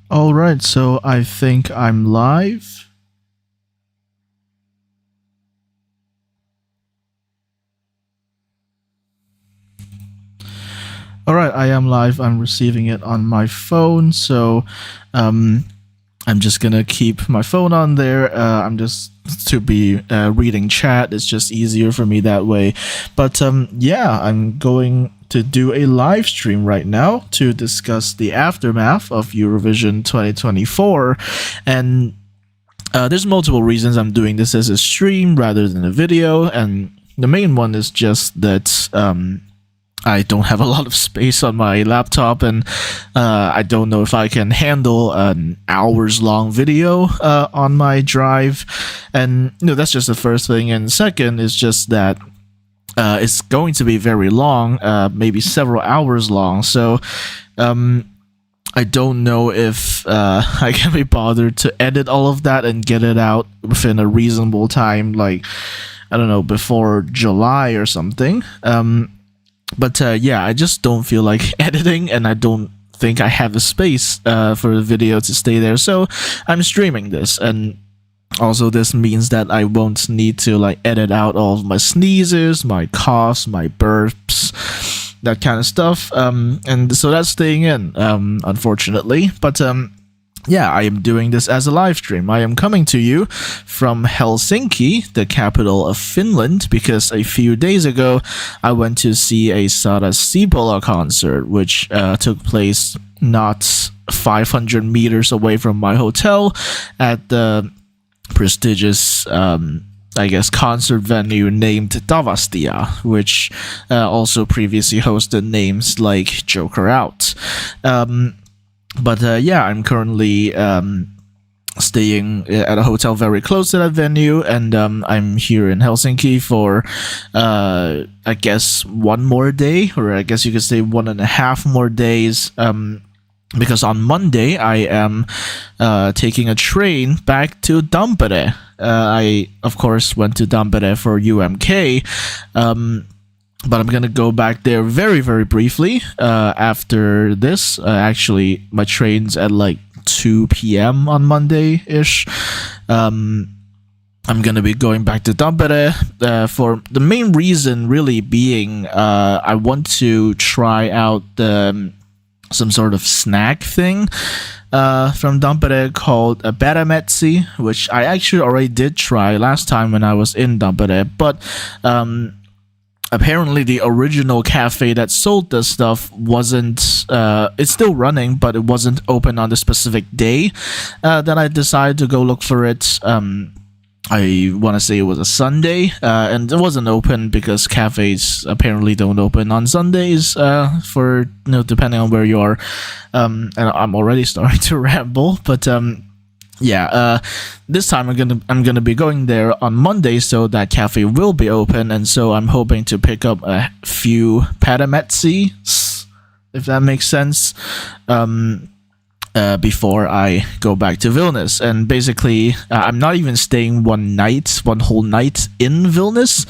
All right, so I think I'm live. All right, I am live. I'm receiving it on my phone, so um, I'm just gonna keep my phone on there. I'm just to be reading chat. It's just easier for me that way. But yeah, I'm going to do a live stream right now to discuss the aftermath of Eurovision 2024, and there's multiple reasons I'm doing this as a stream rather than a video, and the main one is just that I don't have a lot of space on my laptop, and I don't know if I can handle an hours long video on my drive. And that's just the first thing. And second is just that it's going to be very long, maybe several hours long. So I don't know if I can be bothered to edit all of that and get it out within a reasonable time, like, I don't know, before July or something. But yeah, I just don't feel like editing, and I don't think I have the space for the video to stay there. So I'm streaming this, and also this means that I won't need to like edit out all of my sneezes, my coughs, my burps, that kind of stuff. And so that's staying in, unfortunately. But yeah, I am doing this as a live stream. I am coming to you from Helsinki, the capital of Finland, because a few days ago I went to see a Sara Sipola concert, which took place not 500 meters away from my hotel at the prestigious I guess concert venue named Tavastia, which also previously hosted names like Joker Out. But yeah, I'm currently staying at a hotel very close to that venue, and I'm here in Helsinki for I guess one more day, or I guess you could say 1.5 more days. Because on Monday I am taking a train back to Tampere. I of course went to Tampere for UMK. But I'm gonna go back there very, very briefly after this. Actually, my train's at like 2 p.m. on Monday ish. I'm gonna be going back to Tampere for the main reason, really being I want to try out some sort of snack thing from Tampere called a Barametsi, which I actually already did try last time when I was in Tampere, but apparently the original cafe that sold this stuff wasn't it's still running, but it wasn't open on the specific day that I decided to go look for it. I want to say it was a Sunday, and it wasn't open because cafes apparently don't open on Sundays for depending on where you are. And I'm already starting to ramble, but yeah, this time I'm gonna be going there on Monday, so that cafe will be open, and so I'm hoping to pick up a few patametsi, if that makes sense, before I go back to Vilnius. And basically, I'm not even staying one whole night in Vilnius,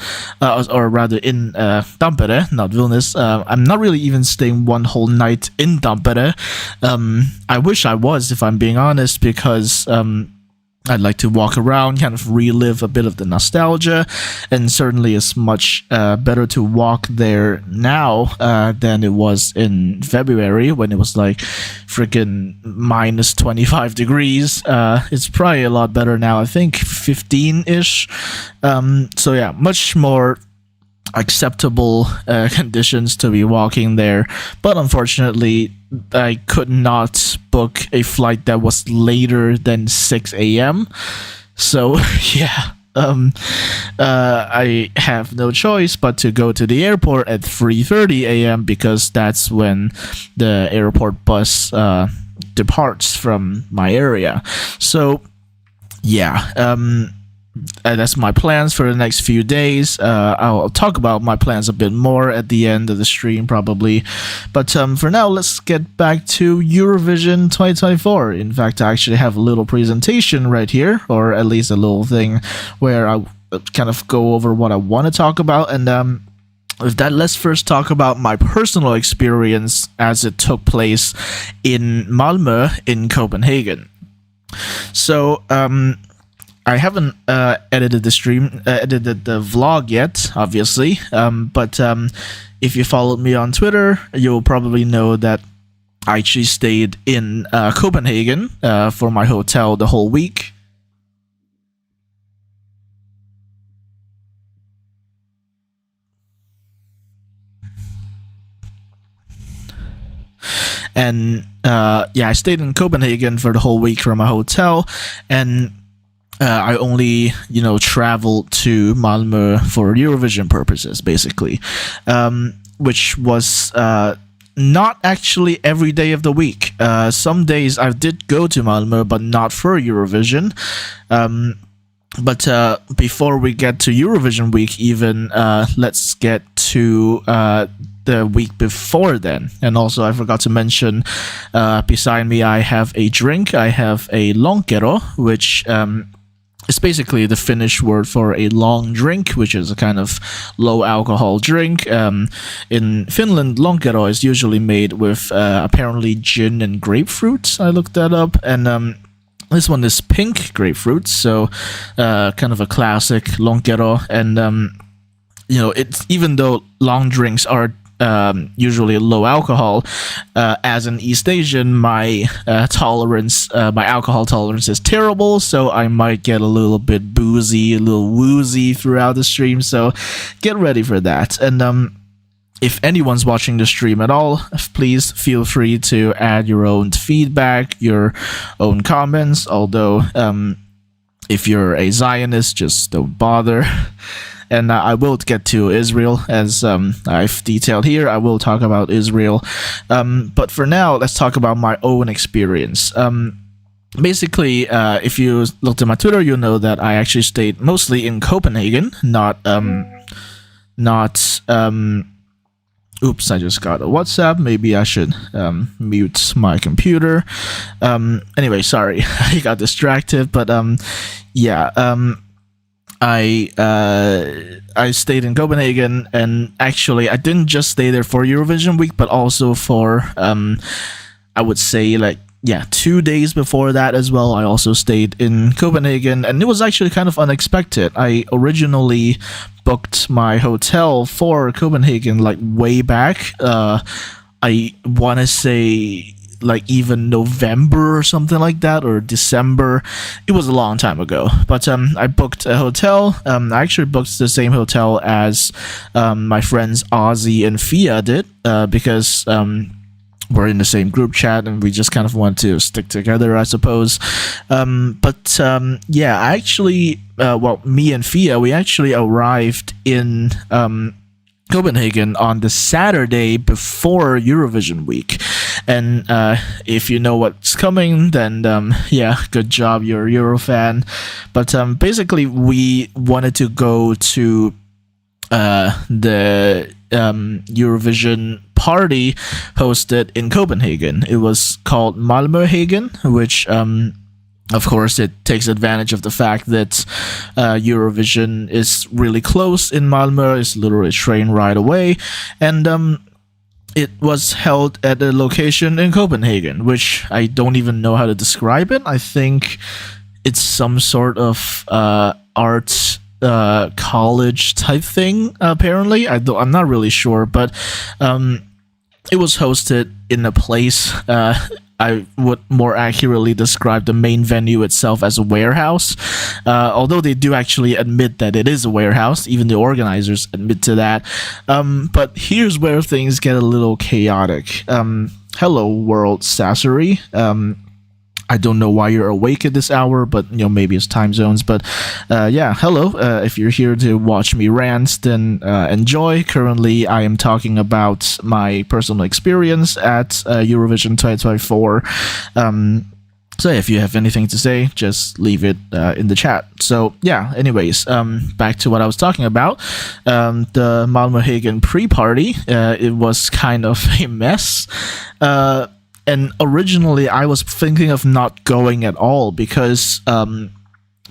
or rather in Tampere, not Vilnius. I'm not really even staying one whole night in Tampere. I wish I was, if I'm being honest, because I'd like to walk around, kind of relive a bit of the nostalgia, and certainly it's much better to walk there now than it was in February when it was like freaking minus 25 degrees. It's probably a lot better now, I think 15-ish. So yeah, much more acceptable conditions to be walking there, but unfortunately I could not book a flight that was later than 6 a.m. So yeah, I have no choice but to go to the airport at 3:30 a.m. because that's when the airport bus departs from my area. So yeah, that's my plans for the next few days. I'll talk about my plans a bit more at the end of the stream, probably. But for now, let's get back to Eurovision 2024. In fact, I actually have a little presentation right here, or at least a little thing where I kind of go over what I want to talk about. And with that, let's first talk about my personal experience as it took place in Malmö in Copenhagen. So, I haven't edited the vlog yet, obviously. But if you followed me on Twitter, you'll probably know that I actually stayed in Copenhagen for my hotel the whole week. And I stayed in Copenhagen for the whole week from my hotel, and I only, traveled to Malmö for Eurovision purposes, basically, which was not actually every day of the week. Some days I did go to Malmö, but not for Eurovision. But before we get to Eurovision week, even let's get to the week before then. And also, I forgot to mention, beside me, I have a drink. I have a lonkero, which is basically the Finnish word for a long drink, which is a kind of low alcohol drink. In Finland, lonkero is usually made with apparently gin and grapefruit. I looked that up, and this one is pink grapefruit, so kind of a classic lonkero. And it's, even though long drinks are usually low alcohol, as an East Asian, my alcohol tolerance is terrible, so I might get a little bit boozy, a little woozy throughout the stream, so get ready for that. And if anyone's watching the stream at all, please feel free to add your own feedback, your own comments, although if you're a Zionist, just don't bother. And I will get to Israel, as I've detailed here. I will talk about Israel. But for now, let's talk about my own experience. Basically, if you looked at my Twitter, you'll know that I actually stayed mostly in Copenhagen, oops, I just got a WhatsApp. Maybe I should mute my computer. Anyway, sorry, I got distracted. But I stayed in Copenhagen, and actually I didn't just stay there for Eurovision week, but also for I would say 2 days before that as well. I also stayed in Copenhagen, and it was actually kind of unexpected. I originally booked my hotel for Copenhagen way back. I want to say even November or something like that, or December. It was a long time ago, but I booked a hotel. I actually booked the same hotel as my friends Ozzy and Fia did, because we're in the same group chat and we just kind of want to stick together, I suppose. I actually, me and Fia, we actually arrived in Copenhagen on the Saturday before Eurovision week. And if you know what's coming, then good job, you're a Euro fan. But basically, we wanted to go to the Eurovision party hosted in Copenhagen. It was called Malmöhagen, which of course, it takes advantage of the fact that Eurovision is really close in Malmö. It's literally a train ride away. And it was held at a location in Copenhagen, which I don't even know how to describe it. I think it's some sort of art college type thing, apparently. I'm not really sure, but it was hosted in a place. I would more accurately describe the main venue itself as a warehouse, although they do actually admit that it is a warehouse. Even the organizers admit to that. But here's where things get a little chaotic. Hello, World Sassery. I don't know why you're awake at this hour, but maybe it's time zones. But hello. If you're here to watch me rant, then enjoy. Currently, I am talking about my personal experience at Eurovision 2024. So if you have anything to say, just leave it in the chat. So anyways, back to what I was talking about. The Malmöhagen pre-party, it was kind of a mess. And originally, I was thinking of not going at all because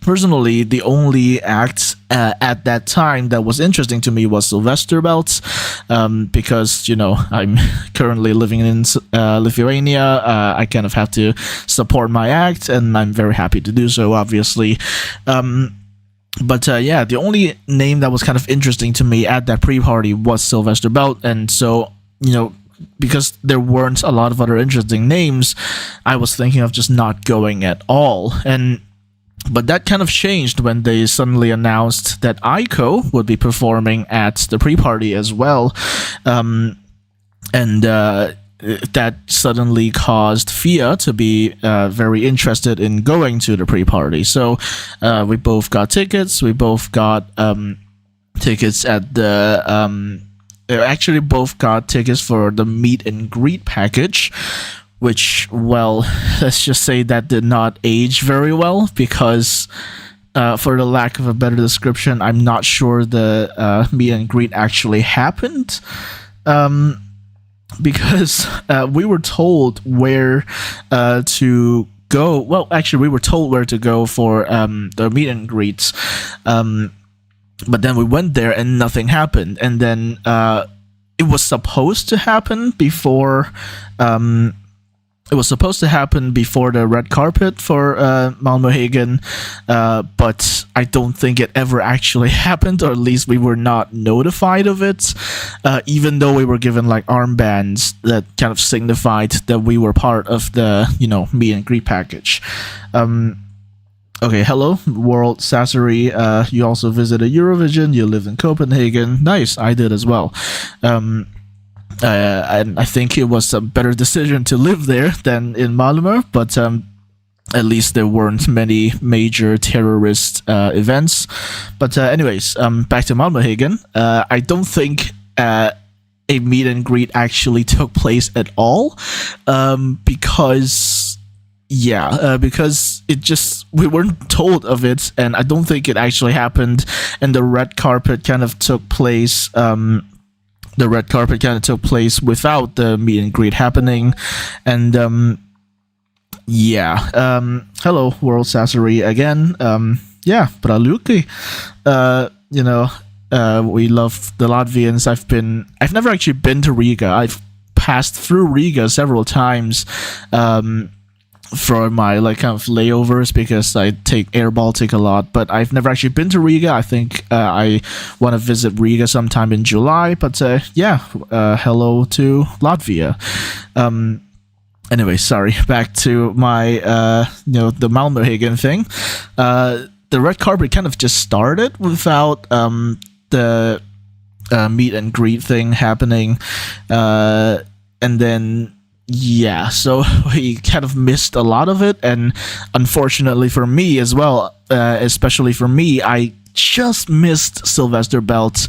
personally, the only act at that time that was interesting to me was Sylvester Belts, because I'm currently living in Lithuania. I kind of have to support my act, and I'm very happy to do so, obviously. But yeah, the only name that was kind of interesting to me at that pre-party was Sylvester Belt, and so because there weren't a lot of other interesting names, I was thinking of just not going at all. But that kind of changed when they suddenly announced that Aiko would be performing at the pre-party as well, and that suddenly caused Fia to be very interested in going to the pre-party. So we both got tickets. We both got tickets at the actually both got tickets for the meet and greet package, which, well, let's just say that did not age very well, because for the lack of a better description, I'm not sure the meet and greet actually happened, because we were told where to go. Well, actually, we were told where to go for the meet and greets, but then we went there and nothing happened. And then it was supposed to happen before. It was supposed to happen before the red carpet for Malmöhagen, but I don't think it ever actually happened, or at least we were not notified of it, even though we were given like armbands that kind of signified that we were part of the, meet and greet package. Okay, hello, World Sassery. You also visited Eurovision. You lived in Copenhagen. Nice, I did as well. And I think it was a better decision to live there than in Malmö, but at least there weren't many major terrorist events. But anyways, back to Malmöhagen. I don't think a meet and greet actually took place at all, because we weren't told of it, and I don't think it actually happened. And the red carpet kind of took place. Without the meet and greet happening, and hello, World Sassery again. Praluki. We love the Latvians. I've never actually been to Riga. I've passed through Riga several times for my kind of layovers, because I take Air Baltic a lot, but I've never actually been to Riga. I think I want to visit Riga sometime in July, but hello to Latvia. Anyway, sorry, back to my the Malmöhagen thing. The red carpet kind of just started without the meet and greet thing happening, and then so we kind of missed a lot of it, and unfortunately for me as well, especially for me, I just missed Sylvester Belt.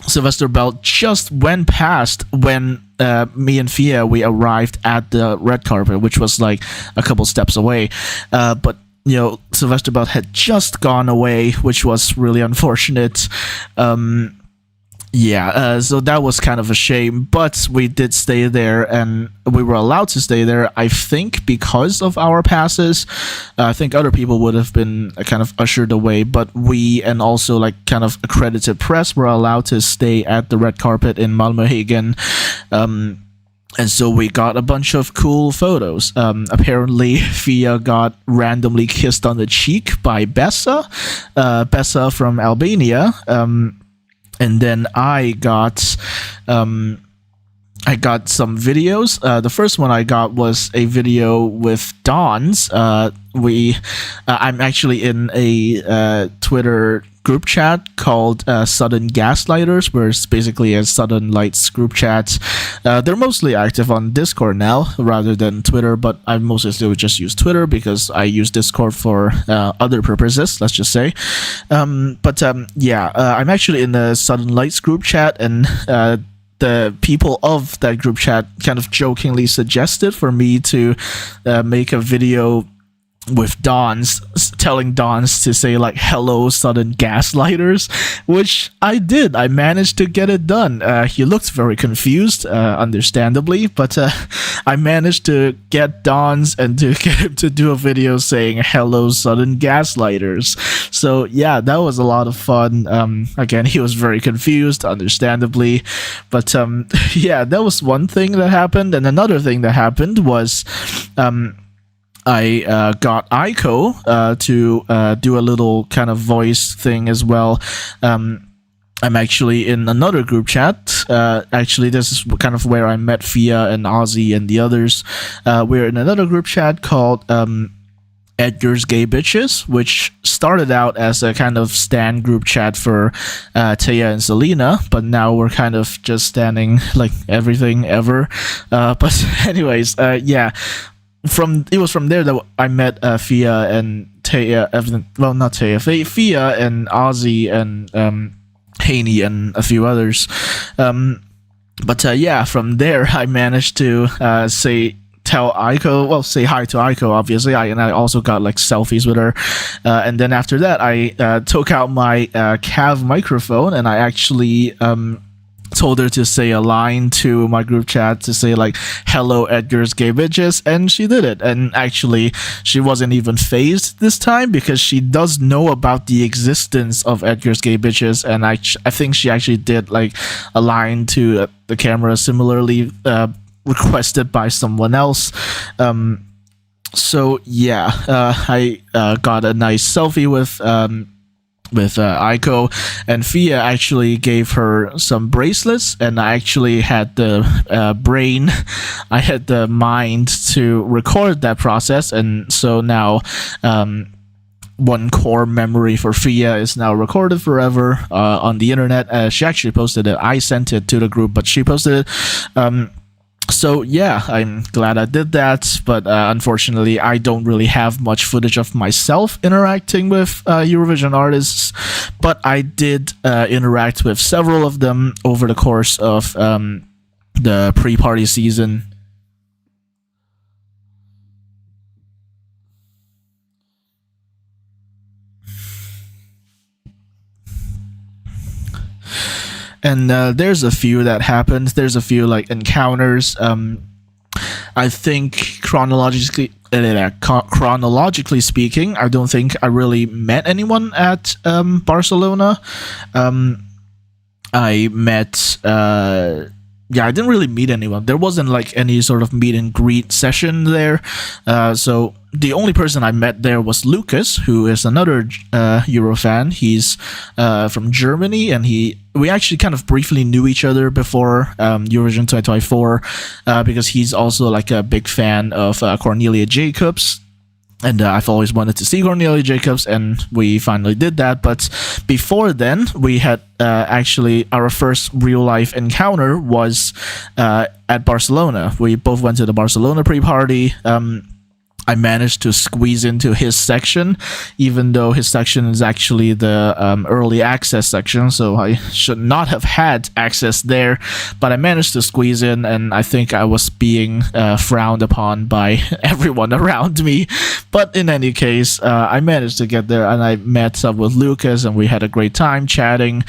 Sylvester Belt just went past when me and Fia, we arrived at the red carpet, which was like a couple steps away, but Sylvester Belt had just gone away, which was really unfortunate. So that was kind of a shame, but we did stay there, and we were allowed to stay there, I think, because of our passes. I think other people would have been kind of ushered away, but we, and also kind of accredited press, were allowed to stay at the red carpet in Malmöhagen. And so we got a bunch of cool photos. Apparently, Fia got randomly kissed on the cheek by Bessa from Albania. And then I got some videos. The first one I got was a video with Don's. I'm actually in a Twitter group chat called Sudden Gaslighters, where it's basically a Sudden Lights group chat. They're mostly active on Discord now rather than Twitter, but I mostly still just use Twitter because I use Discord for other purposes, let's just say. I'm actually in the Sudden Lights group chat, and the people of that group chat kind of jokingly suggested for me to make a video with Don's, telling Don's to say like "Hello, Southern Gaslighters," which I did. I managed to get it done. He looked very confused, understandably, but I managed to get Don's and to get him to do a video saying "Hello, Southern Gaslighters." So yeah, that was a lot of fun. Again, he was very confused, understandably, but yeah, that was one thing that happened, and another thing that happened was. I got Aiko to do a little kind of voice thing as well. I'm actually in another group chat. Actually, this is kind of where I met Fia and Ozzy and the others. We're in another group chat called Edgar's Gay Bitches, which started out as a kind of stan group chat for Taya and Selena, but now we're kind of just standing like everything ever. But anyways, yeah. It was from there that I met Fia and Taya, well, not Taya, Fia and Ozzy and Haney and a few others. But yeah, from there I managed to tell Aiko, well, say hi to Aiko, obviously. I also got like selfies with her. And then after that, I took out my Cav microphone and I actually told her to say a line to my group chat to say like "Hello, Edgar's Gay Bitches," and she did it. And actually, she wasn't even phased this time because she does know about the existence of Edgar's Gay Bitches, and I think she actually did like a line to the camera similarly requested by someone else. So yeah, I got a nice selfie with Aiko, and Fia actually gave her some bracelets, and I actually had the brain, I had the mind to record that process, and so now one core memory for Fia is now recorded forever on the internet. She actually posted it. I sent it to the group, but she posted it. So yeah, I'm glad I did that, but unfortunately I don't really have much footage of myself interacting with Eurovision artists, but I did interact with several of them over the course of the pre-party season. And there's a few that happened. There's a few like encounters. I think chronologically speaking, I don't think I really met anyone at Barcelona. I met I didn't really meet anyone. There wasn't like any sort of meet and greet session there. So the only person I met there was Lucas, who is another Euro fan. He's from Germany, and we actually kind of briefly knew each other before Eurovision 2024 because he's also like a big fan of Cornelia Jacobs. And I've always wanted to see Cornelia Jacobs, and we finally did that. But before then, we had actually our first real-life encounter was at Barcelona. We both went to the Barcelona pre-party. I managed to squeeze into his section, even though his section is actually the early access section, so I should not have had access there, but I managed to squeeze in, and I think I was being frowned upon by everyone around me. But in any case, I managed to get there, and I met up with Lucas, and we had a great time chatting.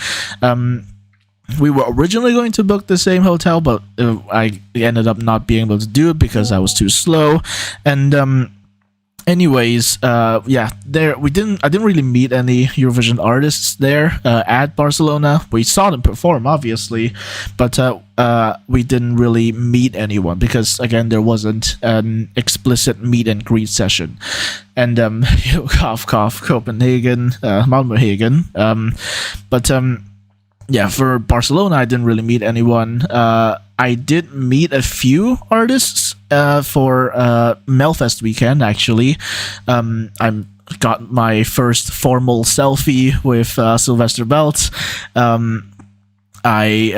We were originally going to book the same hotel, but I ended up not being able to do it because I was too slow. And anyways, yeah, I didn't really meet any Eurovision artists there at Barcelona. We saw them perform, obviously, but we didn't really meet anyone because, again, there wasn't an explicit meet and greet session. And cough, cough, Copenhagen, Malmöhagen. But yeah, for Barcelona, I didn't really meet anyone. I did meet a few artists for Melfest weekend, actually. I got my first formal selfie with Sylvester Belt. I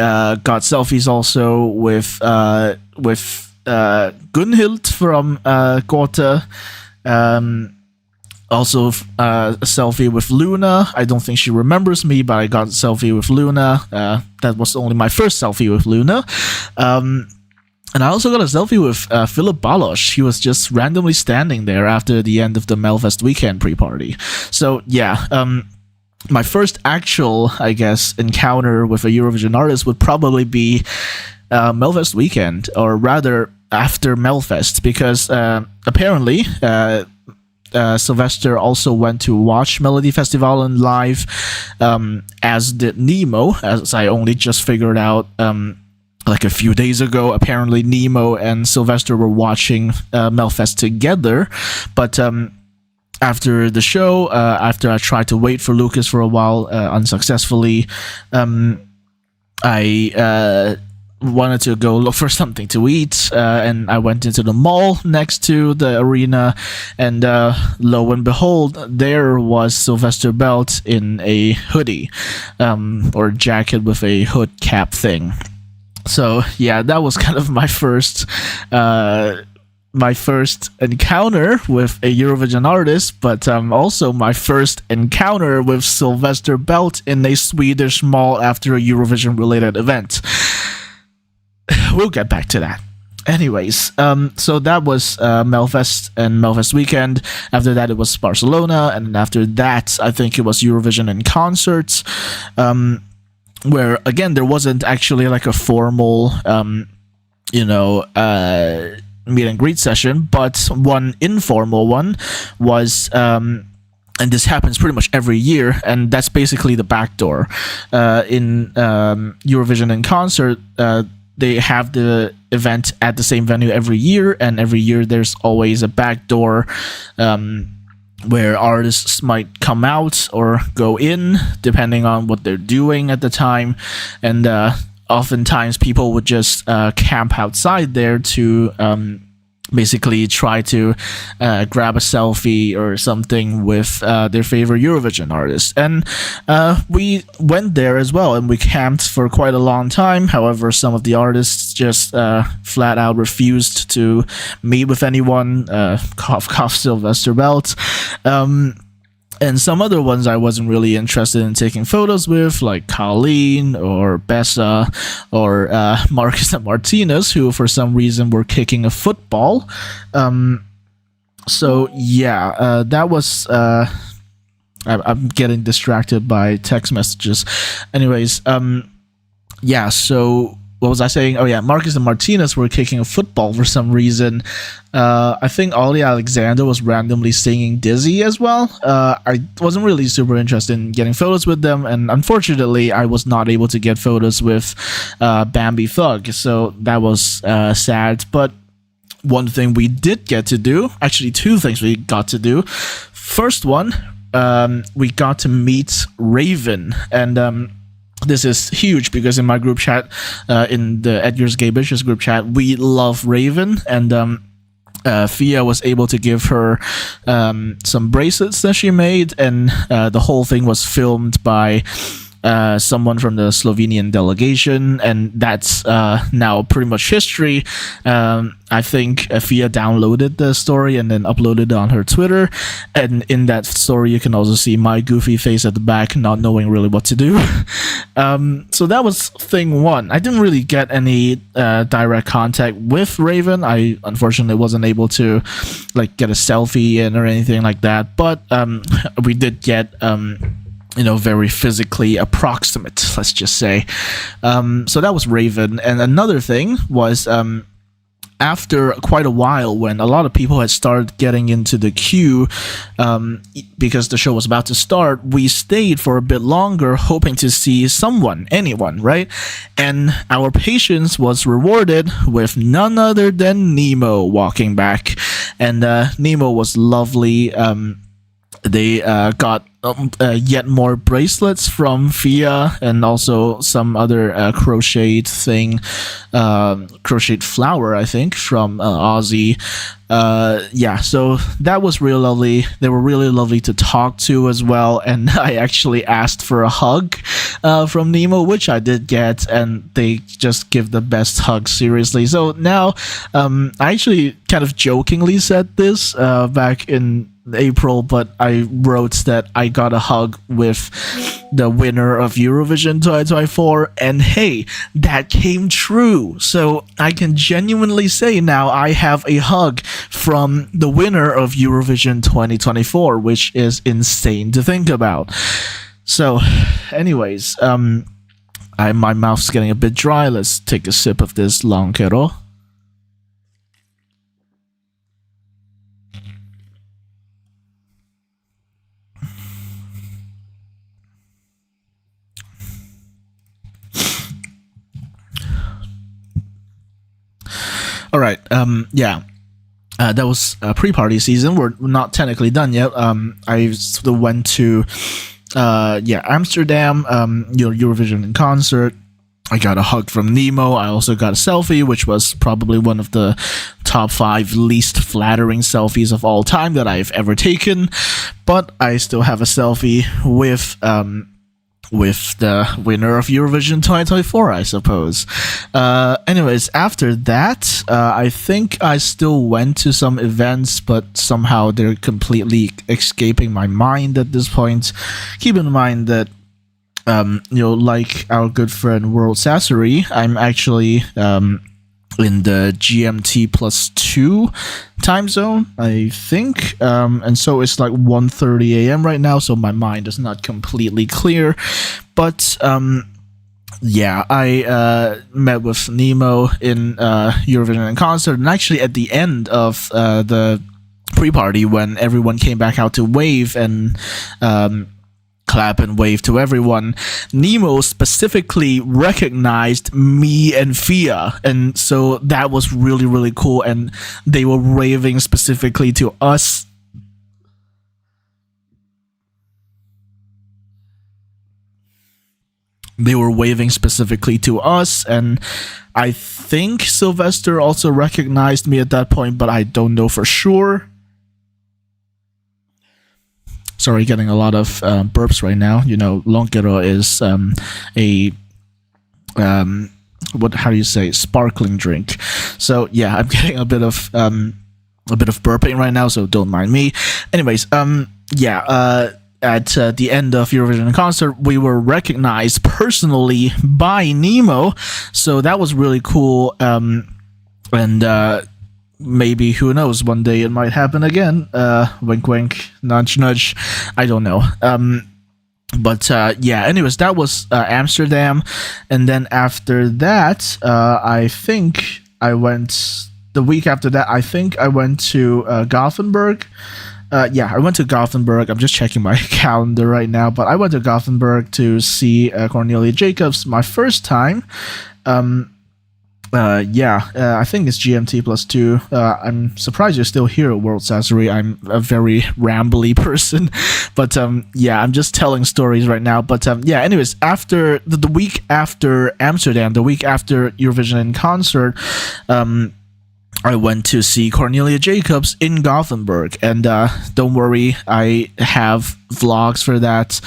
got selfies also with Gunhild from Gåta. Also, a selfie with Luna. I don't think she remembers me, but I got a selfie with Luna. That was only my first selfie with Luna. And I also got a selfie with Philip Baloch. He was just randomly standing there after the end of the Melfest weekend pre-party. So yeah, my first actual, I guess, encounter with a Eurovision artist would probably be Melfest weekend, or rather after Melfest, because apparently Sylvester also went to watch Melody Festival live, as did Nemo, as I only just figured out like a few days ago. Apparently Nemo and Sylvester were watching Melfest together, but after the show, after I tried to wait for Lucas for a while unsuccessfully, I wanted to go look for something to eat, and I went into the mall next to the arena, and lo and behold, there was Sylvester Belt in a hoodie, or jacket with a hood cap thing. So yeah, that was kind of my first encounter with a Eurovision artist, but also my first encounter with Sylvester Belt in a Swedish mall after a Eurovision related event. We'll get back to that. Anyways, so that was Melfest and Melfest weekend. After that, it was Barcelona, and after that, I think it was Eurovision in concerts, where again there wasn't actually like a formal, meet and greet session, but one informal one was. And this happens pretty much every year, and that's basically the back door. In Eurovision in concert, they have the event at the same venue every year, and every year there's always a back door where artists might come out or go in, depending on what they're doing at the time. And oftentimes people would just camp outside there to basically try to grab a selfie or something with their favorite Eurovision artist. And we went there as well, and we camped for quite a long time. However, some of the artists just flat out refused to meet with anyone. Cough, cough, Sylvester Belt. And some other ones I wasn't really interested in taking photos with, like Colleen or Bessa or Marcus and Martinez, who for some reason were kicking a football. So yeah, that was... I'm getting distracted by text messages. Anyways, yeah, so... What was I saying? Oh yeah, Marcus and Martinez were kicking a football for some reason. I think Ollie Alexander was randomly singing Dizzy as well. I wasn't really super interested in getting photos with them, and unfortunately I was not able to get photos with Bambi Thug, so that was sad. But one thing we did get to do, actually two things we got to do. First one, we got to meet Raven, and this is huge because in my group chat, in the Edgar's Gay Bitches group chat, we love Raven, and Fia was able to give her some bracelets that she made, and the whole thing was filmed by someone from the Slovenian delegation, and that's now pretty much history. I think Fia downloaded the story and then uploaded it on her Twitter, and in that story you can also see my goofy face at the back, not knowing really what to do. So that was thing one. I didn't really get any direct contact with Raven. I unfortunately wasn't able to like get a selfie in or anything like that, but we did get very physically approximate, let's just say. So that was Raven. And another thing was, after quite a while, when a lot of people had started getting into the queue, because the show was about to start, we stayed for a bit longer, hoping to see anyone, right? And our patience was rewarded with none other than Nemo walking back. And Nemo was lovely. They got yet more bracelets from Fia, and also some other crocheted flower, I think, from Ozzy. Yeah, so that was really lovely. They were really lovely to talk to as well, and I actually asked for a hug from Nemo, which I did get, and they just give the best hug, seriously. So now, I actually kind of jokingly said this back in April, but I wrote that I got a hug with the winner of Eurovision 2024, and hey, that came true. So I can genuinely say now I have a hug from the winner of Eurovision 2024, which is insane to think about. So, anyways, my mouth's getting a bit dry. Let's take a sip of this lmfao. All right. Yeah. That was pre-party season. We're not technically done yet. I still went to Amsterdam. Eurovision in concert. I got a hug from Nemo. I also got a selfie, which was probably one of the top 5 least flattering selfies of all time that I've ever taken. But I still have a selfie with the winner of Eurovision 2024, I suppose. Anyways, after that, I think I still went to some events, but somehow they're completely escaping my mind at this point. Keep in mind that, like our good friend World Sassery, I'm actually in the GMT +2 time zone, I think, and so it's like 1:30 a.m. right now, so my mind is not completely clear, but yeah, I met with Nemo in Eurovision in concert, and actually at the end of the pre-party, when everyone came back out to wave and clap and wave to everyone, Nemo specifically recognized me and Fia, and so that was really, really cool, and they were waving specifically to us. They were waving specifically to us, and I think Sylvester also recognized me at that point, but I don't know for sure. Sorry, getting a lot of burps right now. lmfao is how do you say, sparkling drink. So yeah, I'm getting a bit of burping right now, so don't mind me. Anyways, at the end of Eurovision concert, we were recognized personally by Nemo, so that was really cool. And maybe, who knows, one day it might happen again. Wink wink, nudge nudge, I don't know. But anyways, that was Amsterdam, and then after that, I think I went the week after that. I think I went to Gothenburg. I went to Gothenburg. I'm just checking my calendar right now, but I went to Gothenburg to see Cornelia Jacobs, my first time. I think it's GMT +2. I'm surprised you're still here, World Sassery. I'm a very rambly person, but I'm just telling stories right now. But anyways, after the week after Amsterdam, the week after Eurovision in concert, I went to see Cornelia Jacobs in Gothenburg, and don't worry, I have vlogs for that.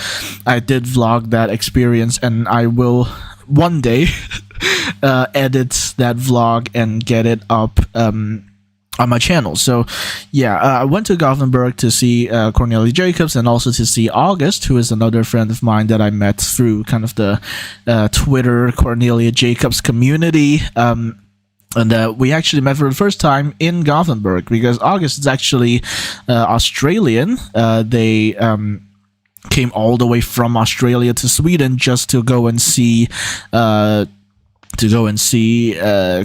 I did vlog that experience, and I will one day edit that vlog and get it up on my channel. So I went to Gothenburg to see Cornelia Jacobs, and also to see August, who is another friend of mine that I met through kind of the Twitter Cornelia Jacobs community. And we actually met for the first time in Gothenburg, because August is actually Australian. They came all the way from Australia to Sweden just to go and see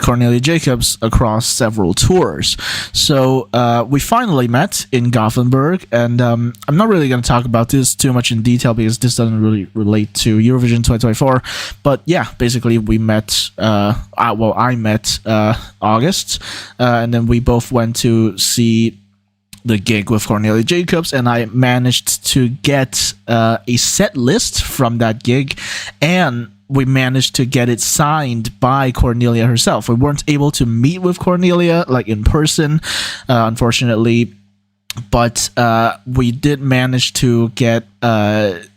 Cornelia Jacobs across several tours. So we finally met in Gothenburg, and I'm not really going to talk about this too much in detail because this doesn't really relate to Eurovision 2024. But yeah, basically we met. I met August, and then we both went to see the gig with Cornelia Jacobs, and I managed to get a set list from that gig, and we managed to get it signed by Cornelia herself. We weren't able to meet with Cornelia like in person, unfortunately, but we did manage to get set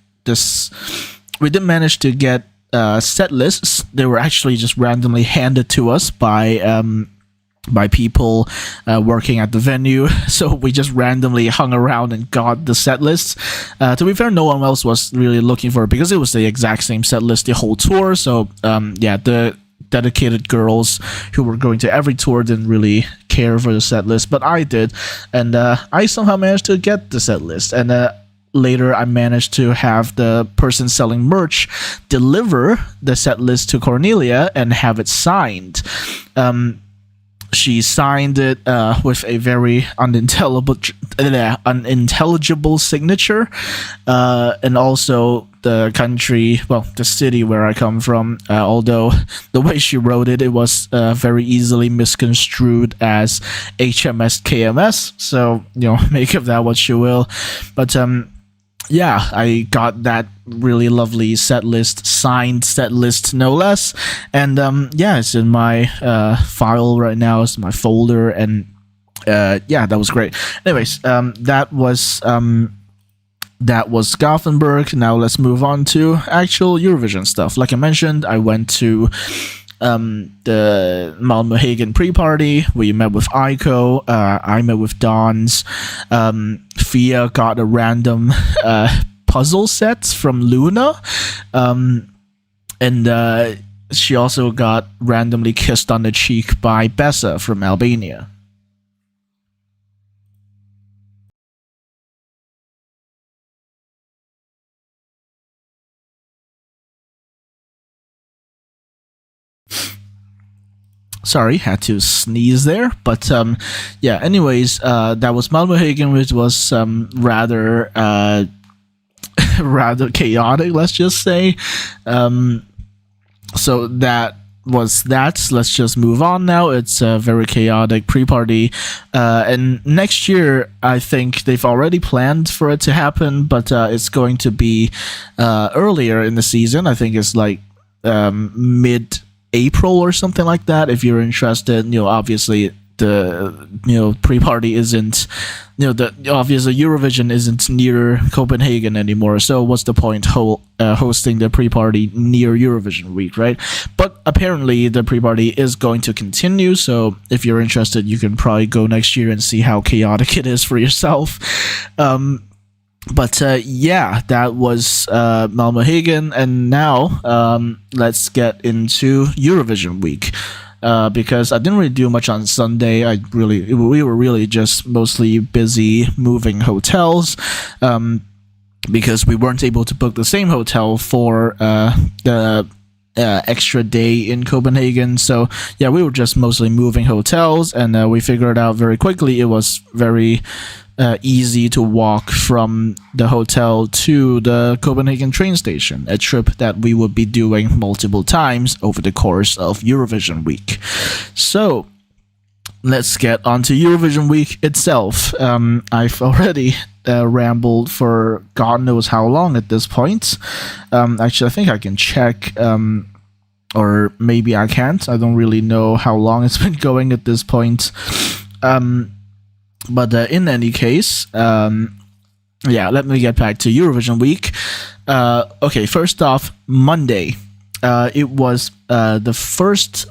lists. They were actually just randomly handed to us by by people working at the venue. So we just randomly hung around and got the set lists. To be fair, no one else was really looking for it because it was the exact same set list the whole tour. So yeah, the dedicated girls who were going to every tour didn't really care for the set list, but I did, and I somehow managed to get the set list. And later I managed to have the person selling merch deliver the set list to Cornelia and have it signed. She signed it with a very unintelligible signature, and also the country, well, the city where I come from, although the way she wrote it, it was very easily misconstrued as HMS KMS, so, make of that what you will. But yeah, I got that really lovely set list, signed set list no less, and yeah, it's in my file right now. It's in my folder, and yeah, that was great. Anyways, that was Gothenburg. Now let's move on to actual Eurovision stuff. Like I mentioned, I went to the Malmö Hagen pre-party. We met with Aiko. I met with Dons. Fia got a random puzzle set from Luna. And she also got randomly kissed on the cheek by Bessa from Albania. Sorry, had to sneeze there. But yeah, anyways, that was Malmö Hagen, which was rather rather chaotic, let's just say. So that was that. Let's just move on now. It's a very chaotic pre-party, and next year I think they've already planned for it to happen, but it's going to be earlier in the season. I think it's like mid-April or something like that. If you're interested, obviously the pre-party isn't, obviously Eurovision isn't near Copenhagen anymore, so what's the point hosting the pre-party near Eurovision week, right? But apparently the pre-party is going to continue, so if you're interested, you can probably go next year and see how chaotic it is for yourself. But yeah, that was Malmö Hagen, and now let's get into Eurovision week. Because I didn't really do much on Sunday. We were really just mostly busy moving hotels, because we weren't able to book the same hotel for the extra day in Copenhagen. So yeah, we were just mostly moving hotels, and we figured out very quickly it was very easy to walk from the hotel to the Copenhagen train station, a trip that we would be doing multiple times over the course of Eurovision week. So let's get on to Eurovision week itself. I've already rambled for God knows how long at this point. Actually, I think I can check, or maybe I can't. I don't really know how long it's been going at this point. But in any case, yeah, let me get back to Eurovision week. Okay, first off, Monday. It was the first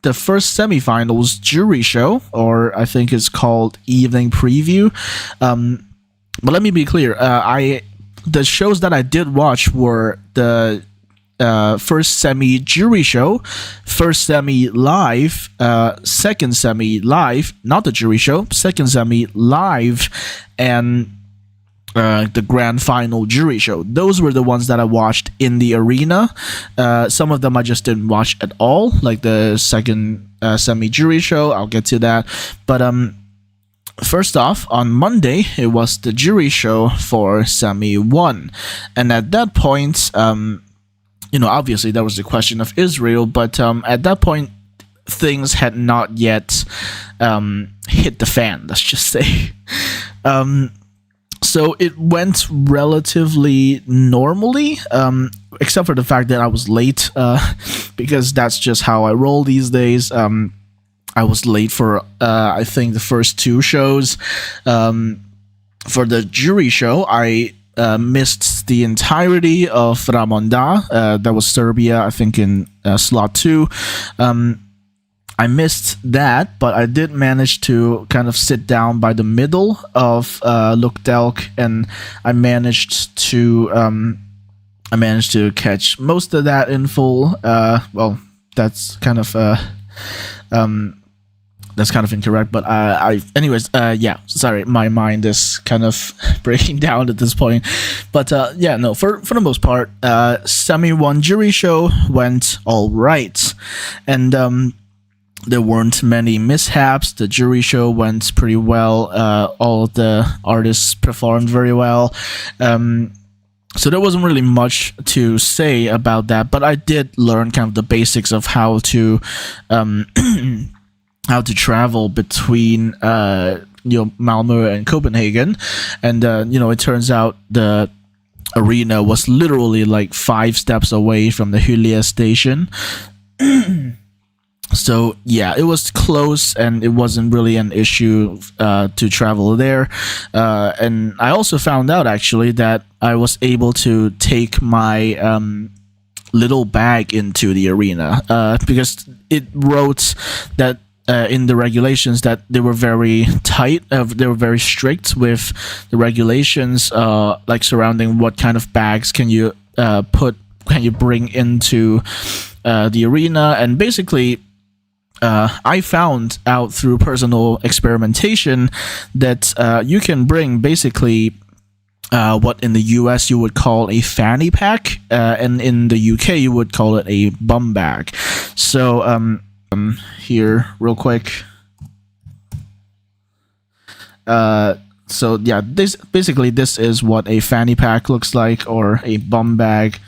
semifinals jury show, or I think it's called evening preview. But let me be clear. The shows that I did watch were the first semi jury show, first semi live, second semi live, not the jury show, second semi live, and the grand final jury show. Those were the ones that I watched in the arena. Some of them I just didn't watch at all, like the second semi jury show. I'll get to that. But first off, on Monday, it was the jury show for semi 1, and at that point, obviously there was the question of Israel, but at that point, things had not yet hit the fan, let's just say. So it went relatively normally, except for the fact that I was late, because that's just how I roll these days. I was late for, I think, the first two shows. For the jury show, I missed the entirety of Ramonda. That was Serbia, I think, in slot 2. I I missed that, but I did manage to kind of sit down by the middle of Lukdelk, and I managed to catch most of that in full. Well, that's kind of incorrect, but anyways, yeah, sorry, my mind is kind of breaking down at this point. But yeah, no, for the most part, Semi 1 jury show went all right, and there weren't many mishaps. The jury show went pretty well. All of the artists performed very well. So there wasn't really much to say about that, but I did learn kind of the basics of how to how to travel between Malmö and Copenhagen, and it turns out the arena was literally like 5 steps away from the Hyllie station. So yeah, it was close, and it wasn't really an issue to travel there. And I also found out actually that I was able to take my little bag into the arena because it wrote that in the regulations that they were very tight. They were very strict with the regulations, like surrounding what kind of bags can you bring into the arena, and basically. I found out through personal experimentation that you can bring basically what in the US you would call a fanny pack, and in the UK you would call it a bum bag. So here real quick. So yeah, this is what a fanny pack looks like, or a bum bag.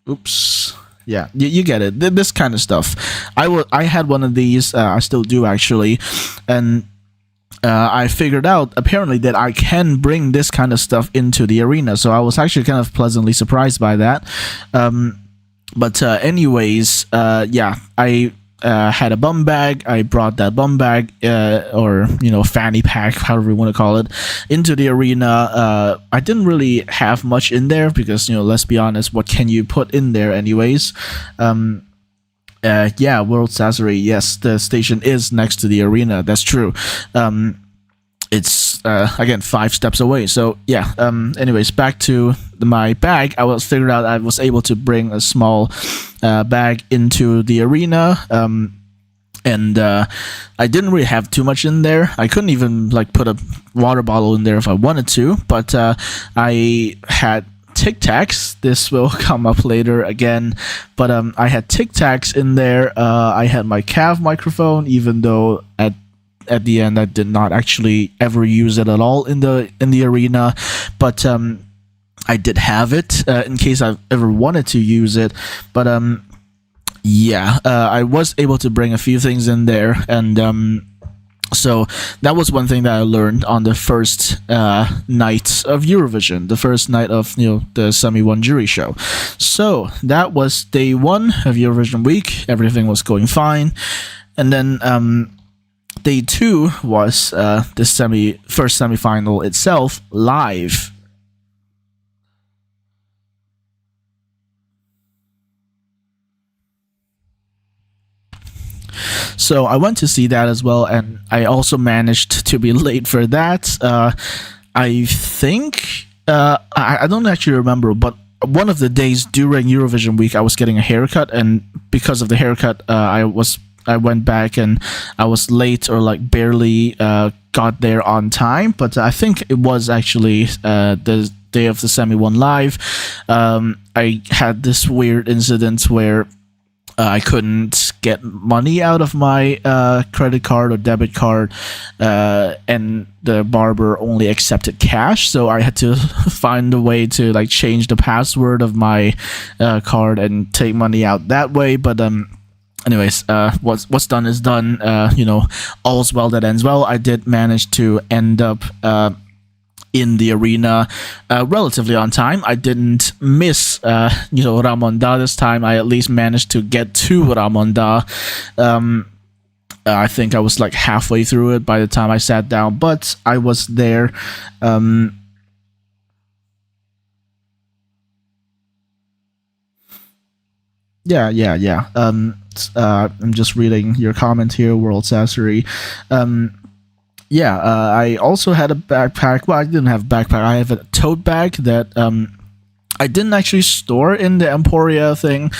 Oops. Yeah, you get it. This kind of stuff. I had one of these. I still do actually, and I figured out apparently that I can bring this kind of stuff into the arena. So I was actually kind of pleasantly surprised by that. But anyways, yeah, I had a bum bag. I brought that bum bag, or fanny pack, however you want to call it, into the arena. I didn't really have much in there because let's be honest, what can you put in there anyways? Yeah, World Sassery. Yes, the station is next to the arena. That's true. It's again 5 steps away. So yeah. Anyways, back to my bag. I figured out I was able to bring a small bag into the arena. And I didn't really have too much in there. I couldn't even put a water bottle in there if I wanted to. But I had Tic Tacs. This will come up later again, but I had Tic Tacs in there. I had my Cav microphone, even though at the end I did not actually ever use it at all in the arena, but I did have it in case I ever wanted to use it. But yeah, I was able to bring a few things in there, and so that was one thing that I learned on the first night of Eurovision, the first night of the Semi 1 jury show. So that was day 1 of Eurovision week. Everything was going fine, and then day 2 was the first semi-final itself live. So I went to see that as well, and I also managed to be late for that. I think I don't actually remember, but one of the days during Eurovision week, I was getting a haircut, and because of the haircut, I went back and I was late, or barely got there on time. But I think it was actually the day of the Semi 1 live. I had this weird incident where I couldn't get money out of my credit card or debit card, and the barber only accepted cash, so I had to find a way to change the password of my card and take money out that way. But anyways, what's done is done. All's well that ends well. I did manage to end up in the arena relatively on time. I didn't miss Ramonda this time. I at least managed to get to Ramonda. I think I was halfway through it by the time I sat down, but I was there. Yeah. I'm just reading your comment here, World Sassery. Yeah, I also had a backpack. Well, I didn't have a backpack. I have a tote bag that I didn't actually store in the Emporia thing.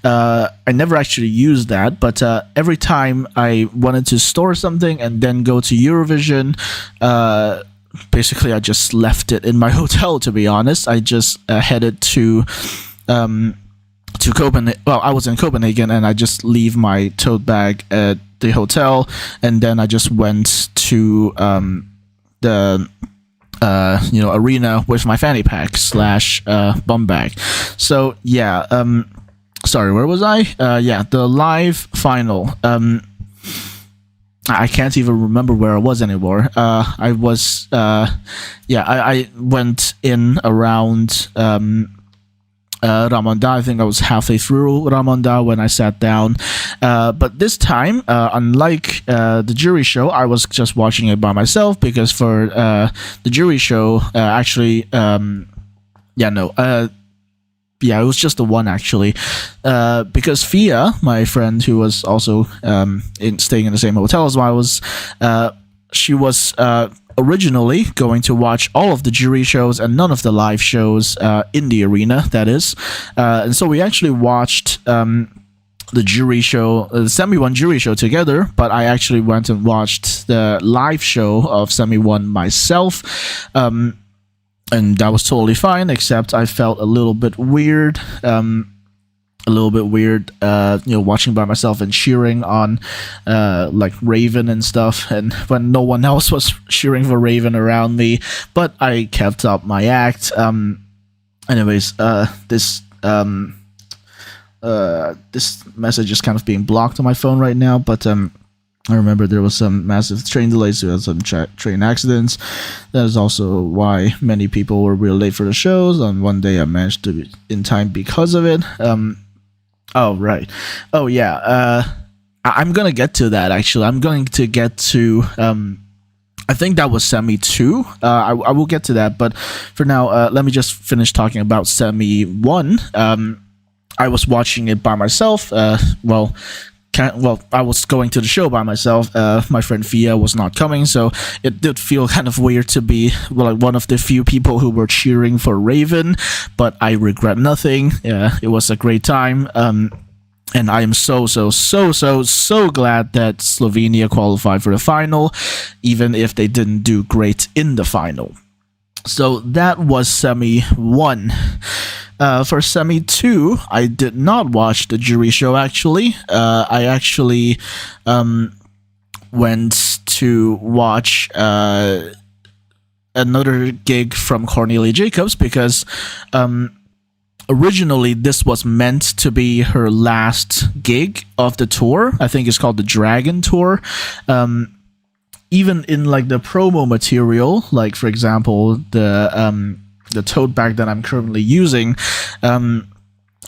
I never actually used that, but every time I wanted to store something and then go to Eurovision, basically I just left it in my hotel. To be honest, I just headed to Copenhagen. Well, I was in Copenhagen, and I just leave my tote bag at the hotel, and then I just went to the arena with my fanny pack slash bum bag. So yeah, sorry, where was I? Yeah, the live final. I can't even remember where I was anymore. I was I went in around Ramonda. I think I was halfway through Ramonda when I sat down. But this time, unlike the jury show, I was just watching it by myself because for the jury show, it was just the one actually, because Fia, my friend who was also staying in the same hotel as I was, she was originally going to watch all of the jury shows and none of the live shows in the arena, that is. And so we actually watched the jury show, the Semi 1 jury show together, but I actually went and watched the live show of Semi 1 myself. And that was totally fine, except I felt a little bit weird. Watching by myself and cheering on like Raven and stuff, and when no one else was cheering for Raven around me, but I kept up my act. Anyways, this message is kind of being blocked on my phone right now, but I remember there was some massive train delays, we had some train accidents. That is also why many people were real late for the shows. On one day I managed to be in time because of it. Oh, right. Oh, yeah. I'm going to get to that, actually. I'm going to get to... I think that was Semi 2. I will get to that, but for now, let me just finish talking about Semi 1. I was watching it by myself. I was going to the show by myself. My friend Fia was not coming, so it did feel kind of weird to be one of the few people who were cheering for Raven, but I regret nothing. Yeah, it was a great time. And I am so glad that Slovenia qualified for the final, even if they didn't do great in the final. So that was Semi 1. For Semi 2, I did not watch the jury show, actually. I actually went to watch another gig from Cornelia Jacobs because originally this was meant to be her last gig of the tour. I think it's called the Dragon Tour. Even in like the promo material, like for example the tote bag that I'm currently using,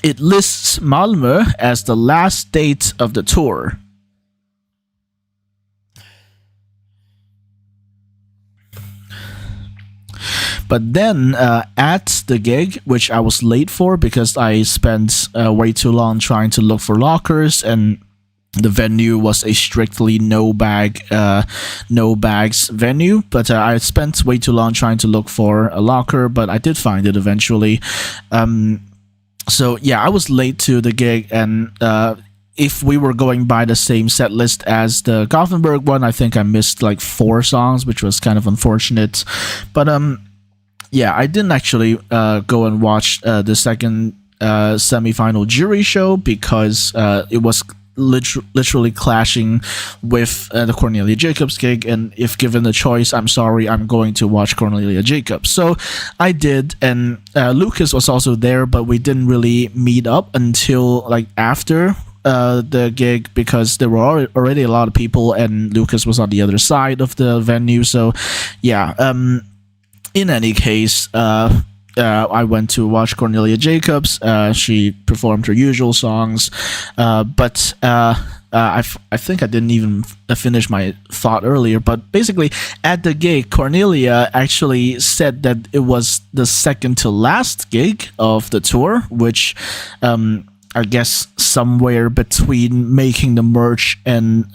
it lists Malmö as the last date of the tour. But then at the gig, which I was late for because I spent way too long trying to look for lockers, and the venue was a strictly no bags venue, but I spent way too long trying to look for a locker, but I did find it eventually. So yeah, I was late to the gig, and if we were going by the same set list as the Gothenburg one, I think I missed like 4 songs, which was kind of unfortunate. But yeah, I didn't actually go and watch the second semi-final jury show because it was literally clashing with the Cornelia Jacobs gig, and if given the choice, I'm sorry, I'm going to watch Cornelia Jacobs. So I did, and Lucas was also there, but we didn't really meet up until like after the gig because there were already a lot of people and Lucas was on the other side of the venue. So yeah, in any case, I went to watch Cornelia Jacobs. She performed her usual songs, but I think I didn't even finish my thought earlier. But basically, at the gig, Cornelia actually said that it was the second to last gig of the tour, which I guess somewhere between making the merch and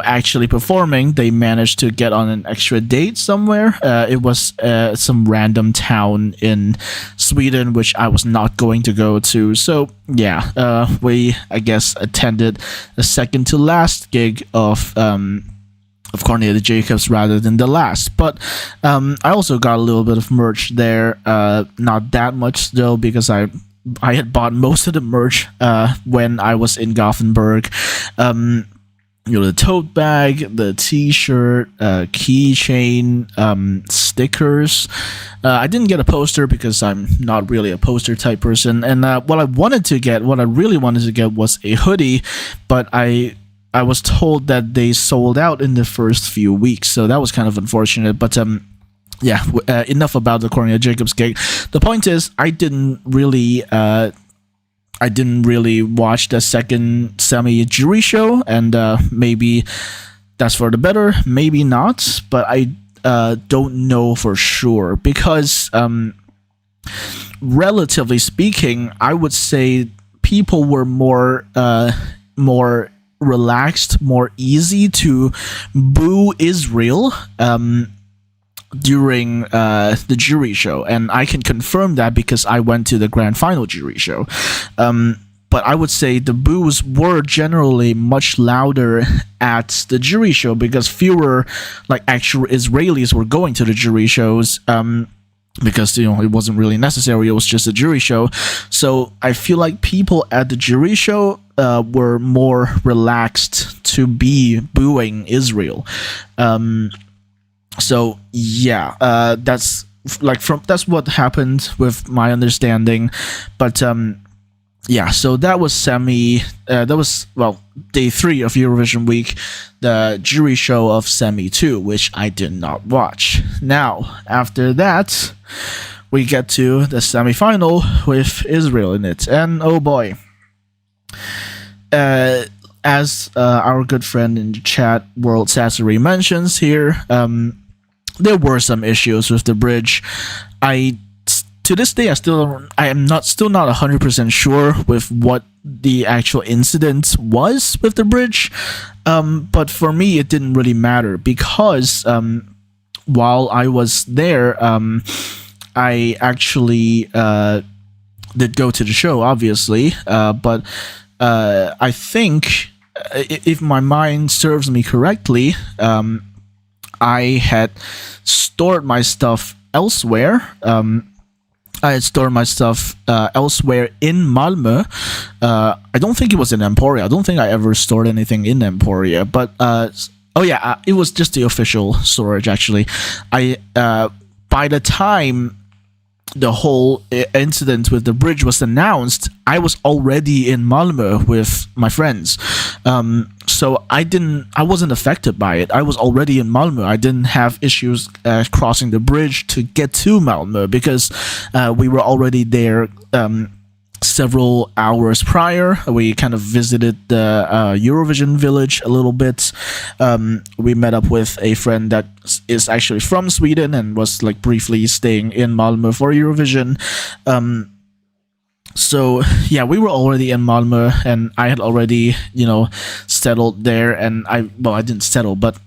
actually performing, they managed to get on an extra date somewhere. It was some random town in Sweden, which I was not going to go to. So yeah, we, I guess, attended the second to last gig of Cornelia Jacobs rather than the last. But I also got a little bit of merch there. Not that much though, because I had bought most of the merch when I was in Gothenburg. The tote bag, the t-shirt, keychain, stickers. I didn't get a poster because I'm not really a poster type person. And what I really wanted to get was a hoodie, but I was told that they sold out in the first few weeks, so that was kind of unfortunate. But yeah, enough about the Cornelia Jacobs gig. The point is, I didn't really watch the second semi-jury show, and maybe that's for the better, maybe not, but I don't know for sure, because relatively speaking, I would say people were more relaxed, more easy to boo Israel during the jury show, and I can confirm that because I went to the grand final jury show. But I would say the boos were generally much louder at the jury show because fewer actual Israelis were going to the jury shows. Because it wasn't really necessary, it was just a jury show. So I feel like people at the jury show were more relaxed to be booing Israel. So yeah, that's what happened with my understanding. But yeah, so that was day 3 of Eurovision week, the jury show of semi 2, which I did not watch. Now, after that, we get to the semi-final with Israel in it, and oh boy, as our good friend in the chat, World Sassery, mentions here, there were some issues with the bridge. To this day, I am still not 100% sure with what the actual incident was with the bridge. But for me, it didn't really matter because while I was there, I actually did go to the show, obviously. But I think, if my mind serves me correctly, I had stored my stuff elsewhere. I had stored my stuff elsewhere in Malmö. I don't think it was in Emporia. I don't think I ever stored anything in Emporia. But it was just the official storage, actually. By the time the whole incident with the bridge was announced, I was already in Malmö with my friends. So I wasn't affected by it. I was already in Malmö. I didn't have issues crossing the bridge to get to Malmö because we were already there several hours prior. We kind of visited the Eurovision village a little bit. We met up with a friend that is actually from Sweden and was briefly staying in Malmö for Eurovision. So yeah, we were already in Malmö, and I had already settled there, and I didn't settle, but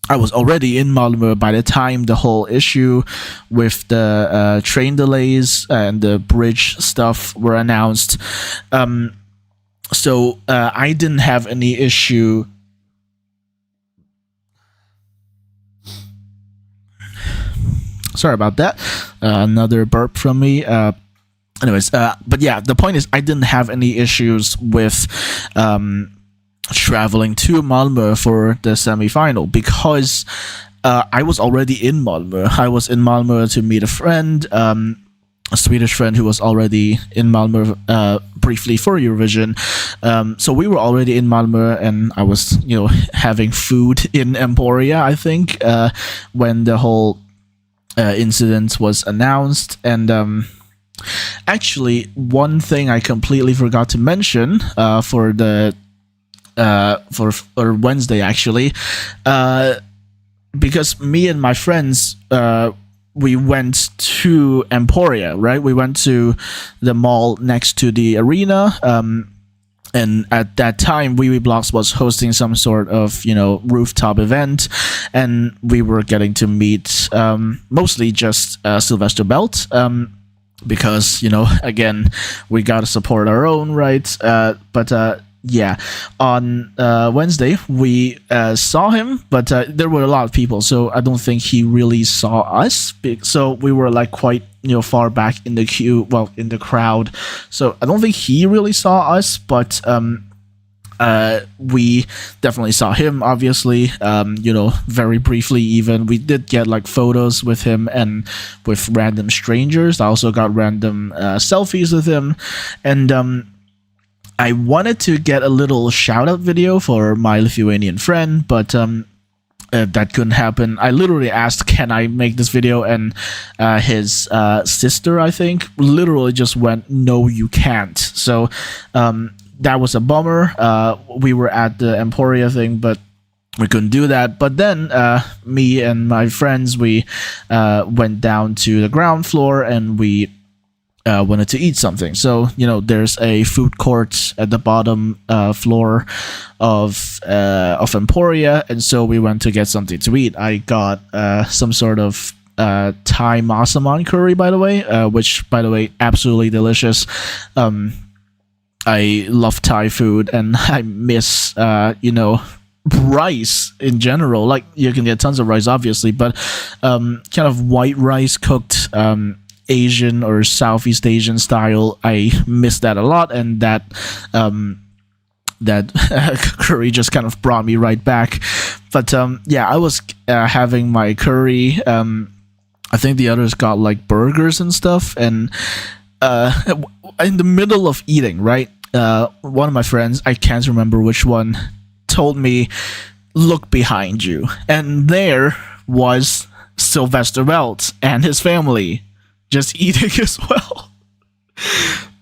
I was already in Malmö by the time the whole issue with the train delays and the bridge stuff were announced. So I didn't have any issue. Sorry about that. Another burp from me. Anyways, but yeah, the point is I didn't have any issues with traveling to Malmö for the semi-final because I was already in Malmö. I was in Malmö to meet a friend, a Swedish friend who was already in Malmö briefly for Eurovision. So we were already in Malmö, and I was having food in Emporia, I think, when the whole incident was announced. And actually, one thing I completely forgot to mention for Wednesday, actually, because me and my friends we went to Emporia, right? We went to the mall next to the arena. And at that time, Wee Wee Blocks was hosting some sort of, rooftop event, and we were getting to meet mostly just Sylvester Belt, because, again, we gotta support our own, right? But yeah, on Wednesday we saw him, but there were a lot of people, so I don't think he really saw us. So we were like quite far back in the queue, well, in the crowd. So I don't think he really saw us, but we definitely saw him, obviously, very briefly. Even we did get like photos with him and with random strangers. I also got random selfies with him, and I wanted to get a little shout out video for my Lithuanian friend, but that couldn't happen. I literally asked, can I make this video? And his sister, I think, literally just went, no, you can't. So that was a bummer. We were at the Emporia thing, but we couldn't do that. But then me and my friends, we went down to the ground floor, and we wanted to eat something. So there's a food court at the bottom floor of Emporia, and so we went to get something to eat. I got some sort of Thai masaman curry, by the way, which, by the way, absolutely delicious. I love Thai food, and I miss rice in general. Like, you can get tons of rice, obviously, but kind of white rice cooked Asian or Southeast Asian style, I miss that a lot, and that curry just kind of brought me right back. But yeah, I was having my curry. I think the others got like burgers and stuff, and in the middle of eating, right, one of my friends, I can't remember which one, told me, look behind you, and there was Sylvester Belt and his family just eating as well.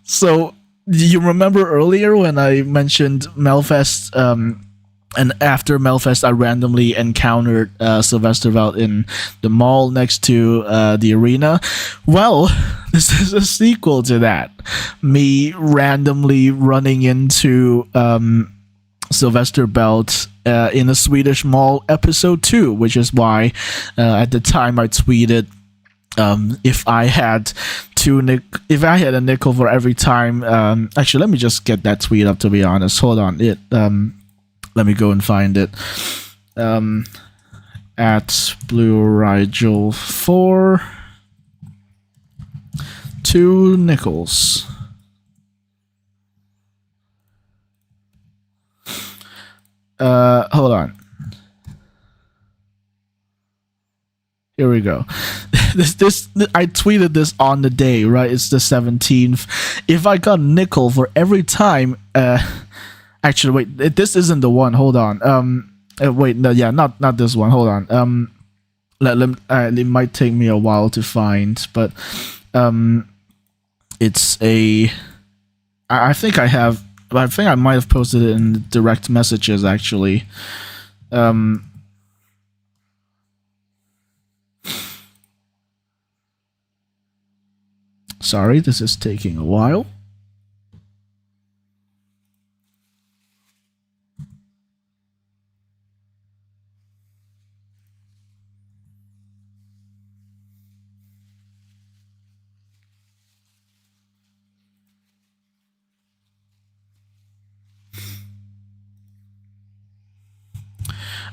So, you remember earlier when I mentioned Melfest, and after Melfest I randomly encountered Sylvester Belt in the mall next to the arena? Well, this is a sequel to that. Me randomly running into Sylvester Belt in a Swedish mall, episode 2, which is why at the time I tweeted, if I had a nickel for every time. Actually, let me just get that tweet up, to be honest. Hold on. Let me go and find it. At Blue Rigel 4, 2 nickels. Hold on. Here we go. This I tweeted this on the day, right? It's the 17th. If I got a nickel for every time, actually, wait, this isn't the one. Hold on. Wait, no, yeah, not this one. Hold on. It might take me a while to find, but it's a. I think I might have posted it in direct messages, actually. Sorry, this is taking a while.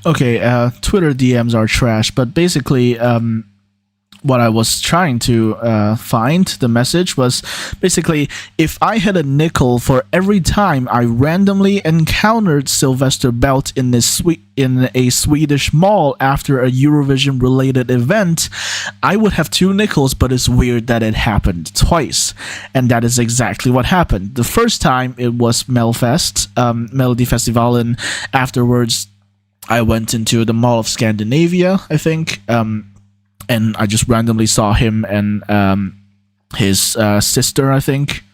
Okay, Twitter DMs are trash, but basically, what I was trying to find, the message was basically, if I had a nickel for every time I randomly encountered Sylvester Belt in a Swedish mall after a Eurovision related event, I would have 2 nickels, but it's weird that it happened twice. And that is exactly what happened. The first time it was Melfest, Melody Festival, and afterwards I went into the Mall of Scandinavia, I think, and I just randomly saw him and his sister, I think.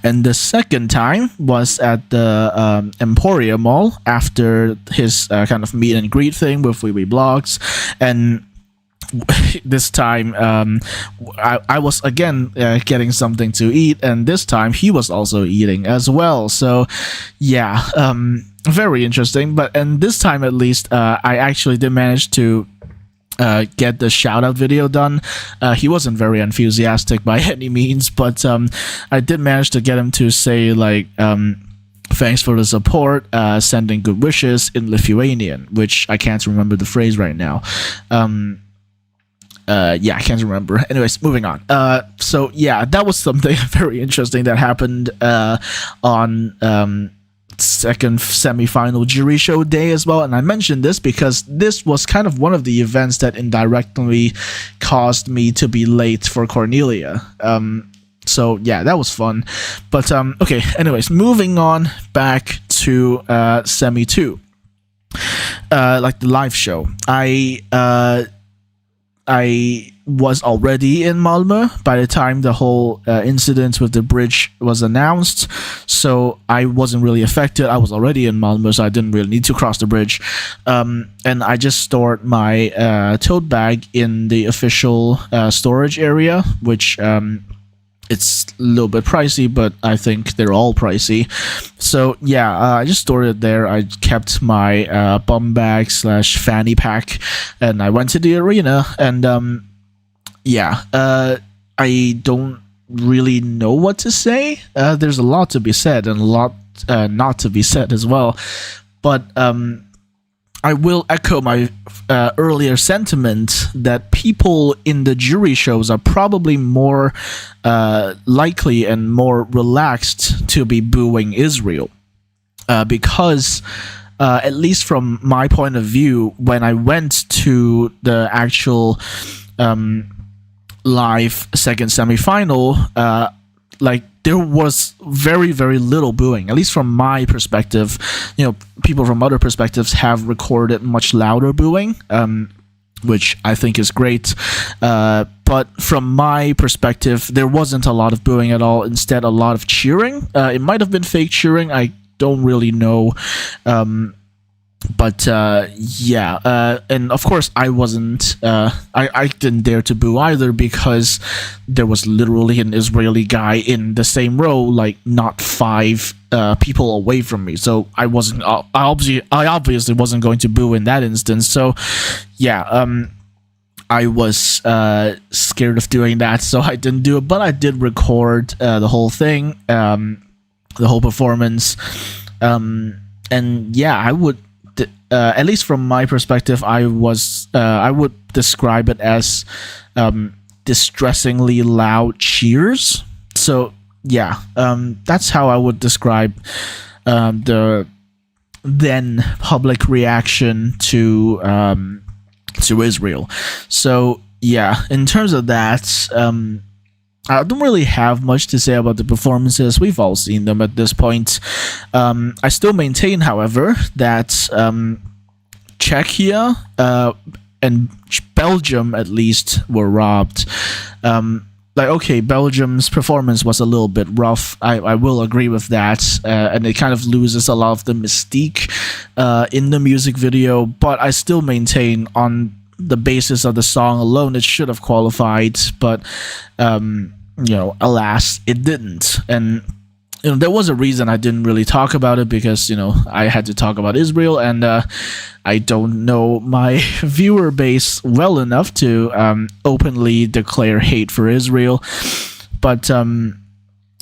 And the second time was at the Emporia Mall after his kind of meet and greet thing with Weiwei Blogs. And this time I was again getting something to eat, and this time he was also eating as well. So yeah, very interesting. But and this time at least I actually did manage to get the shout out video done. He wasn't very enthusiastic by any means, but I did manage to get him to say like thanks for the support, sending good wishes in Lithuanian, which I can't remember the phrase right now. Yeah, I can't remember. Anyways, moving on. So yeah, that was something very interesting that happened on second semi-final jury show day as well. And I mentioned this because this was kind of one of the events that indirectly caused me to be late for Cornelia. So yeah, that was fun. But okay, anyways, moving on back to semi 2. Like the live show. I was already in Malmö by the time the whole incident with the bridge was announced, so I wasn't really affected. I was already in Malmö, so I didn't really need to cross the bridge. And I just stored my tote bag in the official storage area, which it's a little bit pricey, but I think they're all pricey. So yeah, I just stored it there. I kept my bum bag / fanny pack, and I went to the arena. And yeah, I don't really know what to say. There's a lot to be said and a lot not to be said as well. But I will echo my earlier sentiment that people in the jury shows are probably more likely and more relaxed to be booing Israel. Because, at least from my point of view, when I went to the actual live second semi-final, like, there was very, very little booing, at least from my perspective. You know, people from other perspectives have recorded much louder booing, which I think is great. But from my perspective, there wasn't a lot of booing at all. Instead, a lot of cheering. It might have been fake cheering. I don't really know. But yeah, and of course I wasn't, I didn't dare to boo either, because there was literally an Israeli guy in the same row, like not 5 people away from me. So I wasn't, I obviously wasn't going to boo in that instance. So yeah, I was scared of doing that, so I didn't do it. But I did record the whole thing, the whole performance, and yeah, I would. At least from my perspective, I would describe it as distressingly loud cheers. So yeah, that's how I would describe the then public reaction to Israel. So yeah, in terms of that, I don't really have much to say about the performances. We've all seen them at this point. I still maintain, however, that Czechia and Belgium, at least, were robbed. Like, okay, Belgium's performance was a little bit rough. I will agree with that. And it kind of loses a lot of the mystique in the music video. But I still maintain, on the basis of the song alone, it should have qualified, but you know, alas, it didn't. And you know, there was a reason I didn't really talk about it, because you know, I had to talk about Israel, and I don't know my viewer base well enough to openly declare hate for Israel. But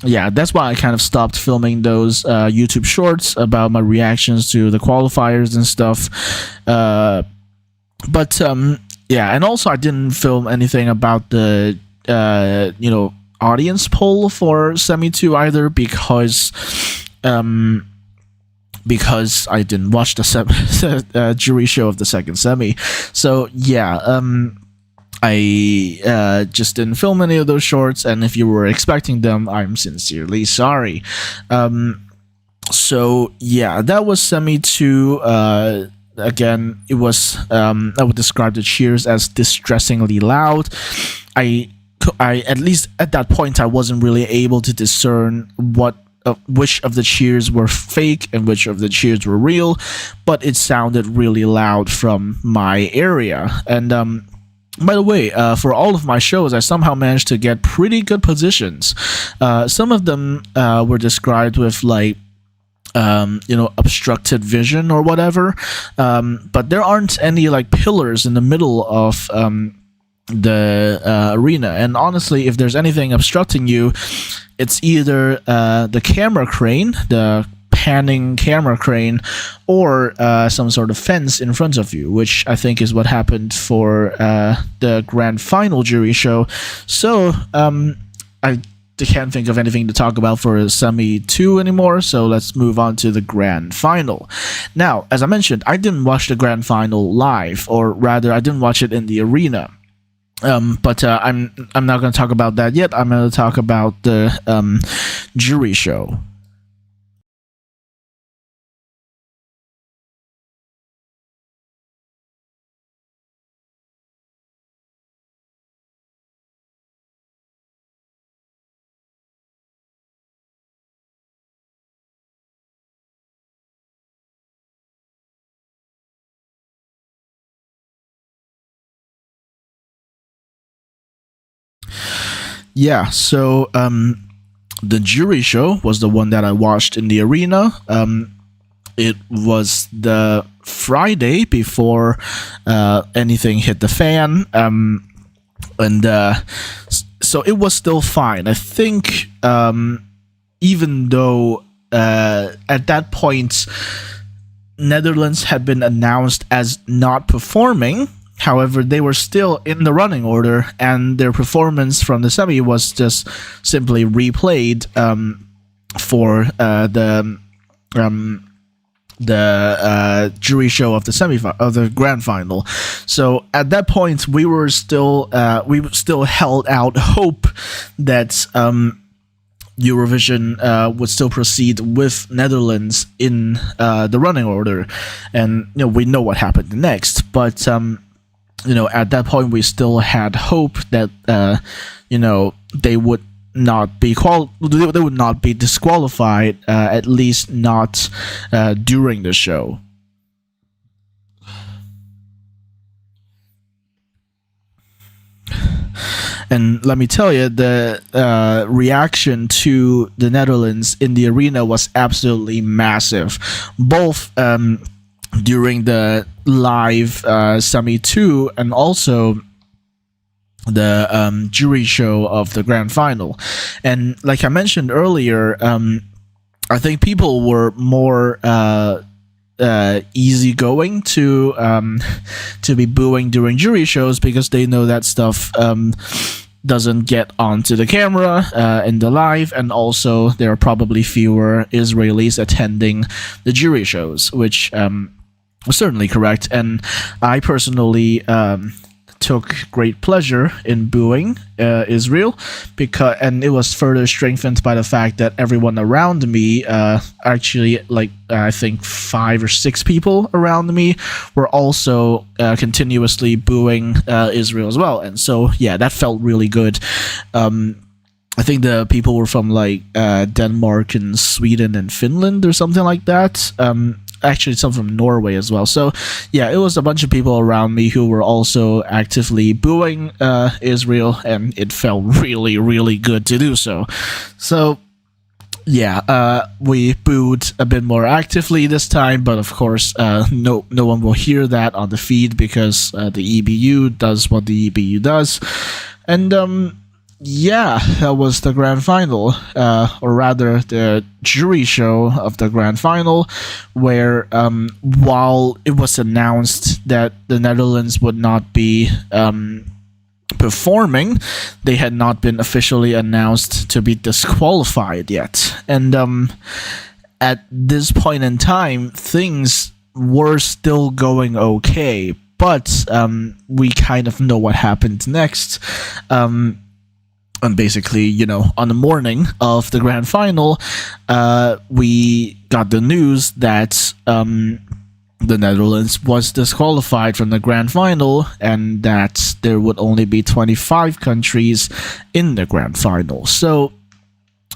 yeah, that's why I kind of stopped filming those YouTube shorts about my reactions to the qualifiers and stuff. But yeah, and also I didn't film anything about the you know, audience poll for semi 2 either, because I didn't watch the jury show of the second semi. So yeah, I just didn't film any of those shorts, and if you were expecting them, I'm sincerely sorry. So yeah, that was semi 2. Again, it was I would describe the cheers as distressingly loud. I I at least at that point I wasn't really able to discern which of the cheers were fake and which of the cheers were real, but it sounded really loud from my area. And by the way, for all of my shows, I somehow managed to get pretty good positions. Some of them were described with like obstructed vision or whatever, but there aren't any like pillars in the middle of the arena. And honestly, if there's anything obstructing you, it's either the camera crane, the panning camera crane, or some sort of fence in front of you, which I think is what happened for the grand final jury show. So I can't think of anything to talk about for semi 2 anymore, so let's move on to the grand final. Now, as I mentioned, I didn't watch the grand final live, or rather I didn't watch it in the arena. But I'm not going to talk about that yet. I'm going to talk about the jury show. Yeah, so the jury show was the one that I watched in the arena. It was the Friday before anything hit the fan, and so it was still fine. I think even though at that point Netherlands had been announced as not performing, however, they were still in the running order, and their performance from the semi was just simply replayed for the jury show of the grand final. So at that point, we still held out hope that Eurovision would still proceed with Netherlands in the running order, and we know what happened next, but at that point we still had hope that they would not be disqualified, at least not during the show. And let me tell you, the reaction to the Netherlands in the arena was absolutely massive, both during the live semi 2 and also the jury show of the grand final. And like I mentioned earlier, I think people were more easygoing to be booing during jury shows, because they know that stuff doesn't get onto the camera in the live, and also there are probably fewer Israelis attending the jury shows, which was certainly correct. And I personally took great pleasure in booing Israel, and it was further strengthened by the fact that everyone around me, actually I think 5 or 6 people around me, were also continuously booing Israel as well. And so yeah, that felt really good. I think the people were from Denmark and Sweden and Finland or something like that. Actually, some from Norway as well. So yeah, it was a bunch of people around me who were also actively booing Israel, and it felt really, really good to do so. So yeah, we booed a bit more actively this time, but of course no one will hear that on the feed, because the EBU does what the EBU does. And yeah, that was the grand final, or rather the jury show of the grand final, where while it was announced that the Netherlands would not be performing, they had not been officially announced to be disqualified yet. And at this point in time, things were still going okay, but we kind of know what happened next. And basically, on the morning of the grand final, we got the news that the Netherlands was disqualified from the grand final, and that there would only be 25 countries in the grand final. So,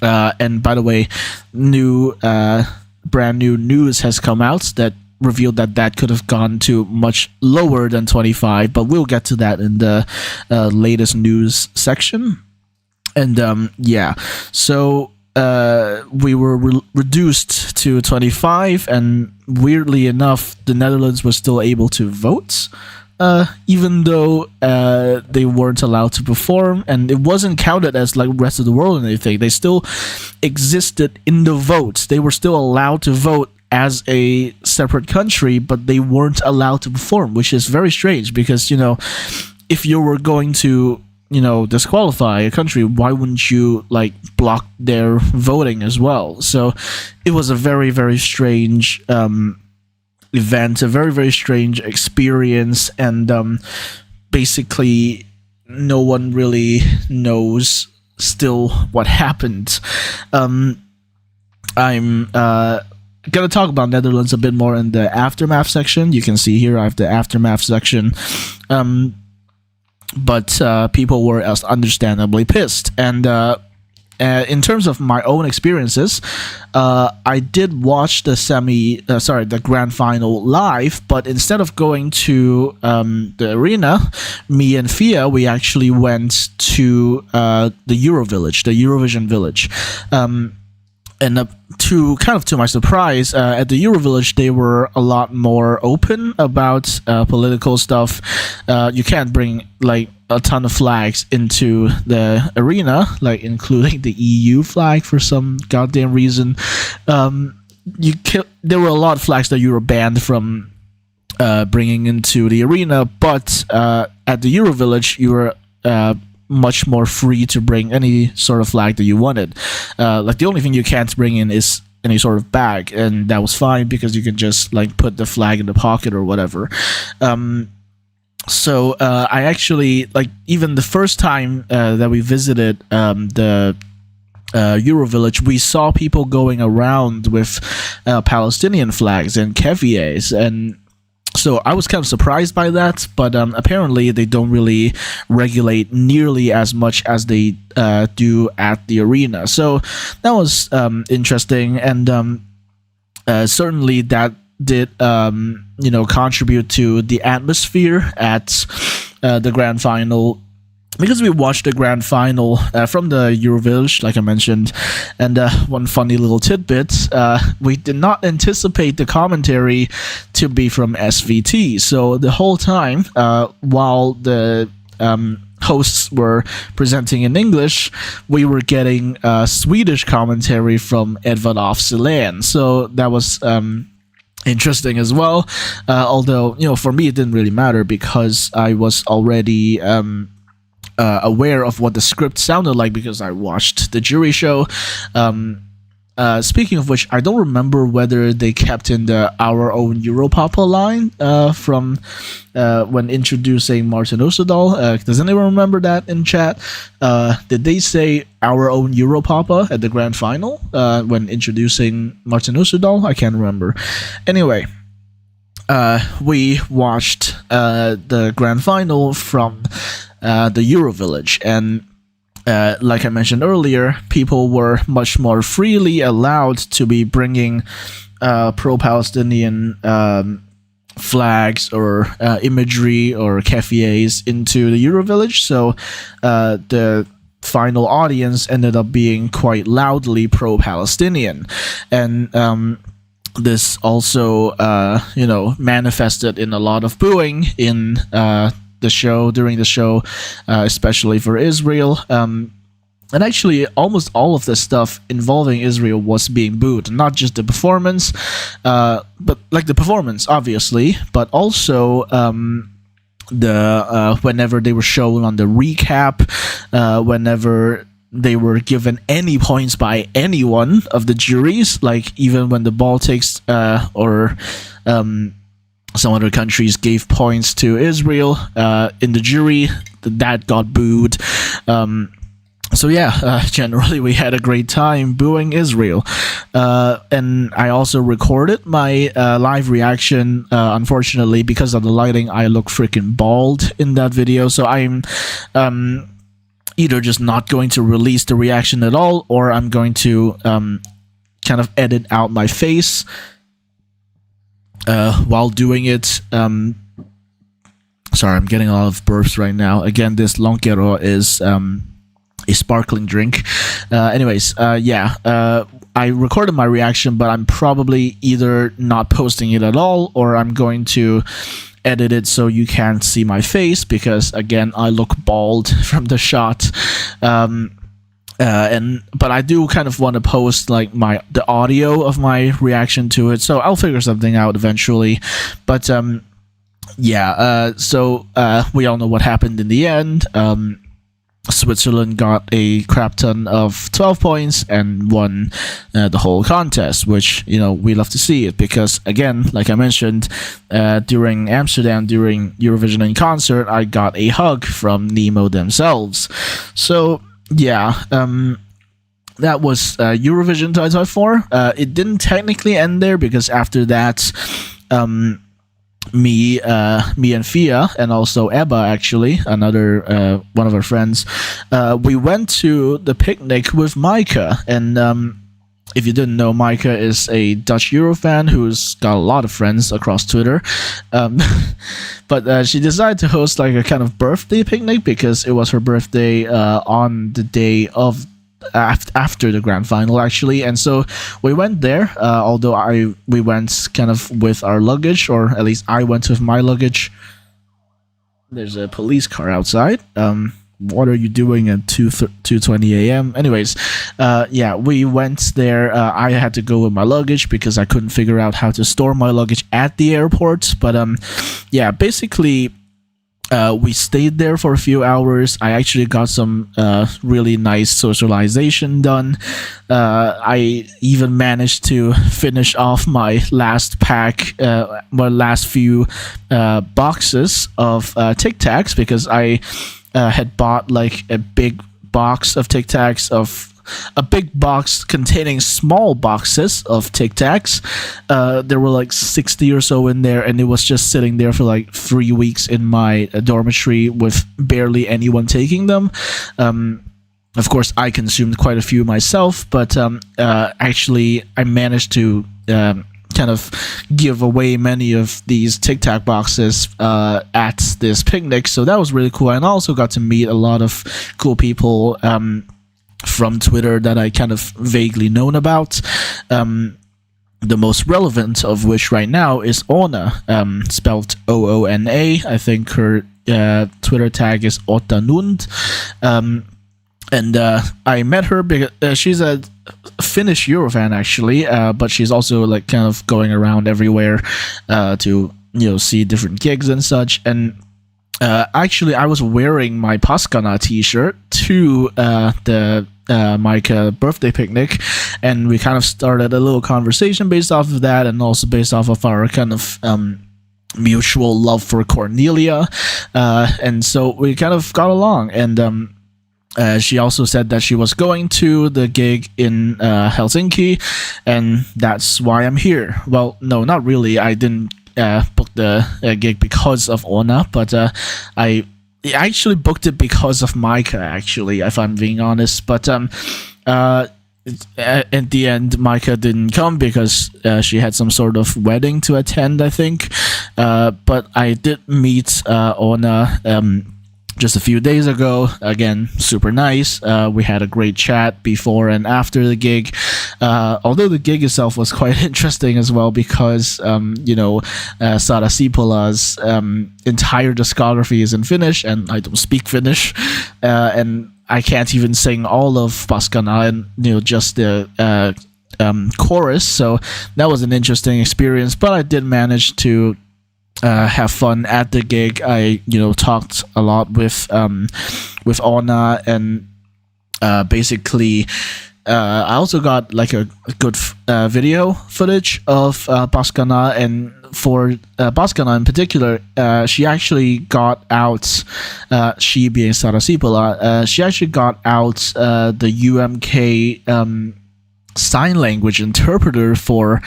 and by the way, brand new news has come out that revealed that could have gone to much lower than 25, but we'll get to that in the latest news section. And so we were reduced to 25, and weirdly enough, the Netherlands was still able to vote, even though they weren't allowed to perform, and it wasn't counted as like the rest of the world or anything. They still existed in the votes. They were still allowed to vote as a separate country, but they weren't allowed to perform, which is very strange because, if you were going to disqualify a country, why wouldn't you like block their voting as well? So it was a very, very strange event, a very, very strange experience, and basically no one really knows still what happened. I'm gonna talk about Netherlands a bit more in the aftermath section. You can see here I have the aftermath section. But people were understandably pissed. And in terms of my own experiences, I did watch the grand final live, but instead of going to the arena, me and Fia, we actually went to the Eurovision village. And to my surprise, at the Eurovillage, they were a lot more open about political stuff. You can't bring like a ton of flags into the arena, like including the EU flag for some goddamn reason. There were a lot of flags that you were banned from bringing into the arena, but at the Eurovillage, you were much more free to bring any sort of flag that you wanted. Like the only thing you can't bring in is any sort of bag, and that was fine because you can just like put the flag in the pocket or whatever. So I actually, like, even the first time that we visited the Eurovillage, we saw people going around with Palestinian flags and kefiehs, and so I was kind of surprised by that, but apparently they don't really regulate nearly as much as they do at the arena. So that was interesting, and certainly that did contribute to the atmosphere at the grand final. Because we watched the grand final from the Eurovillage, like I mentioned, and one funny little tidbit, we did not anticipate the commentary to be from SVT. So the whole time, while the hosts were presenting in English, we were getting Swedish commentary from Edvard af Sillén. So that was interesting as well. Although, for me, it didn't really matter because I was already aware of what the script sounded like because I watched the jury show. Speaking of which, I don't remember whether they kept in the Our Own Europapa line from when introducing Martin Oosterdaal. Does anyone remember that in chat? Did they say Our Own Europapa at the grand final when introducing Martin Oosterdaal? I can't remember. Anyway, we watched the grand final from the Eurovillage, and like I mentioned earlier, people were much more freely allowed to be bringing pro-Palestinian flags or imagery or kefiehs into the Eurovillage. So the final audience ended up being quite loudly pro-Palestinian, and this also manifested in a lot of booing in during the show, especially for Israel. And actually, almost all of the stuff involving Israel was being booed. Not just the performance, but like the performance, obviously, but also whenever they were shown on the recap, whenever they were given any points by anyone of the juries, like even when the Baltics or some other countries gave points to Israel in the jury, that got booed. so yeah, generally we had a great time booing Israel, and I also recorded my live reaction. Unfortunately, because of the lighting, I look freaking bald in that video, so I'm either just not going to release the reaction at all, or I'm going to kind of edit out my face while doing it. Sorry, I'm getting a lot of burps right now. Again, this Lonquero is a sparkling drink. I recorded my reaction, but I'm probably either not posting it at all, or I'm going to edit it so you can't see my face, because again, I look bald from the shot. But I do kind of want to post like the audio of my reaction to it, so I'll figure something out eventually. But we all know what happened in the end. Switzerland got a crap ton of 12 points and won the whole contest, which, we love to see it, because again, like I mentioned, during Amsterdam, during Eurovision in concert, I got a hug from Nemo themselves. So yeah, that was Eurovision 2024. It didn't technically end there, because after that, me and Fia, and also Ebba, actually, another one of our friends, we went to the picnic with Micah. And if you didn't know, Micah is a Dutch Euro fan who's got a lot of friends across Twitter. But she decided to host like a kind of birthday picnic, because it was her birthday on the day of after the grand final, actually. And so we went there, although we went kind of with our luggage, or at least I went with my luggage. There's a police car outside. What are you doing at 2:20 a.m.? Anyways, we went there. I had to go with my luggage because I couldn't figure out how to store my luggage at the airport. But basically, we stayed there for a few hours. I actually got some really nice socialization done. I even managed to finish off my last pack, my last few boxes of Tic Tacs, because I had bought like a big box of Tic Tacs, a big box containing small boxes of Tic Tacs. There were like 60 or so in there, and it was just sitting there for like 3 weeks in my dormitory with barely anyone taking them. Of course, I consumed quite a few myself, but actually I managed to kind of give away many of these Tic Tac boxes at this picnic, so that was really cool. And I also got to meet a lot of cool people from Twitter that I kind of vaguely known about. The most relevant of which right now is Ona, spelled Oona. I think her Twitter tag is Otanund. And I met her because she's a Finnish Eurofan, actually, but she's also like kind of going around everywhere to see different gigs and such. And actually, I was wearing my Paskana t-shirt to the Micah birthday picnic, and we kind of started a little conversation based off of that, and also based off of our kind of mutual love for Cornelia, and so we kind of got along. And she also said that she was going to the gig in Helsinki, and that's why I'm here. Well, no, not really. I didn't book the gig because of Ona, but I actually booked it because of Micah, actually, if I'm being honest. But at the end, Micah didn't come because she had some sort of wedding to attend, I think. But I did meet Ona just a few days ago. Again, super nice. We had a great chat before and after the gig. Although the gig itself was quite interesting as well, because Sara Sipola's entire discography is in Finnish, and I don't speak Finnish, and I can't even sing all of Paskana and just the chorus. So that was an interesting experience, but I did manage to have fun at the gig. I talked a lot with Ona, and basically I also got like a good video footage of Baskana, and for Baskana in particular, she actually got out. She being Sara Sipola, she actually got out the UMK sign language interpreter for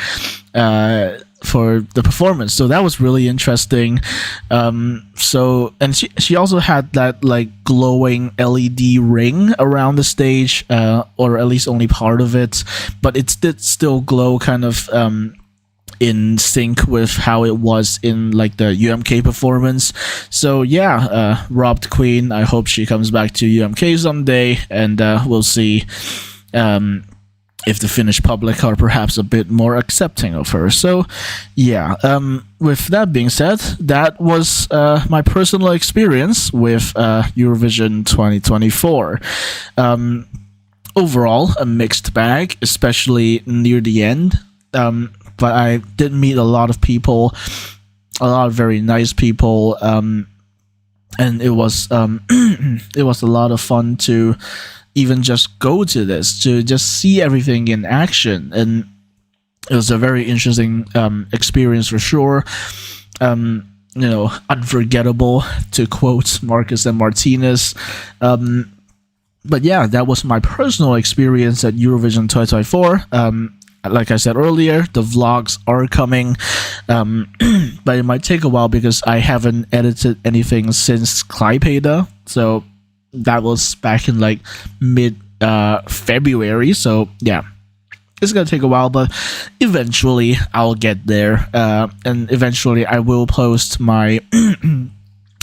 the performance. So that was really interesting. So, and she also had that like glowing LED ring around the stage, or at least only part of it, but it did still glow kind of in sync with how it was in like the UMK performance. So yeah, Robbed Queen, I hope she comes back to UMK someday, and we'll see if the Finnish public are perhaps a bit more accepting of her. So yeah, with that being said, that was my personal experience with Eurovision 2024. Overall, a mixed bag, especially near the end. But I did meet a lot of people, a lot of very nice people, and it was it was a lot of fun to even just go to this, to just see everything in action, and it was a very interesting experience for sure. Unforgettable, to quote Marcus and Martinez. But yeah, that was my personal experience at Eurovision 2024. Like I said earlier, the vlogs are coming, but it might take a while because I haven't edited anything since Klaipeda. So that was back in like mid February. So yeah, it's gonna take a while, but eventually I'll get there, and eventually I will post my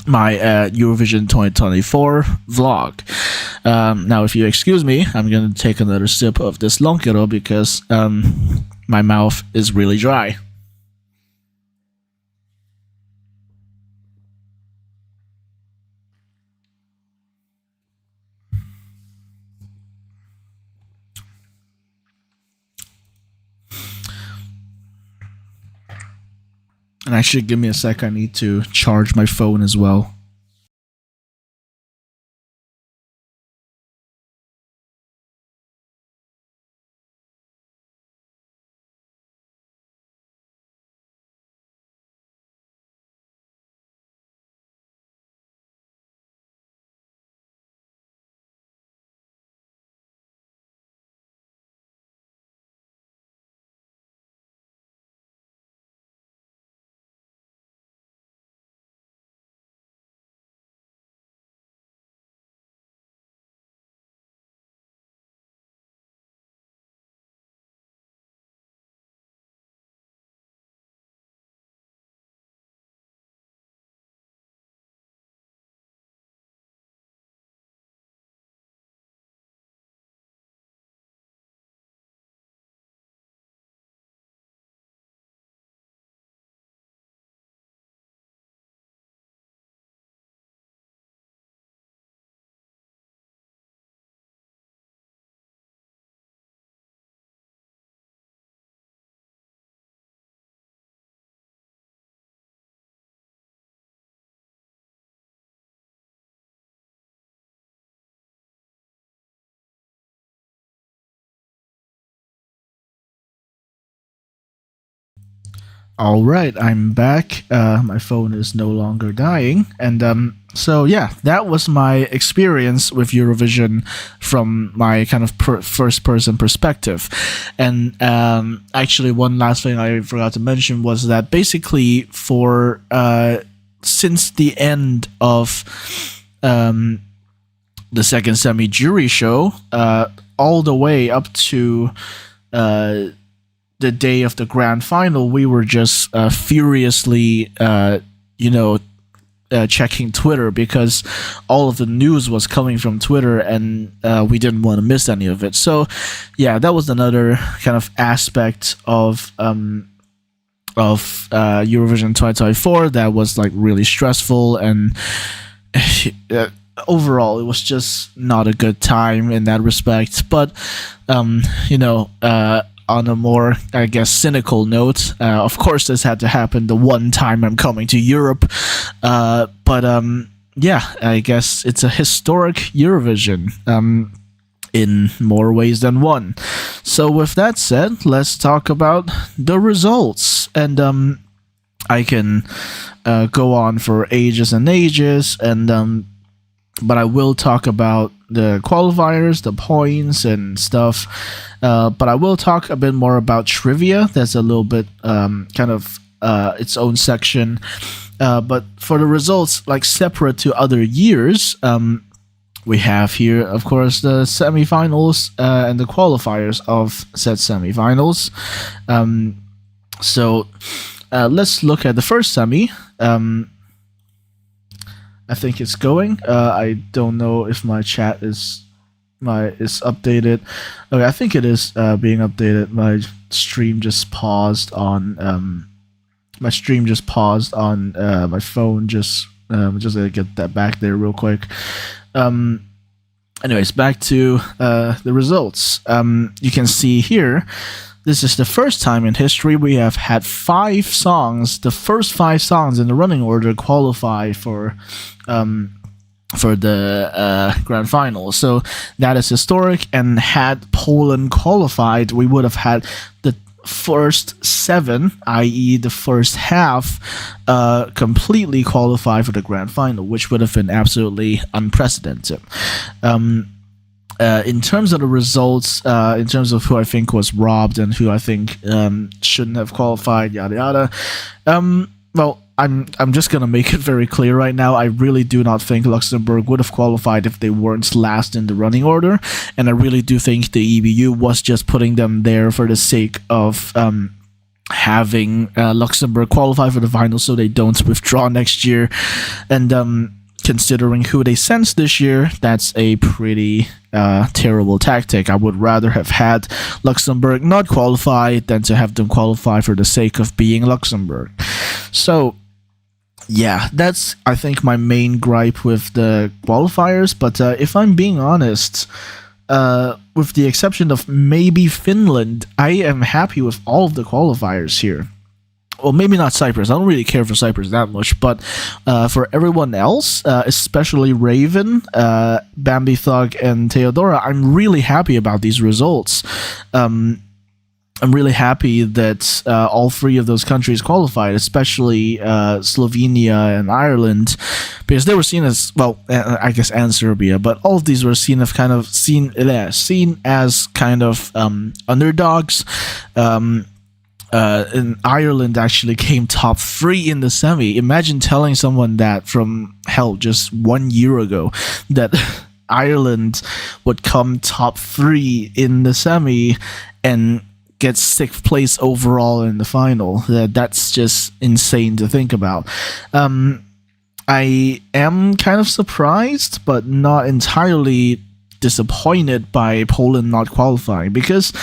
my Eurovision 2024 vlog. Now, if you excuse me, I'm gonna take another sip of this lonkero because my mouth is really dry. And actually, give me a sec, I need to charge my phone as well. All right, I'm back. My phone is no longer dying, and so yeah, that was my experience with Eurovision from my kind of first-person perspective. And actually, one last thing I forgot to mention was that basically, for since the end of the second semi jury show, all the way up to the day of the grand final, we were just furiously, checking Twitter because all of the news was coming from Twitter, and we didn't want to miss any of it. So, yeah, that was another kind of aspect of Eurovision 2024 that was like really stressful, and overall it was just not a good time in that respect. But on a more, I guess, cynical note, of course this had to happen the one time I'm coming to Europe, but yeah, I guess it's a historic Eurovision. in more ways than one. So with that said, let's talk about the results. And I can go on for ages and ages, and but I will talk about the qualifiers, the points and stuff. But I will talk a bit more about trivia. That's a little bit kind of its own section. But for the results, like separate to other years, we have here, of course, the semifinals and the qualifiers of said semifinals. So let's look at the first semi. I think it's going. I don't know if my chat is updated. Okay, I think it is being updated. My stream just paused on my phone. Just gonna get that back there real quick. Anyways, back to the results. You can see here, this is the first time in history we have had 5 songs, the first 5 songs in the running order, qualify for the grand final. So that is historic, and had Poland qualified, we would have had the first 7, i.e. the first half, completely qualify for the grand final, which would have been absolutely unprecedented. In terms of the results, in terms of who I think was robbed and who I think shouldn't have qualified, yada yada. Well, I'm just gonna make it very clear right now. I really do not think Luxembourg would have qualified if they weren't last in the running order, and I really do think the EBU was just putting them there for the sake of having Luxembourg qualify for the final, so they don't withdraw next year. And considering who they sent this year, that's a pretty terrible tactic. I would rather have had Luxembourg not qualify than to have them qualify for the sake of being Luxembourg. So yeah, that's, I think, my main gripe with the qualifiers. But if I'm being honest, with the exception of maybe Finland, I am happy with all of the qualifiers here. Well, maybe not Cyprus. I don't really care for Cyprus that much, but for everyone else, especially Raven, Bambi Thug, and Theodora, I'm really happy about these results. I'm really happy that all 3 of those countries qualified, especially Slovenia and Ireland, because they were seen as, well, I guess, and Serbia, but all of these were seen as kind of underdogs. And Ireland actually came top 3 in the semi. Imagine telling someone that from hell just 1 year ago that Ireland would come top 3 in the semi and get 6th place overall in the final. That's just insane to think about. I am kind of surprised, but not entirely disappointed by Poland not qualifying, because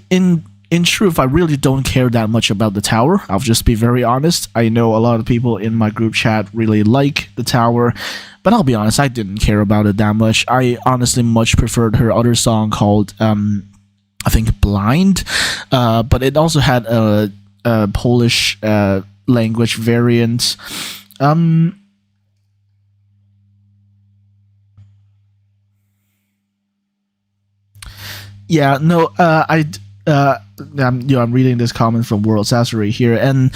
in truth, I really don't care that much about the tower. I'll just be very honest. I know a lot of people in my group chat really like the tower, but I'll be honest, I didn't care about it that much. I honestly much preferred her other song called, I think, Blind, but it also had a Polish language variant. Yeah, no, I'm reading this comment from World Sassery here, and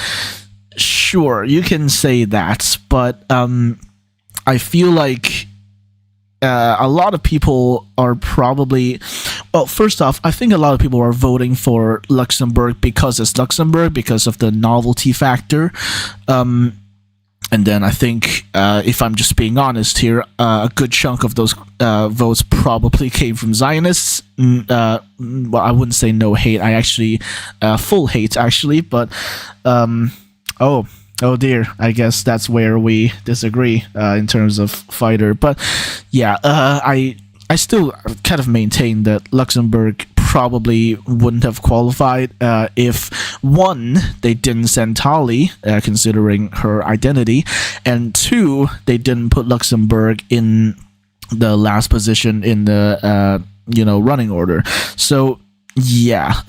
sure, you can say that, but I feel like a lot of people are probably, well, first off, I think a lot of people are voting for Luxembourg because it's Luxembourg, because of the novelty factor. And then I think, if I'm just being honest here, a good chunk of those votes probably came from Zionists. Well, I wouldn't say no hate. I actually, full hate, actually. But, oh dear. I guess that's where we disagree in terms of fighter. But, yeah, I still kind of maintain that Luxembourg probably wouldn't have qualified if, 1, they didn't send Tali, considering her identity, and 2, they didn't put Luxembourg in the last position in the running order. So yeah,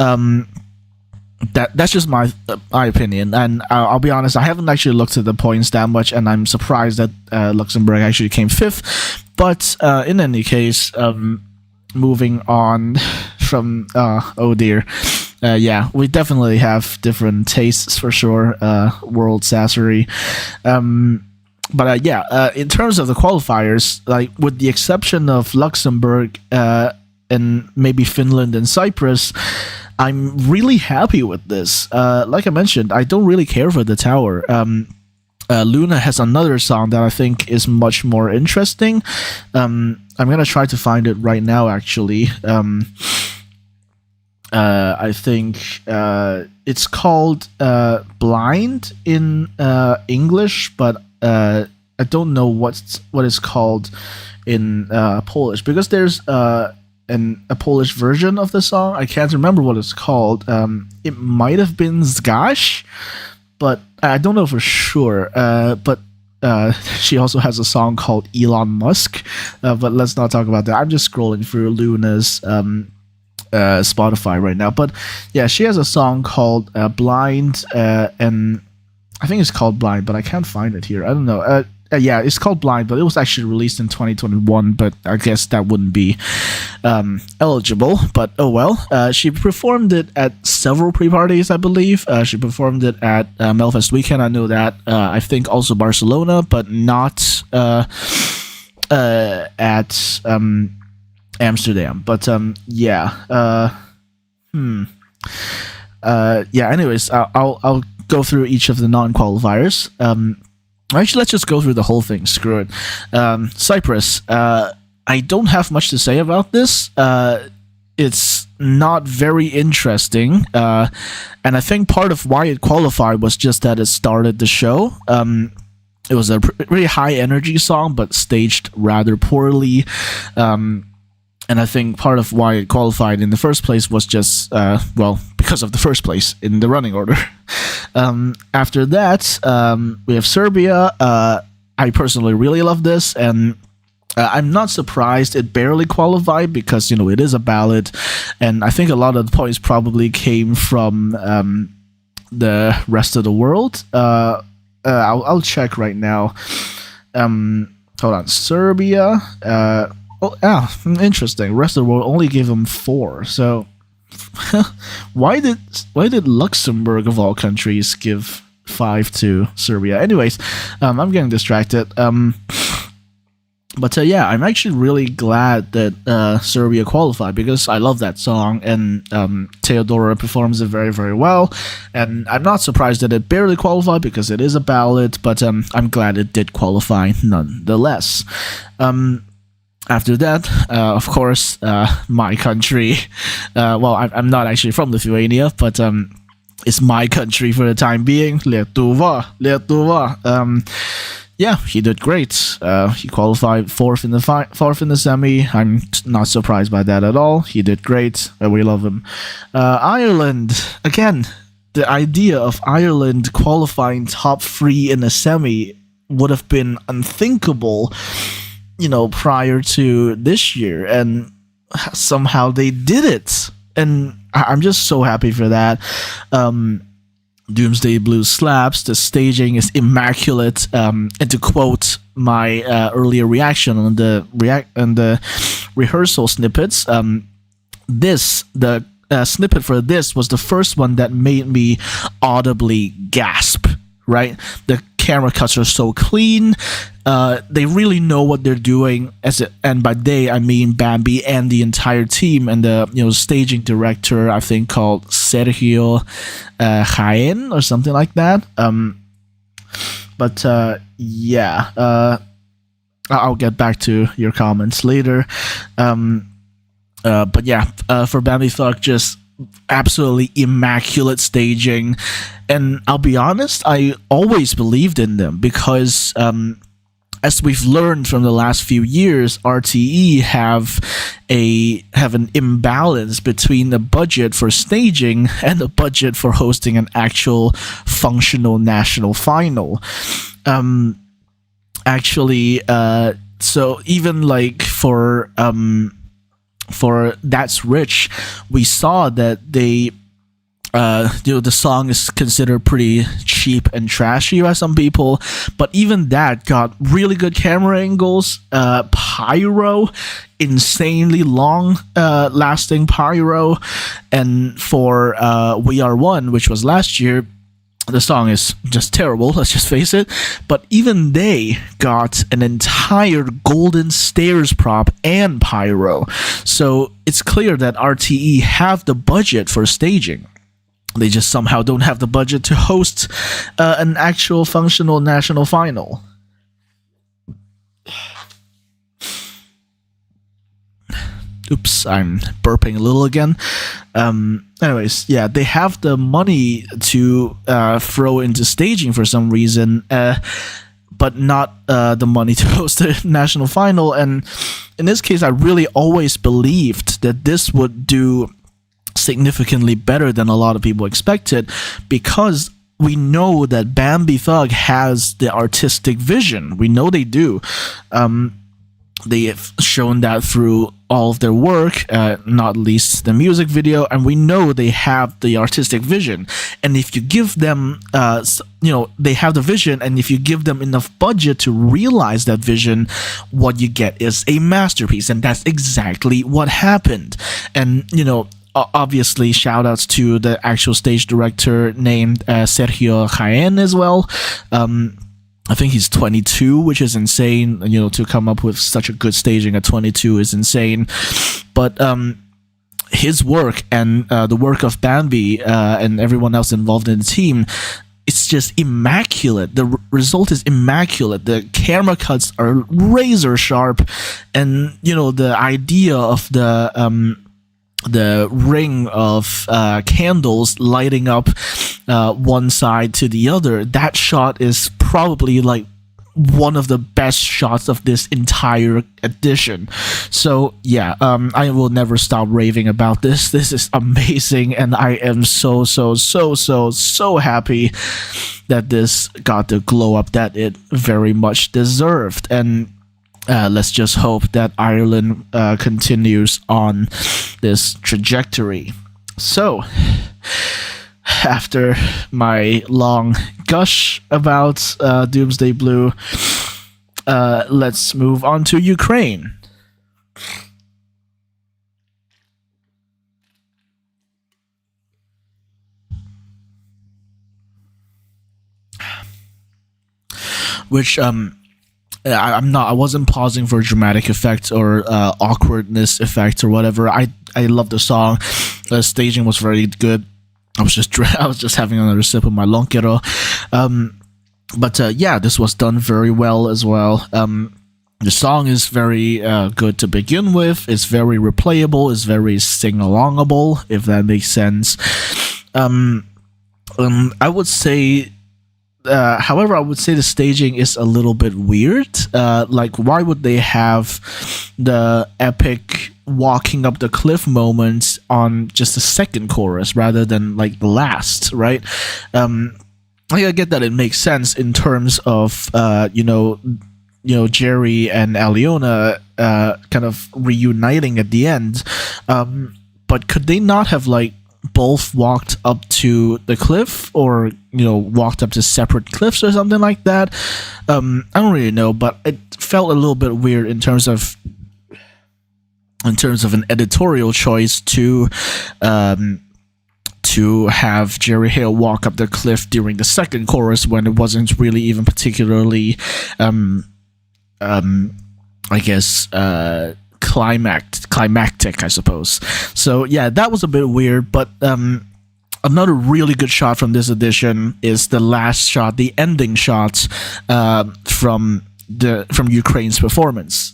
that's just my opinion, and I'll be honest, I haven't actually looked at the points that much, and I'm surprised that Luxembourg actually came 5th. But in any case, moving on from oh dear. Yeah, we definitely have different tastes for sure. World Sassery. But yeah, in terms of the qualifiers, like with the exception of Luxembourg and maybe Finland and Cyprus, I'm really happy with this. Like I mentioned, I don't really care for the tower. Luna has another song that I think is much more interesting. I'm gonna try to find it right now. Actually, I think it's called "Blind" in English, but I don't know what it's called in Polish, because there's a Polish version of the song. I can't remember what it's called. It might have been Zgash, but I don't know for sure. But she also has a song called Elon Musk. But let's not talk about that. I'm just scrolling through Luna's Spotify right now. But yeah, she has a song called Blind, and I think it's called Blind, but I can't find it here. I don't know. Yeah, it's called Blind, but it was actually released in 2021, but I guess that wouldn't be eligible. But oh well. She performed it at several pre-parties, I believe. She performed it at Melfest Weekend, I know that. I think also Barcelona, but not at Amsterdam. But yeah. Yeah, anyways, I'll go through each of the non-qualifiers. Actually, let's just go through the whole thing. Screw it. Cyprus. I don't have much to say about this. It's not very interesting. And I think part of why it qualified was just that it started the show. It was a pretty high energy song, but staged rather poorly. And I think part of why it qualified in the first place was just, well, because of the first place in the running order. After that, we have Serbia. I personally really love this, and I'm not surprised it barely qualified because, you know, it is a ballad, and I think a lot of the points probably came from the rest of the world. I'll check right now. Hold on. Serbia. Interesting. Rest of the world only gave them 4. So why did Luxembourg of all countries give 5 to Serbia? Anyways, I'm getting distracted. But yeah, I'm actually really glad that Serbia qualified because I love that song, and Theodora performs it very, very well. And I'm not surprised that it barely qualified because it is a ballad, but I'm glad it did qualify nonetheless. After that, of course, my country. Well, I'm not actually from Lithuania, but it's my country for the time being. Lietuva. Yeah, he did great. He qualified fourth in the semi. I'm not surprised by that at all. He did great. We love him. Ireland, again, the idea of Ireland qualifying top 3 in a semi would have been unthinkable, you know, prior to this year, and somehow they did it, and I'm just so happy for that. Doomsday Blues slaps. The staging is immaculate. And to quote my earlier reaction on the rehearsal snippets, the snippet for this was the first one that made me audibly gasp. Right, the camera cuts are so clean. They really know what they're doing. And by they, I mean Bambi and the entire team, and the staging director, I think called Sergio Jaén or something like that. But yeah, I'll get back to your comments later. But yeah, for Bambi Thug, just absolutely immaculate staging. And I'll be honest, I always believed in them because as we've learned from the last few years, RTE have an imbalance between the budget for staging and the budget for hosting an actual functional national final. So even like for That's Rich, we saw that they The song is considered pretty cheap and trashy by some people, but even that got really good camera angles, pyro, insanely long lasting pyro, and for We Are One, which was last year, the song is just terrible, let's just face it, but even they got an entire golden stairs prop and pyro, so it's clear that RTE have the budget for staging. They just somehow don't have the budget to host an actual functional national final. Oops, I'm burping a little again. Anyways, yeah, they have the money to throw into staging for some reason, but not the money to host a national final. And in this case, I really always believed that this would do significantly better than a lot of people expected, because we know that Bambi Thug has the artistic vision. We know they do. They have shown that through all of their work, not least the music video, and we know they have the artistic vision. And if you give them, they have the vision, and if you give them enough budget to realize that vision, what you get is a masterpiece, and that's exactly what happened. And, obviously, shout outs to the actual stage director named Sergio Jaén as well. I think he's 22, which is insane. To come up with such a good staging at 22 is insane. But his work and the work of Bambi and everyone else involved in the team, it's just immaculate. The result is immaculate. The camera cuts are razor sharp, and the idea of the ring of candles lighting up one side to the other, that shot is probably like one of the best shots of this entire edition. So yeah, I will never stop raving about this. This is amazing, and I am so happy that this got the glow up that it very much deserved. And let's just hope that Ireland continues on this trajectory. So, after my long gush about Doomsday Blue, let's move on to Ukraine. Which I wasn't pausing for dramatic effect or awkwardness effect or whatever. I love the song. The staging was very good. I was just having another sip of my Lonkero. But yeah, this was done very well as well. The song is very good to begin with. It's very replayable. It's very sing-alongable, if that makes sense. I would say. However, I would say the staging is a little bit weird. Like, why would they have the epic walking up the cliff moments on just the second chorus rather than like the last, right? I get that it makes sense in terms of Jerry and Aliona kind of reuniting at the end. But could they not have like both walked up to the cliff, or walked up to separate cliffs or something like that? I don't really know, but it felt a little bit weird in terms of an editorial choice to have Jerry Hale walk up the cliff during the second chorus when it wasn't really even particularly I guess climactic, I suppose. So yeah, that was a bit weird, but another really good shot from this edition is the last shot, the ending shot from Ukraine's performance.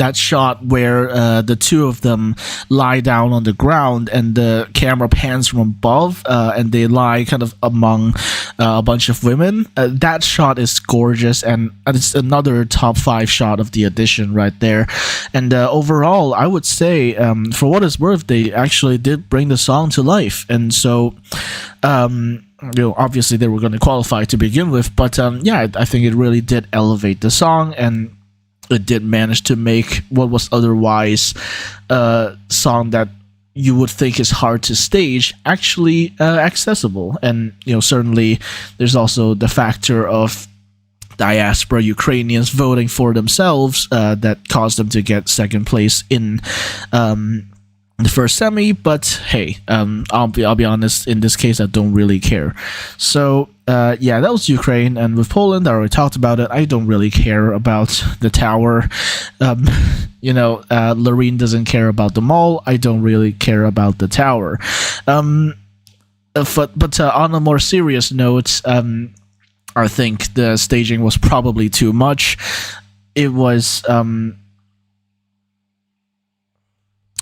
that shot where the two of them lie down on the ground and the camera pans from above, and they lie kind of among a bunch of women. That shot is gorgeous, and it's another top 5 shot of the edition right there. And overall, I would say, for what it's worth, they actually did bring the song to life. And so, obviously they were going to qualify to begin with, but yeah, I think it really did elevate the song, and it did manage to make what was otherwise a song that you would think is hard to stage actually accessible. And certainly there's also the factor of diaspora Ukrainians voting for themselves that caused them to get second place in the first semi. But hey, I'll be honest, in this case I don't really care. So yeah, that was Ukraine. And with Poland, I already talked about it. I don't really care about the tower. Loreen doesn't care about the mall. I don't really care about the tower. But on a more serious note, I think the staging was probably too much. It was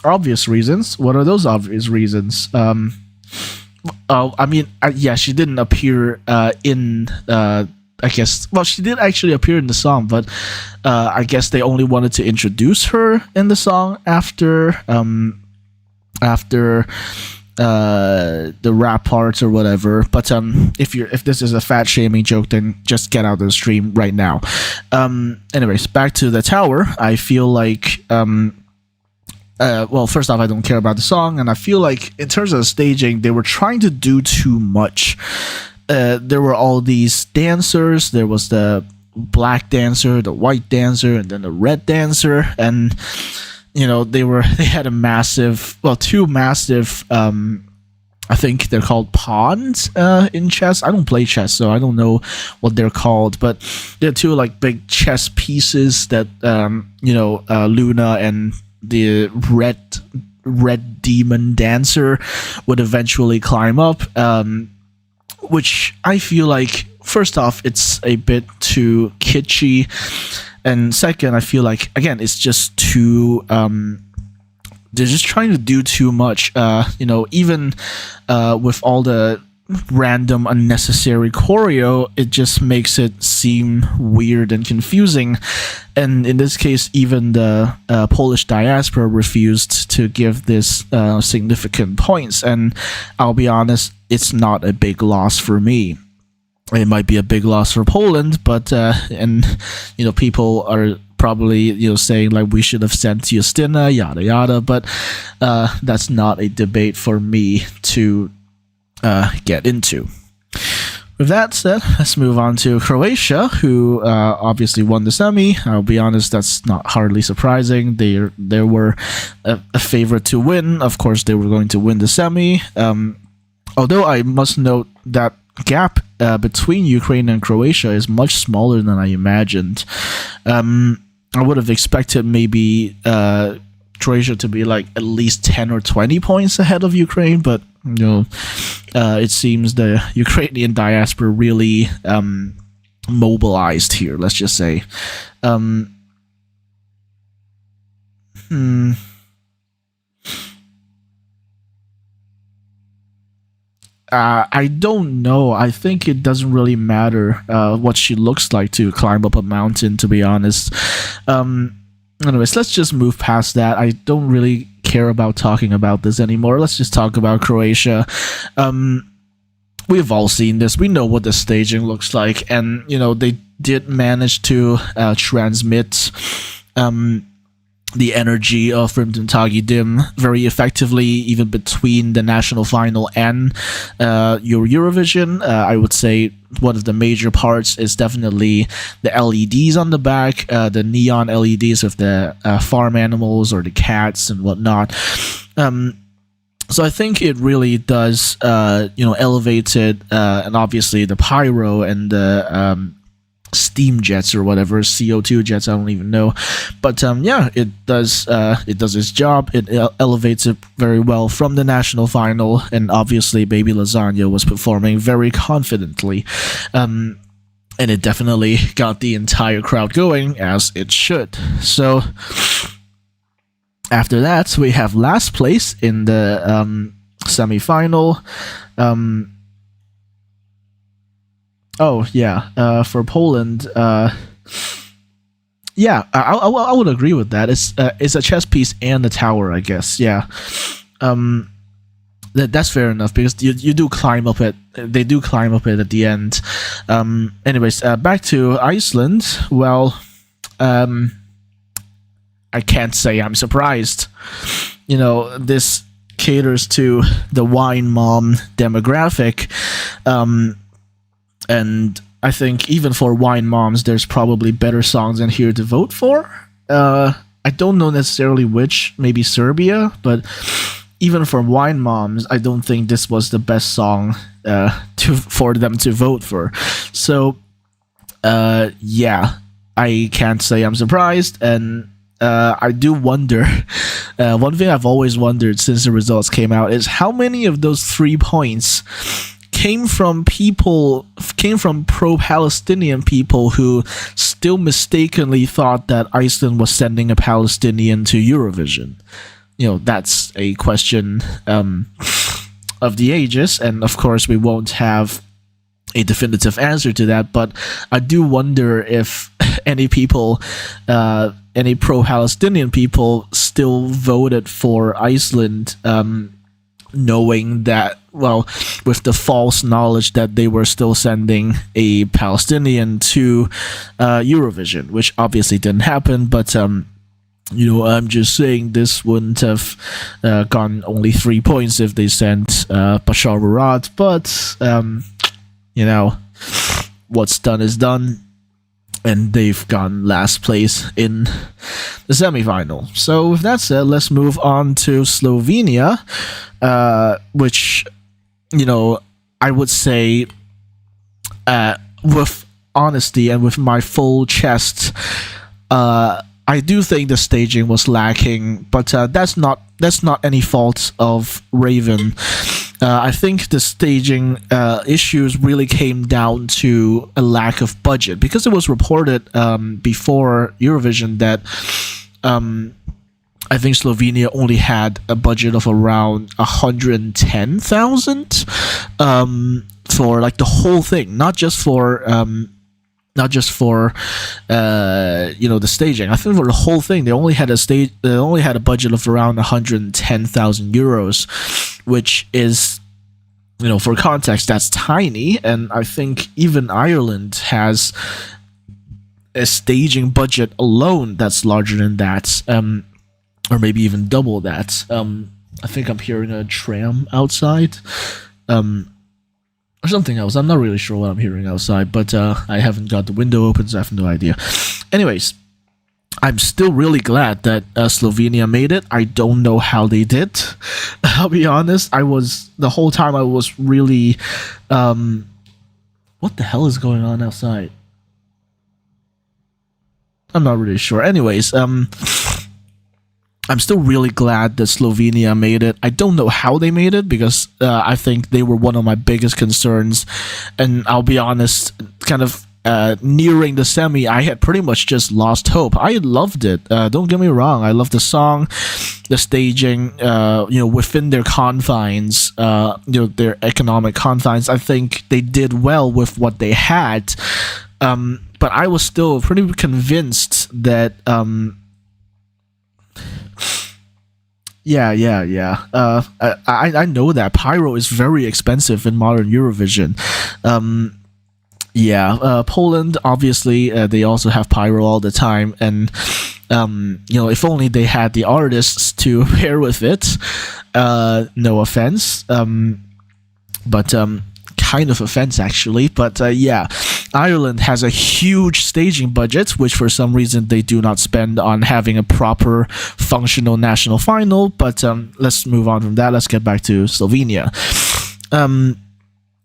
obvious reasons. What are those obvious reasons? Yeah, she didn't appear in. I guess. Well, she did actually appear in the song, but I guess they only wanted to introduce her in the song after the rap parts or whatever. But if this is a fat shaming joke, then just get out of the stream right now. Anyways, back to the tower. I feel like well, first off, I don't care about the song, and I feel like in terms of staging, they were trying to do too much. There were all these dancers. There was the black dancer, the white dancer, and then the red dancer, and they had two massive I think they're called pawns in chess. I don't play chess, so I don't know what they're called, but they're two like big chess pieces that Luna and the red demon dancer would eventually climb up, which I feel like, first off, it's a bit too kitschy, and second, I feel like, again, it's just too they're just trying to do too much. Even with all the random unnecessary choreo, it just makes it seem weird and confusing. And in this case, even the Polish diaspora refused to give this significant points. And I'll be honest, it's not a big loss for me. It might be a big loss for Poland, but people are probably saying like we should have sent Justina, yada yada, but that's not a debate for me to get into. With that said, let's move on to Croatia, who obviously won the semi. I'll be honest, that's not hardly surprising. They were a favorite to win. Of course, they were going to win the semi. Although I must note that gap between Ukraine and Croatia is much smaller than I imagined. I would have expected maybe Croatia to be like at least 10 or 20 points ahead of Ukraine, but it seems the Ukrainian diaspora really mobilized here, let's just say. I don't know. I think it doesn't really matter what she looks like to climb up a mountain, to be honest. Anyways, let's just move past that. I don't really care about talking about this anymore. Let's just talk about Croatia. We've all seen this. We know what the staging looks like, and they did manage to transmit the energy of Rimdim Tagi Dim very effectively, even between the national final and Eurovision. I would say one of the major parts is definitely the LEDs on the back, the neon LEDs of the farm animals or the cats and whatnot. So I think it really does, elevate it, and obviously the pyro and the steam jets or whatever, CO2 jets, I don't even know, but yeah, it does its job. It elevates it very well from the national final, and obviously Baby Lasagna was performing very confidently, and it definitely got the entire crowd going, as it should. So After that, we have last place in the semi-final. Oh yeah, for Poland. Yeah, I would agree with that. It's a chess piece and a tower, I guess. Yeah. That's fair enough because you do climb up it. They do climb up it at the end. Anyways, back to Iceland. Well, I can't say I'm surprised. This caters to the wine mom demographic, and I think even for wine moms, there's probably better songs in here to vote for. I don't know necessarily which, maybe Serbia, but even for wine moms, I don't think this was the best song for them to vote for. So, yeah, I can't say I'm surprised, and I do wonder. One thing I've always wondered since the results came out is how many of those 3 points came from pro-Palestinian people who still mistakenly thought that Iceland was sending a Palestinian to Eurovision. That's a question of the ages, and of course we won't have a definitive answer to that, but I do wonder if any pro-Palestinian people still voted for Iceland, knowing that, well, with the false knowledge that they were still sending a Palestinian to Eurovision, which obviously didn't happen, but I'm just saying this wouldn't have gone only 3 points if they sent Bashar Murad, but what's done is done, and they've gone last place in the semifinal. So with that said, let's move on to Slovenia, which, I would say, with honesty and with my full chest, I do think the staging was lacking, but that's not any fault of Raven. I think the staging issues really came down to a lack of budget, because it was reported before Eurovision that I think Slovenia only had a budget of around 110,000 for like the whole thing, not just for the staging. I think for the whole thing they only had a budget of around 110,000 euros, which is, for context, that's tiny. And I think even Ireland has a staging budget alone that's larger than that, or maybe even double that. I think I'm hearing a tram outside, or something else. I'm not really sure what I'm hearing outside, but I haven't got the window open, so I have no idea. Anyways, I'm still really glad that Slovenia made it. I don't know how they did. I'll be honest. The whole time I was really, what the hell is going on outside? I'm not really sure. Anyways, I'm still really glad that Slovenia made it. I don't know how they made it, because I think they were one of my biggest concerns. And I'll be honest, kind of nearing the semi, I had pretty much just lost hope. I loved it. Don't get me wrong. I love the song, the staging, within their confines, their economic confines. I think they did well with what they had. But I was still pretty convinced that, Yeah. I know that Pyro is very expensive in modern Eurovision. Poland, obviously, they also have Pyro all the time, and if only they had the artists to pair with it. No offense, but kind of offense actually. But Ireland has a huge staging budget, which for some reason they do not spend on having a proper functional national final. But let's move on from that. Let's get back to Slovenia.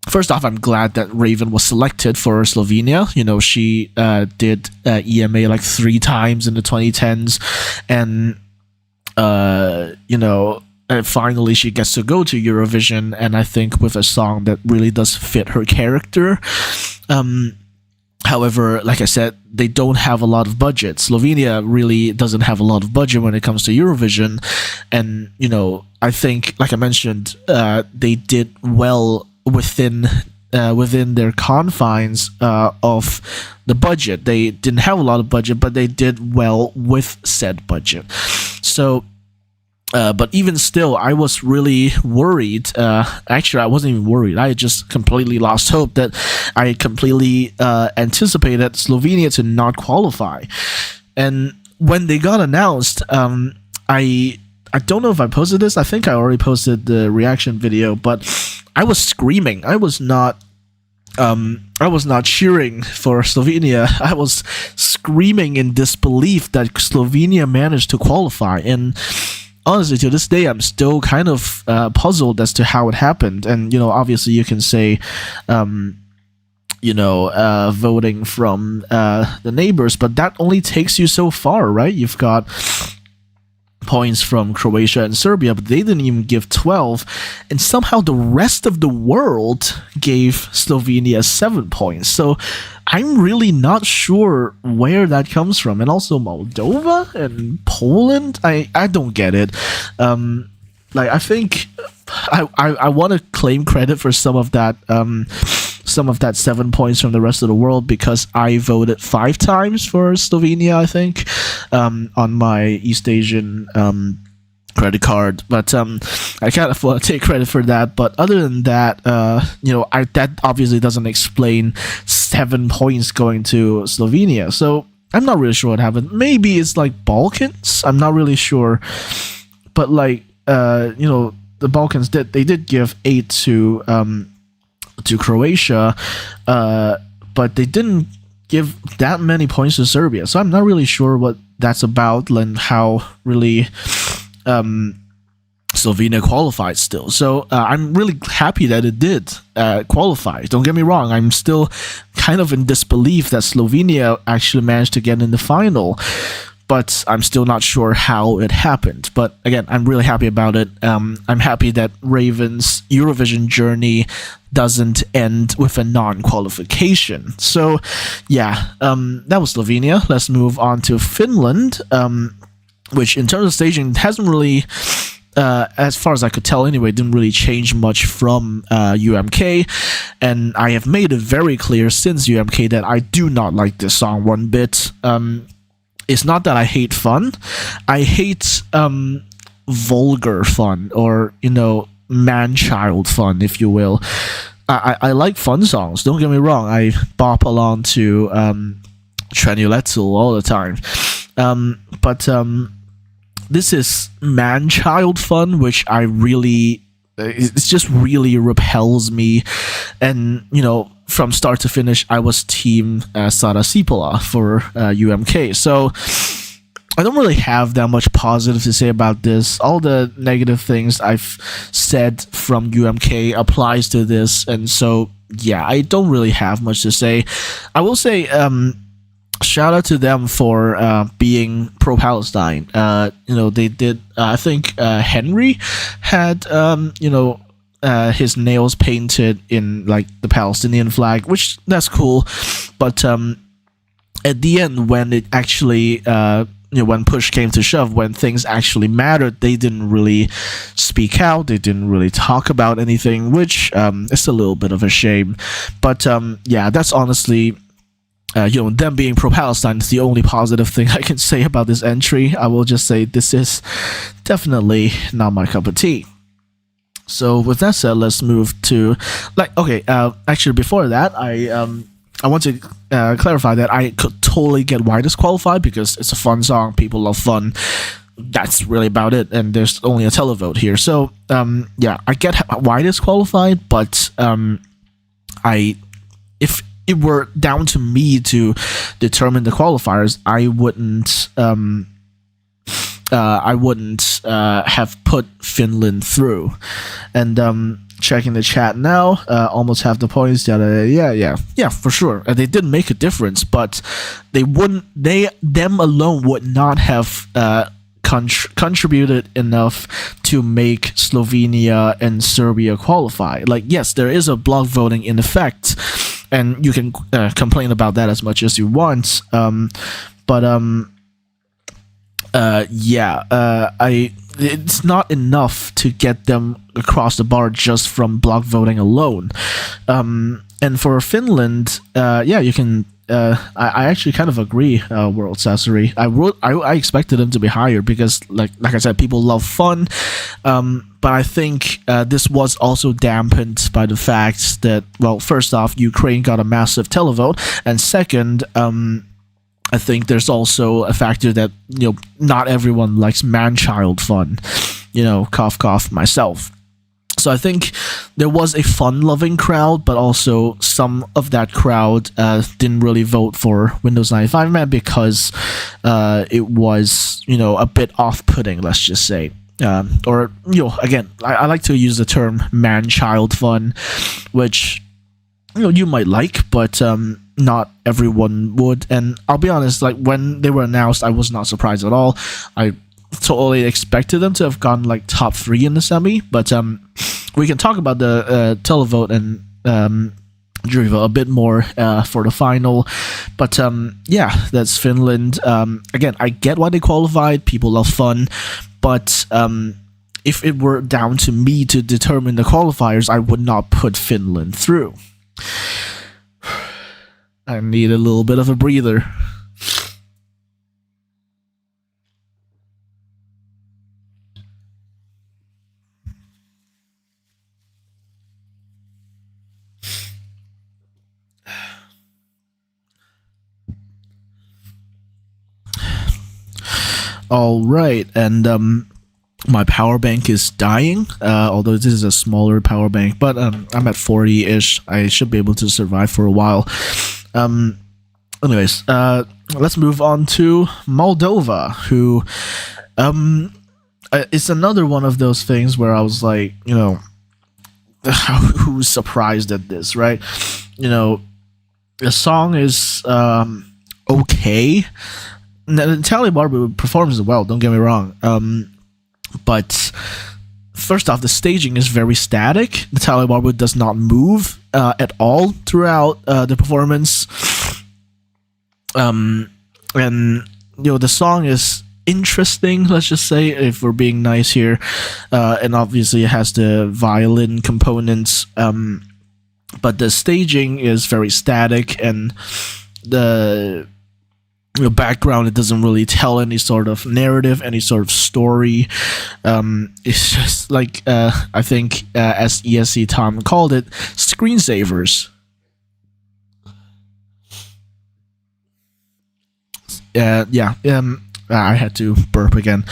First off, I'm glad that Raven was selected for Slovenia. She did EMA like 3 times in the 2010s, and finally she gets to go to Eurovision, and I think with a song that really does fit her character. However, like I said, they don't have a lot of budget. Slovenia really doesn't have a lot of budget when it comes to Eurovision. And, I think, like I mentioned, they did well within their confines of the budget. They didn't have a lot of budget, but they did well with said budget. So, but even still, I was really worried. Actually, I wasn't even worried. I just completely lost hope that I completely anticipated Slovenia to not qualify. And when they got announced, I don't know if I posted this. I think I already posted the reaction video, but I was screaming. I was not cheering for Slovenia. I was screaming in disbelief that Slovenia managed to qualify. And honestly, to this day, I'm still kind of puzzled as to how it happened. And, obviously you can say, voting from the neighbors, but that only takes you so far, right? You've got points from Croatia and Serbia, but they didn't even give 12, and somehow the rest of the world gave Slovenia 7 points. So I'm really not sure where that comes from. And also Moldova and Poland, I don't get it. I think I want to claim credit for some of that 7 points from the rest of the world, because I voted 5 times for Slovenia, I think, on my East Asian credit card. But I kind of want to take credit for that. But other than that, that obviously doesn't explain 7 points going to Slovenia. So I'm not really sure what happened. Maybe it's like Balkans. I'm not really sure. But the Balkans did give 8 to Croatia, but they didn't give that many points to Serbia. So I'm not really sure what that's about and how really Slovenia qualified still. So I'm really happy that it did qualify. Don't get me wrong, I'm still kind of in disbelief that Slovenia actually managed to get in the final, but I'm still not sure how it happened. But again, I'm really happy about it. I'm happy that Raven's Eurovision journey doesn't end with a non-qualification. So yeah, that was Slovenia. Let's move on to Finland, which in terms of staging hasn't really, as far as I could tell anyway, didn't really change much from UMK. And I have made it very clear since UMK that I do not like this song one bit. It's not that I hate fun. I hate vulgar fun, or, man-child fun, if you will. I like fun songs, don't get me wrong. I bop along to Trenuletul all the time. But this is man-child fun, which it just really repels me. And, from start to finish, I was team Sara Sipola for UMK. So I don't really have that much positive to say about this. All the negative things I've said from UMK applies to this. And so, yeah, I don't really have much to say. I will say, shout out to them for being pro-Palestine. They did, I think Henry had, his nails painted in like the Palestinian flag, which that's cool. But at the end, when it actually, when push came to shove, when things actually mattered, they didn't really speak out. They didn't really talk about anything, which is a little bit of a shame. But yeah, that's honestly, them being pro-Palestine is the only positive thing I can say about this entry. I will just say this is definitely not my cup of tea. So with that said, let's move to actually before that, I want to clarify that I could totally get why this qualified, because it's a fun song, people love fun. That's really about it, and there's only a televote here. So yeah, I get why this qualified, but if it were down to me to determine the qualifiers, I wouldn't have put Finland through. And checking the chat now, almost half the points. Yeah, for sure. They did make a difference, but them alone would not have contributed enough to make Slovenia and Serbia qualify. Like, yes, there is a block voting in effect, and you can complain about that as much as you want. But yeah, it's not enough to get them across the bar just from block voting alone. And for Finland, yeah, you can. I actually kind of agree, World Sasori. I expected them to be higher because, like I said, people love fun. But I think this was also dampened by the fact that, well, first off, Ukraine got a massive televote, and second, I think there's also a factor that, not everyone likes man-child fun. Cough, cough, myself. So I think there was a fun-loving crowd, but also some of that crowd didn't really vote for Windows 95 Man because it was, a bit off-putting, let's just say. Or, again, I like to use the term man-child fun, which, you might like, but not everyone would. And I'll be honest, like, when they were announced, I was not surprised at all. I totally expected them to have gone like top 3 in the semi, but we can talk about the televote and jury vote a bit more for the final. But yeah, that's Finland. Again, I get why they qualified. People love fun, but if it were down to me to determine the qualifiers, I would not put Finland through. I need a little bit of a breather. All right, and my power bank is dying, although this is a smaller power bank, but I'm at 40-ish. I should be able to survive for a while. Anyways, let's move on to Moldova, who it's another one of those things where I was like, who's surprised at this, right? The song is okay. Natalia Barber performs well, don't get me wrong. But first off, the staging is very static. Natalia Barber does not move at all throughout the performance. And the song is interesting, let's just say, if we're being nice here. And obviously it has the violin components. But the staging is very static, and the background, it doesn't really tell any sort of narrative, any sort of story. It's just like I think as ESC Tom called it, screensavers. Yeah, I had to burp again.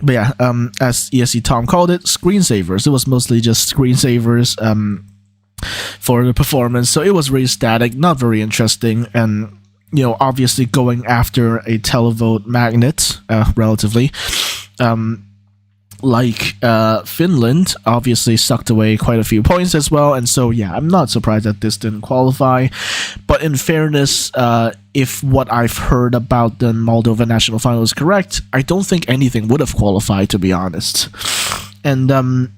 But yeah, as ESC Tom called it, screensavers. It was mostly just screensavers for the performance, so it was really static, not very interesting, and obviously going after a televote magnet, relatively, like Finland, obviously sucked away quite a few points as well, and so yeah, I'm not surprised that this didn't qualify. But in fairness, if what I've heard about the Moldova national final is correct, I don't think anything would have qualified, to be honest. And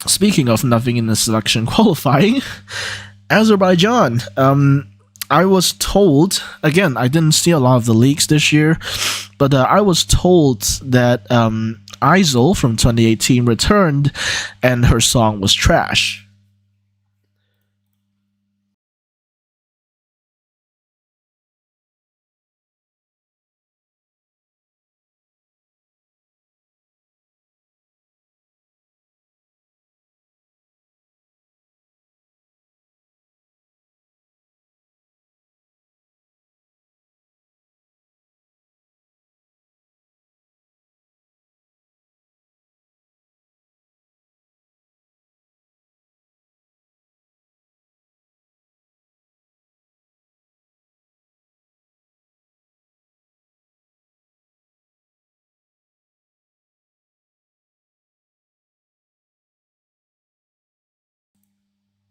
speaking of nothing in the selection qualifying, Azerbaijan. I was told, again, I didn't see a lot of the leaks this year, but I was told that Isol from 2018 returned and her song was trash.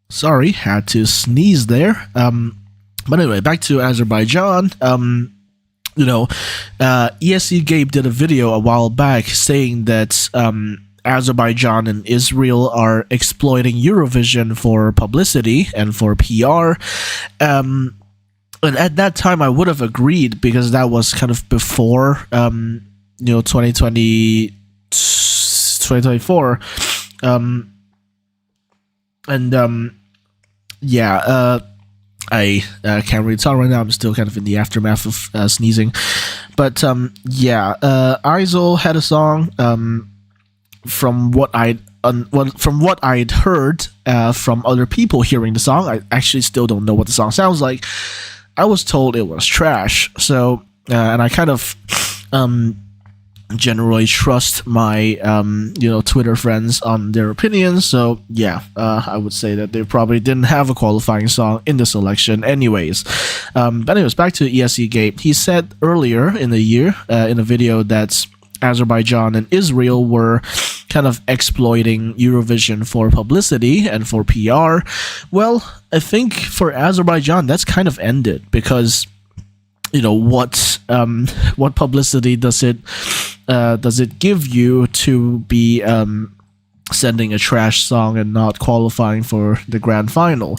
Sorry, had to sneeze there. But anyway, back to Azerbaijan. ESC Gabe did a video a while back saying that Azerbaijan and Israel are exploiting Eurovision for publicity and for PR. And at that time, I would have agreed because that was kind of before, 2020, 2024. I can't really talk right now. I'm still kind of in the aftermath of sneezing. But Isol had a song. From what I'd heard from other people hearing the song, I actually still don't know what the song sounds like. I was told it was trash. So, and I kind of generally trust my Twitter friends on their opinions. So I would say that they probably didn't have a qualifying song in this election anyways. But anyways, back to ESE Gate. He said earlier in the year in a video that Azerbaijan and Israel were kind of exploiting Eurovision for publicity and for PR. Well, I think for Azerbaijan that's kind of ended because what publicity does it give you to be sending a trash song and not qualifying for the grand final?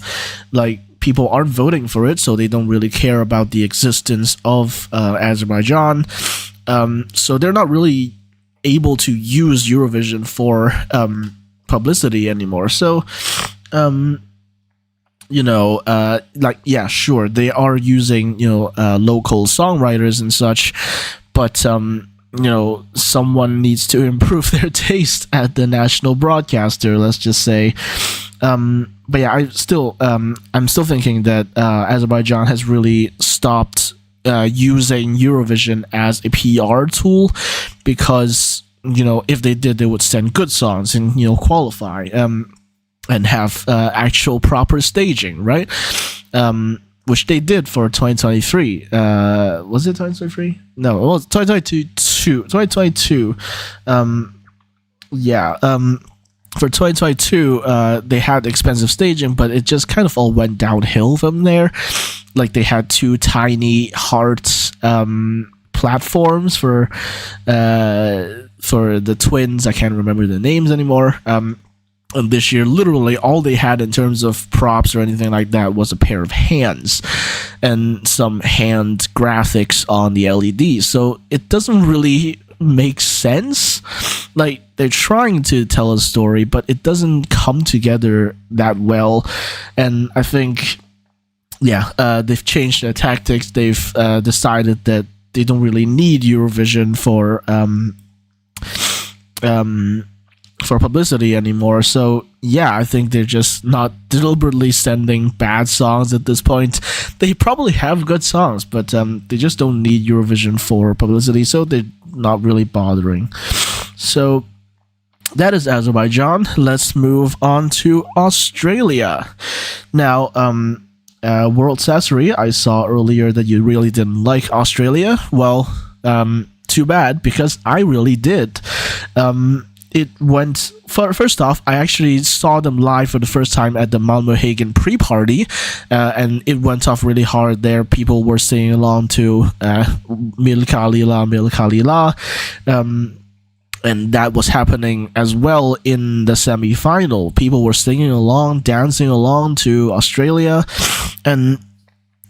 Like, people aren't voting for it, so they don't really care about the existence of Azerbaijan. So they're not really able to use Eurovision for publicity anymore. So, sure, they are using local songwriters and such, but someone needs to improve their taste at the national broadcaster, let's just say. But yeah, I'm still thinking that Azerbaijan has really stopped using Eurovision as a PR tool, because if they did, they would send good songs and qualify and have actual proper staging, right? Which they did for 2023. Was it 2023? No, it was 2022. 2022. For 2022, they had expensive staging, but it just kind of all went downhill from there. Like, they had 2 tiny heart platforms for the twins. I can't remember the names anymore. And this year, literally all they had in terms of props or anything like that was a pair of hands and some hand graphics on the LEDs. So it doesn't really make sense. Like, they're trying to tell a story, but it doesn't come together that well. And I think, they've changed their tactics. They've decided that they don't really need Eurovision for publicity anymore. So I think they're just not deliberately sending bad songs at this point. They probably have good songs, but they just don't need Eurovision for publicity, so they're not really bothering. So that is Azerbaijan. Let's move on to Australia. Now, World Sassery, I saw earlier that you really didn't like Australia. Well, too bad, because I really did. It went... First off, I actually saw them live for the first time at the Malmö Hagen pre-party, and it went off really hard there. People were singing along to Milka Lila, Milka Lila, and that was happening as well in the semi-final. People were singing along, dancing along to Australia, and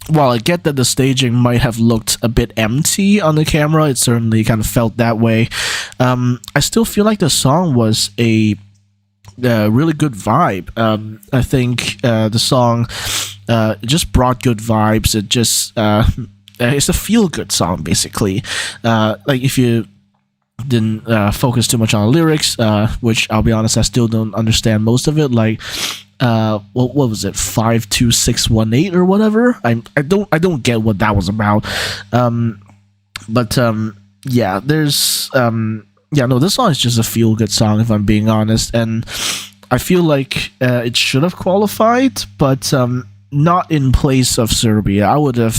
while I get that the staging might have looked a bit empty on the camera, it certainly kind of felt that way. I still feel like the song was a really good vibe. I think the song just brought good vibes. It just it's a feel-good song, basically. Like, if you didn't focus too much on the lyrics, which I'll be honest, I still don't understand most of it. Like, what was it, 52618 or whatever? I don't get what that was about. This song is just a feel good song, if I'm being honest, and I feel like it should have qualified, but not in place of Serbia. I would have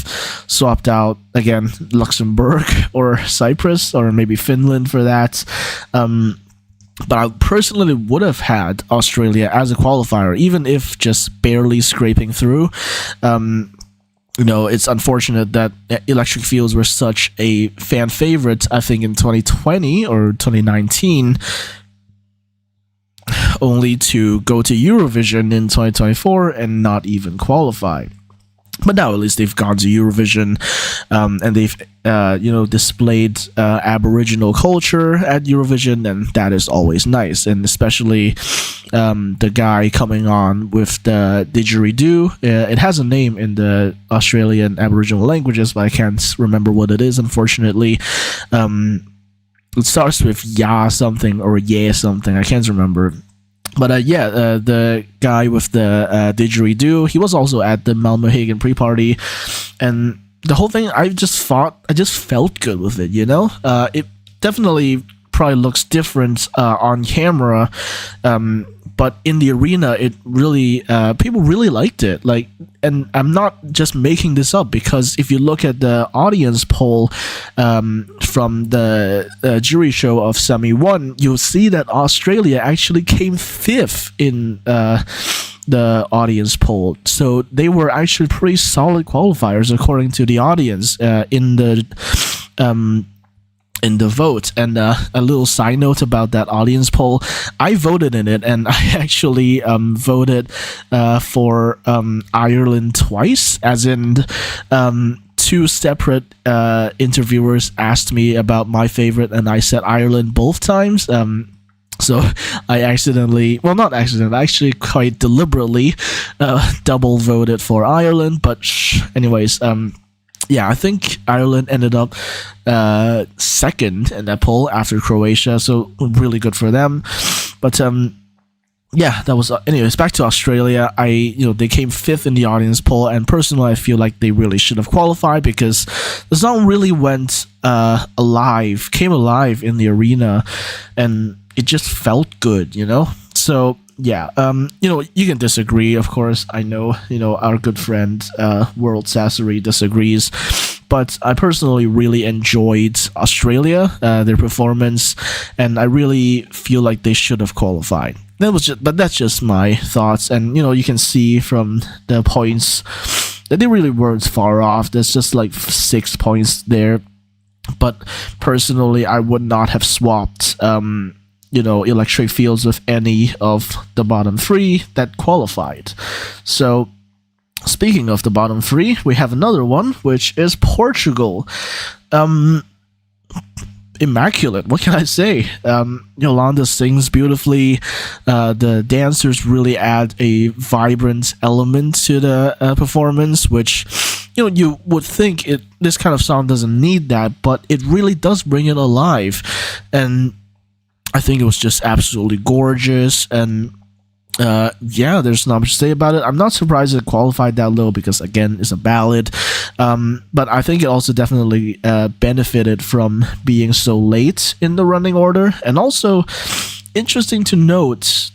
swapped out, again, Luxembourg or Cyprus or maybe Finland for that. But I personally would have had Australia as a qualifier, even if just barely scraping through. It's unfortunate that Electric Fields were such a fan favorite, I think, in 2020 or 2019. only to go to Eurovision in 2024 and not even qualify. But now at least they've gone to Eurovision, and they've displayed Aboriginal culture at Eurovision, and that is always nice. And especially the guy coming on with the didgeridoo. It has a name in the Australian Aboriginal languages, but I can't remember what it is, unfortunately. It starts with ya something or yeah something. I can't remember. But the guy with the didgeridoo, he was also at the Malmohagan pre-party, and the whole thing, I just felt good with it. It definitely probably looks different on camera, but in the arena, it really people really liked it. And I'm not just making this up, because if you look at the audience poll from the jury show of Semi 1, you'll see that Australia actually came 5th in the audience poll. So they were actually pretty solid qualifiers according to the audience in the vote. And a little side note about that audience poll, I voted in it, and I actually voted for Ireland twice, as in two separate interviewers asked me about my favorite, and I said Ireland both times. So I not accidentally, actually quite deliberately double voted for Ireland. But anyways, yeah, I think Ireland ended up second in that poll after Croatia, so really good for them. But yeah, that was anyways. Back to Australia, they came 5th in the audience poll, and personally, I feel like they really should have qualified, because the song really came alive in the arena, and it just felt good, So yeah, you can disagree, of course. I know, our good friend World Sassery disagrees, but I personally really enjoyed Australia, their performance, and I really feel like they should have qualified. But that's just my thoughts, and you can see from the points that they really weren't far off. There's just like 6 points there, but personally, I would not have swapped electric fields with any of the bottom 3 that qualified. So, speaking of the bottom 3, we have another one, which is Portugal. Immaculate, what can I say? Yolanda sings beautifully. The dancers really add a vibrant element to the performance, which you would think this kind of song doesn't need that, but it really does bring it alive. And I think it was just absolutely gorgeous, and there's not much to say about it. I'm not surprised it qualified that low, because again, it's a ballad, but I think it also definitely benefited from being so late in the running order. And also, interesting to note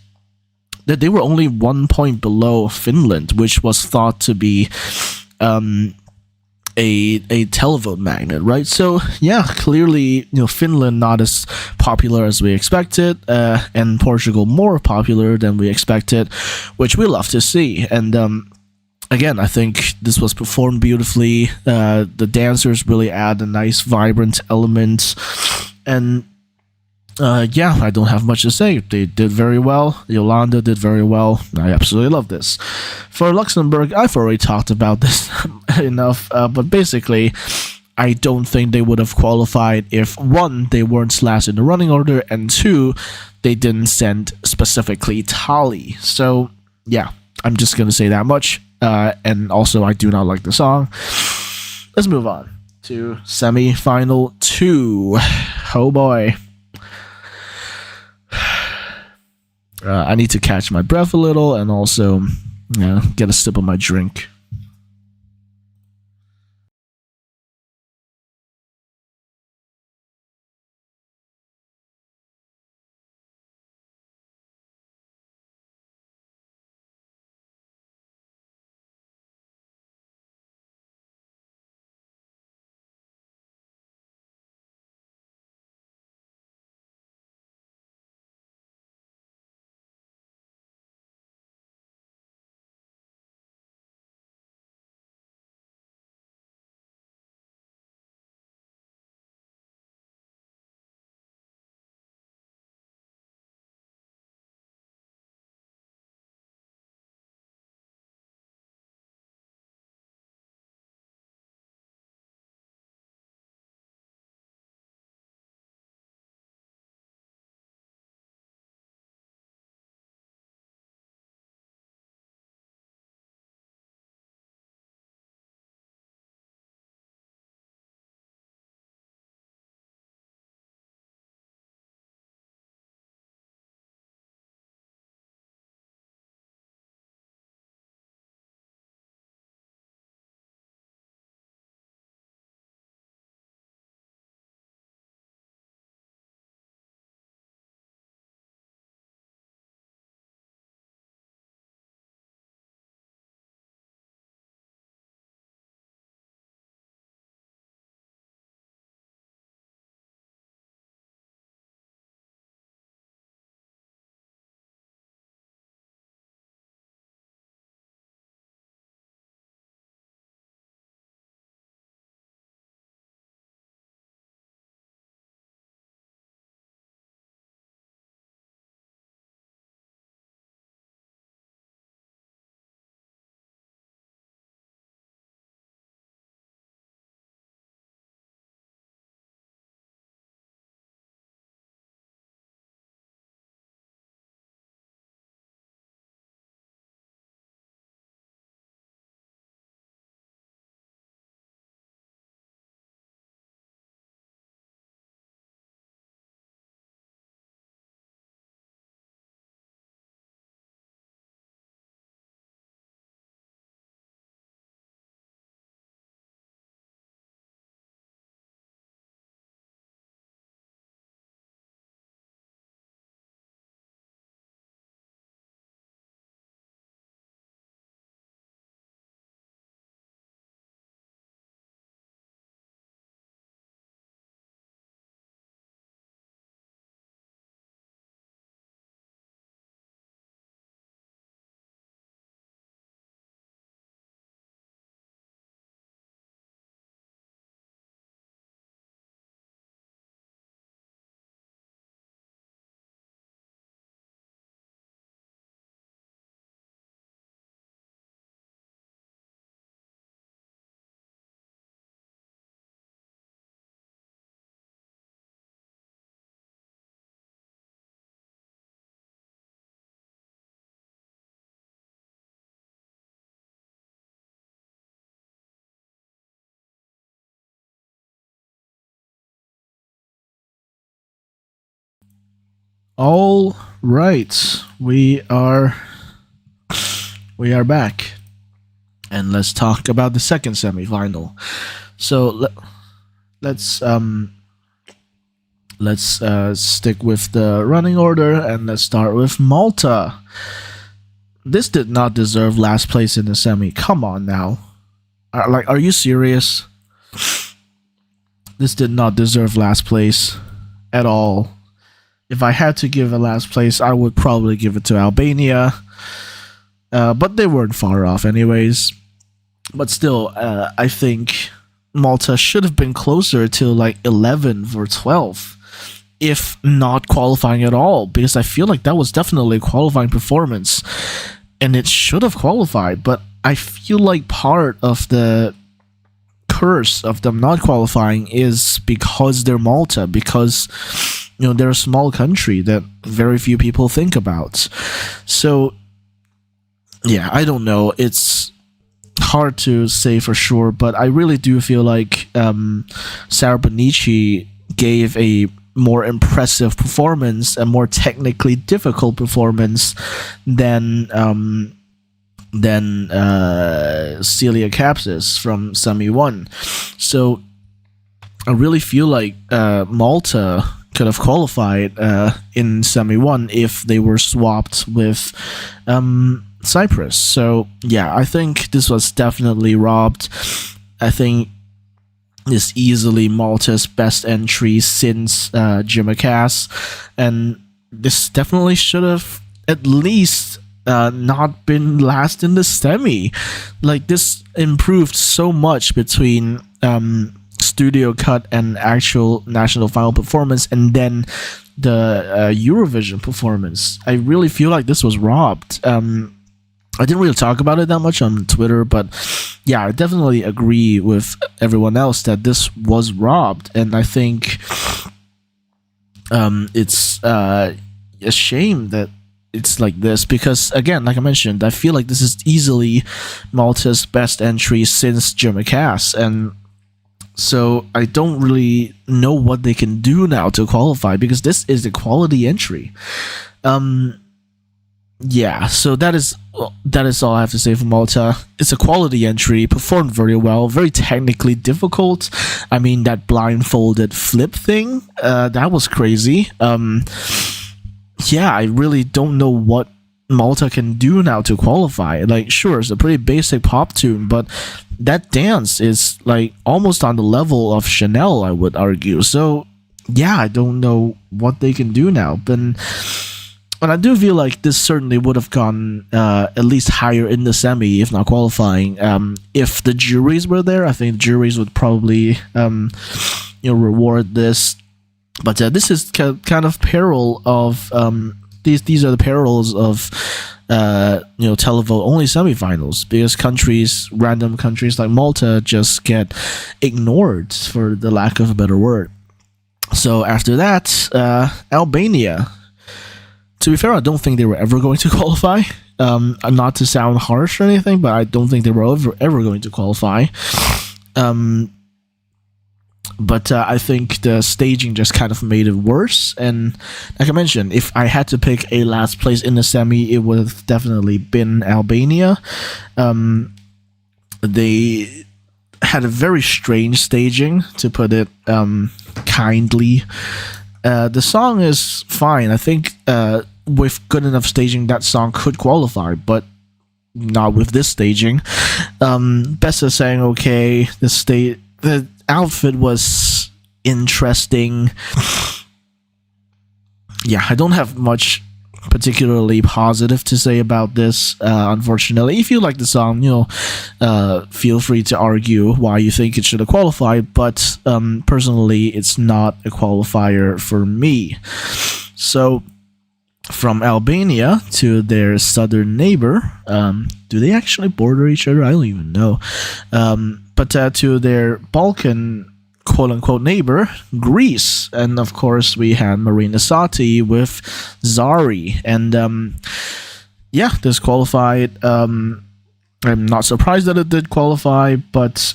that they were only 1 point below Finland, which was thought to be a televote magnet, right? So yeah, clearly, Finland not as popular as we expected, and Portugal more popular than we expected, which we love to see. And again, I think this was performed beautifully. The dancers really add a nice, vibrant element, and I don't have much to say. They did very well. Yolanda did very well. I absolutely love this. For Luxembourg, I've already talked about this enough, but basically, I don't think they would have qualified if, 1, they weren't last in the running order, and 2, they didn't send specifically Tali. So, yeah, I'm just going to say that much. And also, I do not like the song. Let's move on to semi-final 2. Oh boy. I need to catch my breath a little, and also get a sip of my drink. All right, we are back, and let's talk about the second semifinal. So let's stick with the running order, and let's start with Malta. This did not deserve last place in the semi. Come on now, are you serious? This did not deserve last place at all. If I had to give a last place, I would probably give it to Albania. But they weren't far off, anyways. But still, I think Malta should have been closer to like 11th or 12th, if not qualifying at all, because I feel like that was definitely a qualifying performance, and it should have qualified. But I feel like part of the curse of them not qualifying is because they're Malta, because they're a small country that very few people think about. So yeah, I don't know, it's hard to say for sure, but I really do feel like Sarah Bonici gave a more impressive performance, a more technically difficult performance than Celia Capsis from Semi 1. So I really feel like Malta could have qualified in Semi 1 if they were swapped with Cyprus. So yeah, I think this was definitely robbed. I think is easily Malta's best entry since Jimacas, and this definitely should have at least not been last in the semi. Like, this improved so much between studio cut and actual national final performance, and then the Eurovision performance. I really feel like this was robbed. I didn't really talk about it that much on Twitter, but yeah, I definitely agree with everyone else that this was robbed, and I think it's a shame that it's like this, because again, like I mentioned, I feel like this is easily Malta's best entry since Jimacas, and so I don't really know what they can do now to qualify, because this is a quality entry. Yeah, so that is all I have to say for Malta. It's a quality entry, performed very well, very technically difficult. I mean, that blindfolded flip thing, that was crazy. Yeah, I really don't know what Malta can do now to qualify. Like, sure, it's a pretty basic pop tune, but that dance is like almost on the level of Chanel, I would argue. So yeah, I don't know what they can do now. But I do feel like this certainly would have gone at least higher in the semi, if not qualifying. If the juries were there, I think the juries would probably reward this. But this is kind of peril of these are the perils of televote only semifinals, because random countries like Malta just get ignored, for the lack of a better word. So after that, Albania. To be fair, I don't think they were ever going to qualify. Not to sound harsh or anything, but I don't think they were ever going to qualify. But I think the staging just kind of made it worse. And like I mentioned, if I had to pick a last place in the semi, it would have definitely been Albania. They had a very strange staging, to put it kindly. The song is fine. I think with good enough staging, that song could qualify, but not with this staging. Bessa sang okay. The outfit was interesting. Yeah, I don't have much particularly positive to say about this, unfortunately. If you like the song, feel free to argue why you think it should have qualified, but personally, it's not a qualifier for me. So from Albania to their southern neighbor, do they actually border each other? I don't even know. But to their Balkan quote-unquote neighbor, Greece. And of course, we had Marina Sati with Zari. And this qualified. I'm not surprised that it did qualify, but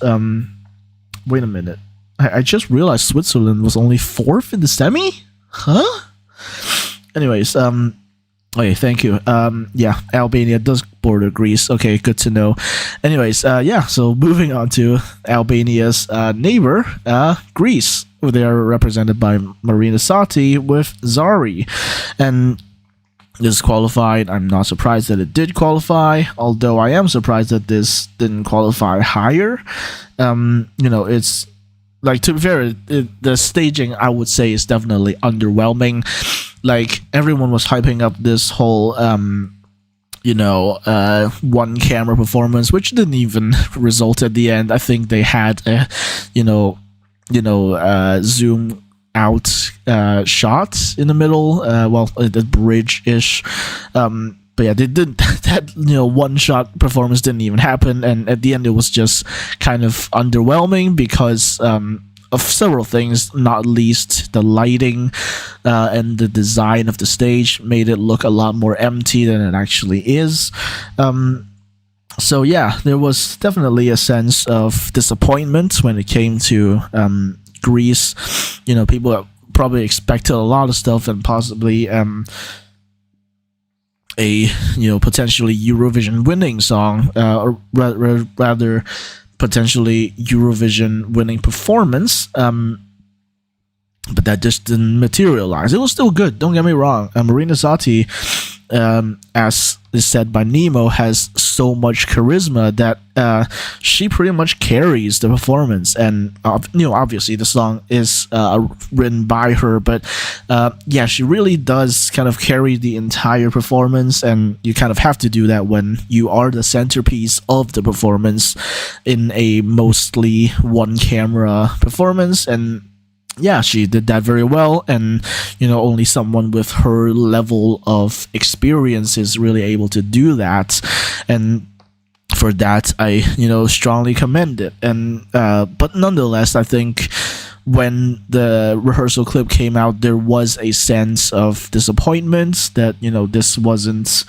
wait a minute. I just realized Switzerland was only 4th in the semi? Huh? Anyways, okay, thank you. Yeah, Albania does border Greece. Okay, good to know. Anyways, yeah, so moving on to Albania's neighbor, Greece. They are represented by Marina Sati with Zari. And this qualified. I'm not surprised that it did qualify, although I am surprised that this didn't qualify higher. It's like, to be fair, the staging, I would say, is definitely underwhelming. Like, everyone was hyping up this whole one camera performance, which didn't even result at the end. I think they had a zoom out shots in the middle, the bridge ish. But yeah, they did that. One shot performance didn't even happen, and at the end it was just kind of underwhelming because of several things, not least the lighting and the design of the stage made it look a lot more empty than it actually is. So yeah, there was definitely a sense of disappointment when it came to Greece. People probably expected a lot of stuff, and possibly a potentially Eurovision winning song, or rather potentially Eurovision winning performance. But that just didn't materialize. It was still good, don't get me wrong. Marina Sati, as is said by Nemo, has so much charisma that she pretty much carries the performance. And obviously the song is written by her, but yeah, she really does kind of carry the entire performance, and you kind of have to do that when you are the centerpiece of the performance in a mostly one camera performance. And yeah, she did that very well, and only someone with her level of experience is really able to do that, and for that I strongly commend it. And but nonetheless, I think when the rehearsal clip came out, there was a sense of disappointment that this wasn't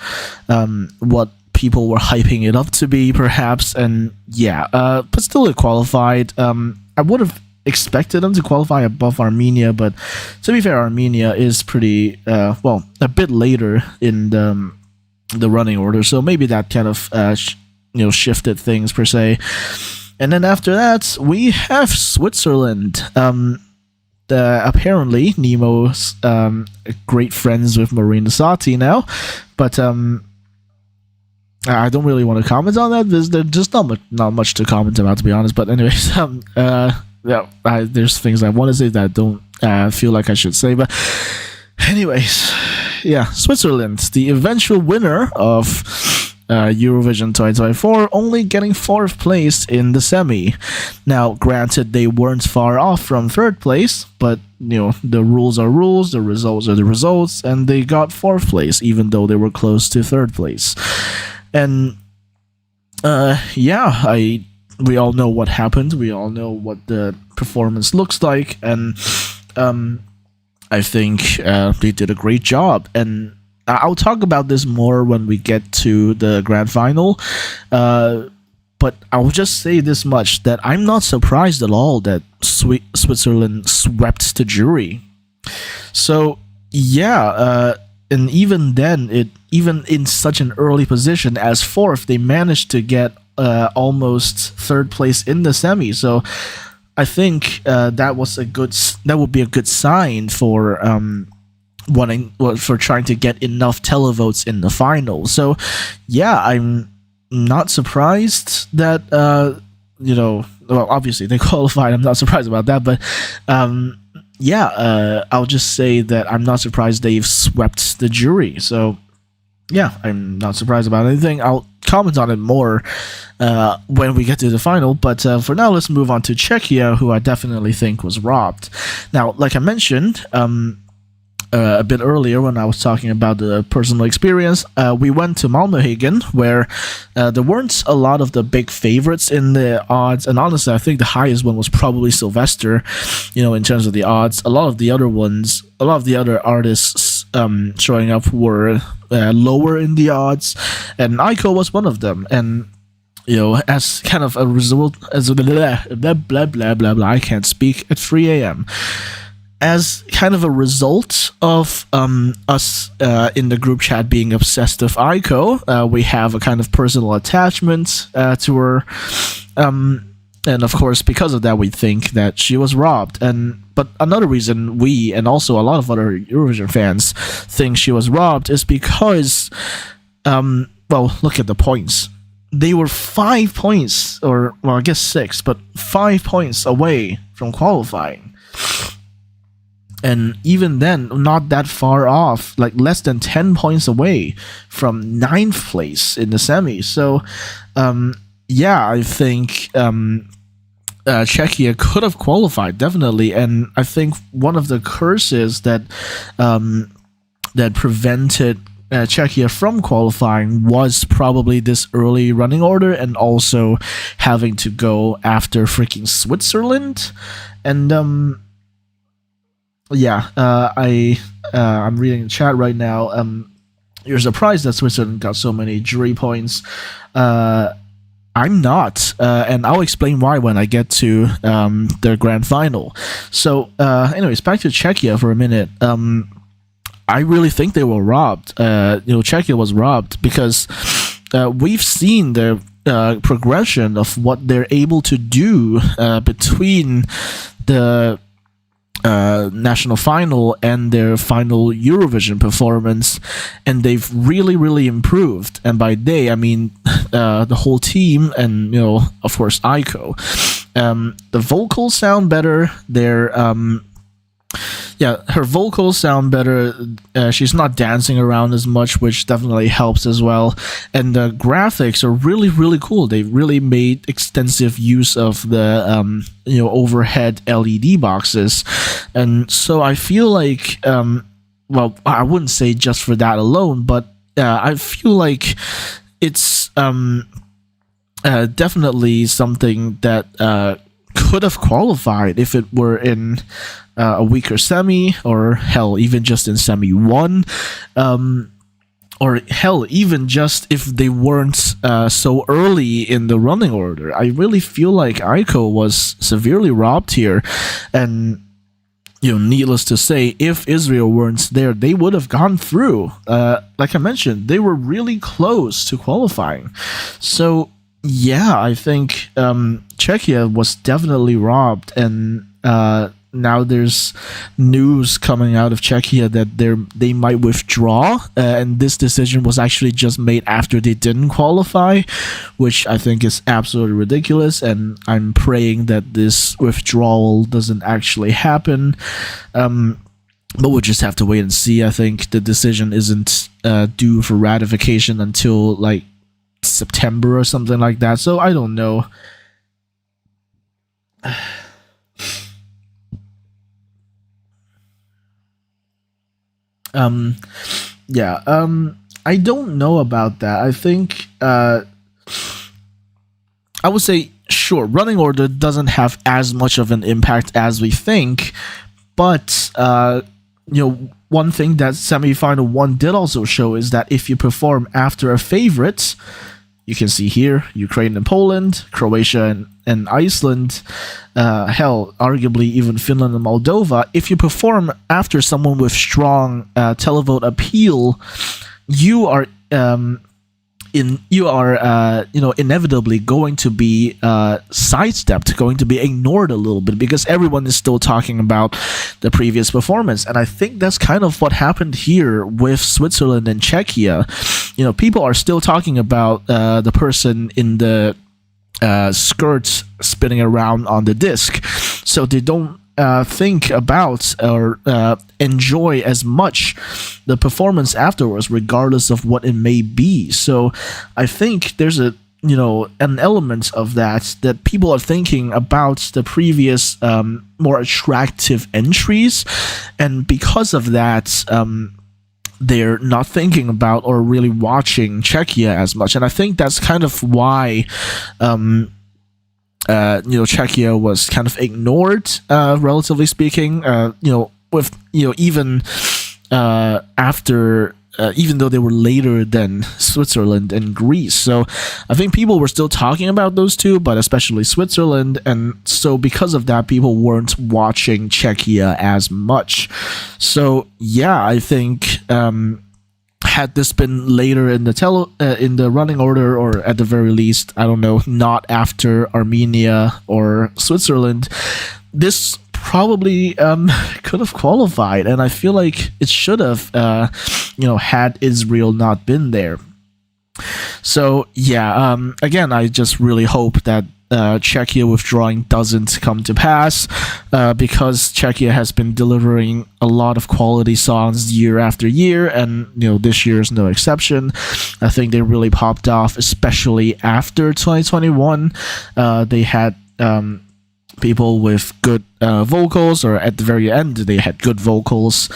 what people were hyping it up to be, perhaps. And yeah, but still it qualified. I would have expected them to qualify above Armenia, but to be fair, Armenia is pretty a bit later in the running order, so maybe that kind of shifted things per se. And then after that, we have Switzerland. Apparently Nemo's great friends with Marina Sati now, but I don't really want to comment on that. There's just not much to comment about, to be honest. But anyways, there's things I want to say that I don't feel like I should say. But anyways, yeah, Switzerland, the eventual winner of Eurovision 2024, only getting 4th place in the semi. Now, granted, they weren't far off from 3rd place, but the rules are rules, the results are the results, and they got 4th place, even though they were close to 3rd place. And we all know what happened. We all know what the performance looks like, and I think they did a great job. And I'll talk about this more when we get to the grand final. But I'll just say this much, that I'm not surprised at all that Switzerland swept the jury. So yeah, and even then, even in such an early position as 4th, they managed to get almost 3rd place in the semi. So I think that would be a good sign for for trying to get enough televotes in the final. So yeah, I'm not surprised that obviously they qualified. I'm not surprised about that, but I'll just say that I'm not surprised they've swept the jury. So yeah, I'm not surprised about anything. I'll comment on it more when we get to the final, but for now, let's move on to Czechia, who I definitely think was robbed. Now, like I mentioned a bit earlier when I was talking about the personal experience, we went to Malmöhagen, where there weren't a lot of the big favorites in the odds, and honestly, I think the highest one was probably Sylvester, in terms of the odds. A lot of the other artists showing up were lower in the odds, and Aiko was one of them. And as kind of a result, as blah blah blah blah blah, I can't speak at 3 a.m. as kind of a result of us in the group chat being obsessed with Aiko, we have a kind of personal attachment to her. And of course, because of that, we think that she was robbed. But another reason we and also a lot of other Eurovision fans think she was robbed is because, well, look at the points. They were 5 points, or well, I guess 6, but 5 points away from qualifying. And even then, not that far off, like less than 10 points away from 9th place in the semi. So, yeah, I think Czechia could have qualified, definitely. And I think one of the curses that that prevented Czechia from qualifying was probably this early running order, and also having to go after freaking Switzerland. And yeah, I'm reading the chat right now. You're surprised that Switzerland got so many jury points. I'm not, and I'll explain why when I get to the grand final. So, anyways, back to Czechia for a minute. I really think they were robbed. Czechia was robbed because we've seen the progression of what they're able to do between the national final and their final Eurovision performance, and they've really improved. And by they, I mean the whole team, and of course Aiko. The vocals sound better. Her vocals sound better. She's not dancing around as much, which definitely helps as well. And the graphics are really cool. They really made extensive use of the overhead LED boxes, and so I feel like well, I wouldn't say just for that alone, but I feel like it's definitely something that could have qualified if it were in a weaker semi, or hell, even just in semi 1, or hell, even just if they weren't so early in the running order. I really feel like Aiko was severely robbed here, and needless to say, if Israel weren't there, they would have gone through. Like I mentioned, they were really close to qualifying. So yeah, I think Czechia was definitely robbed, and now there's news coming out of Czechia that they might withdraw, and this decision was actually just made after they didn't qualify, which I think is absolutely ridiculous, and I'm praying that this withdrawal doesn't actually happen. But we'll just have to wait and see. I think the decision isn't due for ratification until like September or something like that, so I don't know. I don't know about that. I think I would say, sure, running order doesn't have as much of an impact as we think, but one thing that semifinal 1 did also show is that if you perform after a favorite, you can see here, Ukraine and Poland, Croatia and Iceland, hell, arguably even Finland and Moldova. If you perform after someone with strong televote appeal, you are inevitably going to be sidestepped, going to be ignored a little bit, because everyone is still talking about the previous performance. And I think that's kind of what happened here with Switzerland and Czechia. People are still talking about the person in the skirt spinning around on the disc, so they don't think about or enjoy as much the performance afterwards, regardless of what it may be. So I think there's an element of that people are thinking about the previous more attractive entries, and because of that they're not thinking about or really watching Czechia as much. And I think that's kind of why Czechia was kind of ignored, relatively speaking. With even after even though they were later than Switzerland and Greece. So I think people were still talking about those two, but especially Switzerland. And so because of that, people weren't watching Czechia as much. So yeah, I think had this been later in the running order, or at the very least, I don't know, not after Armenia or Switzerland, this probably could have qualified, and I feel like it should have, had Israel not been there. So yeah, again, I just really hope that Czechia withdrawing doesn't come to pass, because Czechia has been delivering a lot of quality songs year after year, and this year is no exception. I think they really popped off, especially after 2021. They had people with good vocals, or at the very end they had good vocals.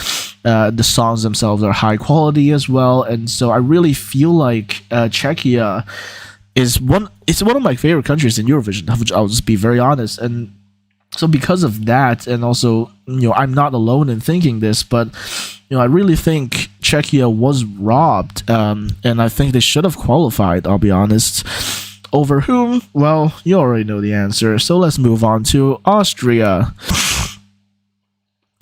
The songs themselves are high quality as well, and so I really feel like Czechia is one of my favorite countries in Eurovision. I'll just be very honest. And so because of that, and also I'm not alone in thinking this, but I really think Czechia was robbed, and I think they should have qualified, I'll be honest. Over whom? Well, you already know the answer, so let's move on to Austria.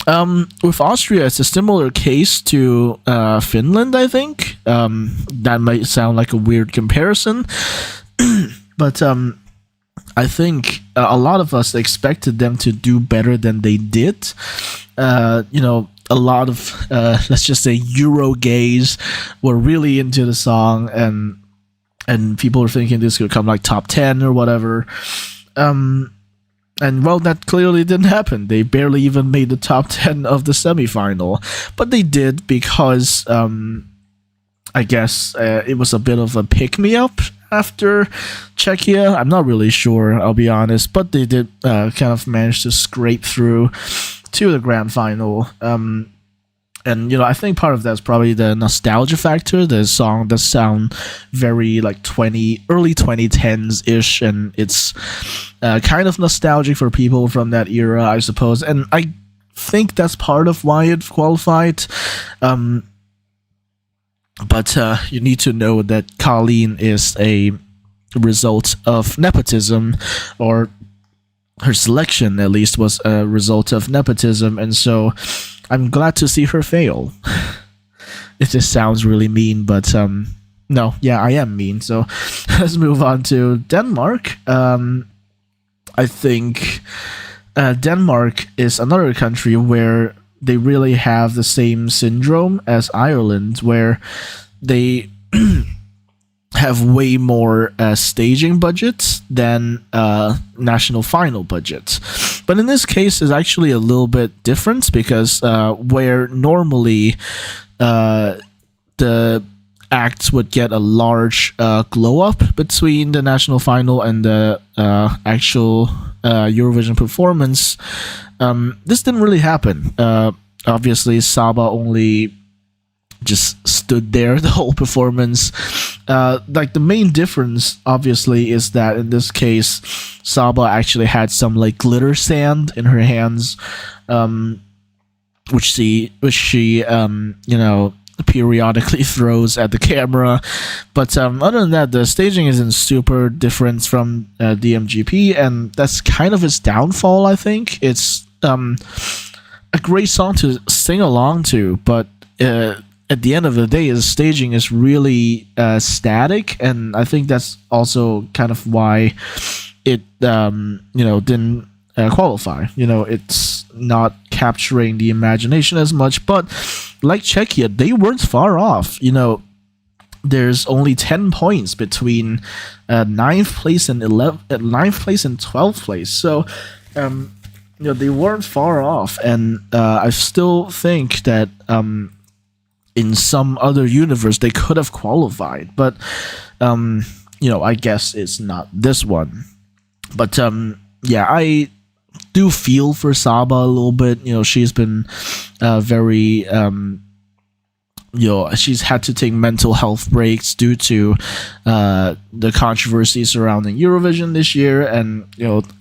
With Austria, it's a similar case to Finland, I think. That might sound like a weird comparison, but I think a lot of us expected them to do better than they did. A lot of, let's just say, Euro gays were really into the song, and people were thinking this could come like top 10 or whatever. And well, that clearly didn't happen. They barely even made the top 10 of the semifinal. But they did because, I guess, it was a bit of a pick-me-up after Czechia. I'm not really sure, I'll be honest. But they did kind of manage to scrape through to the grand final. And I think part of that is probably the nostalgia factor. The song does sound very like early 2010s ish, and it's kind of nostalgic for people from that era, I suppose. And I think that's part of why it qualified. But you need to know that Colleen is a result of nepotism, or her selection at least was a result of nepotism, and so I'm glad to see her fail. It just sounds really mean, but no, yeah, I am mean. So let's move on to Denmark. I think Denmark is another country where they really have the same syndrome as Ireland, where they have way more staging budgets than national final budgets. But in this case, it's actually a little bit different, because where normally the acts would get a large glow up between the national final and the actual Eurovision performance, this didn't really happen. Obviously, Saba only just stood there the whole performance. Like the main difference, obviously, is that in this case, Saba actually had some like glitter sand in her hands, which she periodically throws at the camera. But other than that, the staging isn't super different from DMGP, and that's kind of its downfall. I think it's a great song to sing along to, but at the end of the day, the staging is really static, and I think that's also kind of why it didn't qualify. It's not capturing the imagination as much. But like Czechia, they weren't far off. There's only 10 points between 9th place and 12th place. So they weren't far off, and I still think that in some other universe they could have qualified, but I guess it's not this one. But I do feel for Saba a little bit. She's been very she's had to take mental health breaks due to the controversy surrounding Eurovision this year, and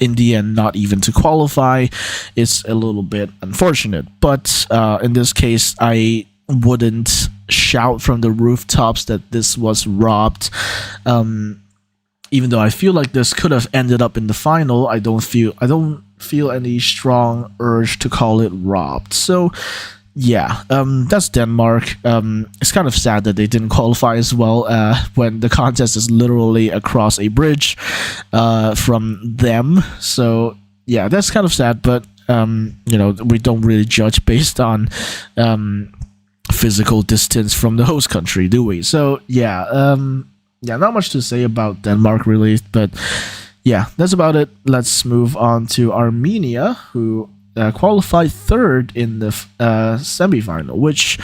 in the end not even to qualify. It's a little bit unfortunate, but in this case I wouldn't shout from the rooftops that this was robbed. Even though I feel like this could have ended up in the final, I don't feel any strong urge to call it robbed. So yeah, that's Denmark. It's kind of sad that they didn't qualify as well when the contest is literally across a bridge from them. So yeah, that's kind of sad, but we don't really judge based on physical distance from the host country, do we? So yeah, not much to say about Denmark really, but yeah, that's about it. Let's move on to Armenia, who qualified third in the semifinal, which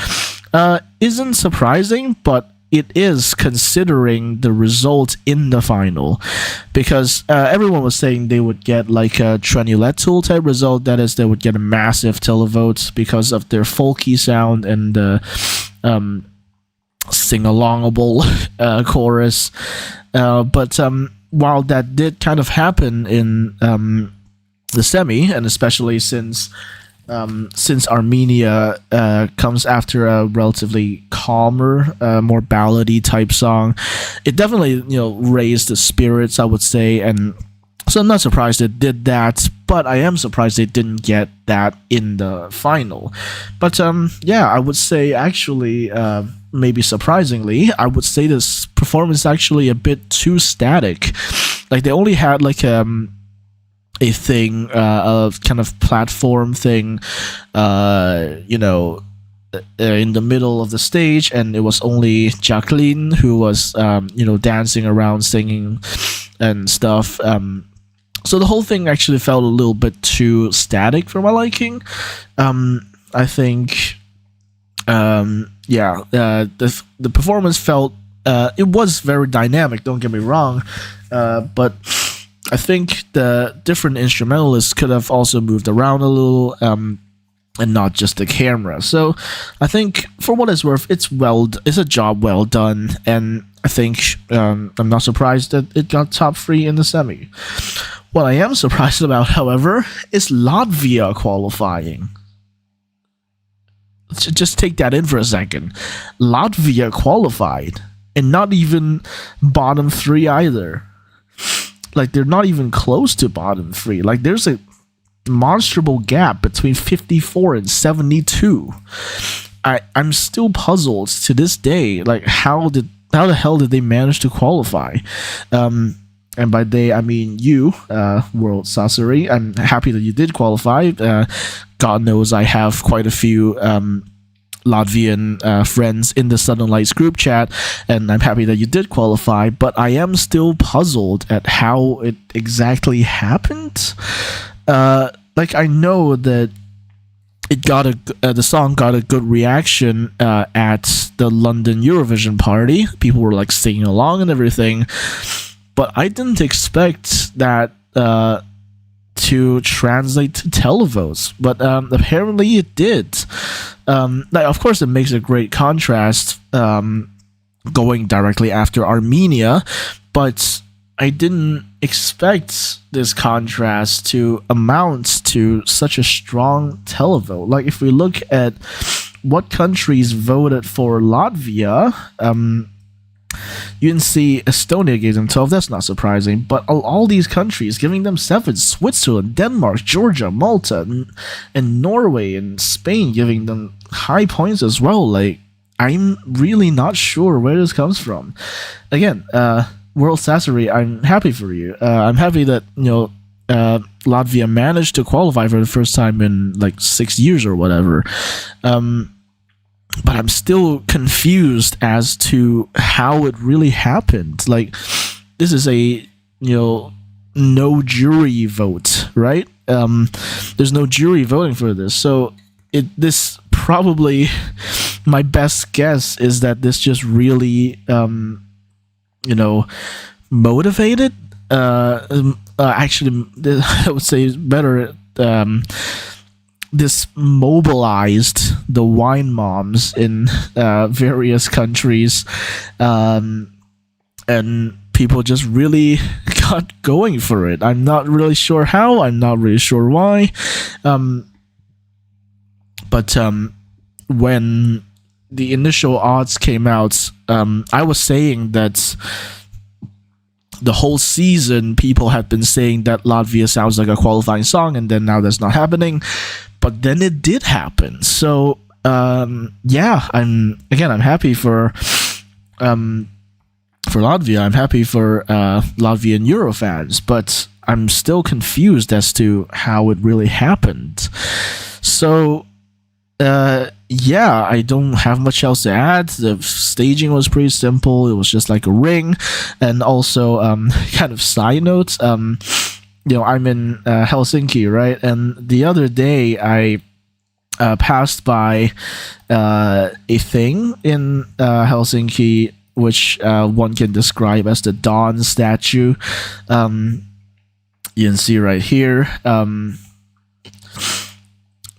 isn't surprising, but it is considering the result in the final, because everyone was saying they would get like a Trenuletul type result, that is, they would get a massive televote because of their folky sound and the sing-alongable chorus. But while that did kind of happen in the semi, and especially since Armenia comes after a relatively calmer, more ballady type song, it definitely raised the spirits, I would say, and so I'm not surprised it did that, but I am surprised they didn't get that in the final. But I would say actually, maybe surprisingly, I would say this performance is actually a bit too static. Like they only had like a thing, of kind of platform thing, in the middle of the stage, and it was only Jacqueline who was, dancing around, singing and stuff. So the whole thing actually felt a little bit too static for my liking. I think, the performance felt, it was very dynamic. Don't get me wrong, but I think the different instrumentalists could have also moved around a little, and not just the camera. So I think, for what it's worth, it's a job well done, and I think I'm not surprised that it got top 3 in the semi. What I am surprised about, however, is Latvia qualifying. Just take that in for a second. Latvia qualified, and not even bottom 3 either. Like, they're not even close to bottom 3. Like, there's a monstrable gap between 54 and 72. I'm still puzzled to this day. Like, how the hell did they manage to qualify? And by they, I mean you, World Sasori. I'm happy that you did qualify. God knows I have quite a few Latvian friends in the Southern Lights group chat, and I'm happy that you did qualify, but I am still puzzled at how it exactly happened. Like, I know that it got the song got a good reaction at the London Eurovision party. People were like singing along and everything, but I didn't expect that to translate to televotes, but apparently it did. Of course, it makes a great contrast going directly after Armenia, but I didn't expect this contrast to amount to such a strong televote. Like, if we look at what countries voted for Latvia, you can see Estonia gave them 12. That's not surprising, but all these countries giving them 7. Switzerland, Denmark, Georgia, Malta, and Norway and Spain giving them high points as well. Like, I'm really not sure where this comes from. Again, World Sasori, I'm happy for you. I'm happy that Latvia managed to qualify for the first time in like 6 years or whatever. But I'm still confused as to how it really happened. Like, this is a no jury vote, right? There's no jury voting for this, so this probably, my best guess is that this just really motivated. Actually, I would say better. This mobilized the wine moms in various countries, and people just really got going for it. I'm not really sure how. I'm not really sure why. But when the initial odds came out, I was saying that the whole season people had been saying that Latvia sounds like a qualifying song, and then now that's not happening. But then it did happen. So yeah, I'm happy for Latvia. I'm happy for Latvian Euro fans, but I'm still confused as to how it really happened. So yeah, I don't have much else to add. The staging was pretty simple. It was just like a ring. And also, kind of side note, I'm in Helsinki, right? And the other day I passed by a thing in Helsinki, which one can describe as the Dawn statue. You can see right here.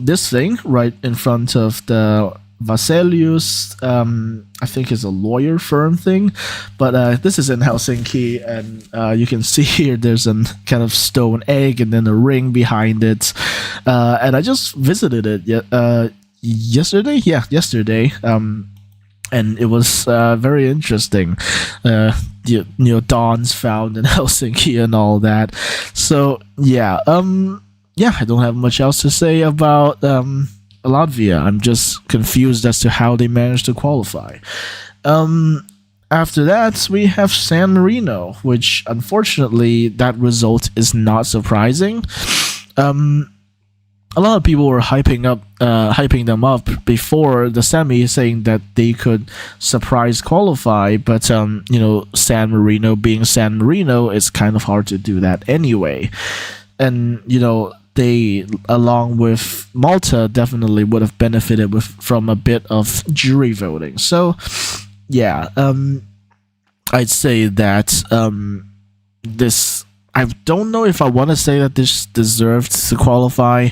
This thing right in front of the Vaselius, I think is a lawyer firm thing, but this is in Helsinki, and you can see here there's a kind of stone egg and then a ring behind it, and I just visited it yesterday, and it was very interesting. Dawn's found in Helsinki and all that. So yeah, I don't have much else to say about Latvia. I'm just confused as to how they managed to qualify. After that, we have San Marino, which unfortunately that result is not surprising. A lot of people were hyping them up before the semi, saying that they could surprise qualify. But San Marino being San Marino, it's kind of hard to do that anyway. And they, along with Malta, definitely would have benefited from a bit of jury voting. So, yeah, I'd say that this. I don't know if I want to say that this deserved to qualify.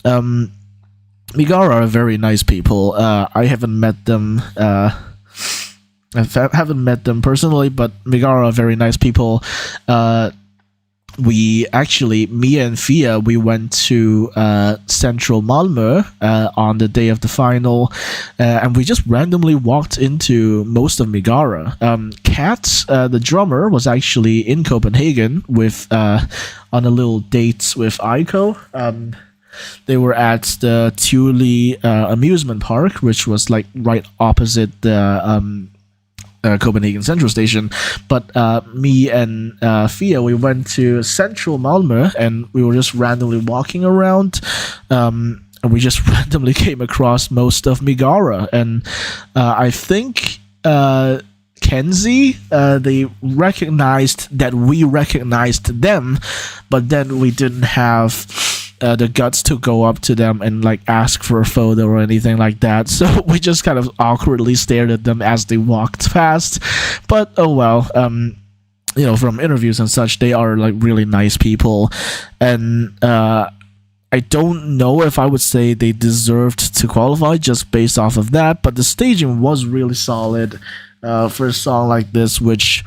Megara are very nice people. I haven't met them. I haven't met them personally, but Megara are very nice people. Me and Fia, we went to Central Malmö on the day of the final, and we just randomly walked into most of Megara. Kat, the drummer, was actually in Copenhagen with on a little date with Aiko. They were at the Thule amusement park, which was like right opposite the Copenhagen Central Station. But me and Fia, we went to Central Malmö, and we were just randomly walking around, and we just randomly came across most of Megara. And I think Kenzie, they recognized that we recognized them, but then we didn't have the guts to go up to them and like ask for a photo or anything like that. So we just kind of awkwardly stared at them as they walked past. But oh well, from interviews and such, they are like really nice people, and I don't know if I would say they deserved to qualify just based off of that, but the staging was really solid for a song like this, which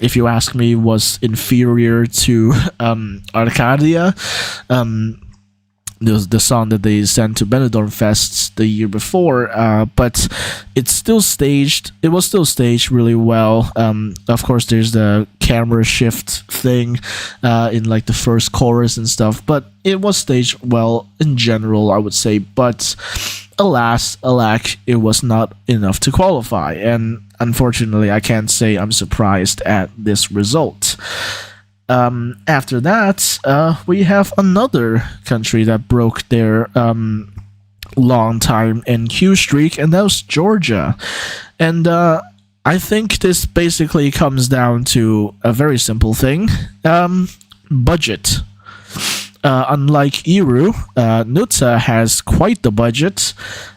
if you ask me, was inferior to Arcadia, the song that they sent to Benidorm Fest the year before. But it's still staged. It was still staged really well. Of course, there's the camera shift thing in like the first chorus and stuff, but it was staged well in general, I would say. But alack, it was not enough to qualify, and unfortunately, I can't say I'm surprised at this result. After that, we have another country that broke their long time NQ streak, and that was Georgia. And I think this basically comes down to a very simple thing: budget. Unlike Iru, Nutsa has quite the budget,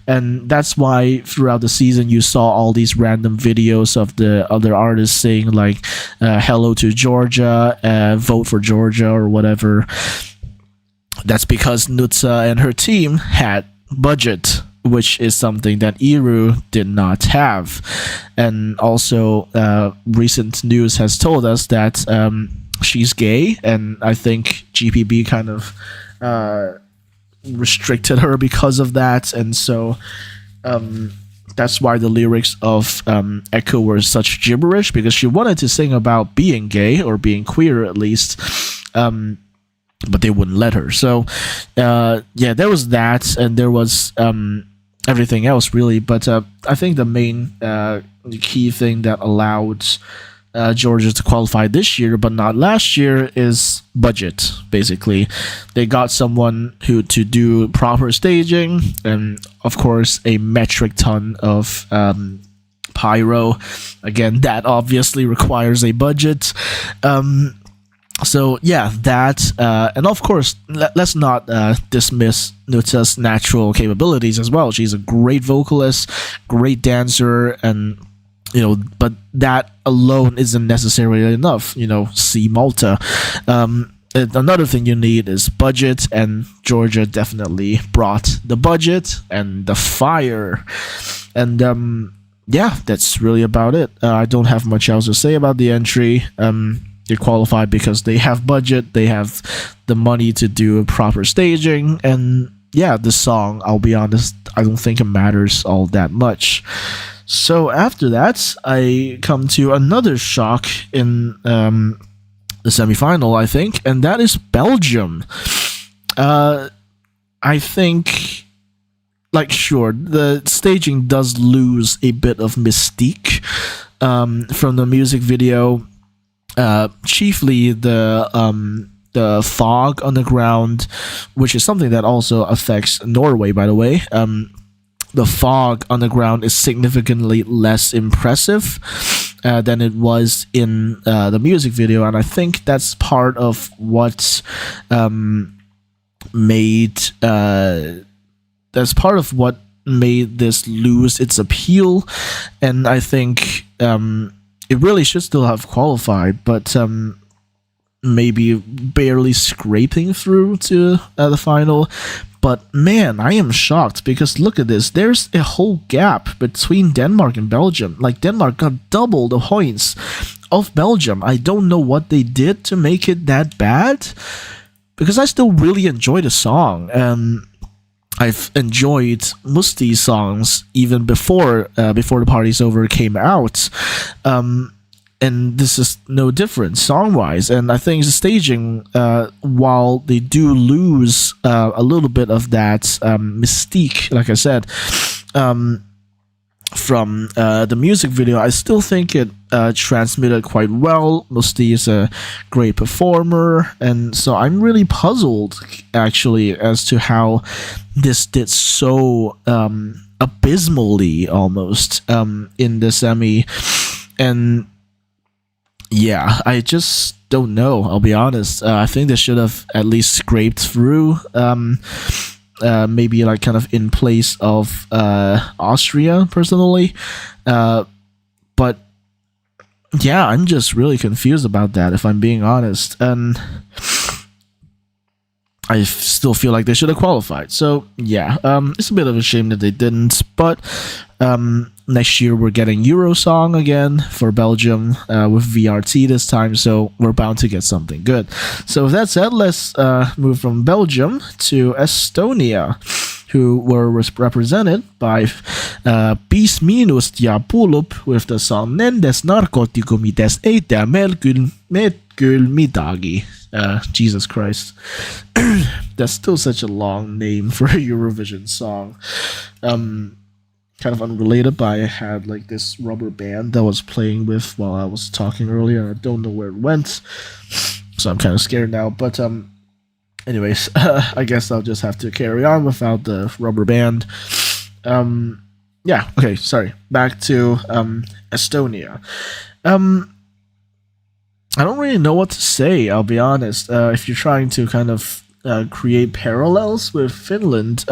and that's why throughout the season you saw all these random videos of the other artists saying like hello to Georgia, vote for Georgia or whatever. That's because Nutsa and her team had budget, which is something that Iru did not have. And also recent news has told us that she's gay, and I think GPB kind of restricted her because of that. And so That's why the lyrics of Echo were such gibberish, because she wanted to sing about being gay or being queer at least, but they wouldn't let her. So yeah, there was that, and there was everything else really. But I think the main key thing that allowed Georgia to qualify this year but not last year is budget. Basically, they got someone who to do proper staging, and of course a metric ton of pyro. Again, that obviously requires a budget. So yeah, that and of course let's not dismiss Nuta's natural capabilities as well. She's a great vocalist, great dancer, and but that alone isn't necessarily enough. See Malta. Another thing you need is budget, and Georgia definitely brought the budget and the fire. And yeah, that's really about it. I don't have much else to say about the entry. They qualified because they have budget, they have the money to do proper staging, and yeah, the song, I'll be honest, I don't think it matters all that much. So after that, I come to another shock in the semifinal, I think, and that is Belgium. I think, sure, the staging does lose a bit of mystique from the music video. Chiefly the fog on the ground, which is something that also affects Norway, by the way. The fog on the ground is significantly less impressive than it was in the music video, and I think that's part of what made this lose its appeal, and I think it really should still have qualified, but maybe barely scraping through to the final. But man, I am shocked, because look at this. There's a whole gap between Denmark and Belgium. Denmark got double the points of Belgium. I don't know what they did to make it that bad, because I still really enjoy the song. I've enjoyed Musti's songs even before the Party's Over came out, and this is no different song-wise. And I think the staging, while they do lose a little bit of that mystique, like I said, from the music video, I still think it transmitted quite well. Musti is a great performer, and so I'm really puzzled actually as to how this did so abysmally almost in the semi. And yeah, I just don't know, I'll be honest. I think they should have at least scraped through, maybe kind of in place of Austria personally, but yeah, I'm just really confused about that, if I'm being honest, and I still feel like they should have qualified. So yeah, it's a bit of a shame that they didn't, but next year we're getting Eurosong again for Belgium with VRT this time, so we're bound to get something good. So with that said, let's move from Belgium to Estonia, who were represented by Bis Minus Diapulup with the song Nendes Narkotikumides Eitä Melkyl Midagi. Jesus Christ. That's still such a long name for a Eurovision song. Kind of unrelated, but I had this rubber band that I was playing with while I was talking earlier. I don't know where it went, so I'm kind of scared now. But anyways, I guess I'll just have to carry on without the rubber band. Yeah, okay, sorry. Back to Estonia. I don't really know what to say, I'll be honest. If you're trying to kind of create parallels with Finland,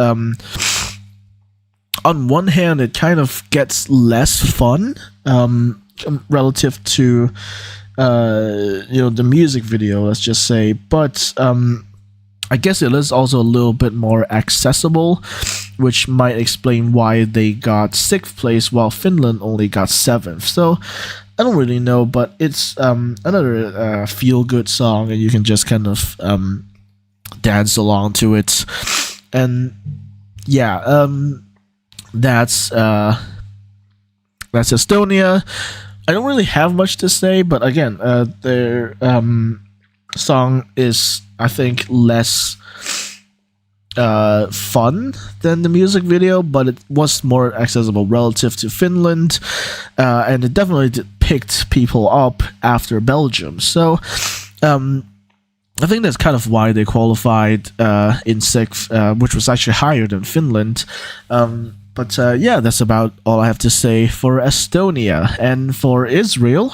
on one hand, it kind of gets less fun relative to the music video, let's just say. But I guess it is also a little bit more accessible, which might explain why they got 6th place while Finland only got 7th. So I don't really know, but it's another feel-good song, and you can just kind of dance along to it. And yeah, That's Estonia. I don't really have much to say, but again, their song is, I think, less fun than the music video, but it was more accessible relative to Finland, and it definitely picked people up after Belgium. So I think that's kind of why they qualified in sixth, which was actually higher than Finland. But yeah, that's about all I have to say for Estonia. And for Israel,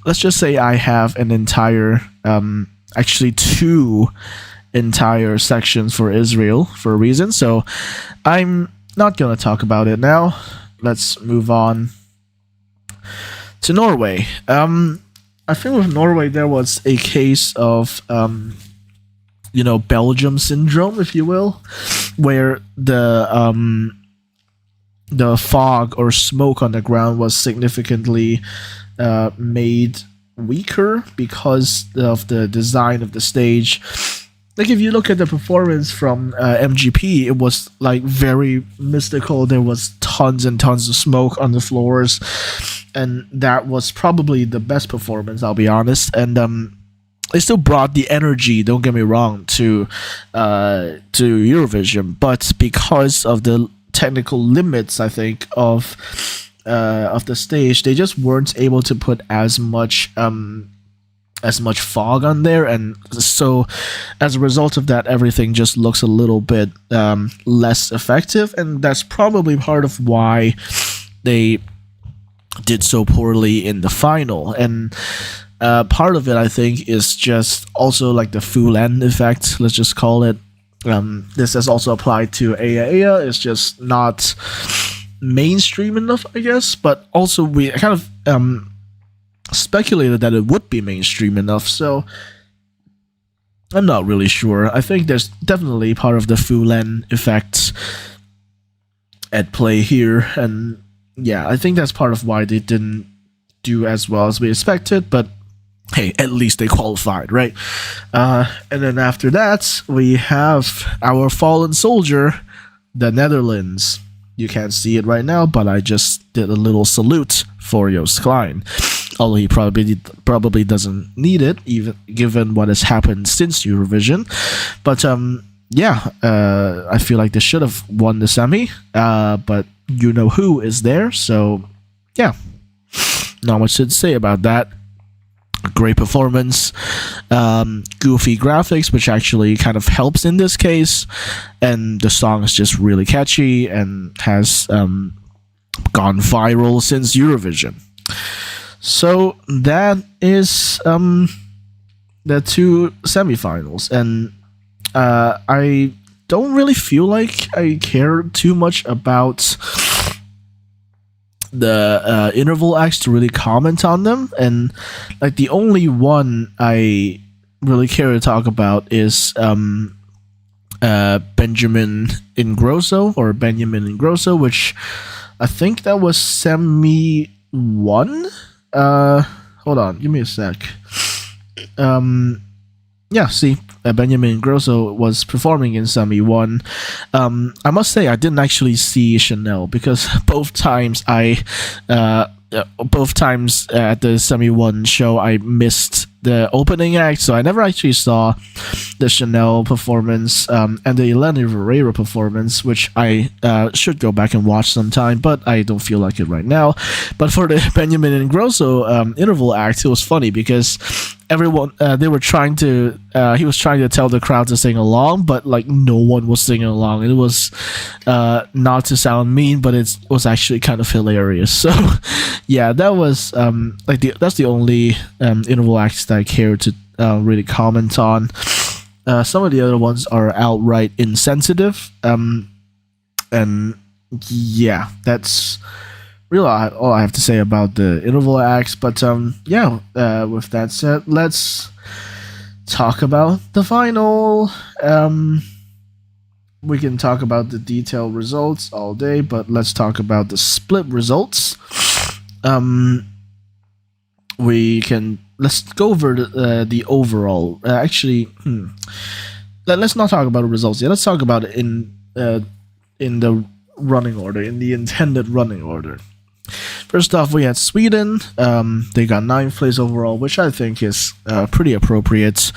let's just say I have an entire, actually two entire sections for Israel for a reason. So I'm not going to talk about it now. Let's move on to Norway. I think with Norway there was a case of Belgium syndrome, if you will, where the fog or smoke on the ground was significantly made weaker because of the design of the stage. Like, if you look at the performance from MGP, it was like very mystical. There was tons and tons of smoke on the floors, and that was probably the best performance, I'll be honest. And it still brought the energy, don't get me wrong, to Eurovision, but because of the technical limits, I think, of the stage, they just weren't able to put as much fog on there, and so as a result of that, everything just looks a little bit less effective, and that's probably part of why they did so poorly in the final. And part of it, I think, is just also like the Full-End effect, let's just call it. This has also applied to Aya Aya. It's just not mainstream enough, I guess, but also we kind of speculated that it would be mainstream enough, so I'm not really sure. I think there's definitely part of the Full-End effect at play here, and yeah, I think that's part of why they didn't do as well as we expected, but hey, at least they qualified, right? And then after that, we have our fallen soldier, the Netherlands. You can't see it right now, but I just did a little salute for Joost Klein. Although he probably doesn't need it, even given what has happened since Eurovision. But yeah, I feel like they should have won the semi, but you know who is there, so yeah, not much to say about that. Great performance, goofy graphics, which actually kind of helps in this case, and the song is just really catchy and has gone viral since Eurovision. So that is the two semifinals, and I don't really feel like I care too much about the interval acts to really comment on them, and like the only one I really care to talk about is Benjamin Ingrosso, which I think that was semi 1. Hold on, give me a sec. Yeah, see, Benjamin Ingrosso was performing in semi 1. I must say I didn't actually see Chanel, because both times at the semi 1 show I missed the opening act, so I never actually saw the Chanel performance and the Eleni Ferreira performance, which I should go back and watch sometime, but I don't feel like it right now. But for the Benjamin Ingrosso interval act, it was funny because everyone he was trying to tell the crowd to sing along, but like no one was singing along. It was not to sound mean, but it was actually kind of hilarious. So yeah, that was that's the only interval acts that I care to really comment on. Some of the other ones are outright insensitive, and yeah, that's really all I have to say about the interval acts. But yeah, with that said, let's talk about the final. We can talk about the detailed results all day, but let's talk about the split results. Let's go over the overall. let's not talk about the results yet. Let's talk about it in the running order, in the intended running order. First off, we had Sweden. They got 9th place overall, which I think is pretty appropriate.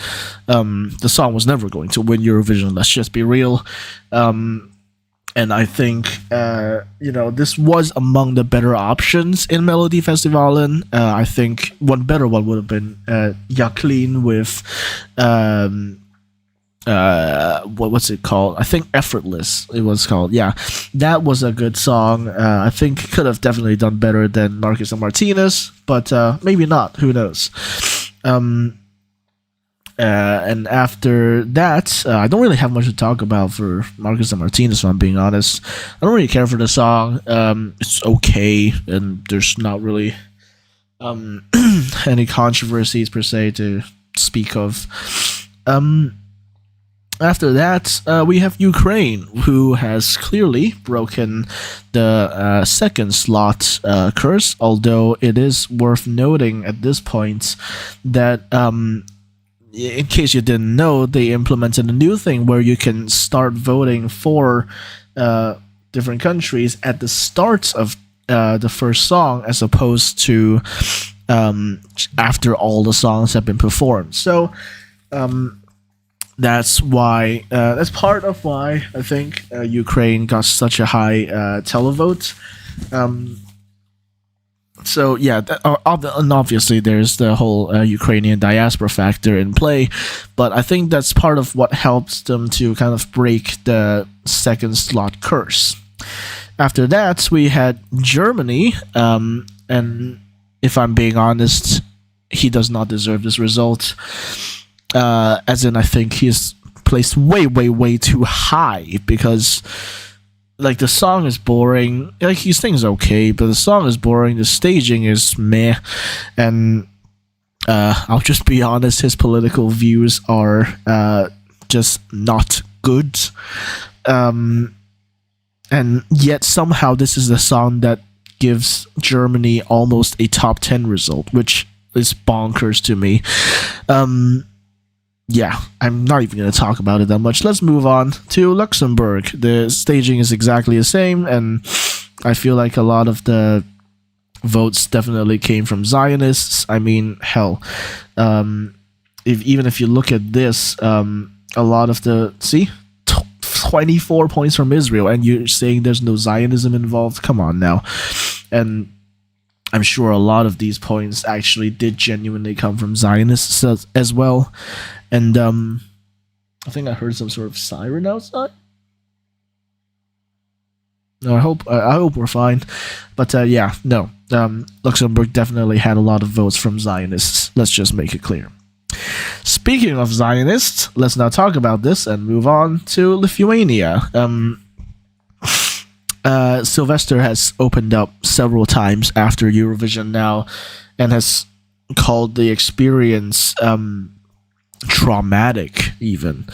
The song was never going to win Eurovision, let's just be real. And I think, this was among the better options in Melodifestivalen. I think one better one would have been Jacqueline with what's it called? I think Effortless it was called. Yeah, that was a good song. I think could have definitely done better than Marcus and Martinez, but maybe not, who knows. And after that, I don't really have much to talk about for Marcus and Martinez, if I'm being honest. I don't really care for the song. It's okay, and there's not really any controversies per se to speak of. After that, we have Ukraine, who has clearly broken the second slot curse, although it is worth noting at this point that, in case you didn't know, they implemented a new thing where you can start voting for different countries at the start of the first song, as opposed to after all the songs have been performed. So, that's why. That's part of why I think Ukraine got such a high televote. So yeah, and obviously there's the whole Ukrainian diaspora factor in play, but I think that's part of what helps them to kind of break the second slot curse. After that, we had Germany, and if I'm being honest, he does not deserve this result. As in, I think he's placed way, way, way too high, because like the song is boring. Like he sings okay, but the song is boring. The staging is meh, and I'll just be honest, his political views are just not good. And yet somehow this is the song that gives Germany almost a top 10 result, which is bonkers to me. Yeah, I'm not even going to talk about it that much. Let's move on to Luxembourg. The staging is exactly the same, and I feel like a lot of the votes definitely came from Zionists. I mean, hell, even if you look at this, a lot of the 24 points from Israel, and you're saying there's no Zionism involved? Come on now. And I'm sure a lot of these points actually did genuinely come from Zionists as well. And I think I heard some sort of siren outside. No, I hope we're fine. But yeah, no. Luxembourg definitely had a lot of votes from Zionists. Let's just make it clear. Speaking of Zionists, let's now talk about this and move on to Lithuania. Sylvester has opened up several times after Eurovision now, and has called the experience traumatic, even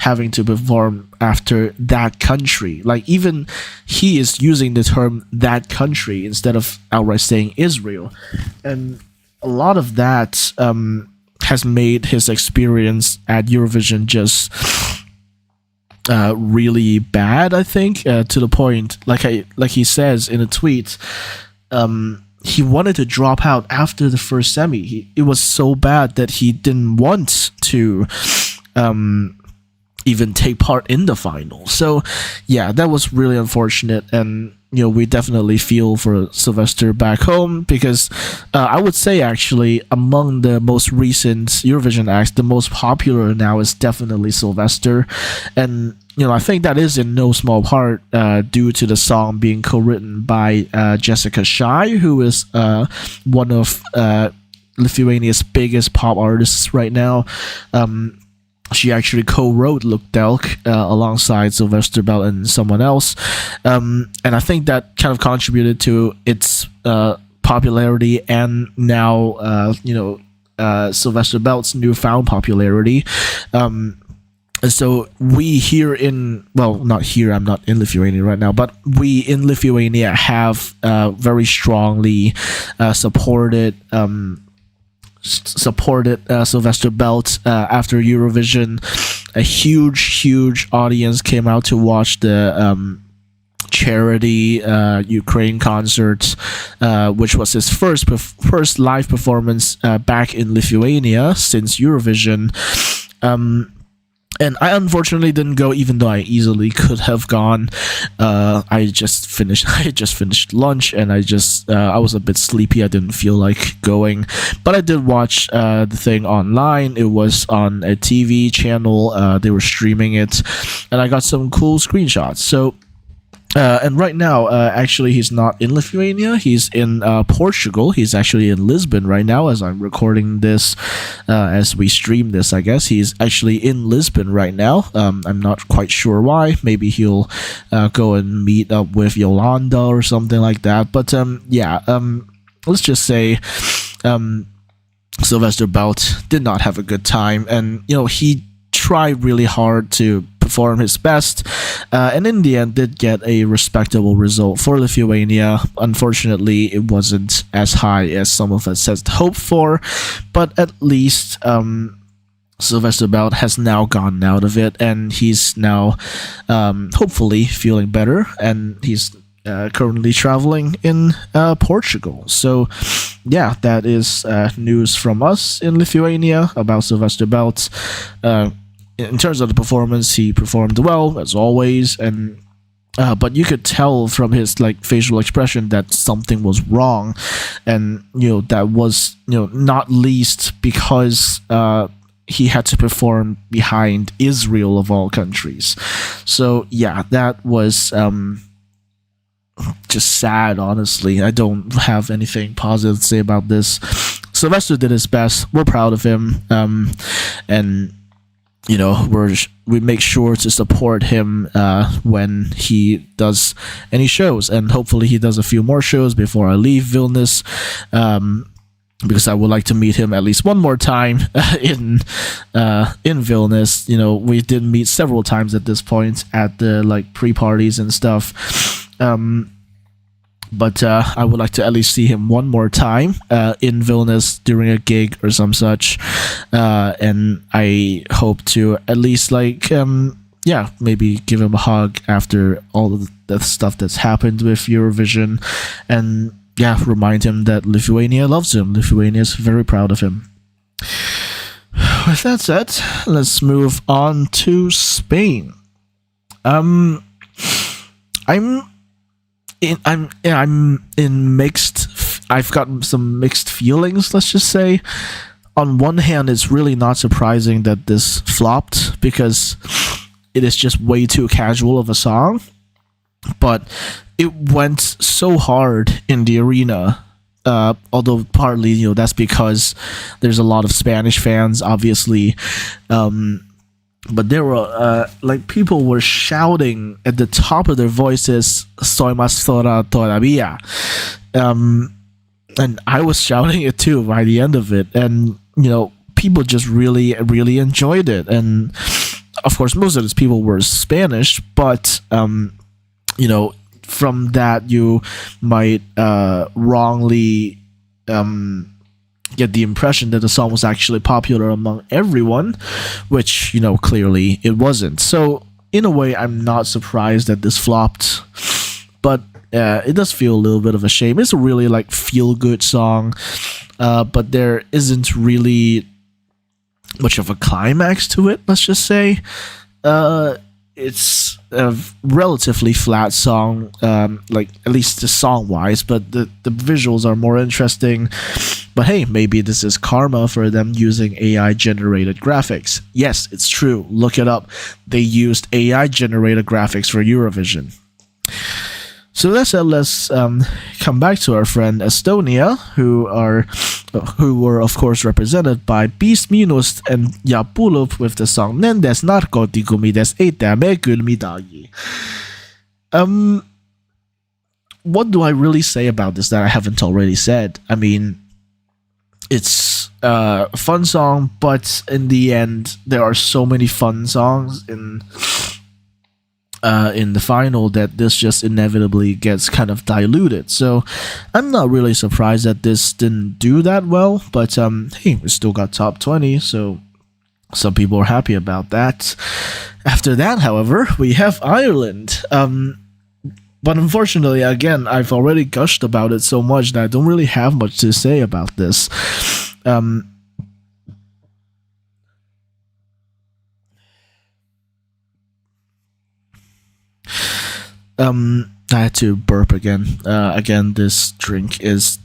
having to perform after that country. Like, even he is using the term that country instead of outright saying Israel, and a lot of that has made his experience at Eurovision just really bad, I think, to the point, like he says in a tweet, he wanted to drop out after the first semi. It was so bad that he didn't want to even take part in the final. So yeah, that was really unfortunate, and we definitely feel for Sylvester back home, because I would say actually among the most recent Eurovision acts, the most popular now is definitely Sylvester, and I think that is in no small part due to the song being co-written by Jessica Shai, who is one of Lithuania's biggest pop artists right now. She actually co-wrote Look Delk alongside Sylvester Bell and someone else. And I think that kind of contributed to its popularity, and now, Sylvester Bell's newfound popularity. And so we here not here, I'm not in Lithuania right now, but we in Lithuania have very strongly supported Sylvester Bell after Eurovision, a huge audience came out to watch the charity Ukraine concert, which was his first live performance back in Lithuania since Eurovision. And I unfortunately didn't go, even though I easily could have gone. I just finished. I just finished lunch, and I was a bit sleepy. I didn't feel like going, but I did watch the thing online. It was on a TV channel. They were streaming it, and I got some cool screenshots. So. And right now, actually, he's not in Lithuania. He's in Portugal. He's actually in Lisbon right now as I'm recording this, as we stream this, I guess. He's actually in Lisbon right now. I'm not quite sure why. Maybe he'll go and meet up with Yolanda or something like that. But yeah, let's just say Sylvester Belt did not have a good time. And, he tried really hard to perform his best, and in the end did get a respectable result for Lithuania. Unfortunately, it wasn't as high as some of us had hoped for, but at least Sylvester Belt has now gotten out of it, and he's now hopefully feeling better, and he's currently traveling in Portugal. So yeah, that is news from us in Lithuania about Sylvester Belt. In terms of the performance, he performed well as always, and but you could tell from his facial expression that something was wrong, and that was not least because he had to perform behind Israel of all countries. So yeah, that was just sad. Honestly, I don't have anything positive to say about this. Sylvester did his best. We're proud of him, and we make sure to support him when he does any shows, and hopefully he does a few more shows before I leave Vilnius, because I would like to meet him at least one more time in Vilnius. We did meet several times at this point at the pre-parties and stuff. But I would like to at least see him one more time in Vilnius during a gig or some such, and I hope to at least maybe give him a hug after all of the stuff that's happened with Eurovision, and remind him that Lithuania loves him. Lithuania is very proud of him. With that said, let's move on to Spain. I'm in mixed. I've got some mixed feelings. Let's just say, on one hand, it's really not surprising that this flopped because it is just way too casual of a song. But it went so hard in the arena. Although partly, that's because there's a lot of Spanish fans, obviously. But there were people were shouting at the top of their voices, "Soy más sola todavía," and I was shouting it too by the end of it, and people just really enjoyed it, and of course most of these people were Spanish, but from that you might wrongly get the impression that the song was actually popular among everyone, which clearly it wasn't. So in a way, I'm not surprised that this flopped, but it does feel a little bit of a shame. It's a really feel good song, but there isn't really much of a climax to it, let's just say. It's a relatively flat song, at least the song wise, but the visuals are more interesting. But hey, maybe this is karma for them using AI generated graphics. Yes, it's true. Look it up. They used AI generated graphics for Eurovision. So let's come back to our friend Estonia, who were of course represented by Beast Minus and Yapulup with the song Nendes Narkotikumides Eitame Gülmidagi. What do I really say about this that I haven't already said? I mean, it's a fun song, but in the end, there are so many fun songs in the final that this just inevitably gets kind of diluted. So I'm not really surprised that this didn't do that well, but hey, we still got top 20, so Some people are happy about that. After that, however, we have Ireland. But unfortunately, again, I've already gushed about it so much that I don't really have much to say about this. Um, I had to burp again. Again, this drink is,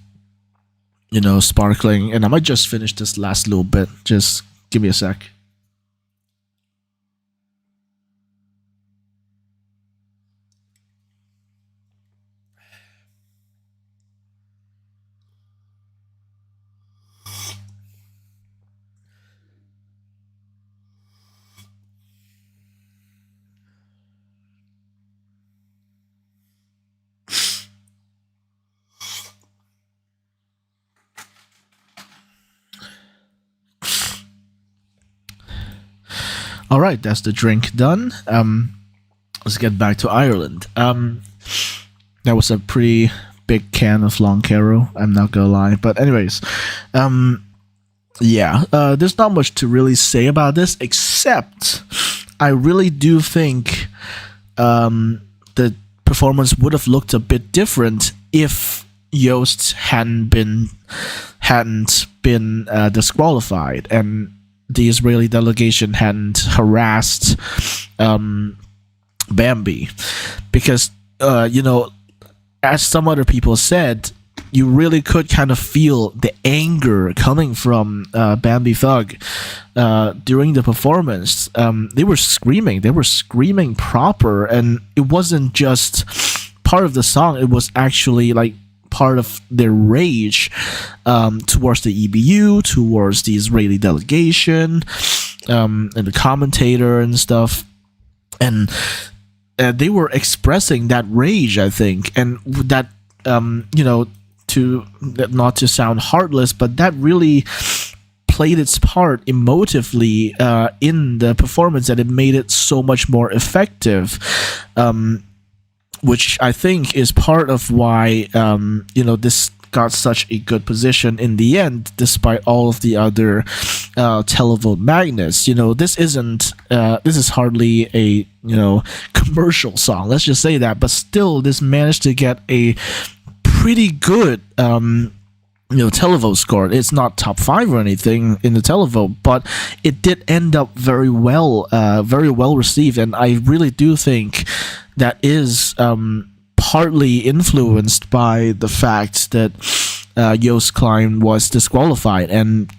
sparkling, and I might just finish this last little bit. Just give me a sec. All right, that's the drink done. Let's get back to Ireland. That was a pretty big can of Long Caro. I'm not gonna lie, but anyways, yeah. There's not much to really say about this, except I really do think the performance would have looked a bit different if Yost hadn't been disqualified and the Israeli delegation hadn't harassed Bambi, because as some other people said, you really could kind of feel the anger coming from Bambi Thug during the performance. They were screaming proper, and it wasn't just part of the song, it was actually like part of their rage towards the EBU, towards the Israeli delegation, and the commentator and stuff. And they were expressing that rage, I think, and that to not to sound heartless, but that really played its part emotively in the performance, and it made it so much more effective, which I think is part of why this got such a good position in the end, despite all of the other televote magnets. This is hardly a commercial song, let's just say that, but still this managed to get a pretty good televote score. It's not top 5 or anything in the televote, but it did end up very well received, and I really do think that is partly influenced by the fact that Joost Klein was disqualified, and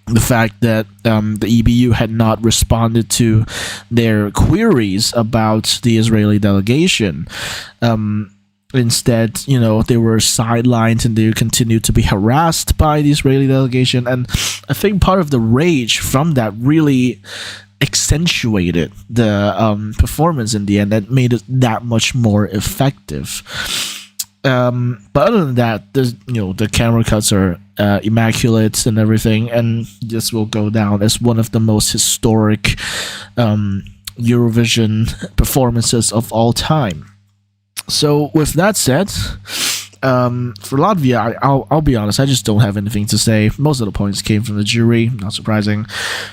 the fact that the EBU had not responded to their queries about the Israeli delegation. Instead, they were sidelined and they continued to be harassed by the Israeli delegation. And I think part of the rage from that really accentuated the performance in the end, that made it that much more effective. But other than that, the camera cuts are immaculate and everything, and this will go down as one of the most historic Eurovision performances of all time. So with that said, for Latvia, I'll be honest, I just don't have anything to say. Most of the points came from the jury, not surprising.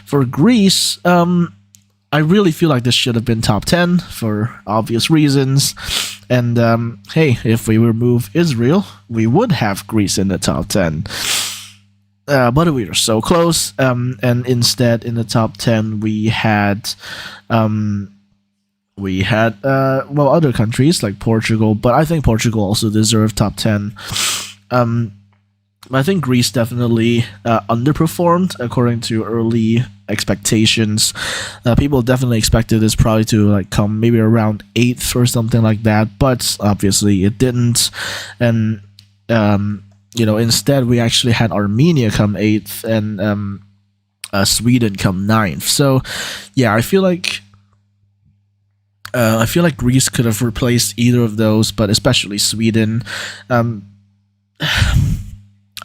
For Greece, I really feel like this should have been top 10 for obvious reasons. And hey, if we remove Israel, we would have Greece in the top 10. But we were so close. And instead, in the top 10, we had other countries like Portugal, but I think Portugal also deserved top 10. I think Greece definitely underperformed according to early expectations. People definitely expected this probably to come maybe around 8th or something like that, but obviously it didn't. And instead we actually had Armenia come 8th and Sweden come 9th. So yeah, I feel like Greece could have replaced either of those, but especially Sweden.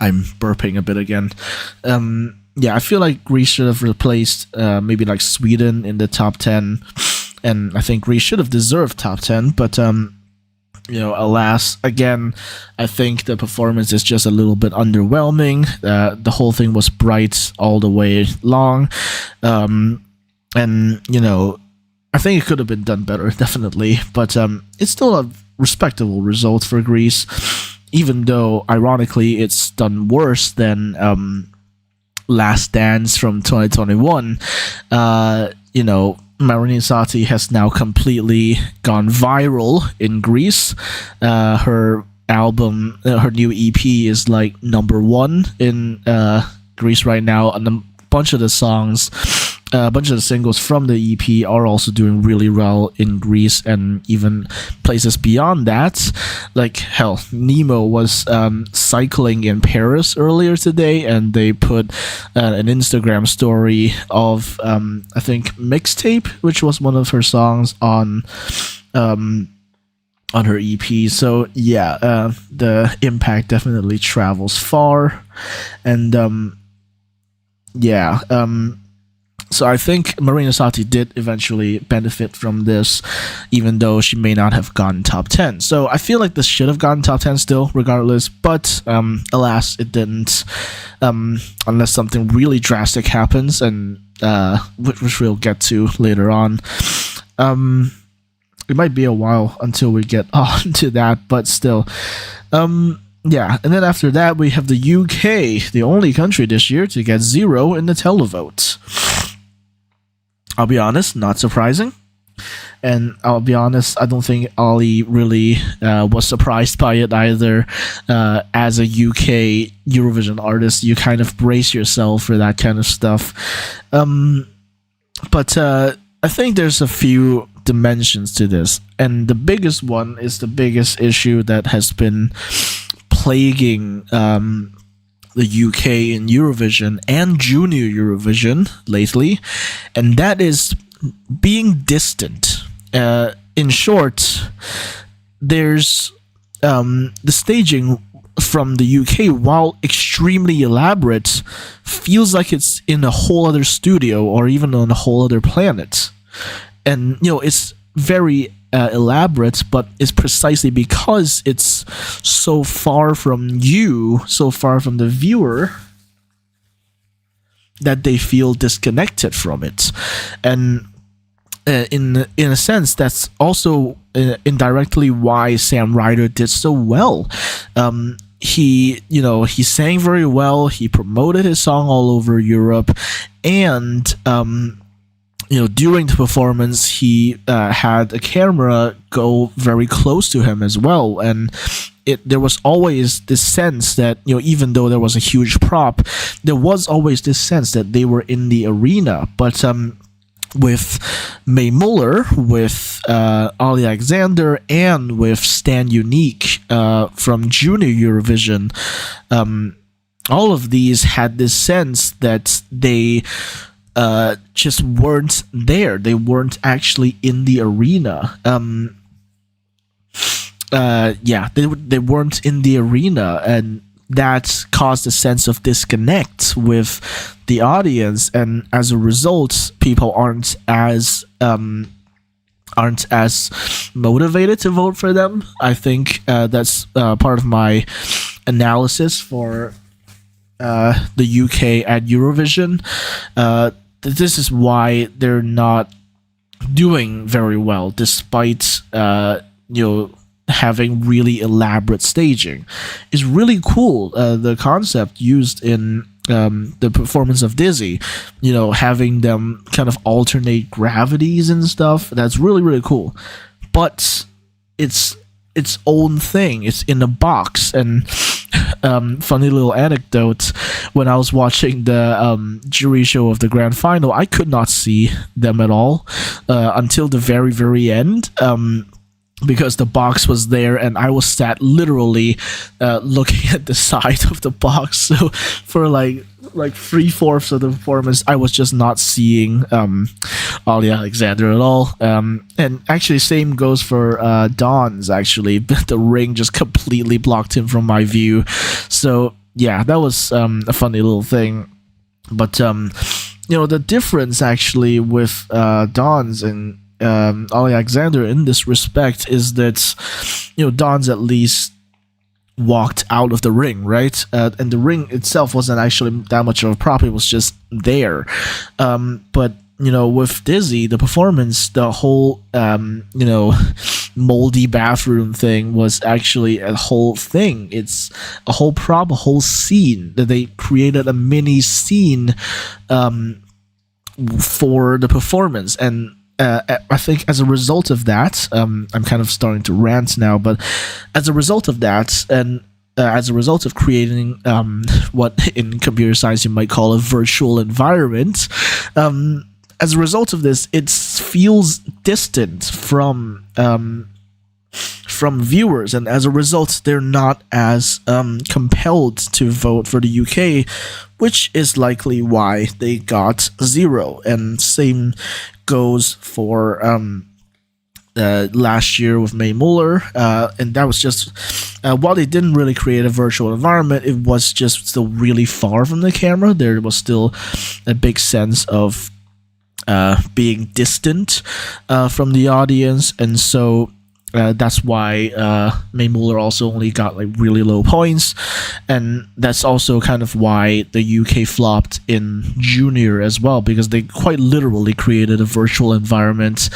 I'm burping a bit again. Yeah, I feel like Greece should have replaced maybe Sweden in the top 10, and I think Greece should have deserved top 10, but alas, again, I think the performance is just a little bit underwhelming. The whole thing was bright all the way long, and I think it could have been done better, definitely. But it's still a respectable result for Greece, even though ironically it's done worse than Last Dance from 2021. Marini Sati has now completely gone viral in Greece. Her album, her new EP is like number one in Greece right now, and a bunch of the songs, a bunch of the singles from the EP are also doing really well in Greece and even places beyond that. Like, hell, Nemo was cycling in Paris earlier today, and they put an Instagram story of, I think, Mixtape, which was one of her songs on her EP. So, yeah, the impact definitely travels far. And, so I think Marina Sati did eventually benefit from this, even though she may not have gotten top 10. So I feel like this should have gotten top 10 still, regardless. But alas, it didn't, unless something really drastic happens, and which we'll get to later on. It might be a while until we get on to that, but still. Yeah, and then after that, we have the UK, the only country this year to get 0 in the televote. I'll be honest, not surprising. And I'll be honest, I don't think Ollie really was surprised by it either. As a UK Eurovision artist, you kind of brace yourself for that kind of stuff. But I think there's a few dimensions to this. And the biggest one is the biggest issue that has been plaguing the UK in Eurovision and Junior Eurovision lately, and that is being distant. In short, there's the staging from the UK, while extremely elaborate, feels like it's in a whole other studio or even on a whole other planet. And it's very elaborate, but it's precisely because it's so far from you, so far from the viewer, that they feel disconnected from it. And in a sense, that's also indirectly why Sam Ryder did so well. He sang very well. He promoted his song all over Europe, and during the performance, he had a camera go very close to him as well, and there was always this sense that even though there was a huge prop, there was always this sense that they were in the arena. But with Mae Muller, with Ali Alexander, and with Stan Unique from Junior Eurovision, all of these had this sense that they just weren't there. They weren't actually in the arena. They weren't in the arena, and that caused a sense of disconnect with the audience, and as a result, people aren't as motivated to vote for them. I think that's part of my analysis for the UK at Eurovision. This is why they're not doing very well, despite having really elaborate staging. It's really cool, the concept used in the performance of Dizzy, having them kind of alternate gravities and stuff. That's really, really cool. But it's its own thing. It's in a box. And funny little anecdote, when I was watching the jury show of the grand final, I could not see them at all until the very, very end. Because the box was there, and I was sat literally looking at the side of the box. So for like 3/4 of the performance, I was just not seeing Ali Alexander at all. And actually, same goes for Don's. Actually, the ring just completely blocked him from my view. So yeah, that was a funny little thing. But the difference actually with Don's and Alexander in this respect is that, Don's at least walked out of the ring, right? And the ring itself wasn't actually that much of a prop; it was just there. But with Dizzy, the performance, the whole moldy bathroom thing was actually a whole thing. It's a whole prop, a whole scene that they created, a mini scene for the performance. And I think as a result of that, I'm kind of starting to rant now, but as a result of that, and as a result of creating what in computer science you might call a virtual environment, as a result of this, it feels distant from viewers, and as a result, they're not as compelled to vote for the UK, which is likely why they got 0. And same goes for last year with Mae Muller, and that was just while they didn't really create a virtual environment, it was just still really far from the camera. There was still a big sense of being distant from the audience, and so that's why Mae Muller also only got like really low points, and that's also kind of why the UK flopped in Junior as well, because they quite literally created a virtual environment.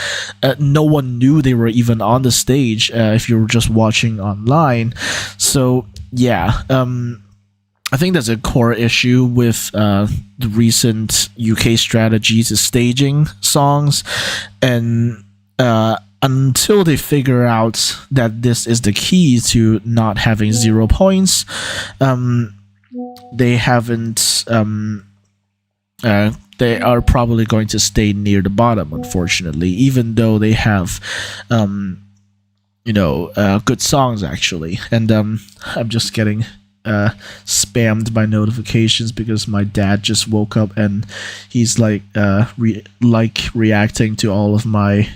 No one knew they were even on the stage if you were just watching online. So yeah, I think that's a core issue with the recent UK strategies is staging songs, and until they figure out that this is the key to not having 0 points, they haven't. They are probably going to stay near the bottom, unfortunately, even though they have, good songs actually. And I'm just getting spammed by notifications because my dad just woke up and he's like reacting to all of my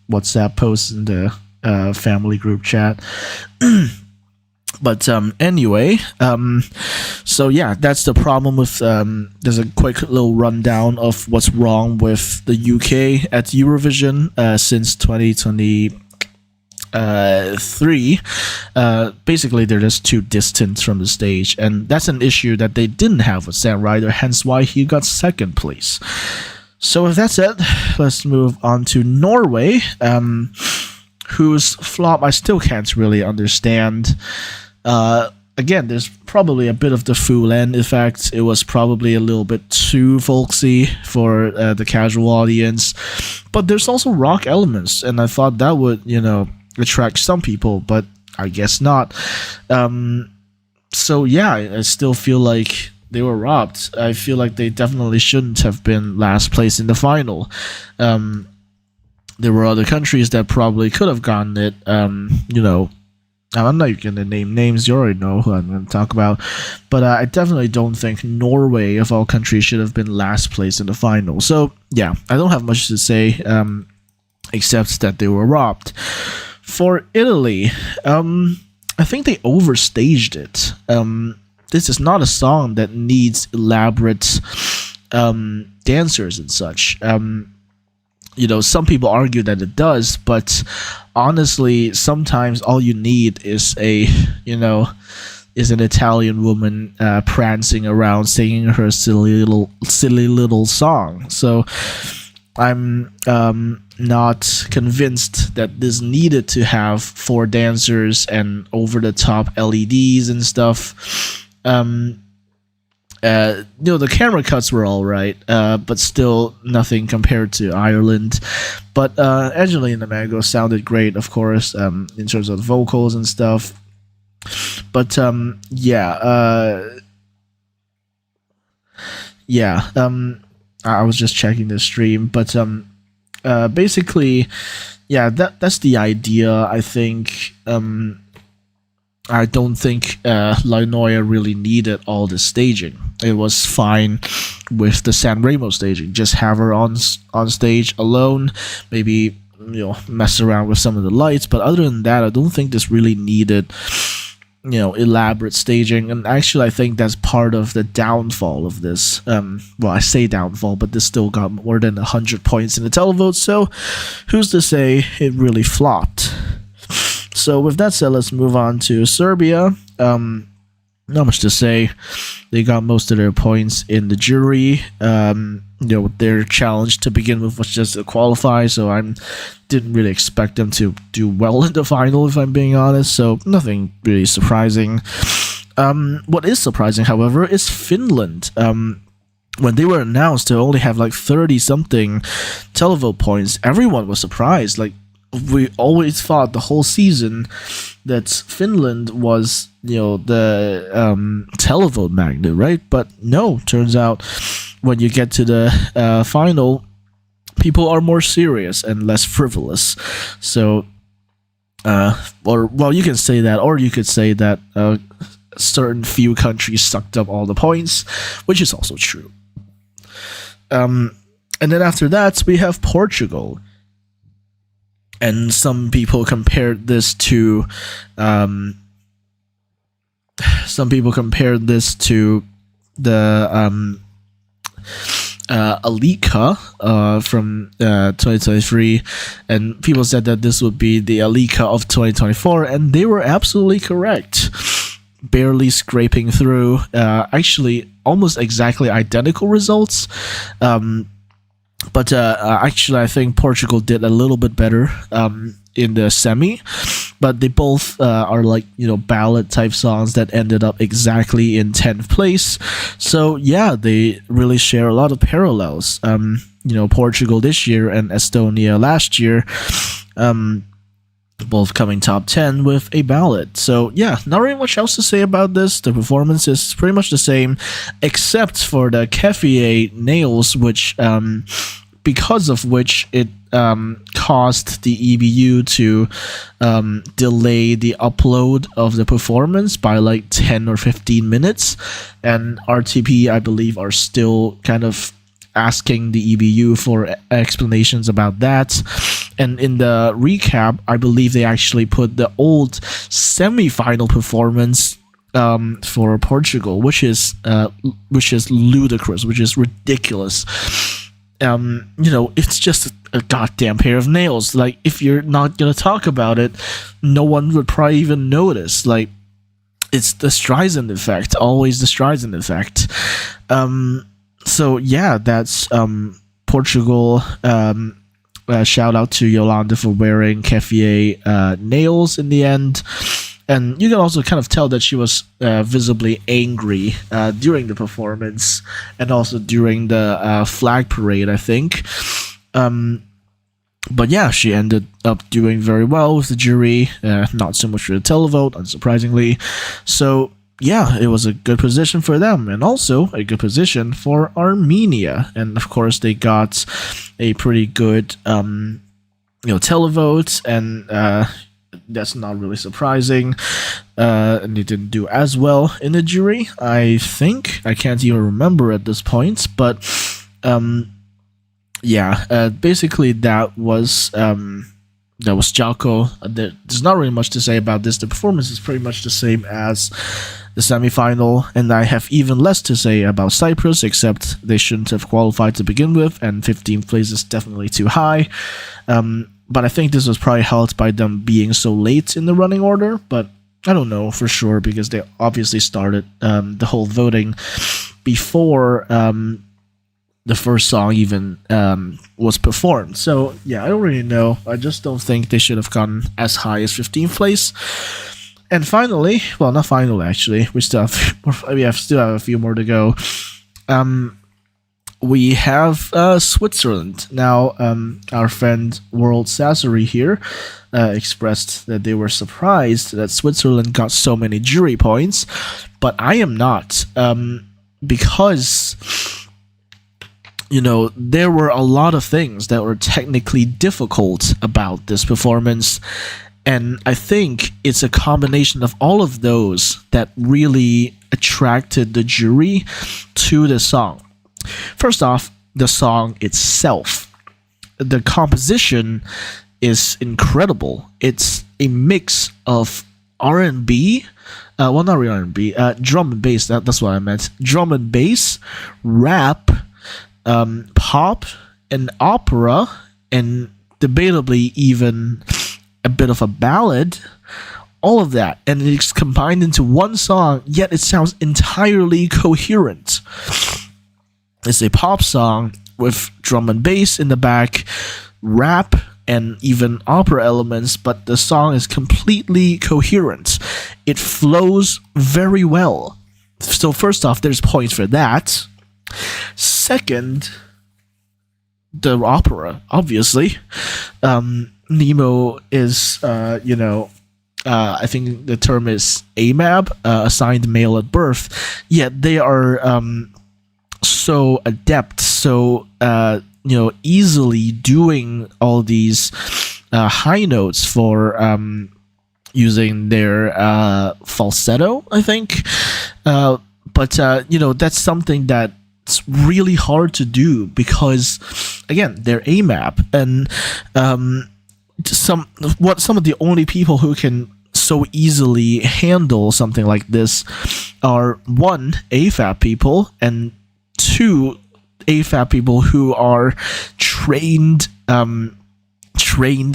WhatsApp posts in the family group chat. But anyway, so yeah, that's the problem with there's a quick little rundown of what's wrong with the UK at Eurovision since 2023. Basically they're just too distant from the stage, and that's an issue that they didn't have with Sam Ryder, hence why he got second place. So with that said, let's move on to Norway, whose flop I still can't really understand. Again, there's probably a bit of the Fool End effect. It was probably a little bit too folksy for the casual audience, but there's also rock elements, and I thought that would, attract some people, but I guess not. So yeah, I still feel like they were robbed. I feel like they definitely shouldn't have been last place in the final. There were other countries that probably could have gotten it. I'm not going to name names, you already know who I'm going to talk about, but I definitely don't think Norway, of all countries, should have been last place in the final. So yeah, I don't have much to say, except that they were robbed. For Italy, I think they overstaged it. This is not a song that needs elaborate dancers and such. Some people argue that it does, but honestly, sometimes all you need is an Italian woman prancing around singing her silly little song. So I'm not convinced that this needed to have 4 dancers and over the top LEDs and stuff. The camera cuts were all right, but still nothing compared to Ireland. But Angelina Mango sounded great, of course, in terms of vocals and stuff. But I was just checking the stream, but basically, yeah, that's the idea. I think. I don't think Lainoia really needed all the staging. It was fine with the San Remo staging. Just have her on stage alone, maybe mess around with some of the lights. But other than that, I don't think this really needed elaborate staging, and actually I think that's part of the downfall of this. Well, I say downfall, but this still got more than 100 points in the televote, so who's to say it really flopped. So with that said, let's move on to Serbia. Not much to say. They got most of their points in the jury. Their challenge to begin with was just to qualify, so I didn't really expect them to do well in the final, if I'm being honest, so nothing really surprising. What is surprising, however, is Finland. When they were announced to only have like 30-something televote points, everyone was surprised. Like, we always thought the whole season that Finland was, the televote magnet, right? But no, turns out when you get to the final, people are more serious and less frivolous. So, you can say that, or you could say that certain few countries sucked up all the points, which is also true. And then after that, we have Portugal. And some people compared this to the Alika from 2023, and people said that this would be the Alika of 2024, and they were absolutely correct. Barely scraping through, actually almost exactly identical results. But actually, I think Portugal did a little bit better in the semi, but they both are like, ballad type songs that ended up exactly in 10th place. So yeah, they really share a lot of parallels. Portugal this year and Estonia last year, both coming top 10 with a ballad. So yeah, not really much else to say about this. The performance is pretty much the same, except for the Kefier nails, which because of which it caused the EBU to delay the upload of the performance by like 10 or 15 minutes, and RTP, I believe, are still kind of asking the EBU for explanations about that. And in the recap, I believe they actually put the old semi-final performance for Portugal, which is ludicrous, which is ridiculous. It's just a goddamn pair of nails. Like, if you're not gonna talk about it, no one would probably even notice. Like, it's the Streisand effect, always the Streisand effect. So yeah, that's Portugal. Shout out to Yolanda for wearing Kefier nails in the end. And you can also kind of tell that she was visibly angry during the performance and also during the flag parade, I think. But yeah, she ended up doing very well with the jury. Not so much for the televote, unsurprisingly. So yeah, it was a good position for them, and also a good position for Armenia. And of course, they got a pretty good, televote, and that's not really surprising. And they didn't do as well in the jury, I think. I can't even remember at this point, but basically that was Jalko. There's not really much to say about this. The performance is pretty much the same as the semi-final, and I have even less to say about Cyprus, except they shouldn't have qualified to begin with, and 15th place is definitely too high. But I think this was probably helped by them being so late in the running order, but I don't know for sure, because they obviously started the whole voting before the first song even was performed. So yeah, I don't really know. I just don't think they should have gone as high as 15th place. And finally, well, not finally actually, we still have a few more to go. We have Switzerland. Now, our friend World Sassery here expressed that they were surprised that Switzerland got so many jury points, but I am not, because there were a lot of things that were technically difficult about this performance, and I think it's a combination of all of those that really attracted the jury to the song. First off, the song itself. The composition is incredible. It's a mix of R&B, Well, not really R&B. Drum and bass. That's what I meant. Drum and bass, rap, pop, and opera, and debatably even a bit of a ballad. All of that, and it's combined into one song, yet it sounds entirely coherent. It's a pop song with drum and bass in the back, rap, and even opera elements, but the song is completely coherent. It flows very well. So first off, there's points for that. Second, the opera, obviously. Nemo is, I think the term is AMAB, assigned male at birth, yet they are so adept, so easily doing all these high notes for using their falsetto, I think. But that's something that's really hard to do because, again, they're AMAP, and some of the only people who can so easily handle something like this are, one, AFAP people, and two, AFAP people who are trained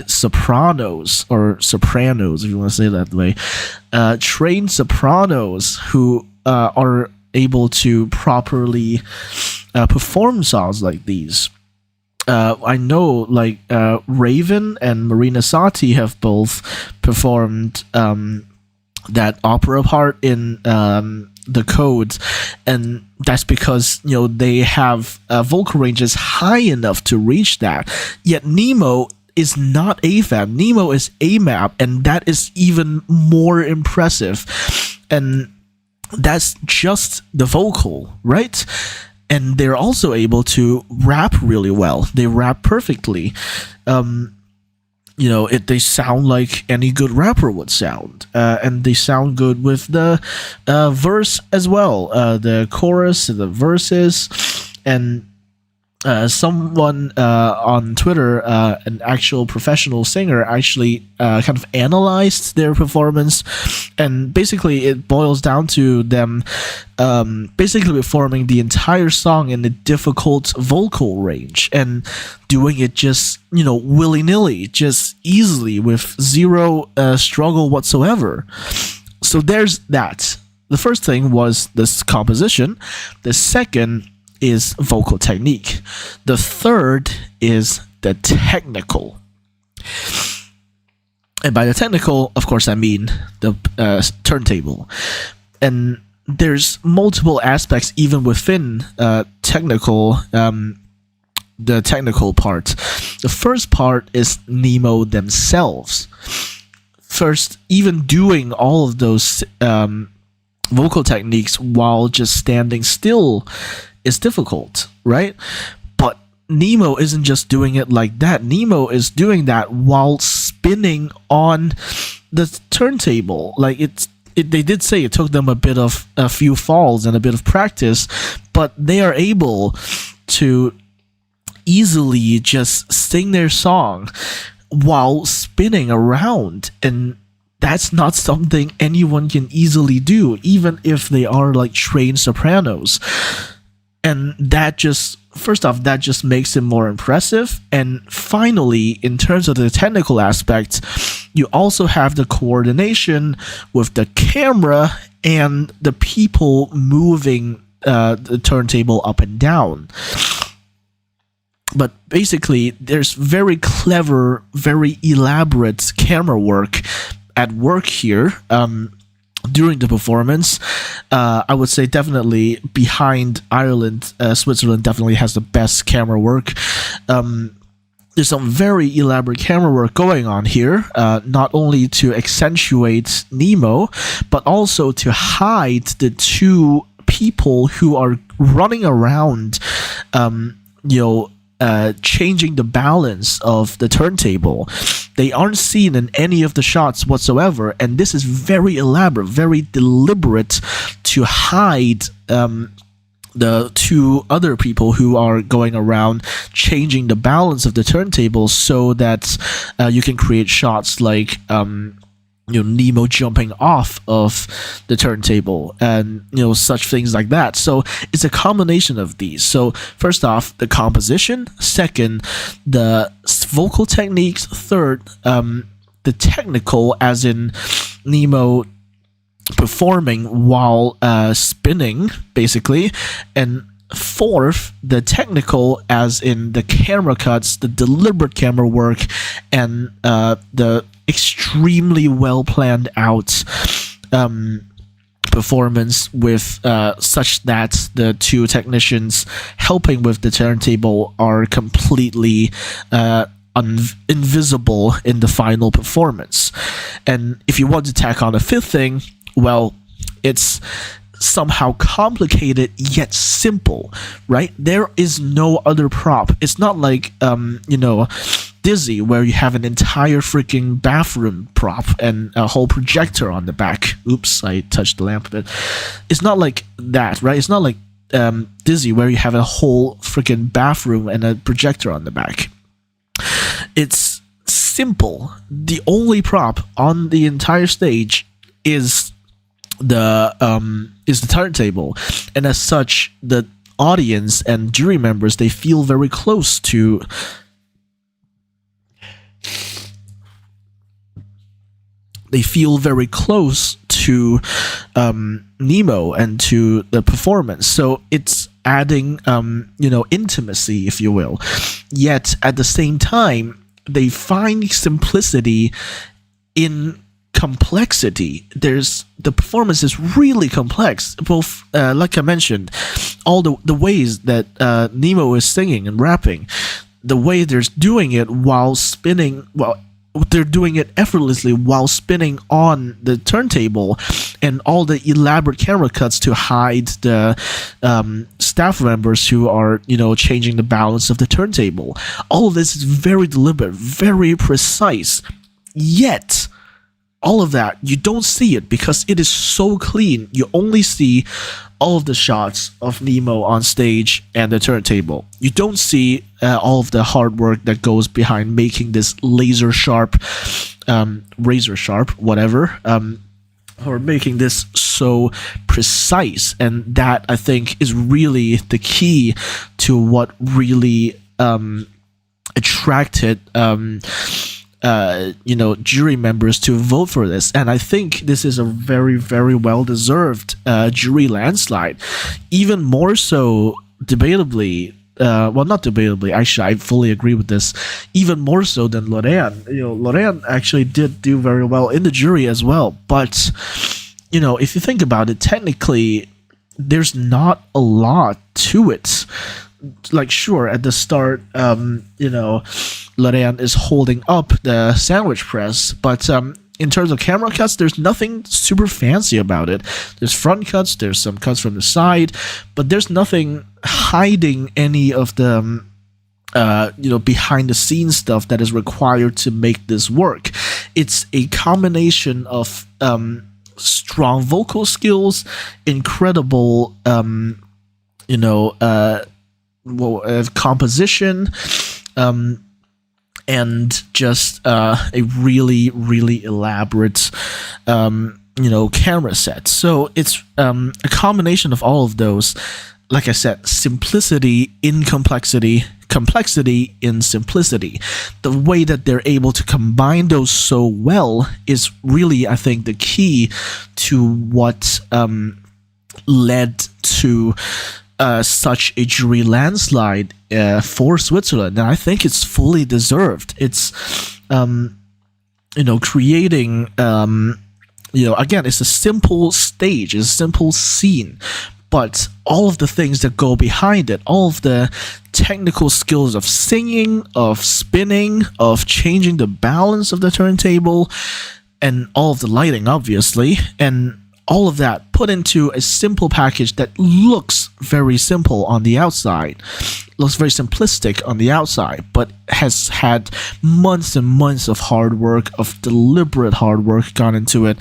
sopranos, or sopranos, if you want to say it that way, trained sopranos who are able to properly perform songs like these. I know, like, Raven and Marina Sati have both performed that opera part in the Codes, and that's because they have vocal ranges high enough to reach that. Yet Nemo is not AFAB. Nemo is AMAP, and that is even more impressive. And that's just the vocal, right? And they're also able to rap really well. They rap perfectly. They sound like any good rapper would sound. And they sound good with the verse as well. The chorus, the verses. And someone on Twitter, an actual professional singer, actually kind of analyzed their performance, and basically it boils down to them basically performing the entire song in a difficult vocal range and doing it just willy-nilly, just easily, with zero struggle whatsoever. So there's that. The first thing was this composition. The second is vocal technique. The third is the technical. And by the technical, of course, I mean the turntable. And there's multiple aspects even within technical, the technical part. The first part is Nemo themselves. First, even doing all of those vocal techniques while just standing still is difficult, right? But Nemo isn't just doing it like that. Nemo is doing that while spinning on the turntable. Like they did say it took them a few falls and a bit of practice, but they are able to easily just sing their song while spinning around, and that's not something anyone can easily do, even if they are like trained sopranos. And that just, first off, that just makes it more impressive. And finally, in terms of the technical aspects, you also have the coordination with the camera and the people moving the turntable up and down. But basically, there's very clever, very elaborate camera work at work here. During the performance, I would say definitely behind Ireland, Switzerland definitely has the best camera work. There's some very elaborate camera work going on here, not only to accentuate Nemo, but also to hide the two people who are running around, changing the balance of the turntable. They aren't seen in any of the shots whatsoever, and this is very elaborate, very deliberate to hide the two other people who are going around changing the balance of the turntable so that you can create shots like Nemo jumping off of the turntable and such things like that. So it's a combination of these. So first off, the composition. Second, the vocal techniques. Third, the technical, as in Nemo performing while spinning, basically. And fourth, the technical, as in the camera cuts, the deliberate camera work, and the extremely well planned out performance with such that the two technicians helping with the turntable are completely invisible in the final performance. And if you want to tack on a fifth thing, well, it's somehow complicated yet simple, right? There is no other prop. It's not like Dizzy, where you have an entire freaking bathroom prop and a whole projector on the back. Oops, I touched the lamp a bit. It's not like that, right? It's not like Dizzy, where you have a whole freaking bathroom and a projector on the back. It's simple. The only prop on the entire stage is the turntable, and as such, the audience and jury members, they feel very close to Nemo and to the performance. So it's adding intimacy, if you will. Yet at the same time, they find simplicity in complexity. The performance is really complex, both like I mentioned, all the ways that Nemo is singing and rapping, the way they're doing it while spinning, they're doing it effortlessly while spinning on the turntable, and all the elaborate camera cuts to hide the staff members who are changing the balance of the turntable. All of this is very deliberate, very precise, yet all of that, you don't see it because it is so clean. You only see all of the shots of Nemo on stage and the turntable. You don't see all of the hard work that goes behind making this razor sharp, whatever, or making this so precise. And that, I think, is really the key to what really attracted jury members to vote for this. And I think this is a very, very well-deserved jury landslide. Even more so, debatably, not debatably, actually, I fully agree with this, even more so than Lorraine. Lorraine actually did do very well in the jury as well. But, if you think about it, technically, there's not a lot to it. Like, sure, at the start, Lorraine is holding up the sandwich press, but in terms of camera cuts, there's nothing super fancy about it. There's front cuts, there's some cuts from the side, but there's nothing hiding any of the behind the scenes stuff that is required to make this work. It's a combination of strong vocal skills, incredible composition, and just a really, really elaborate camera set. So it's a combination of all of those. Like I said, simplicity in complexity, complexity in simplicity. The way that they're able to combine those so well is really, I think, the key to what led to such a jury landslide for Switzerland, and I think it's fully deserved. It's creating again, it's a simple stage, it's a simple scene, but all of the things that go behind it, all of the technical skills of singing, of spinning, of changing the balance of the turntable, and all of the lighting, obviously, and all of that put into a simple package that looks very simple on the outside, looks very simplistic on the outside, but has had months and months of hard work, of deliberate hard work gone into it.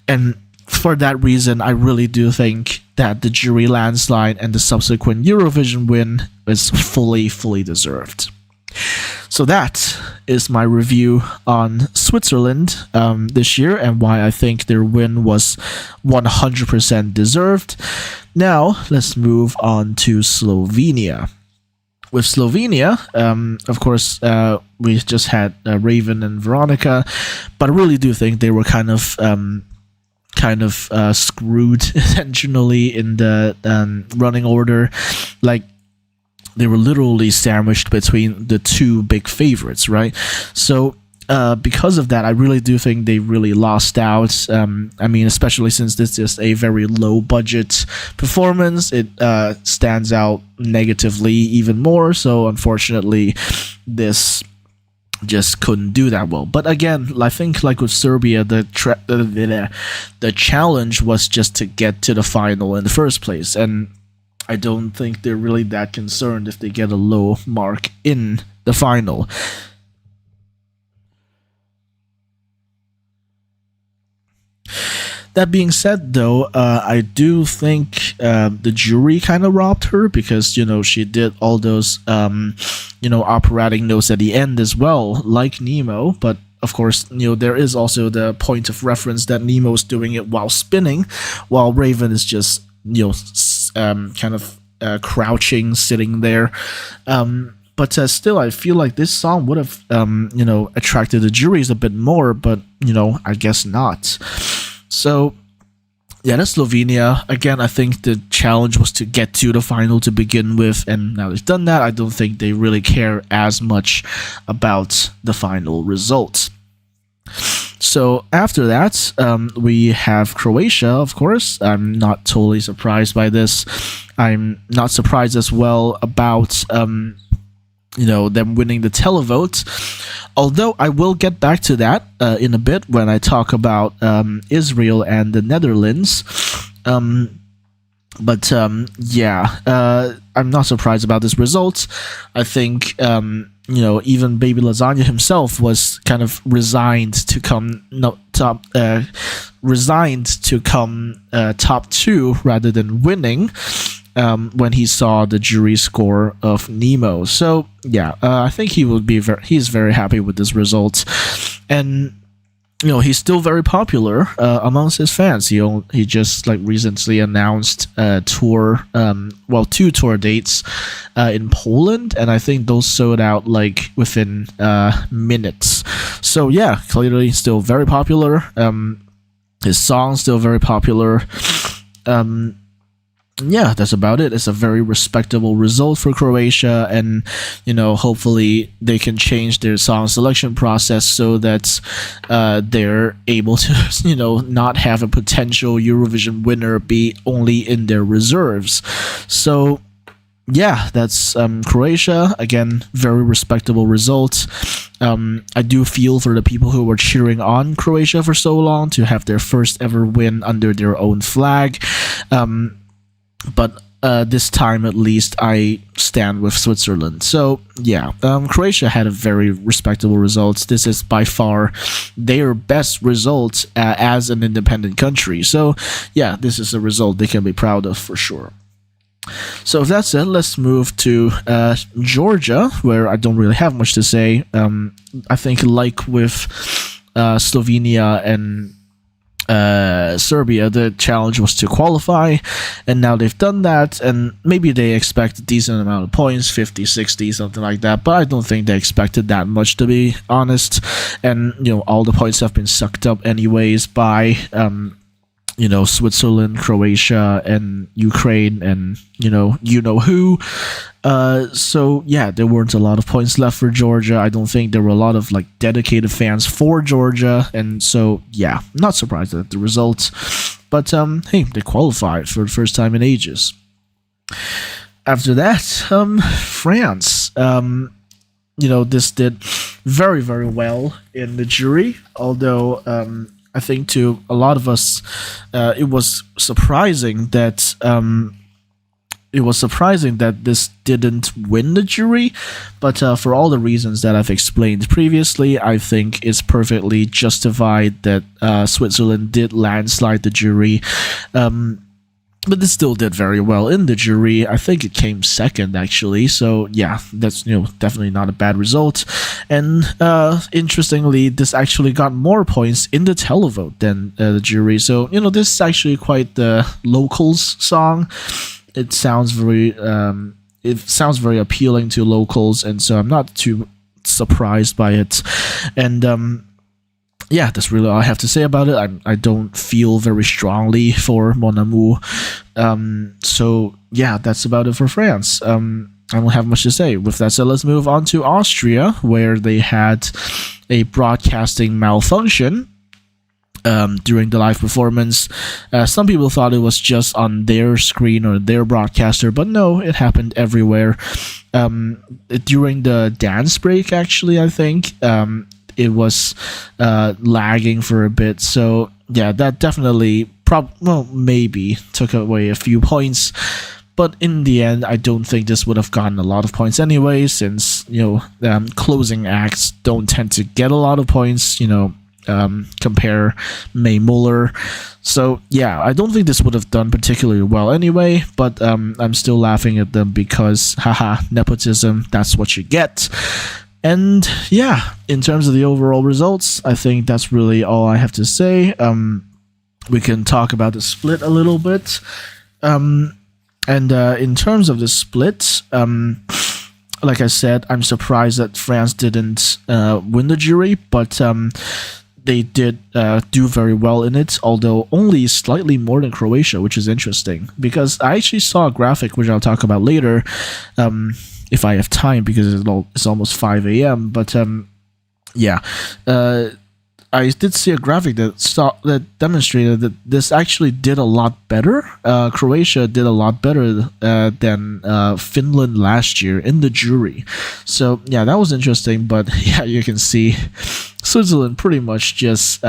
And for that reason, I really do think that the jury landslide and the subsequent Eurovision win is fully, fully deserved. So that is my review on Switzerland this year and why I think their win was 100% deserved. Now, let's move on to Slovenia. With Slovenia, of course, we just had Raven and Veronica, but I really do think they were kind of screwed intentionally in the running order. Like, they were literally sandwiched between the two big favorites, right? So because of that, I really do think they really lost out. I mean, especially since this is a very low budget performance, it stands out negatively even more. So unfortunately, this just couldn't do that well. But again, I think like with Serbia, the challenge was just to get to the final in the first place, and I don't think they're really that concerned if they get a low mark in the final. That being said, though, I do think the jury kind of robbed her because, she did all those, operatic notes at the end as well, like Nemo. But, of course, there is also the point of reference that Nemo's doing it while spinning, while Raven is just, crouching, sitting there. But still, I feel like this song would have, attracted the juries a bit more, but, I guess not. So, yeah, that's Slovenia. Again, I think the challenge was to get to the final to begin with, and now they've done that. I don't think they really care as much about the final result. So after that, we have Croatia, of course. I'm not totally surprised by this. I'm not surprised as well about them winning the televote. Although I will get back to that in a bit when I talk about Israel and the Netherlands. But I'm not surprised about this result. I think even Baby Lasagna himself was kind of resigned to come top two rather than winning. When he saw the jury score of Nemo. So yeah, I think he's very happy with this result, and he's still very popular amongst his fans. He just recently announced tour, two tour dates in Poland, and I think those sold out within minutes. So yeah, clearly still very popular. His song's still very popular. Yeah, that's about it. It's a very respectable result for Croatia, and hopefully they can change their song selection process so that they're able to not have a potential Eurovision winner be only in their reserves. So yeah, that's Croatia. Again, very respectable result. I do feel for the people who were cheering on Croatia for so long to have their first ever win under their own flag. But this time, at least, I stand with Switzerland. So, yeah, Croatia had a very respectable result. This is by far their best result as an independent country. So, yeah, this is a result they can be proud of for sure. So, if that's it, let's move to Georgia, where I don't really have much to say. I think, like with Slovenia and Serbia, the challenge was to qualify, and now they've done that, and maybe they expect a decent amount of points, 50, 60, something like that, but I don't think they expected that much, to be honest. And all the points have been sucked up anyways by Switzerland, Croatia, and Ukraine, and who. So yeah, there weren't a lot of points left for Georgia. I don't think there were a lot of dedicated fans for Georgia, and so yeah, not surprised at the results. But hey, they qualified for the first time in ages. After that, France. This did very, very well in the jury, although I think to a lot of us, it was surprising that this didn't win the jury, but for all the reasons that I've explained previously, I think it's perfectly justified that Switzerland did landslide the jury. but this still did very well in the jury. I think it came second actually. So yeah, that's definitely not a bad result. And interestingly, this actually got more points in the televote than the jury. So this is actually quite the locals song. It sounds very appealing to locals, and so I'm not too surprised by it. And yeah, that's really all I have to say about it. I don't feel very strongly for Mon Amour. So yeah, that's about it for France. I don't have much to say. With that said, let's move on to Austria, where they had a broadcasting malfunction during the live performance. Some people thought it was just on their screen or their broadcaster, but no, it happened everywhere. During the dance break, actually, I think it was lagging for a bit. So yeah, that definitely maybe took away a few points. But in the end, I don't think this would have gotten a lot of points anyway, since closing acts don't tend to get a lot of points. Compare May Muller. So yeah, I don't think this would have done particularly well anyway, but I'm still laughing at them because haha, nepotism, that's what you get. And yeah, in terms of the overall results, I think that's really all I have to say. We can talk about the split a little bit. And in terms of the split, like I said, I'm surprised that France didn't win the jury, but they did do very well in it, although only slightly more than Croatia, which is interesting, because I actually saw a graphic, which I'll talk about later, if I have time, because it's almost 5 a.m. But yeah, I did see a graphic that demonstrated that this actually did a lot better. Croatia did a lot better than Finland last year in the jury. So yeah, that was interesting. But yeah, you can see Switzerland pretty much just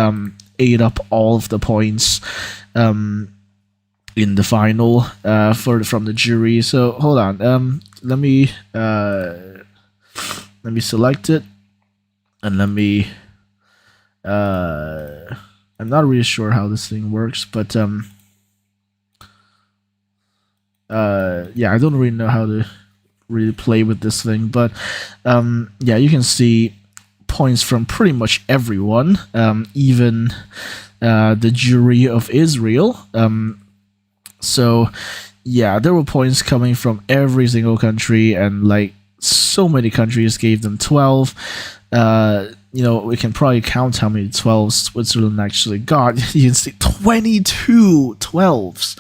ate up all of the points in the final from the jury. So hold on, let me select it, and let me. I'm not really sure how this thing works, but yeah, I don't really know how to really play with this thing, but yeah, you can see points from pretty much everyone, even the jury of Israel. So yeah, there were points coming from every single country, and like so many countries gave them 12. We can probably count how many 12s Switzerland actually got. You can see 22 12s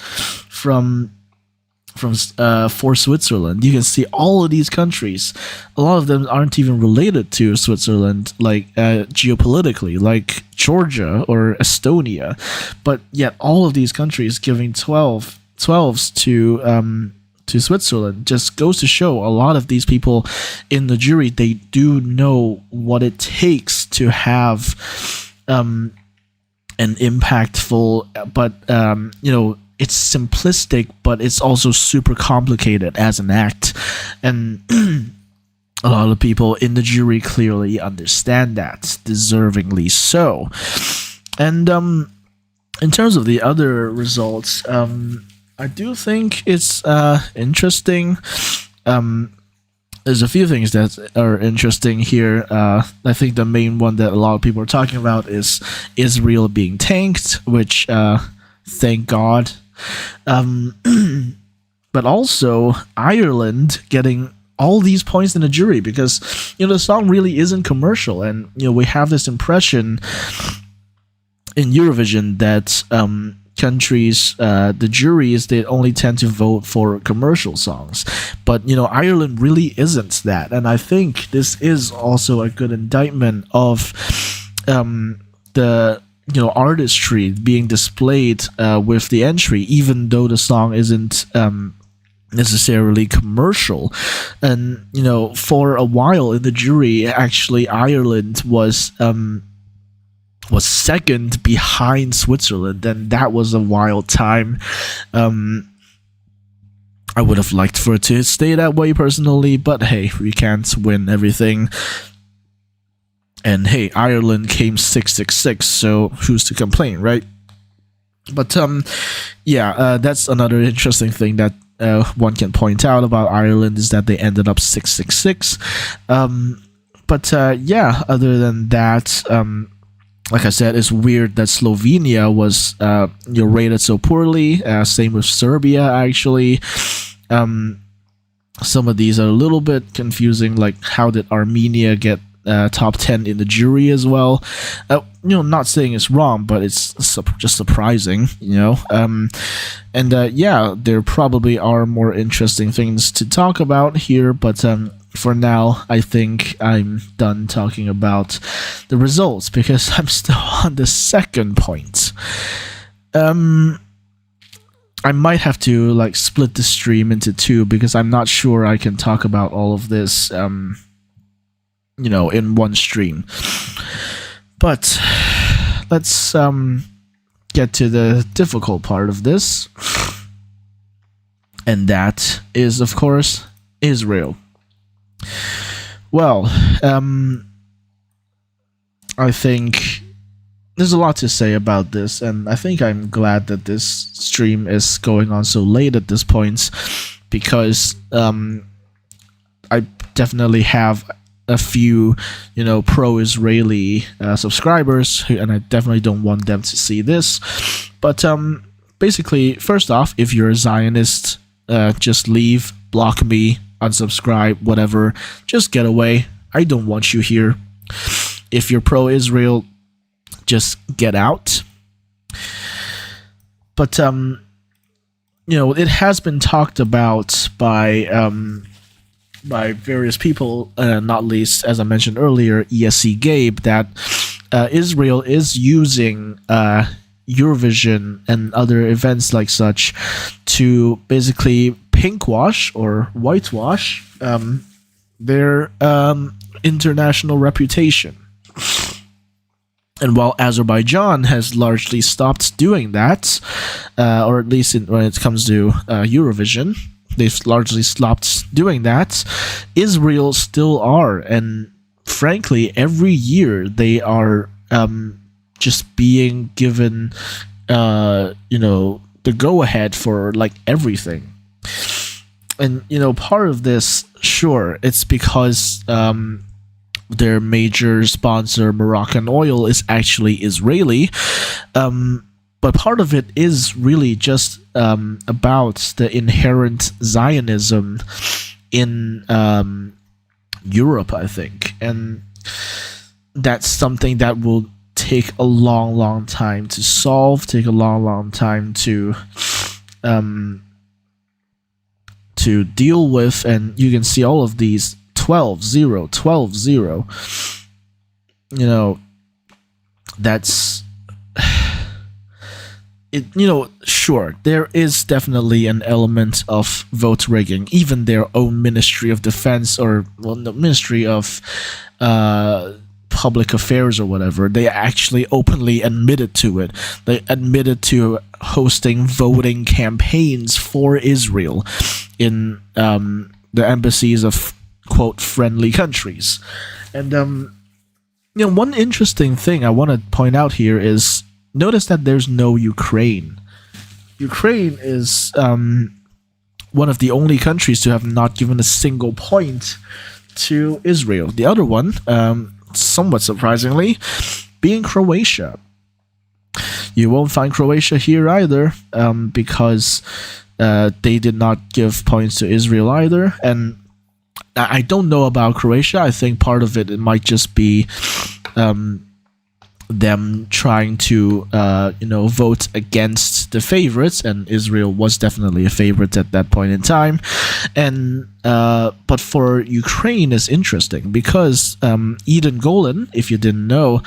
for Switzerland. You can see all of these countries. A lot of them aren't even related to Switzerland, like geopolitically, like Georgia or Estonia, but yet all of these countries giving 12s to Switzerland just goes to show a lot of these people in the jury, they do know what it takes to have an impactful, but it's simplistic, but it's also super complicated as an act, and a lot of people in the jury clearly understand that, deservingly so. And in terms of the other results, I do think it's interesting. There's a few things that are interesting here. I think the main one that a lot of people are talking about is Israel being tanked, which thank God. But also Ireland getting all these points in the jury, because the song really isn't commercial, and we have this impression in Eurovision that countries, the juries, they only tend to vote for commercial songs, but Ireland really isn't that, and I think this is also a good indictment of the artistry being displayed with the entry, even though the song isn't necessarily commercial. And for a while in the jury, actually Ireland was second behind Switzerland, and that was a wild time. I would have liked for it to stay that way personally, but hey, we can't win everything. And hey, Ireland came 666, so who's to complain, right? But yeah, that's another interesting thing that one can point out about Ireland is that they ended up 666. But yeah, other than that, like I said, it's weird that Slovenia was rated so poorly. Same with Serbia, actually. Some of these are a little bit confusing, like how did Armenia get top 10 in the jury as well? Not saying it's wrong, but it's just surprising, and yeah, there probably are more interesting things to talk about here, but for now, I think I'm done talking about the results because I'm still on the second point. I might have to like split the stream into two because I'm not sure I can talk about all of this, in one stream. But let's get to the difficult part of this, and that is, of course, Israel. Well, I think there's a lot to say about this, and I think I'm glad that this stream is going on so late at this point, because I definitely have a few, pro-Israeli subscribers, and I definitely don't want them to see this. But basically, first off, if you're a Zionist, just leave, block me, unsubscribe, whatever. Just get away. I don't want you here. If you're pro-Israel, just get out. But it has been talked about by various people, not least, as I mentioned earlier, ESC Gabe, that Israel is using Eurovision and other events like such to basically pinkwash or whitewash their international reputation. And while Azerbaijan has largely stopped doing that, or at least when it comes to Eurovision, they've largely stopped doing that, Israel still are. And frankly, every year they are just being given, the go-ahead for like everything. And, part of this, sure, it's because their major sponsor, Moroccan Oil, is actually Israeli. But part of it is really just about the inherent Zionism in Europe, I think. And that's something that will take a long, long time to solve, take a long, long time to deal with. And you can see all of these 12-0, 12-0. That's it. Sure, there is definitely an element of vote rigging. Even their own Ministry of Defense, or the Ministry of Public Affairs or whatever, they actually openly admitted to it. They admitted to hosting voting campaigns for Israel in the embassies of, quote, friendly countries. And one interesting thing I want to point out here is, notice that there's no Ukraine. Ukraine is one of the only countries to have not given a single point to Israel. The other one, somewhat surprisingly, being Croatia. You won't find Croatia here either, because they did not give points to Israel either. And I don't know about Croatia. I think part of it might just be them trying to vote against the favorites, and Israel was definitely a favorite at that point in time. And but for Ukraine is interesting because Eden Golan, if you didn't know,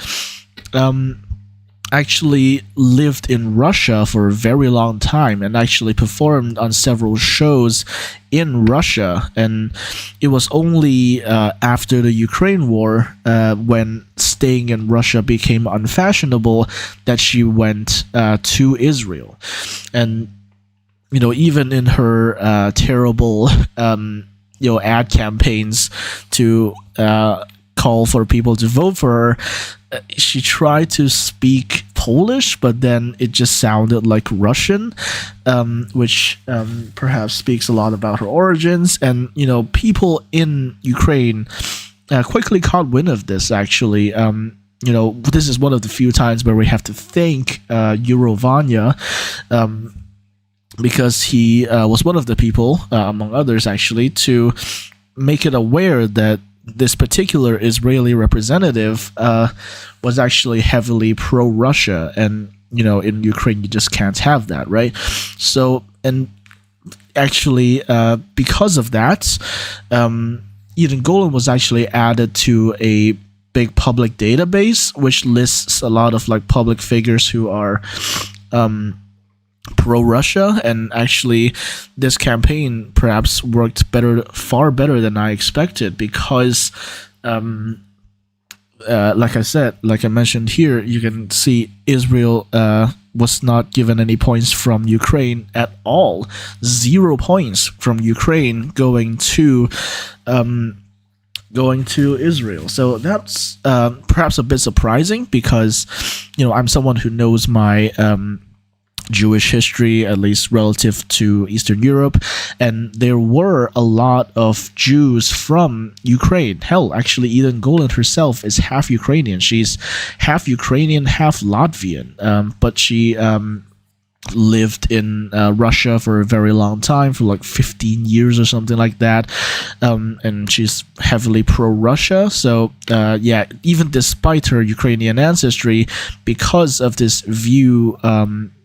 actually lived in Russia for a very long time and actually performed on several shows in Russia. And it was only after the Ukraine war, when staying in Russia became unfashionable, that she went to Israel. And even in her terrible ad campaigns to call for people to vote for her, she tried to speak Polish, but then it just sounded like Russian, which perhaps speaks a lot about her origins. And people in Ukraine quickly caught wind of this. Actually, this is one of the few times where we have to thank Eurovania, because he was one of the people, among others, actually, to make it aware that this particular Israeli representative was actually heavily pro-Russia, and in Ukraine you just can't have that, right? So, and actually, because of that, Eden Golan was actually added to a big public database, which lists a lot of like public figures who are pro-Russia. And actually this campaign perhaps worked far better than I expected, because like I mentioned here, you can see Israel was not given any points from Ukraine at all. 0 points from Ukraine going to Israel. So that's perhaps a bit surprising, because I'm someone who knows my Jewish history, at least relative to Eastern Europe, and there were a lot of Jews from Ukraine. Hell, actually, Eden Golan herself is half Ukrainian. She's half Ukrainian, half Latvian, but she lived in Russia for a very long time, for like 15 years or something like that, and she's heavily pro-Russia. So even despite her Ukrainian ancestry, because of this view,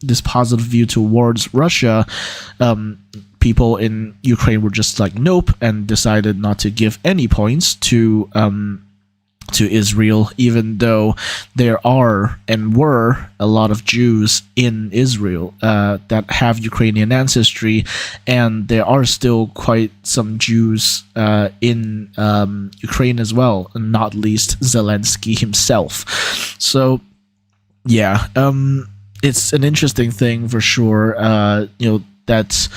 this positive view towards Russia, people in Ukraine were just like, nope, and decided not to give any points to Israel, even though there are and were a lot of Jews in Israel that have Ukrainian ancestry, and there are still quite some Jews in Ukraine as well, and not least Zelensky himself. So it's an interesting thing for sure, that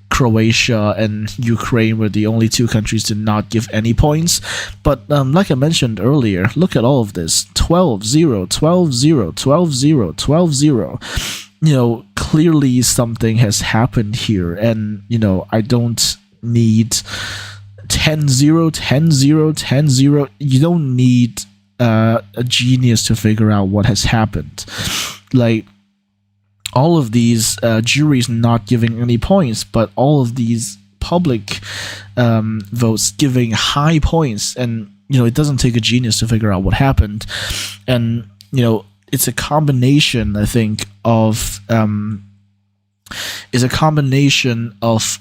Croatia and Ukraine were the only two countries to not give any points. But like I mentioned earlier, look at all of this. 12-0, 12-0, 12-0, 12-0. Clearly something has happened here. And, I don't need 10-0, 10-0, 10-0. You don't need a genius to figure out what has happened. Like, all of these juries not giving any points, but all of these public votes giving high points, and it doesn't take a genius to figure out what happened. And it's a combination, I think, of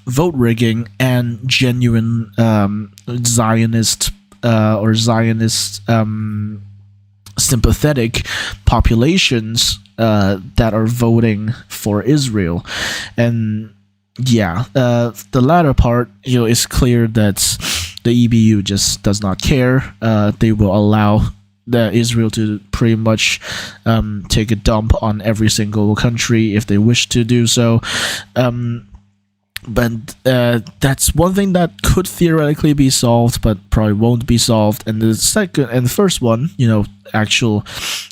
vote rigging and genuine Zionist or Zionist sympathetic populations that are voting for Israel. And the latter part, is clear that the EBU just does not care. They will allow Israel to pretty much take a dump on every single country if they wish to do so. But that's one thing that could theoretically be solved, but probably won't be solved. And the first one, actual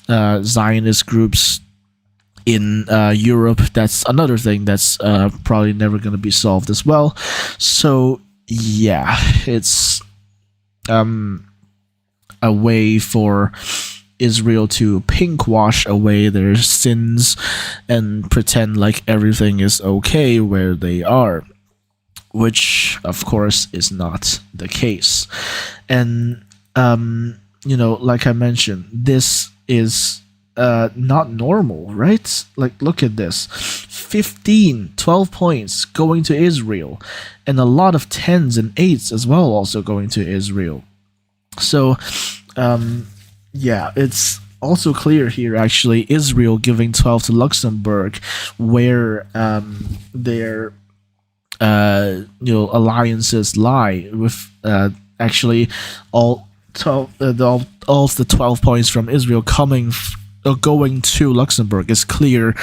Zionist groups in Europe, that's another thing that's probably never going to be solved as well. So it's a way for Israel to pinkwash away their sins and pretend like everything is okay where they are, which of course is not the case. And like I mentioned, this is not normal, right? Like, look at this. 12 points going to Israel, and a lot of 10s and 8s as well also going to Israel. So it's also clear here, actually, Israel giving 12 to Luxembourg, where their alliances lie, with actually all of the 12 points from Israel going to Luxembourg is clear,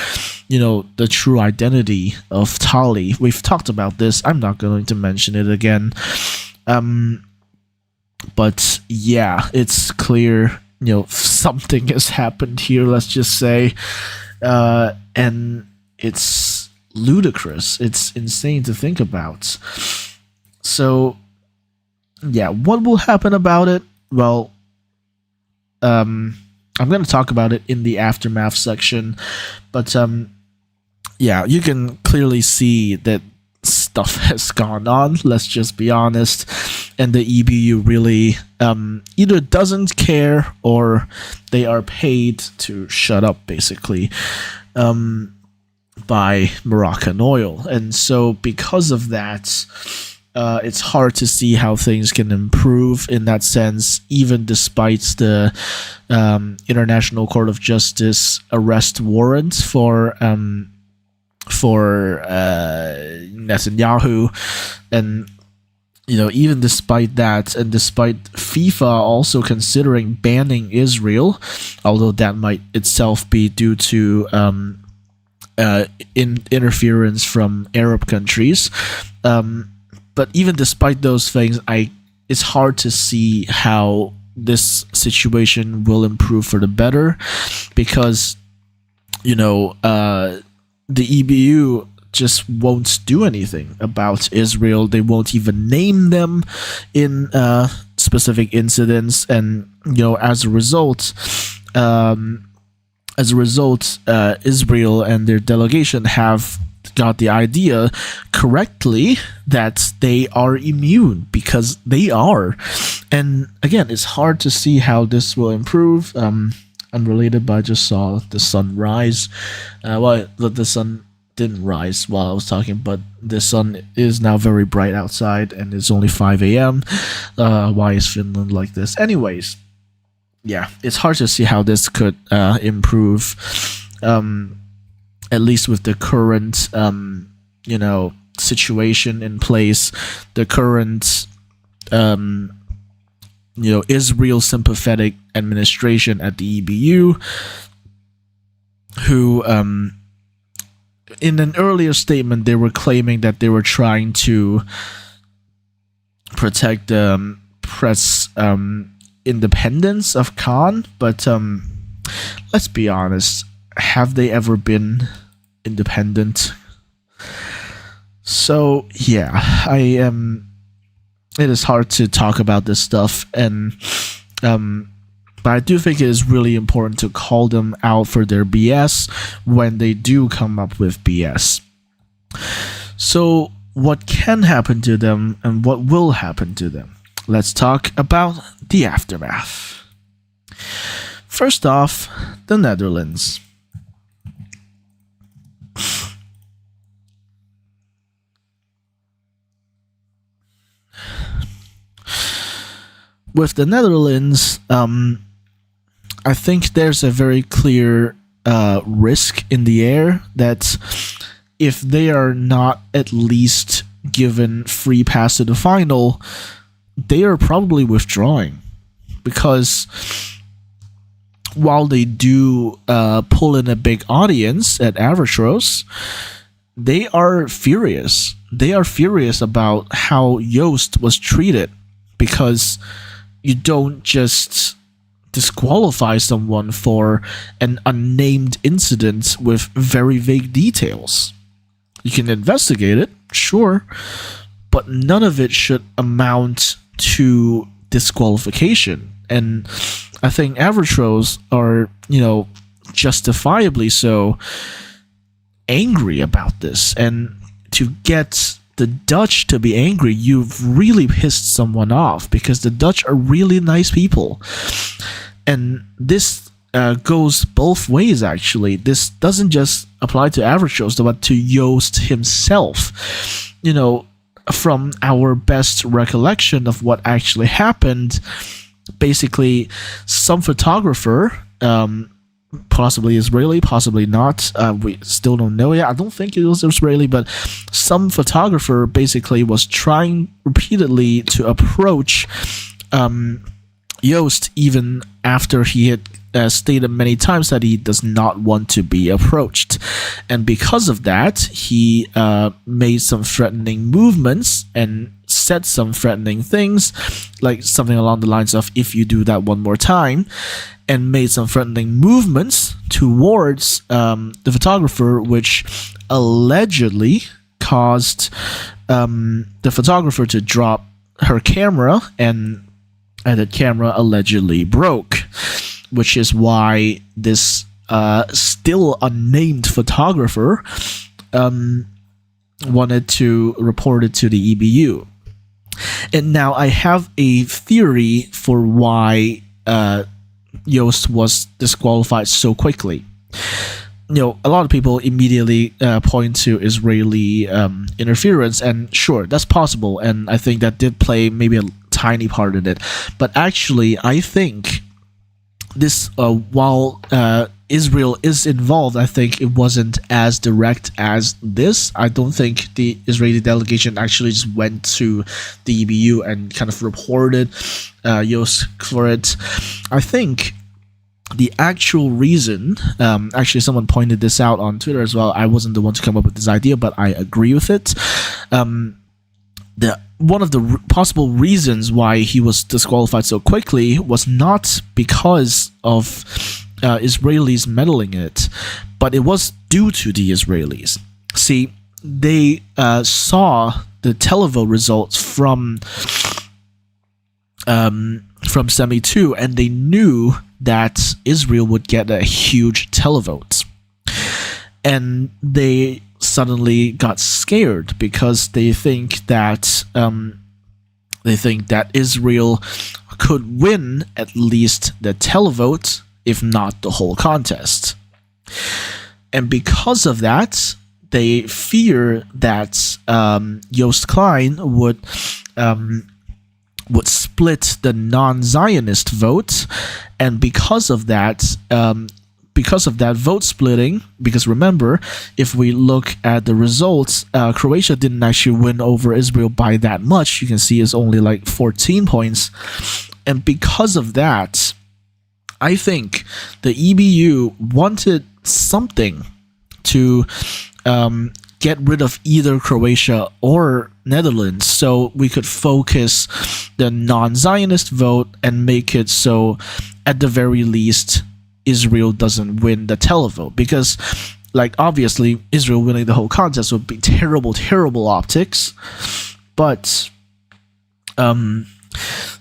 the true identity of Tali. We've talked about this. I'm not going to mention it again. But yeah, it's clear, something has happened here, let's just say. And it's ludicrous. It's insane to think about. So, yeah, what will happen about it? Well, I'm going to talk about it in the aftermath section. But, yeah, you can clearly see that stuff has gone on, let's just be honest. And the EBU really either doesn't care or they are paid to shut up, basically, by Moroccan oil. And so because of that, it's hard to see how things can improve in that sense, even despite the International Court of Justice arrest warrant for Netanyahu. And even despite that, and despite FIFA also considering banning Israel, although that might itself be due to interference from Arab countries, but even despite those things, it's hard to see how this situation will improve for the better, because the EBU just won't do anything about Israel. They won't even name them in specific incidents, and as a result, Israel and their delegation have got the idea correctly that they are immune, because they are. And again, it's hard to see how this will improve. Unrelated, but I just saw the sun rise. The sun didn't rise while I was talking, but the sun is now very bright outside, and it's only 5 a.m. Why is Finland like this? Anyways, yeah, it's hard to see how this could improve, at least with the current, situation in place, the current, Israel sympathetic administration at the EBU, who, in an earlier statement, they were claiming that they were trying to protect the press independence of Khan, but let's be honest, have they ever been independent? So yeah, it is hard to talk about this stuff, and but I do think it is really important to call them out for their BS when they do come up with BS. So what can happen to them and what will happen to them? Let's talk about the aftermath. First off, the Netherlands. With the Netherlands, I think there's a very clear risk in the air that if they are not at least given free pass to the final, they are probably withdrawing, because while they do pull in a big audience at Avatros, they are furious. They are furious about how Joost was treated, because you don't just disqualify someone for an unnamed incident with very vague details. You can investigate it, sure, but none of it should amount to disqualification. And I think Avatros are, justifiably so angry about this. And to get the Dutch to be angry, you've really pissed someone off, because the Dutch are really nice people. And this goes both ways, actually. This doesn't just apply to Avatros, but to Joost himself. From our best recollection of what actually happened, basically, some photographer, possibly Israeli, possibly not, we still don't know yet. I don't think it was Israeli, but some photographer basically was trying repeatedly to approach Joost, even after he had stated many times that he does not want to be approached. And because of that, he made some threatening movements and said some threatening things, like something along the lines of "if you do that one more time," and made some threatening movements towards the photographer, which allegedly caused the photographer to drop her camera, and the camera allegedly broke, which is why this still unnamed photographer wanted to report it to the EBU. And now I have a theory for why Yost was disqualified so quickly. A lot of people immediately point to Israeli interference, and sure, that's possible, and I think that did play maybe a tiny part in it. But actually, I think this, while Israel is involved, I think it wasn't as direct as this. I don't think the Israeli delegation actually just went to the EBU and kind of reported Yost for it. I think the actual reason, actually someone pointed this out on Twitter as well. I wasn't the one to come up with this idea, but I agree with it. One of the possible reasons why he was disqualified so quickly was not because of Israelis meddling in it, but it was due to the Israelis. See, they saw the televote results from Semi 2, and they knew that Israel would get a huge televote. And they suddenly got scared because they think that Israel could win at least the televote, if not the whole contest. And because of that, they fear that Yost Klein would split the non-Zionist vote, and because of that vote splitting, because remember, if we look at the results, Croatia didn't actually win over Israel by that much. You can see it's only like 14 points, and because of that, I think the EBU wanted something to get rid of either Croatia or Netherlands, so we could focus the non-Zionist vote and make it so, at the very least, Israel doesn't win the televote. Because, like, obviously, Israel winning the whole contest would be terrible, terrible optics, but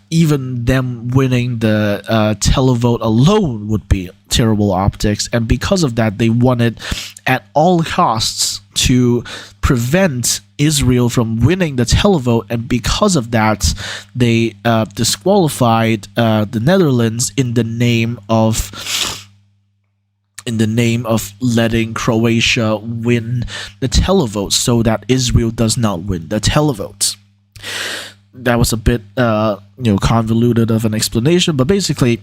even them winning the televote alone would be terrible optics, and because of that, they wanted at all costs to prevent Israel from winning the televote, and because of that, they disqualified the Netherlands in the name of letting Croatia win the televote, so that Israel does not win the televote. That was a bit convoluted of an explanation, but basically,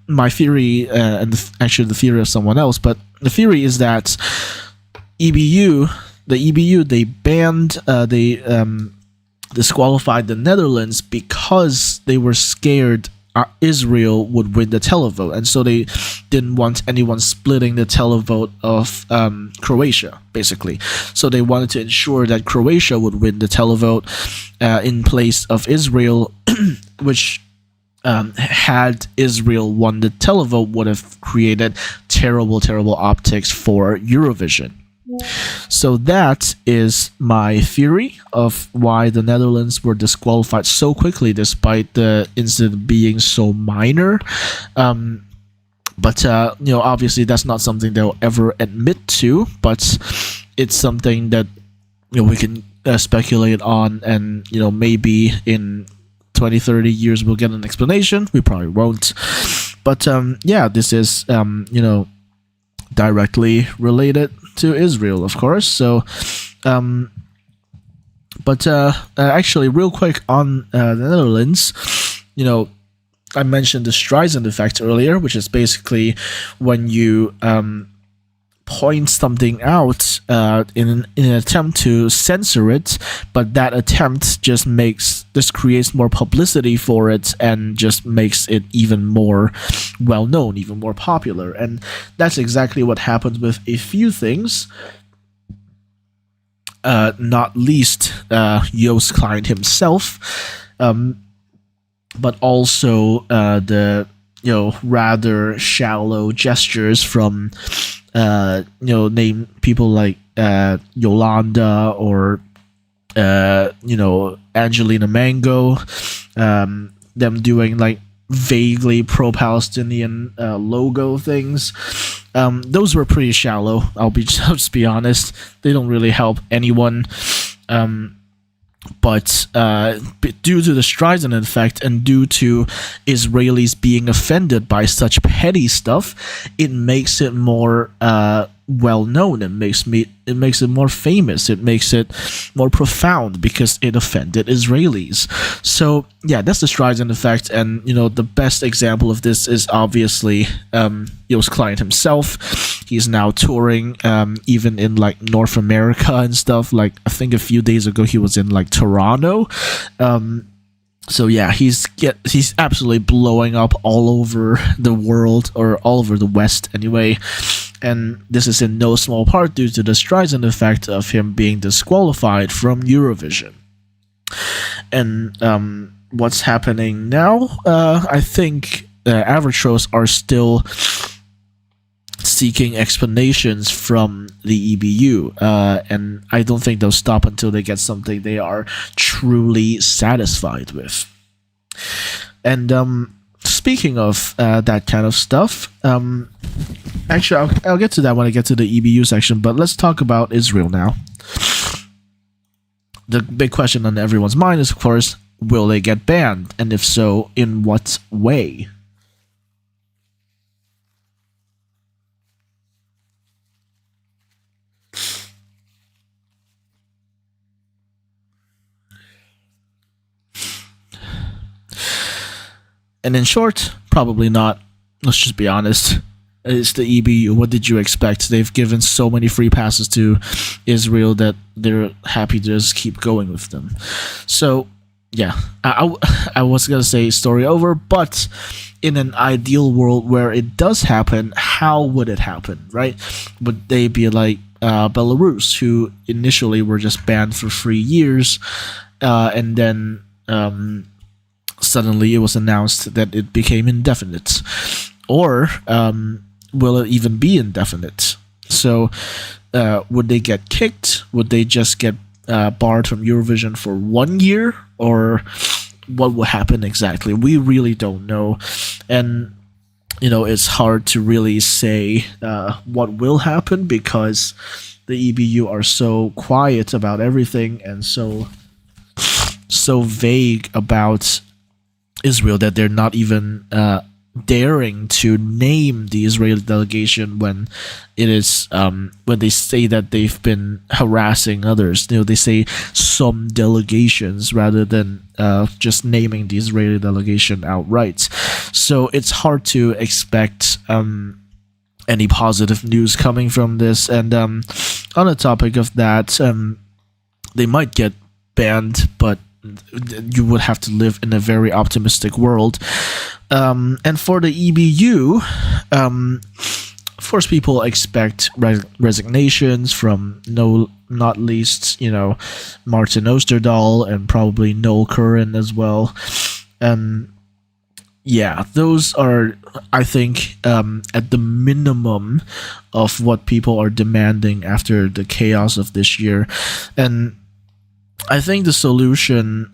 my theory, and actually the theory of someone else, but the theory is that the EBU, they banned, they disqualified the Netherlands because they were scared Israel would win the televote, and so they didn't want anyone splitting the televote of Croatia, basically. So they wanted to ensure that Croatia would win the televote in place of Israel, which had Israel won the televote would have created terrible, terrible optics for Eurovision. So that is my theory of why the Netherlands were disqualified so quickly, despite the incident being so minor. But obviously that's not something they'll ever admit to, but it's something that we can speculate on, and maybe in 20-30 years we'll get an explanation. We probably won't, but this is directly related to Israel, of course. So actually, real quick on the Netherlands, I mentioned the Streisand effect earlier, which is basically when you point something out in an attempt to censor it, but that attempt just creates more publicity for it and just makes it even more well known, even more popular. And that's exactly what happens with a few things. not least Yo's client himself, but also the rather shallow gestures from name people like Yolanda or Angelina Mango, them doing like vaguely pro-Palestinian logo things. Those were pretty shallow. I'll just be honest. They don't really help anyone. But due to the Streisand effect and due to Israelis being offended by such petty stuff, it makes it more well known. It makes it more famous. It makes it more profound because it offended Israelis. So yeah, that's the Streisand effect, and the best example of this is obviously Yo's client himself. He's now touring, even in like North America and stuff. Like I think a few days ago he was in like Toronto. So yeah, he's absolutely blowing up all over the world, or all over the West anyway. And this is in no small part due to the Streisand effect of him being disqualified from Eurovision. And what's happening now? I think average shows are still seeking explanations from the EBU, and I don't think they'll stop until they get something they are truly satisfied with. And speaking of that kind of stuff, actually I'll get to that when I get to the EBU section, but let's talk about Israel now. The big question on everyone's mind is, of course, will they get banned? And if so, in what way? And in short, probably not. Let's just be honest. It's the EBU. What did you expect? They've given so many free passes to Israel that they're happy to just keep going with them. So, yeah. I was going to say story over, but in an ideal world where it does happen, how would it happen, right? Would they be like Belarus, who initially were just banned for 3 years, and then suddenly it was announced that it became indefinite? Or will it even be indefinite? So would they get kicked? Would they just get barred from Eurovision for 1 year? Or what will happen exactly? We really don't know. And it's hard to really say what will happen, because the EBU are so quiet about everything and so vague about Israel that they're not even daring to name the Israeli delegation when it is when they say that they've been harassing others. They say some delegations rather than just naming the Israeli delegation outright. So it's hard to expect any positive news coming from this. And on the topic of that, they might get banned, but you would have to live in a very optimistic world. And for the EBU, of course, people expect resignations from not least, Martin Oosterdaal and probably Noel Curran as well. Yeah, those are, I think, at the minimum of what people are demanding after the chaos of this year. And I think the solution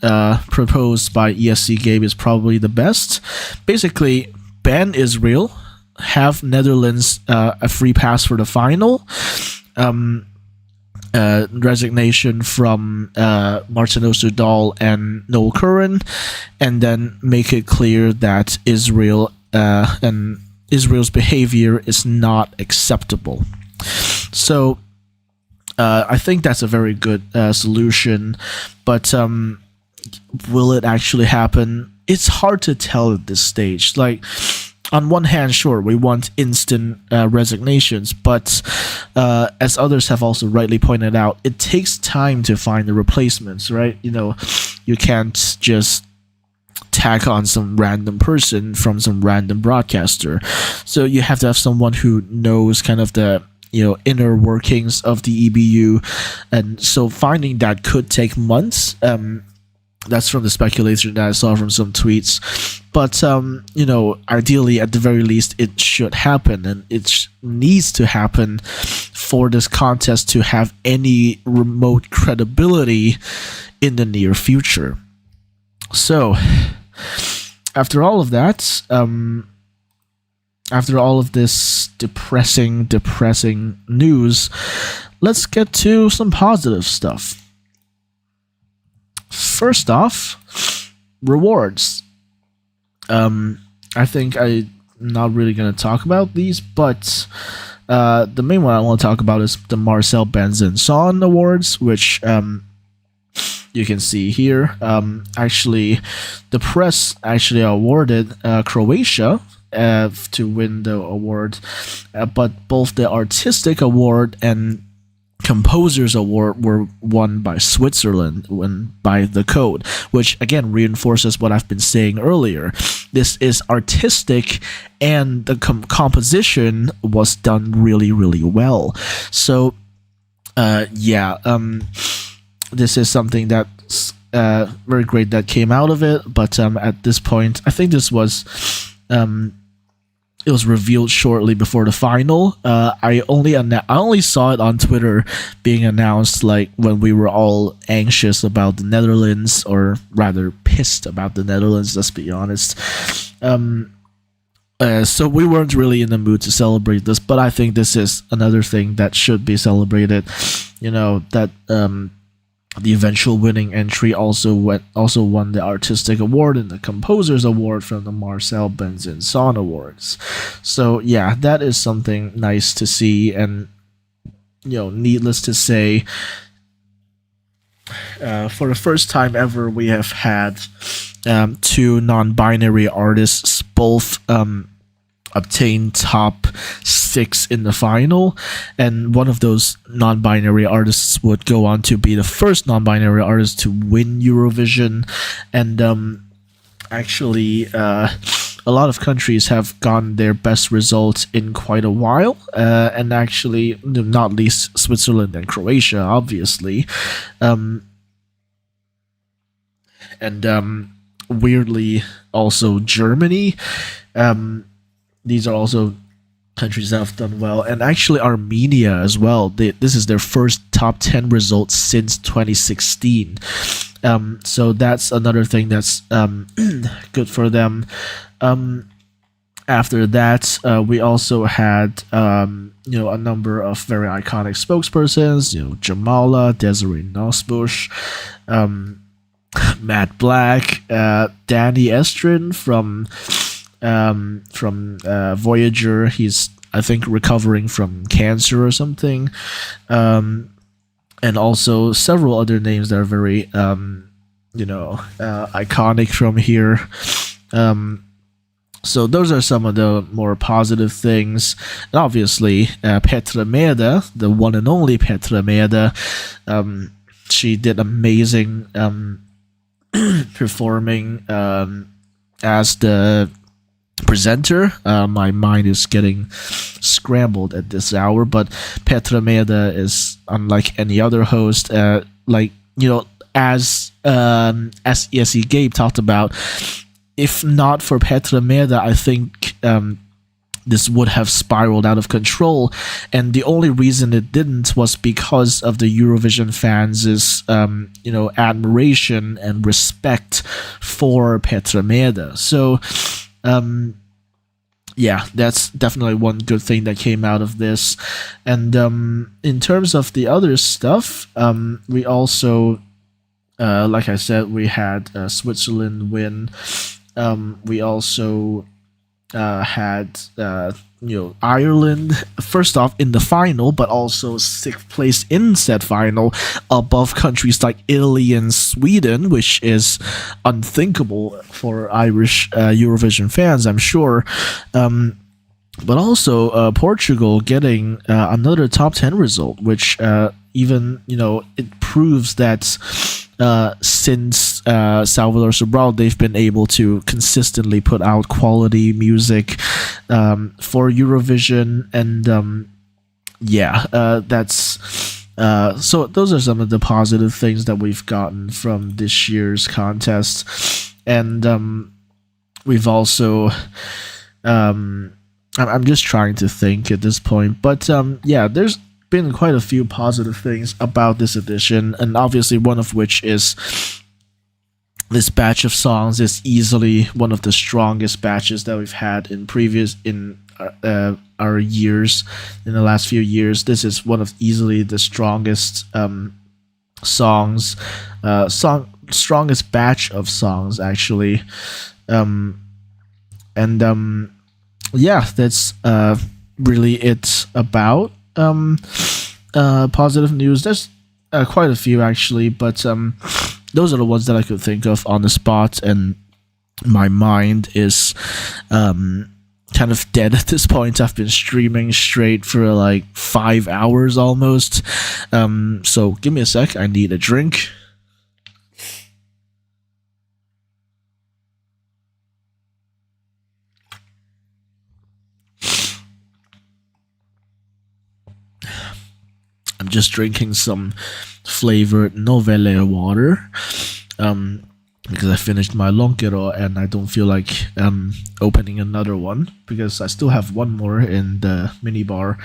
proposed by ESC Gabe is probably the best. Basically, ban Israel, have Netherlands a free pass for the final, resignation from Martin Oosterdaal and Noel Curran, and then make it clear that Israel and Israel's behavior is not acceptable. So I think that's a very good solution, but will it actually happen? It's hard to tell at this stage. Like, on one hand, sure, we want instant resignations, but as others have also rightly pointed out, it takes time to find the replacements, right? You can't just tack on some random person from some random broadcaster. So you have to have someone who knows kind of the inner workings of the EBU, and so finding that could take months. That's from the speculation that I saw from some tweets. But ideally, at the very least, it should happen, and it needs to happen for this contest to have any remote credibility in the near future. So, after all of that, after all of this depressing news, let's get to some positive stuff. First off, rewards. I think I'm not really going to talk about these, but the main one I want to talk about is the Marcel Benzin-Son Awards, which you can see here. Actually, the press actually awarded Croatia to win the award, but both the artistic award and Composers Award were won by Switzerland by The Code, which again reinforces what I've been saying earlier. This is artistic, and the composition was done really, really well. So, this is something that's very great that came out of it. But at this point, I think this was it was revealed shortly before the final. I only saw it on Twitter being announced, like when we were all anxious about the Netherlands, or rather pissed about the Netherlands. Let's be honest. So we weren't really in the mood to celebrate this, but I think this is another thing that should be celebrated. That the eventual winning entry also won the Artistic Award and the Composers Award from the Marcel Benzin-Son Awards. So yeah, that is something nice to see, and needless to say, for the first time ever, we have had two non-binary artists both obtain top 6 in the final, and one of those non-binary artists would go on to be the first non-binary artist to win Eurovision. And actually a lot of countries have gotten their best results in quite a while, and actually not least Switzerland and Croatia, obviously, and weirdly also Germany. These are also countries that have done well, and actually Armenia as well. This is their first top 10 result since 2016. So that's another thing that's good for them. After that, we also had a number of very iconic spokespersons. Jamala, Desiree Nosbush, Matt Black, Danny Estrin from Voyager. He's, I think, recovering from cancer or something, and also several other names that are very iconic from here. So those are some of the more positive things. And obviously, Petra Mede, the one and only Petra Mede, she did amazing performing as the presenter. My mind is getting scrambled at this hour, but Petra Mede is unlike any other host. As Gabe talked about, if not for Petra Mede, I think this would have spiraled out of control, and the only reason it didn't was because of the Eurovision fans' admiration and respect for Petra Mede. So that's definitely one good thing that came out of this. And in terms of the other stuff, we also, like I said, we had Switzerland win. We also had Ireland first off in the final, but also 6th place in said final, above countries like Italy and Sweden, which is unthinkable for Irish Eurovision fans, I'm sure. But also Portugal getting another top 10 result, which even it proves that since Salvador Sobral, they've been able to consistently put out quality music for Eurovision, and yeah, that's so those are some of the positive things that we've gotten from this year's contest, and we've also I'm just trying to think at this point, but yeah, there's been quite a few positive things about this edition, and obviously one of which is this batch of songs is easily one of the strongest batches that we've had in our years, in the last few years. This is one of easily the strongest songs, strongest batch of songs actually, and yeah, that's really it about positive news. There's quite a few actually, but those are the ones that I could think of on the spot, and my mind is kind of dead at this point. I've been streaming straight for like 5 hours almost. So give me a sec. I need a drink. I'm just drinking some flavored Novelle water. Because I finished my Lonkero and I don't feel like opening another one because I still have one more in the minibar.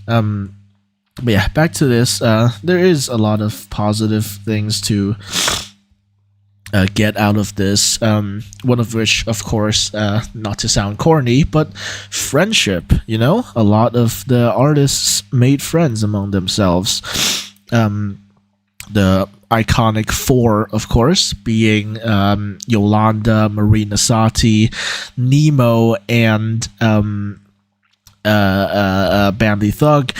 But yeah, back to this. There is a lot of positive things to get out of this. One of which, of course, not to sound corny, but friendship. You know, a lot of the artists made friends among themselves. The iconic four, of course, being Yolanda, Marina Sati, Nemo, and Bambi Thug.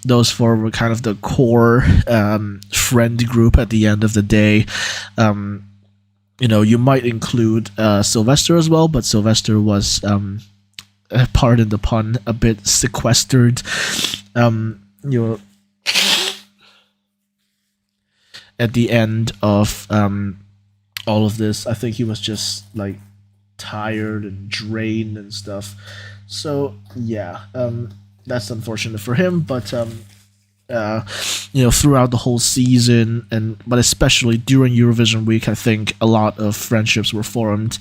Those four were kind of the core friend group at the end of the day. You know, you might include Sylvester as well, but Sylvester was, pardon the pun, a bit sequestered. You know, at the end of all of this, I think he was just like tired and drained and stuff. So yeah, that's unfortunate for him. But you know, throughout the whole season, but especially during Eurovision week, I think a lot of friendships were formed.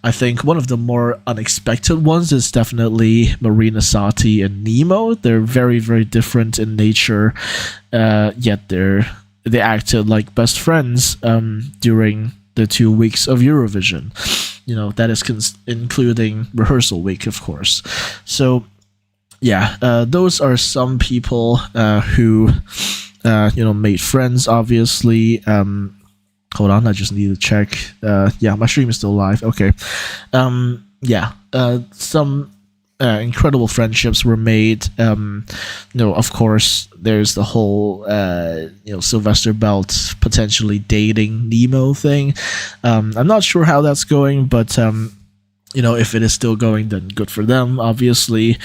I think one of the more unexpected ones is definitely Marina Sati and Nemo. They're very, very different in nature, yet they acted like best friends during the 2 weeks of Eurovision. You know, that is including rehearsal week, of course. So yeah, those are some people who you know, made friends, obviously. Hold on, I just need to check. Yeah, my stream is still live. Okay. Yeah, some incredible friendships were made. You know, of course, there's the whole you know, Sylvester Belt potentially dating Nemo thing. I'm not sure how that's going, but you know, if it is still going, then good for them, obviously.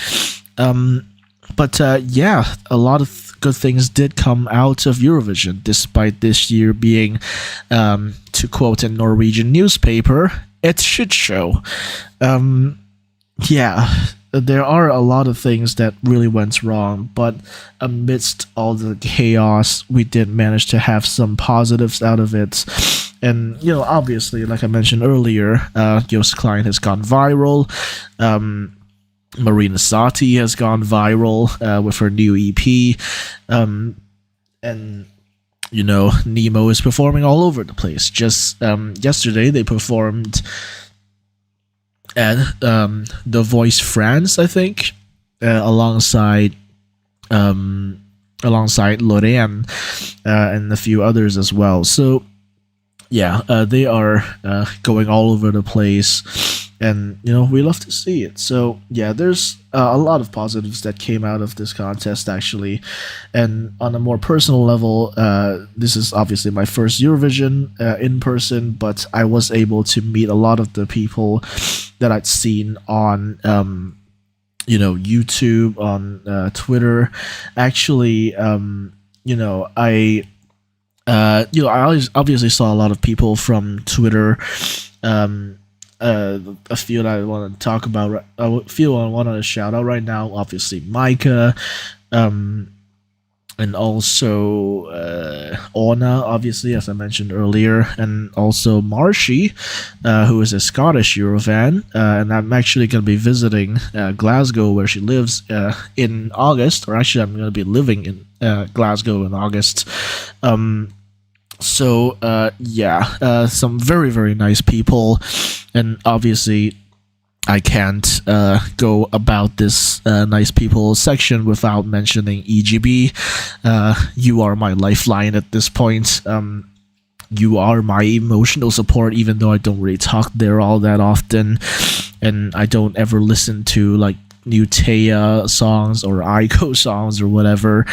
But yeah, a lot of good things did come out of Eurovision, despite this year being, to quote a Norwegian newspaper, "et shit show." Yeah, there are a lot of things that really went wrong, but amidst all the chaos, we did manage to have some positives out of it. And, you know, obviously, like I mentioned earlier, Joost Klein has gone viral. Marina Sati has gone viral with her new EP. And, you know, Nemo is performing all over the place. Just yesterday, they performed at The Voice France, I think, alongside Lorraine and a few others as well. So yeah, they are going all over the place, and you know, we love to see it. So yeah, there's a lot of positives that came out of this contest actually. And on a more personal level, this is obviously my first Eurovision in person, but I was able to meet a lot of the people that I'd seen on you know, YouTube, on Twitter. Actually, you know, I always obviously saw a lot of people from Twitter. A few that I want to talk about, a few I want to shout out right now. Obviously, Micah, And also Orna, obviously, as I mentioned earlier, and also Marshy, who is a Scottish Eurofan, and I'm actually going to be visiting Glasgow, where she lives, in August, or actually, I'm going to be living in Glasgow in August. Some very, very nice people, and obviously I can't go about this nice people section without mentioning EGB. You are my lifeline at this point. You are my emotional support, even though I don't really talk there all that often, and I don't ever listen to like new Taya songs or Aiko songs or whatever.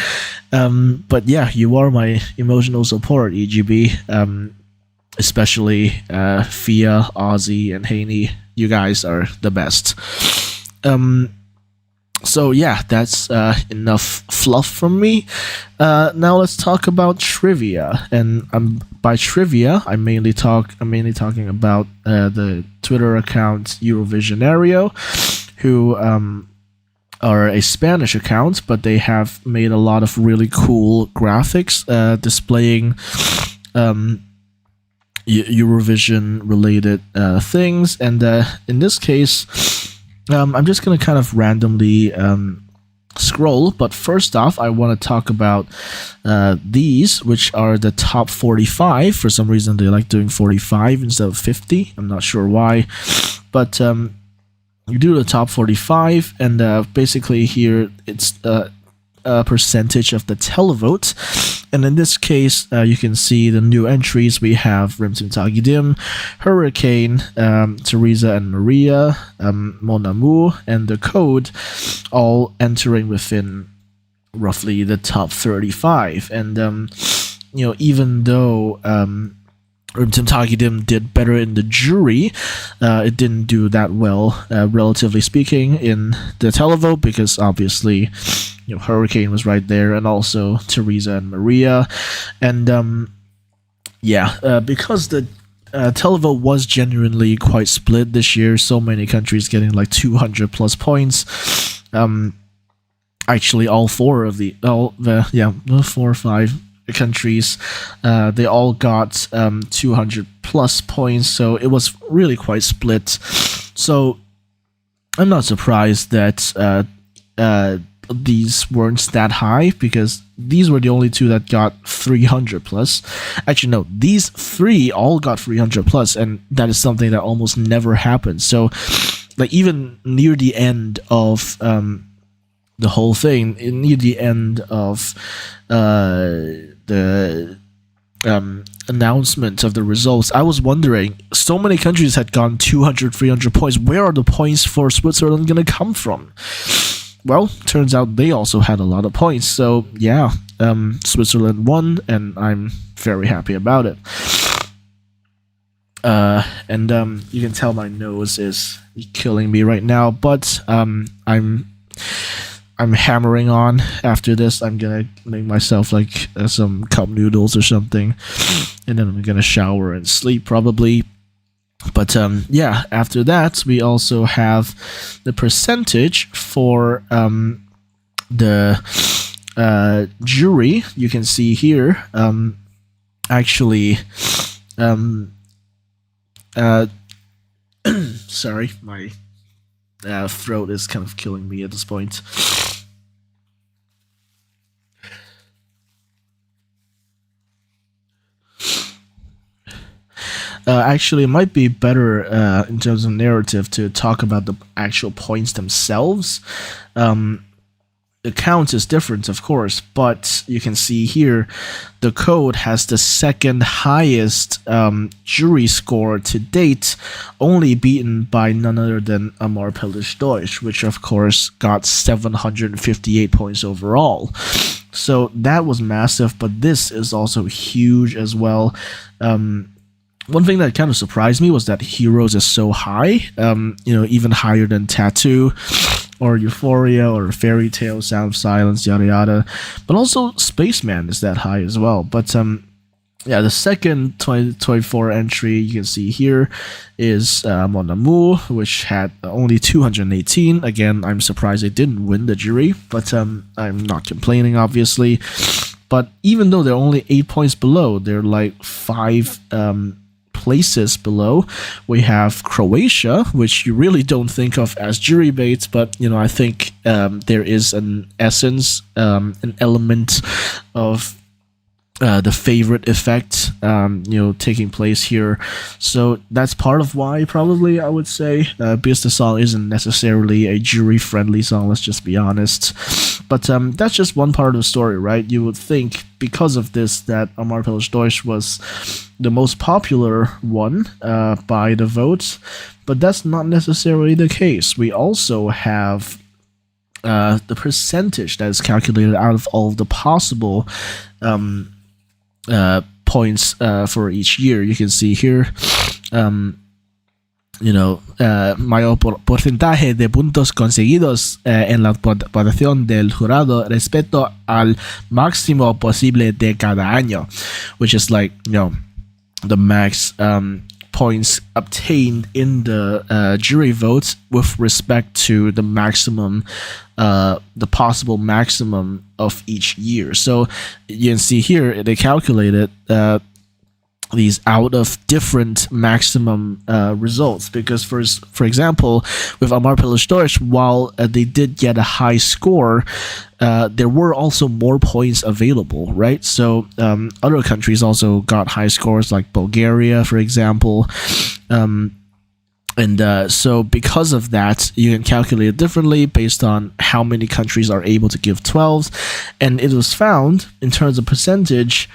But yeah, you are my emotional support, EGB. Especially Fia, Ozzy, and Haney. You guys are the best. So yeah, that's enough fluff from me. Now let's talk about trivia, and by trivia I'm mainly talking about the Twitter account Eurovisionario, who are a Spanish account, but they have made a lot of really cool graphics displaying Eurovision related things, and in this case I'm just gonna kind of randomly scroll. But first off, I want to talk about these, which are the top 45. For some reason they like doing 45 instead of 50. I'm not sure why, but you do the top 45, and basically here it's a percentage of the televote. And in this case, you can see the new entries. We have Rimtim Tagidim, Hurricane, Teresa and Maria, Mon Amour, and The Code, all entering within roughly the top 35. And, even though Rimtim Tagidim did better in the jury, it didn't do that well, relatively speaking, in the televote, because obviously Hurricane was right there, and also Teresa and Maria. And because the televote was genuinely quite split this year, so many countries getting like 200 plus points. Actually, all four or five countries, they all got 200 plus points, so it was really quite split. So I'm not surprised that these weren't that high, because these were the only two that got 300 plus. Actually, no, these three all got 300 plus, and that is something that almost never happens. So, like, even near the end of the whole thing, near the end of the announcement of the results, I was wondering, so many countries had gone 200, 300 points. Where are the points for Switzerland going to come from? Well, turns out they also had a lot of points. So yeah, Switzerland won, and I'm very happy about it. And you can tell my nose is killing me right now, but I'm hammering on. After this, I'm gonna make myself like some cup noodles or something, and then I'm gonna shower and sleep probably. But after that, we also have the percentage for the jury. You can see here, actually, sorry, my throat is kind of killing me at this point. Actually, it might be better in terms of narrative to talk about the actual points themselves. The count is different, of course, but you can see here The Code has the second highest jury score to date, only beaten by none other than Amar Pellish Deutsch, which of course got 758 points overall. So that was massive, but this is also huge as well. One thing that kind of surprised me was that Heroes is so high, even higher than Tattoo, or Euphoria, or Fairy Tale, Sound of Silence, yada yada. But also Spaceman is that high as well. But Yeah, the second 2024 entry you can see here is Mon Amour, which had only 218. Again, I'm surprised it didn't win the jury, but I'm not complaining, obviously. But even though they're only 8 points below, they're like five places below. We have Croatia, which you really don't think of as jury bait, but I think there is an essence, an element of the favorite effect, taking place here. So that's part of why, probably, I would say, because the song isn't necessarily a jury-friendly song, let's just be honest. But that's just one part of the story, right? You would think, because of this, that Amar Pelage Deutsch was the most popular one by the votes, but that's not necessarily the case. We also have the percentage that is calculated out of all of the possible points for each year. You can see here, mayor porcentaje de puntos conseguidos en la votación del jurado respecto al máximo posible de cada año, which is like, the max points obtained in the jury votes with respect to the maximum, the possible maximum of each year. So you can see here they calculated these out of different maximum results, because for example, with Amar Pelage Deutsch, while they did get a high score, there were also more points available, right? So other countries also got high scores, like Bulgaria, for example. So because of that, you can calculate it differently based on how many countries are able to give 12s. And it was found, in terms of percentage,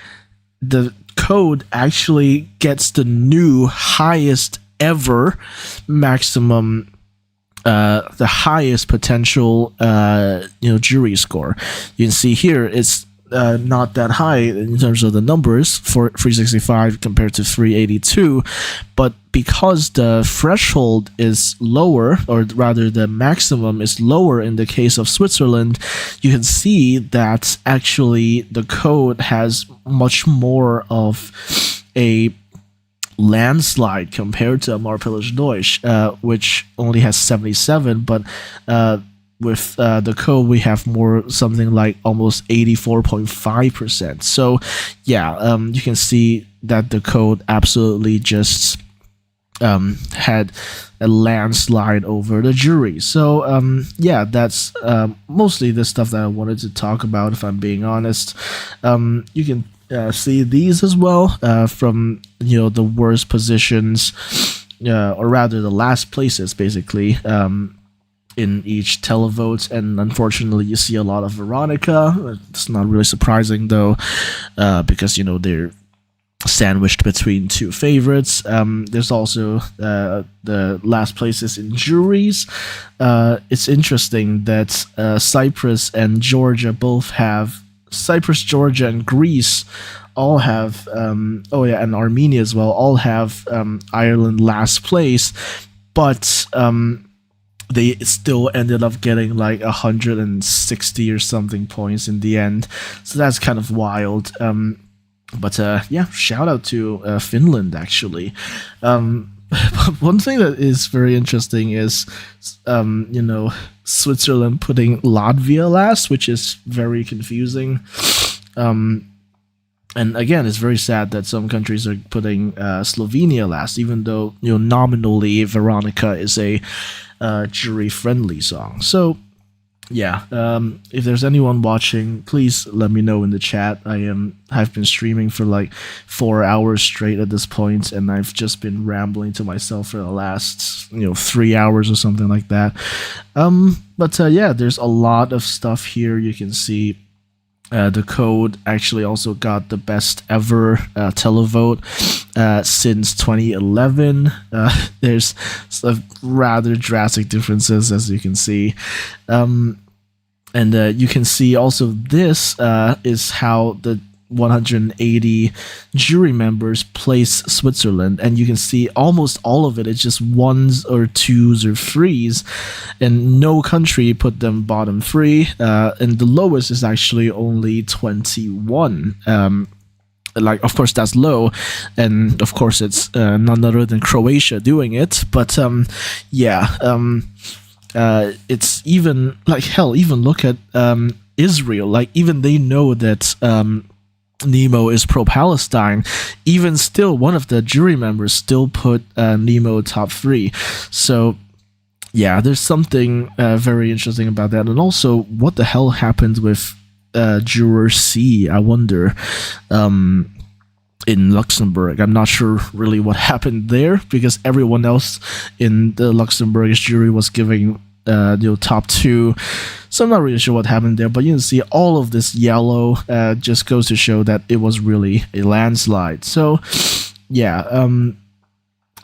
the code actually gets the new highest ever maximum, the highest potential jury score. You can see here it's not that high in terms of the numbers for 365 compared to 382, but because the threshold is lower, or rather the maximum is lower in the case of Switzerland, you can see that actually the code has much more of a landslide compared to Amar Pelage Deutsch, which only has 77, but with the code we have more, something like almost 84.5%. So yeah, you can see that the code absolutely just had a landslide over the jury. So yeah, that's mostly the stuff that I wanted to talk about, if I'm being honest. You can see these as well, from the worst positions, or rather the last places, basically, in each televote. And unfortunately you see a lot of Veronica. It's not really surprising though, because they're sandwiched between two favorites. There's also the last places in juries. It's interesting that Cyprus and Georgia both have, Cyprus, Georgia, and Greece all have, and Armenia as well, all have Ireland last place, but they still ended up getting like 160 or something points in the end. So that's kind of wild. But yeah, shout out to Finland, actually. One thing that is very interesting is, Switzerland putting Latvia last, which is very confusing. And again, it's very sad that some countries are putting Slovenia last, even though nominally Veronica is a jury-friendly song. So yeah, if there's anyone watching, please let me know in the chat. I've been streaming for like 4 hours straight at this point, and I've just been rambling to myself for the last 3 hours or something like that. But yeah, there's a lot of stuff here. You can see the code actually also got the best ever televote since 2011. There's some rather drastic differences, as you can see. And you can see also this is how the 180 jury members place Switzerland, and you can see almost all of it is just ones or twos or threes, and no country put them bottom three, and the lowest is actually only 21 like, of course, that's low, and of course it's none other than Croatia doing it. But yeah, it's even like hell. Even look at Israel. Like even they know that Nemo is pro-Palestine. Even still, one of the jury members still put Nemo top 3. So yeah, there's something very interesting about that. And also, what the hell happened with juror C? I wonder. In Luxembourg, I'm not sure really what happened there, because everyone else in the Luxembourgish jury was giving top 2. So I'm not really sure what happened there, but you can see all of this yellow just goes to show that it was really a landslide. So yeah,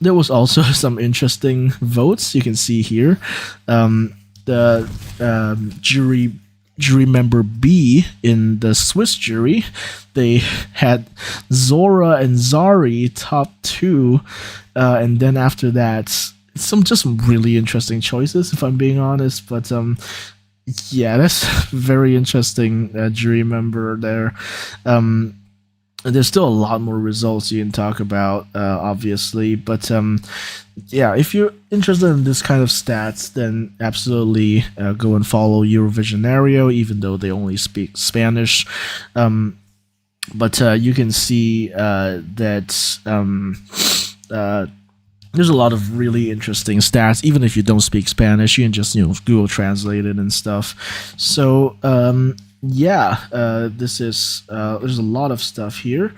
there was also some interesting votes you can see here. The jury member B in the Swiss jury, they had Zora and Zari top 2, and then after that, some really interesting choices, if I'm being honest. But yeah, that's very interesting jury member there. There's still a lot more results you can talk about, obviously, but yeah, if you're interested in this kind of stats, then absolutely go and follow Eurovisionario, even though they only speak Spanish. But you can see that there's a lot of really interesting stats. Even if you don't speak Spanish, you can just Google Translate it and stuff. So yeah, this is there's a lot of stuff here.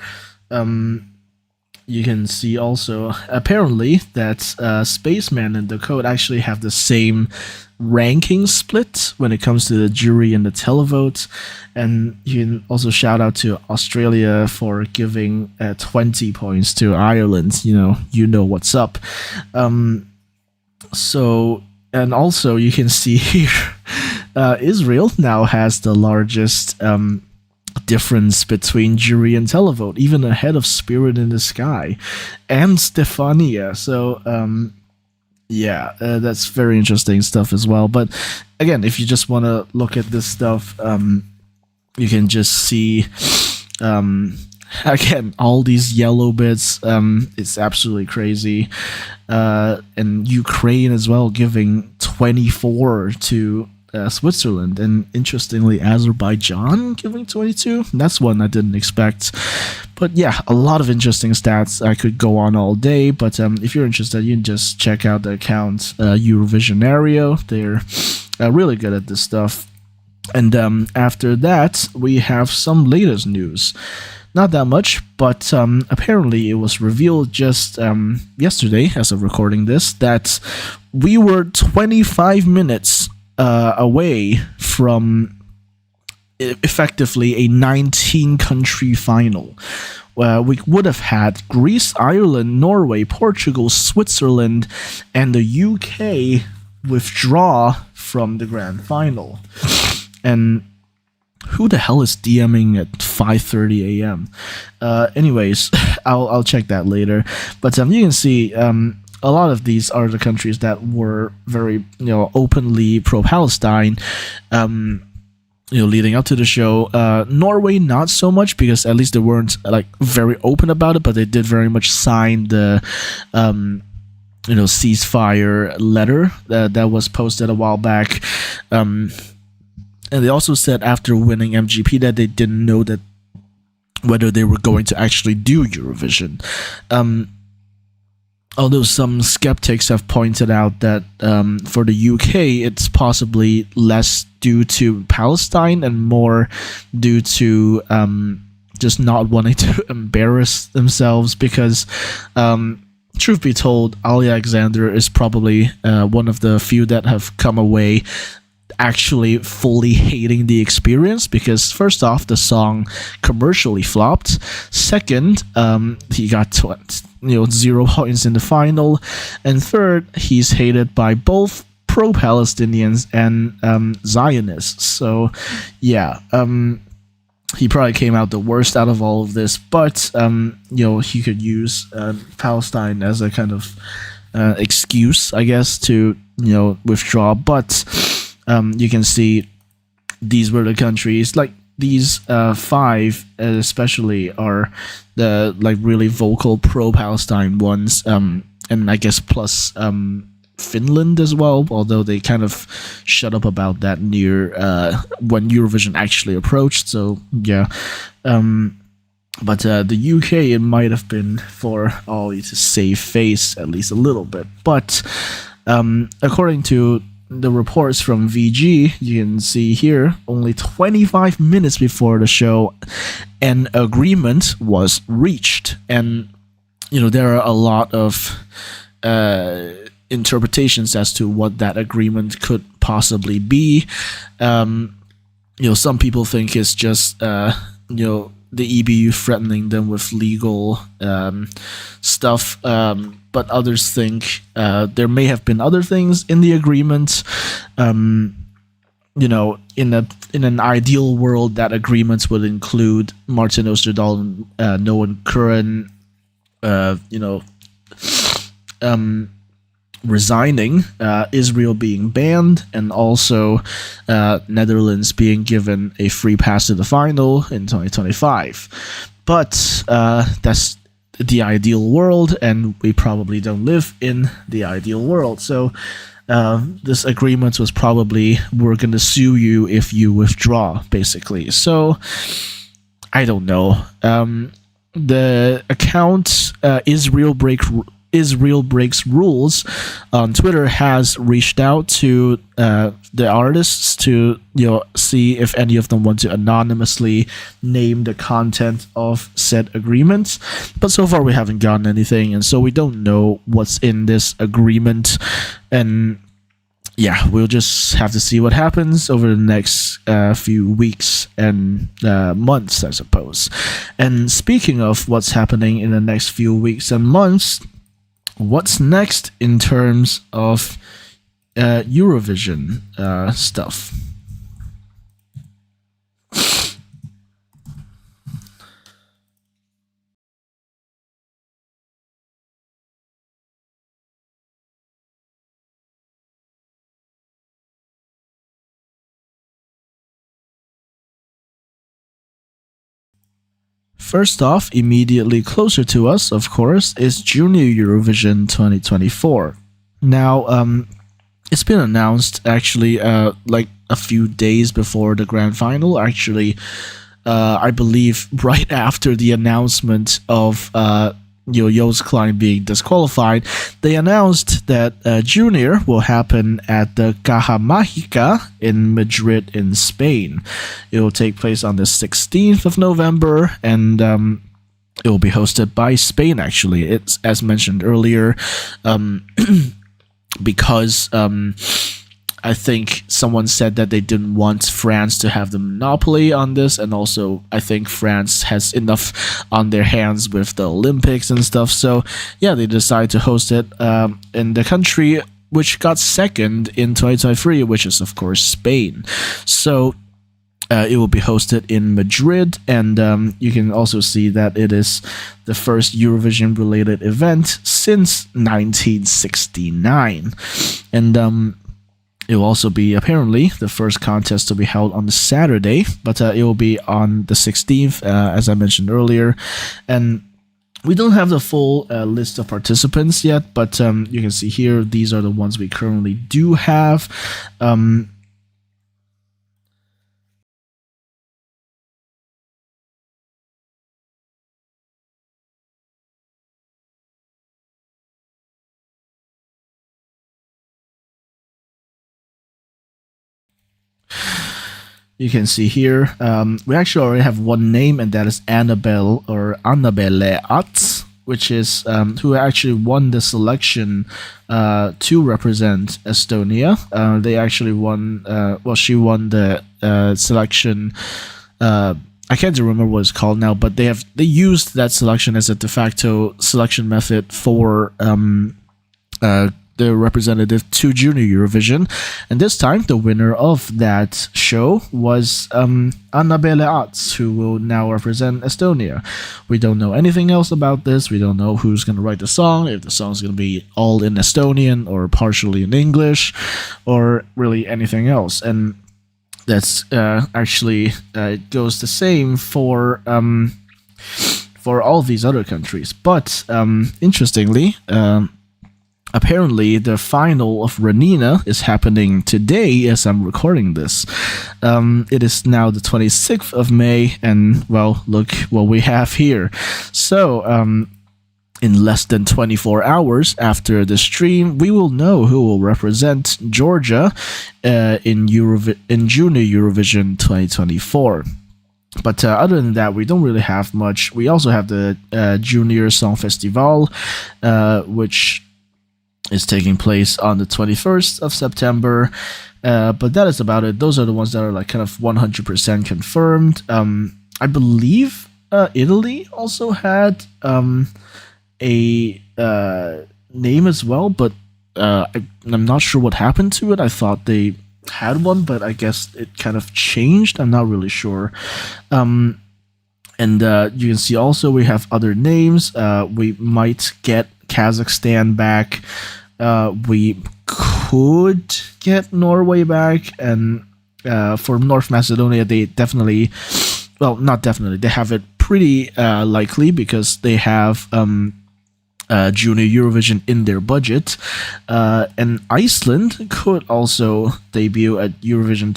You can see also apparently that Spaceman and the Code actually have the same ranking split when it comes to the jury and the televote. And you can also shout out to Australia for giving 20 points to Ireland. You know what's up. So, and also you can see here Israel now has the largest difference between jury and televote, even ahead of Spirit in the Sky and Stefania. So yeah, that's very interesting stuff as well. But again, if you just want to look at this stuff, you can just see again all these yellow bits. It's absolutely crazy. And Ukraine as well, giving 24 to Switzerland, and interestingly Azerbaijan giving 22. That's one I didn't expect. But yeah, a lot of interesting stats. I could go on all day, but if you're interested, you can just check out the account Eurovisionario. They're really good at this stuff. And after that, we have some latest news. Not that much, but apparently it was revealed just yesterday, as of recording this, that we were 25 minutes away from effectively a 19-country final. We would have had Greece, Ireland, Norway, Portugal, Switzerland, and the UK withdraw from the grand final. And who the hell is DMing at 5:30 a.m.? Anyways, I'll check that later. But you can see a lot of these are the countries that were very openly pro-Palestine. Leading up to the show. Norway not so much, because at least they weren't like very open about it, but they did very much sign the ceasefire letter that was posted a while back. And they also said after winning MGP that they didn't know that whether they were going to actually do Eurovision. Although some skeptics have pointed out that for the UK, it's possibly less due to Palestine and more due to just not wanting to embarrass themselves, because truth be told, Ali Alexander is probably one of the few that have come away actually fully hating the experience, because first off, the song commercially flopped. Second, he got 0 points in the final, and third, he's hated by both pro-Palestinians and Zionists. So yeah, he probably came out the worst out of all of this, but he could use Palestine as a kind of excuse, I guess, to withdraw. But you can see these were the countries, like these five especially are the like really vocal pro-Palestine ones, and I guess plus Finland as well, although they kind of shut up about that near when Eurovision actually approached. So yeah, but the UK, it might have been for Ollie to save face at least a little bit. But according to the reports from VG, you can see here, only 25 minutes before the show, an agreement was reached. And, there are a lot of interpretations as to what that agreement could possibly be. Some people think it's just, the EBU threatening them with legal stuff, but others think there may have been other things in the agreement. In an ideal world, that agreement would include Martin Osterdahl and Noah Curran, resigning, Israel being banned, and also Netherlands being given a free pass to the final in 2025. But that's the ideal world, and we probably don't live in the ideal world. So this agreement was probably, we're going to sue you if you withdraw, basically. So I don't know. The account Israel Breaks Rules on Twitter has reached out to the artists to see if any of them want to anonymously name the content of said agreements, but so far we haven't gotten anything, and so we don't know what's in this agreement. And yeah, we'll just have to see what happens over the next few weeks and months, I suppose. And speaking of what's happening in the next few weeks and months, what's next in terms of Eurovision stuff? First off, immediately closer to us, of course, is Junior Eurovision 2024. Now, it's been announced actually like a few days before the grand final. Actually, I believe right after the announcement of Joost Klein being disqualified, they announced that Junior will happen at the Caja Mágica in Madrid in Spain. It will take place on the 16th of November, and it will be hosted by Spain, actually. It's, as mentioned earlier, because I think someone said that they didn't want France to have the monopoly on this, and also I think France has enough on their hands with the Olympics and stuff. So yeah, they decided to host it in the country which got second in 2023, which is of course Spain. So it will be hosted in Madrid, and you can also see that it is the first Eurovision-related event since 1969. And it will also be apparently the first contest to be held on the Saturday, but it will be on the 16th, as I mentioned earlier. And we don't have the full list of participants yet, but you can see here, these are the ones we currently do have. You can see here, we actually already have one name, and that is Annabelle Atz, which is who actually won the selection to represent Estonia. They actually won. She won the selection. I can't remember what it's called now, but they used that selection as a de facto selection method for the representative to Junior Eurovision, and this time the winner of that show was Annabelle Atz, who will now represent Estonia. We don't know anything else about this. We don't know who's going to write the song, if the song's going to be all in Estonian or partially in English, or really anything else. And that's actually it goes the same for all these other countries. But interestingly, apparently the final of Renina is happening today as I'm recording this. It is now the 26th of May, and well, look what we have here. So, in less than 24 hours after the stream, we will know who will represent Georgia in Junior Eurovision 2024. But other than that, we don't really have much. We also have the Junior Song Festival, which is taking place on the 21st of September. But that is about it. Those are the ones that are like kind of 100% confirmed. I believe Italy also had a name as well, but I'm not sure what happened to it. I thought they had one, but I guess it kind of changed. I'm not really sure. And you can see also we have other names. We might get Kazakhstan back. We could get Norway back, and for North Macedonia, they definitely, well, not definitely, they have it pretty likely because they have Junior Eurovision in their budget, and Iceland could also debut at Junior Eurovision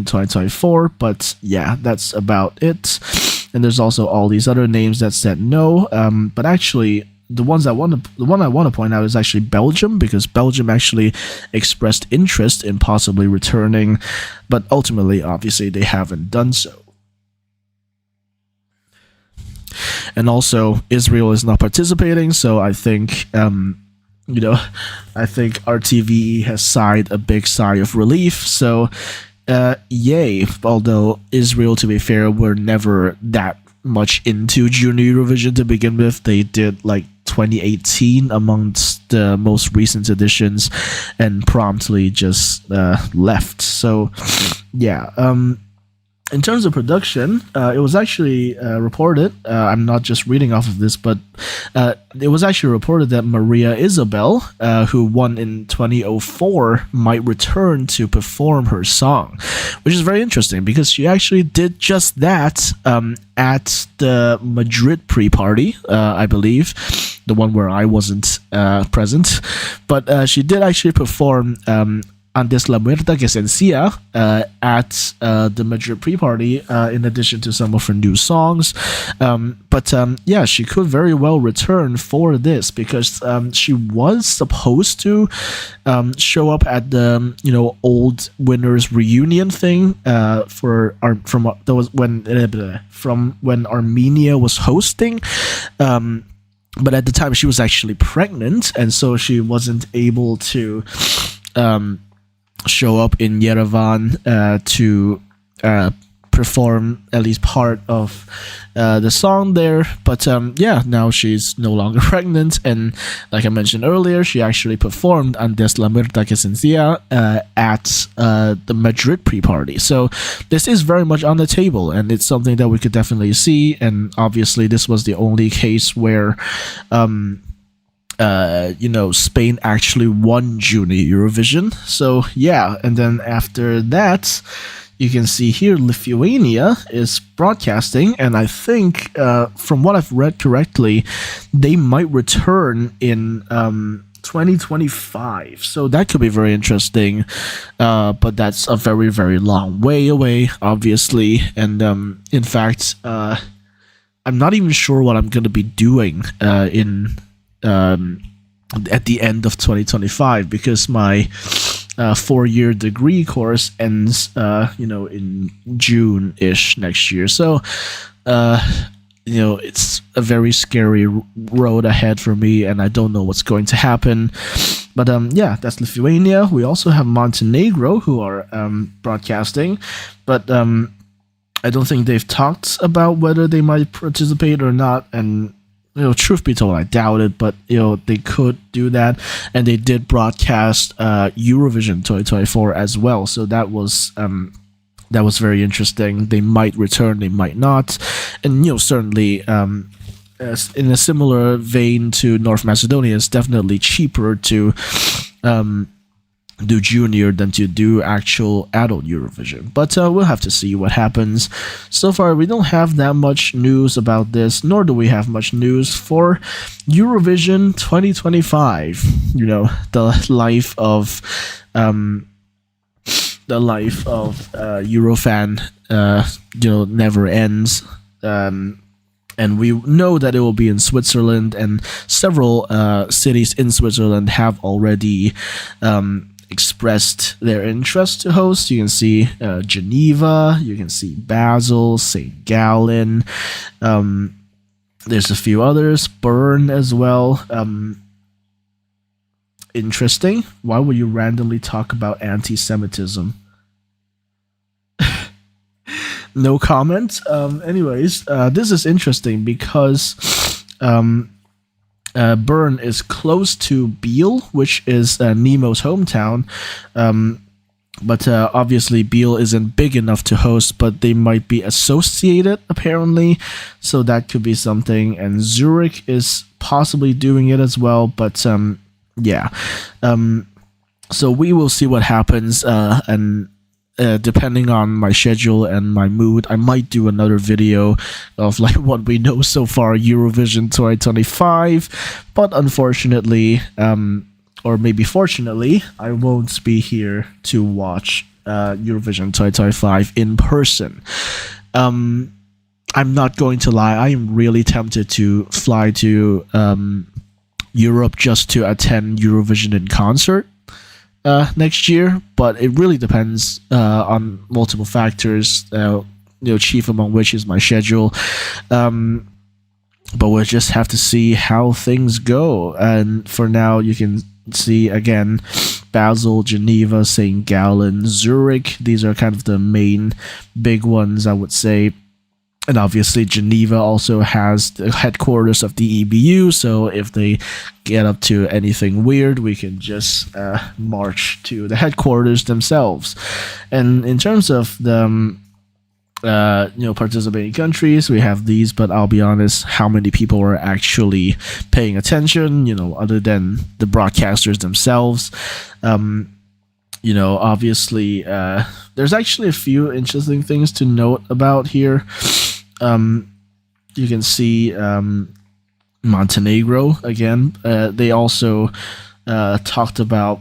2024. But yeah, that's about it. And there's also all these other names that said no. But actually, the one I want to point out is actually Belgium, because Belgium actually expressed interest in possibly returning, but ultimately, obviously, they haven't done so. And also, Israel is not participating, so I think, I think RTVE has sighed a big sigh of relief. So, yay. Although Israel, to be fair, were never that much into Junior Eurovision to begin with. They did like 2018 amongst the most recent editions and promptly just left. So, yeah. In terms of production, it was actually reported, I'm not just reading off of this, but it was actually reported that Maria Isabel, who won in 2004, might return to perform her song, which is very interesting because she actually did just that at the Madrid pre-party, I believe, the one where I wasn't present, but she did actually perform Antes la Muerta que Sencilla at the Madrid pre-party, in addition to some of her new songs. But yeah, she could very well return for this because she was supposed to show up at the old winners reunion thing from when Armenia was hosting. But at the time she was actually pregnant, and so she wasn't able to show up in Yerevan to perform at least part of the song there. But yeah, now she's no longer pregnant, and like I mentioned earlier, she actually performed Antes la Muerta que Sencilla at the Madrid pre-party. So this is very much on the table, and it's something that we could definitely see. And obviously this was the only case where Spain actually won Junior Eurovision. So yeah, and then after that, you can see here Lithuania is broadcasting, and I think from what I've read correctly, they might return in 2025. So that could be very interesting, but that's a very, very long way away, obviously. And in fact, I'm not even sure what I'm going to be doing at the end of 2025, because my 4-year degree course ends in June-ish next year. So it's a very scary road ahead for me, and I don't know what's going to happen. But yeah, that's Lithuania. We also have Montenegro, who are broadcasting, but I don't think they've talked about whether they might participate or not. And truth be told, I doubt it, but they could do that, and they did broadcast Eurovision 2024 as well. So that was very interesting. They might return, they might not, and certainly in a similar vein to North Macedonia, it's definitely cheaper to do junior than to do actual adult Eurovision. But we'll have to see what happens. So far, we don't have that much news about this, nor do we have much news for Eurovision 2025. You know, the life of Eurofan, never ends. And we know that it will be in Switzerland, and several cities in Switzerland have already expressed their interest to host. You can see Geneva, you can see Basel, St. Gallen. There's a few others, Bern as well. Interesting. Why would you randomly talk about anti-Semitism? No comment. Anyways, this is interesting because Bern is close to Biel, which is Nemo's hometown. But obviously, Biel isn't big enough to host, but they might be associated, apparently. So that could be something. And Zurich is possibly doing it as well. But yeah. So we will see what happens. And depending on my schedule and my mood, I might do another video of like what we know so far Eurovision 2025. But unfortunately, or maybe fortunately, I won't be here to watch Eurovision 2025 in person. I'm not going to lie, I am really tempted to fly to Europe just to attend Eurovision in concert next year, but it really depends on multiple factors, chief among which is my schedule. But we'll just have to see how things go. And for now, you can see again Basel, Geneva, St. Gallen, Zurich. These are kind of the main big ones, I would say. And obviously, Geneva also has the headquarters of the EBU, so if they get up to anything weird, we can just march to the headquarters themselves. And in terms of the participating countries, we have these, but I'll be honest, how many people are actually paying attention, other than the broadcasters themselves? Obviously, there's actually a few interesting things to note about here. You can see Montenegro again. They also talked about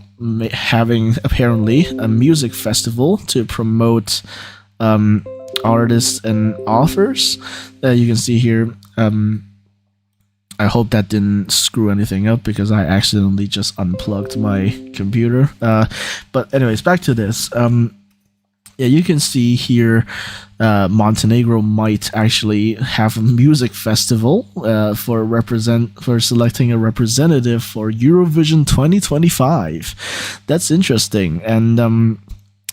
having apparently a music festival to promote artists and authors. You can see here. I hope that didn't screw anything up because I accidentally just unplugged my computer. But anyways, back to this. Yeah, you can see here Montenegro might actually have a music festival for selecting a representative for Eurovision 2025. That's interesting. And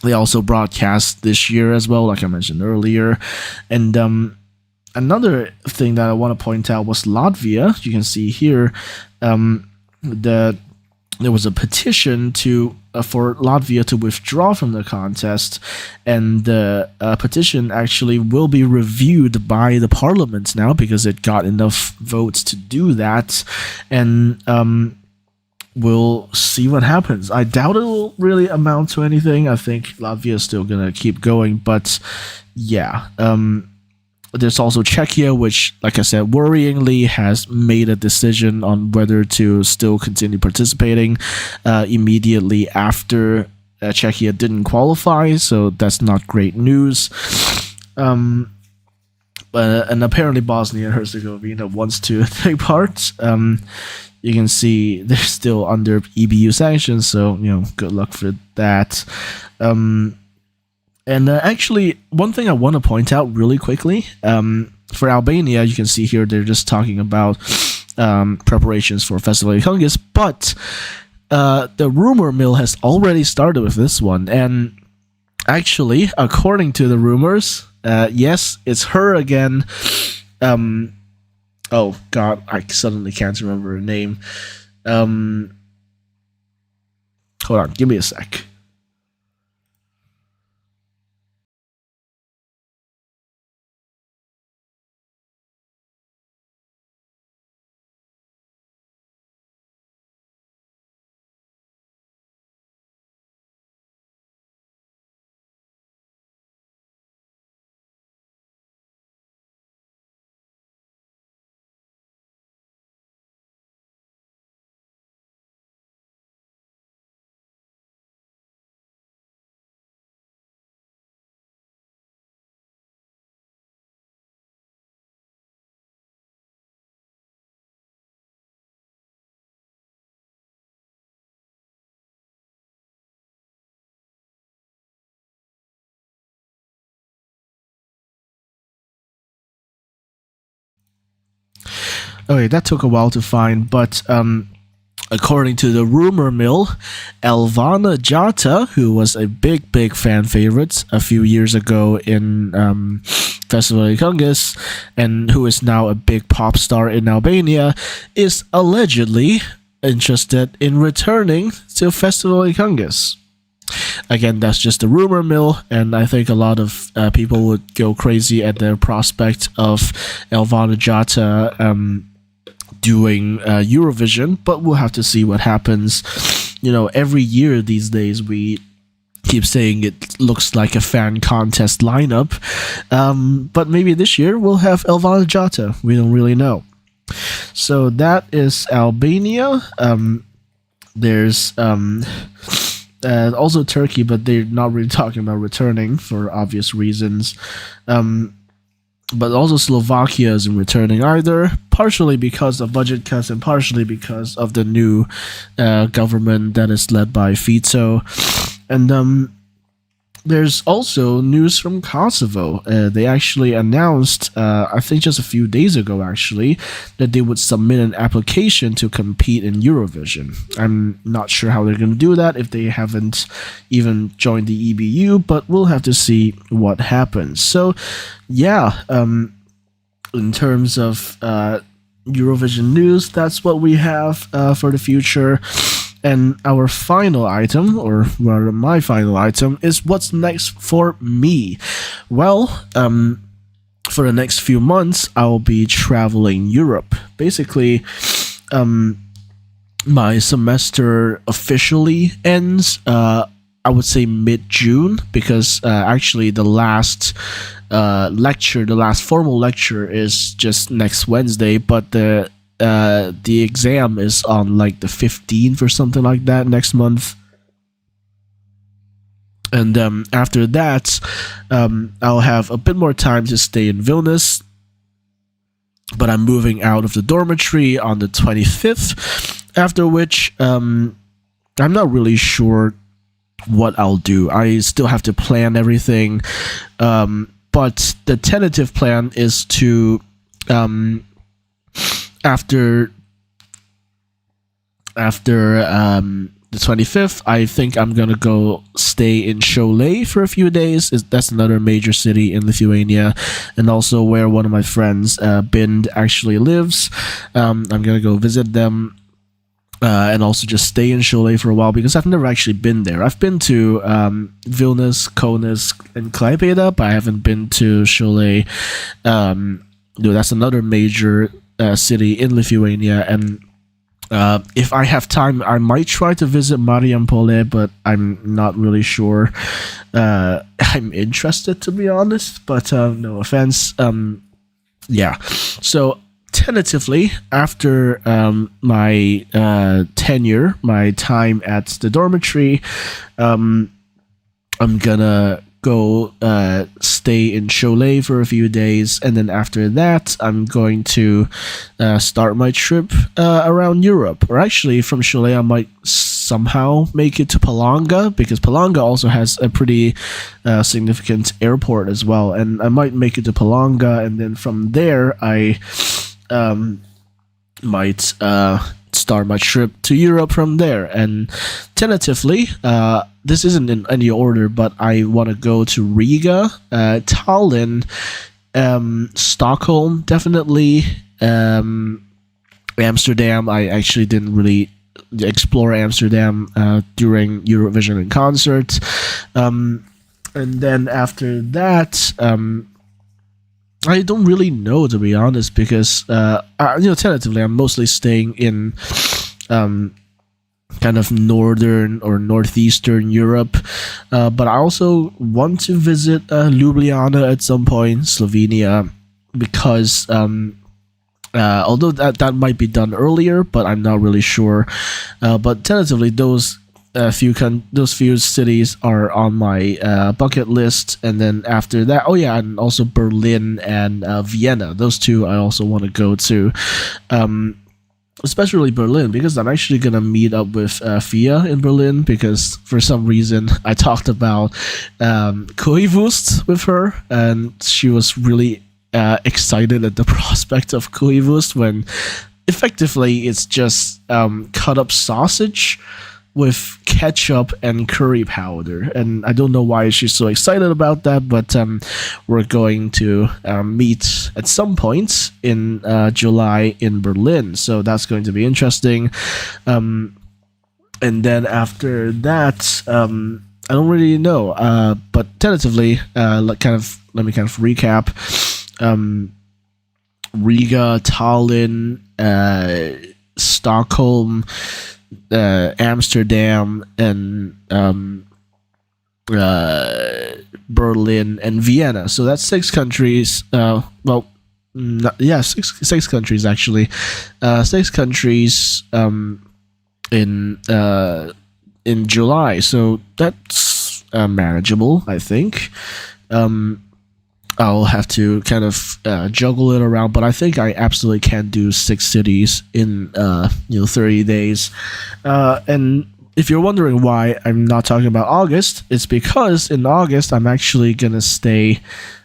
they also broadcast this year as well, like I mentioned earlier. And another thing that I want to point out was Latvia. You can see here that there was a petition for Latvia to withdraw from the contest, and the petition actually will be reviewed by the parliament now because it got enough votes to do that, and we'll see what happens. I doubt it will really amount to anything. I think Latvia is still gonna keep going, but yeah. There's also Czechia, which, like I said, worryingly has made a decision on whether to still continue participating immediately after Czechia didn't qualify, so that's not great news. And apparently Bosnia and Herzegovina wants to take part. You can see they're still under EBU sanctions, so good luck for that. And actually, one thing I want to point out really quickly, for Albania, you can see here they're just talking about preparations for Festival of Congress, but the rumor mill has already started with this one. And actually, according to the rumors, yes, it's her again. Oh, God, I suddenly can't remember her name. Hold on, give me a sec. Okay, that took a while to find, but according to the rumor mill, Elvana Jata, who was a big fan favorite a few years ago in Festival Congress, and who is now a big pop star in Albania, is allegedly interested in returning to Festival Congress. Again, that's just a rumor mill, and I think a lot of people would go crazy at the prospect of Elvana Jata doing Eurovision, but we'll have to see what happens. You know, every year these days we keep saying it looks like a fan contest lineup, but maybe this year we'll have Elvana Jata. We don't really know. So that is Albania. There's also Turkey, but they're not really talking about returning for obvious reasons. But also Slovakia isn't returning either, partially because of budget cuts and partially because of the new government that is led by Fico. And there's also news from Kosovo. They actually announced, I think just a few days ago actually, that they would submit an application to compete in Eurovision. I'm not sure how they're going to do that if they haven't even joined the EBU, but we'll have to see what happens. So, yeah, in terms of Eurovision news, that's what we have for the future. And our final item, or rather my final item, is what's next for me. Well, for the next few months, I'll be traveling Europe. Basically, my semester officially ends, I would say mid-June, because actually the last lecture, the last formal lecture is just next Wednesday, but the exam is on like the 15th or something like that next month. And after that, I'll have a bit more time to stay in Vilnius, but I'm moving out of the dormitory on the 25th, after which I'm not really sure what I'll do. I still have to plan everything, but the tentative plan is to after the 25th, I think I'm gonna go stay in Cholet for a few days. That's another major city in Lithuania, and also where one of my friends, Bind, actually lives. I'm gonna go visit them, and also just stay in Cholet for a while because I've never actually been there. I've been to Vilnius, Kaunas, and Klaipėda, but I haven't been to Cholet. That's another major city in Lithuania, and if I have time, I might try to visit Marijampolė, but I'm not really sure I'm interested, to be honest, but no offense. Yeah, so tentatively, after my tenure, my time at the dormitory, I'm gonna go stay in Cholet for a few days, and then after that I'm going to start my trip around Europe. Or actually, from Cholet I might somehow make it to Palanga, because Palanga also has a pretty significant airport as well, and I might make it to Palanga, and then from there I might start my trip to Europe from there. And tentatively, this isn't in any order, but I want to go to Riga, Tallinn, Stockholm, definitely, Amsterdam. I actually didn't really explore Amsterdam during Eurovision in concert, and then after that, I don't really know, to be honest, because tentatively I'm mostly staying in kind of northern or northeastern Europe, but I also want to visit Ljubljana at some point, Slovenia, because although that might be done earlier, but I'm not really sure. But tentatively, those few cities are on my bucket list, and then after that, and also Berlin and Vienna. Those two I also want to go to. Especially Berlin, because I'm actually gonna meet up with Fia in Berlin, because for some reason I talked about Currywurst with her, and she was really excited at the prospect of currywurst when effectively it's just cut up sausage with ketchup and curry powder. And I don't know why she's so excited about that, but we're going to meet at some point in July in Berlin, so that's going to be interesting. And then after that, I don't really know, but tentatively, let me kind of recap. Riga, Tallinn, Stockholm, Amsterdam, and Berlin and Vienna. So that's 6 countries. Six countries actually. 6 countries in July. So that's manageable, I think. I'll have to kind of juggle it around, but I think I absolutely can do 6 cities in 30 days. And if you're wondering why I'm not talking about August, it's because in August I'm actually gonna stay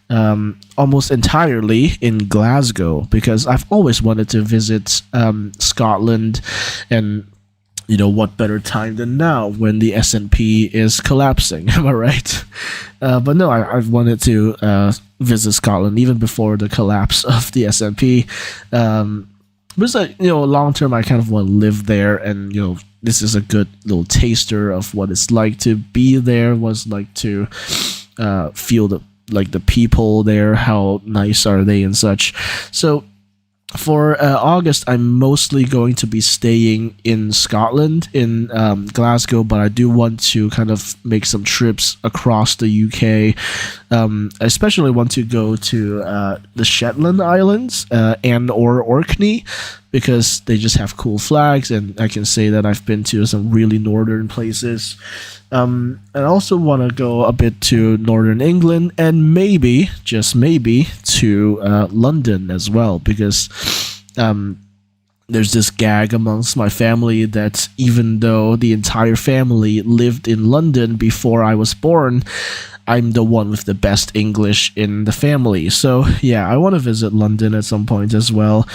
almost entirely in Glasgow, because I've always wanted to visit Scotland, and what better time than now when the S&P is collapsing? Am I right? But no, I've wanted to visit Scotland even before the collapse of the S&P. But long term, I kind of want to live there, and this is a good little taster of what it's like to be there. What it's like to feel the people there, how nice are they and such. So for August, I'm mostly going to be staying in Scotland, in Glasgow, but I do want to kind of make some trips across the UK. I especially want to go to the Shetland Islands and/or Orkney, because they just have cool flags, and I can say that I've been to some really northern places. I also want to go a bit to northern England, and maybe, just maybe, to London as well, because there's this gag amongst my family that even though the entire family lived in London before I was born, I'm the one with the best English in the family. So yeah, I want to visit London at some point as well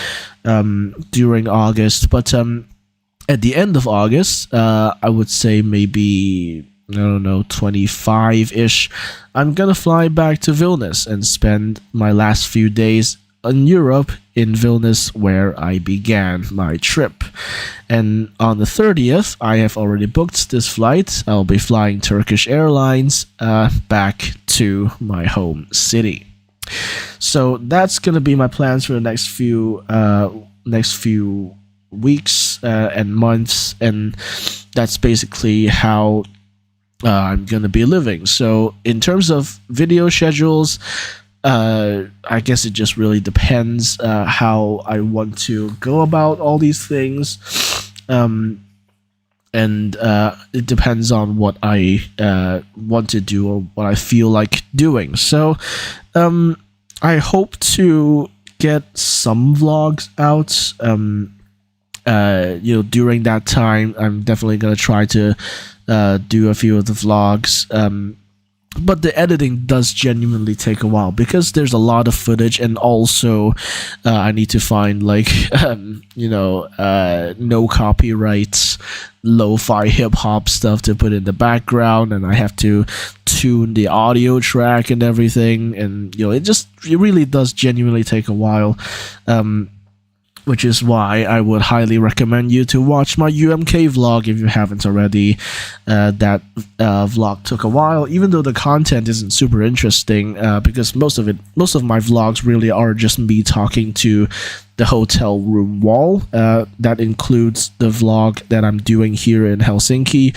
during August. But at the end of August, I would say maybe, I don't know, 25-ish, I'm gonna fly back to Vilnius and spend my last few days in Europe, in Vilnius, where I began my trip. And on the 30th, I have already booked this flight. I'll be flying Turkish Airlines back to my home city. So that's gonna be my plans for the next few weeks and months, and that's basically how I'm gonna be living. So in terms of video schedules, I guess it just really depends how I want to go about all these things, and it depends on what I want to do or what I feel like doing. So I hope to get some vlogs out. During that time, I'm definitely gonna try to do a few of the vlogs. But the editing does genuinely take a while, because there's a lot of footage, and also I need to find no copyrights, lo-fi hip-hop stuff to put in the background, and I have to tune the audio track and everything, and it really does genuinely take a while. Which is why I would highly recommend you to watch my UMK vlog if you haven't already. That vlog took a while, even though the content isn't super interesting, because most of my vlogs really are just me talking to the hotel room wall. That includes the vlog that I'm doing here in Helsinki.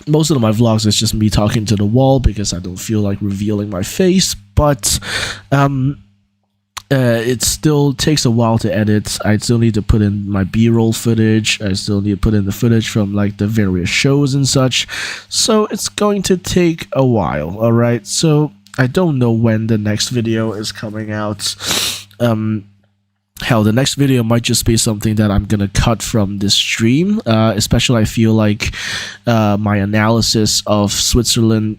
Most of my vlogs is just me talking to the wall, because I don't feel like revealing my face, but it still takes a while to edit. I still need to put in my B-roll footage. I still need to put in the footage from the various shows and such. So it's going to take a while, alright? So I don't know when the next video is coming out. hell, the next video might just be something that I'm gonna cut from this stream. Especially, I feel like my analysis of Switzerland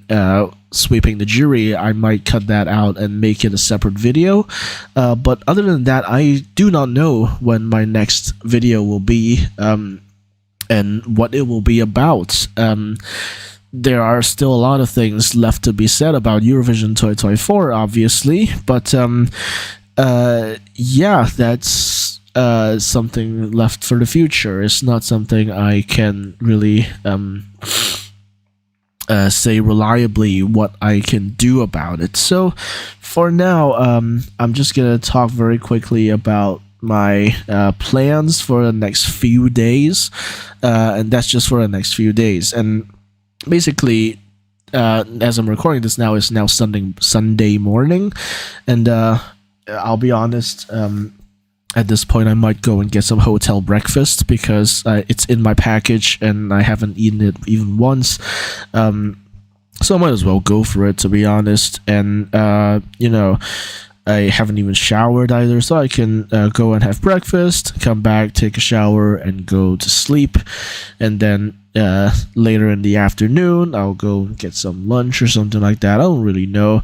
sweeping the jury, I might cut that out and make it a separate video. But other than that, I do not know when my next video will be, and what it will be about. There are still a lot of things left to be said about Eurovision 2024, obviously, but yeah, that's something left for the future. It's not something I can really say reliably what I can do about it. So for now, I'm just gonna talk very quickly about my plans for the next few days, and that's just for the next few days. And basically, as I'm recording this now, it's now Sunday morning, and I'll be honest, at this point I might go and get some hotel breakfast because it's in my package and I haven't eaten it even once. So I might as well go for it, to be honest. And you know, I haven't even showered either, so I can go and have breakfast, come back, take a shower, and go to sleep. And then later in the afternoon, I'll go get some lunch or something like that. I don't really know.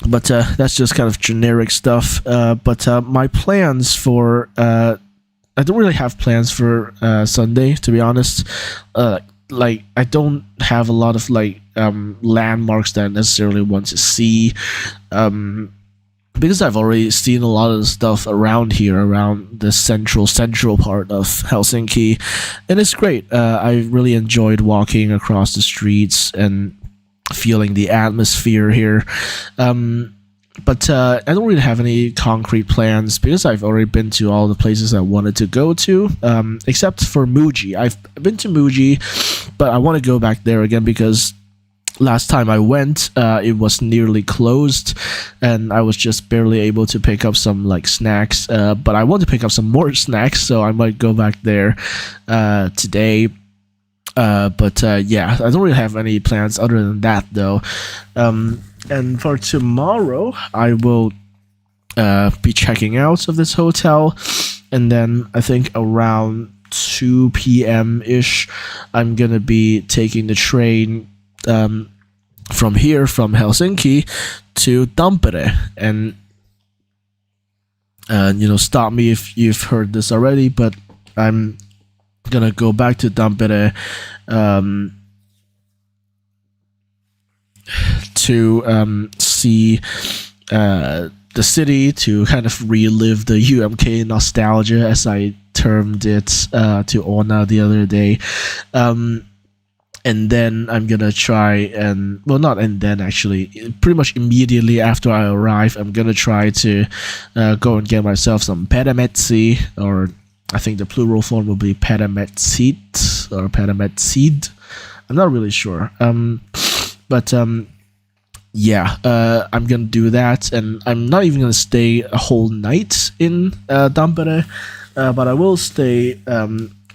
But that's just kind of generic stuff. But my plans for... I don't really have plans for Sunday, to be honest. Like, I don't have a lot of, like, landmarks that I necessarily want to see. Because I've already seen a lot of the stuff around here, around the central part of Helsinki. And it's great. I really enjoyed walking across the streets and feeling the atmosphere here. But I don't really have any concrete plans because I've already been to all the places I wanted to go to, except for Muji. I've been to Muji, but I want to go back there again because last time I went, it was nearly closed, and I was just barely able to pick up some like snacks. But I want to pick up some more snacks, so I might go back there today. But yeah, I don't really have any plans other than that, though. And for tomorrow, I will be checking out of this hotel, and then I think around 2 p.m. ish, I'm gonna be taking the train from here, from Helsinki, to Tampere. And you know, stop me if you've heard this already, but I'm gonna go back to Tampere to see the city, to kind of relive the UMK nostalgia, as I termed it to Ona the other day. And then I'm gonna try and, well, not and then actually, pretty much immediately after I arrive, I'm gonna try to go and get myself some perämetsi, or I think the plural form will be perämetsit or perämetsid. I'm not really sure. But yeah, I'm gonna do that, and I'm not even gonna stay a whole night in Tampere, but I will stay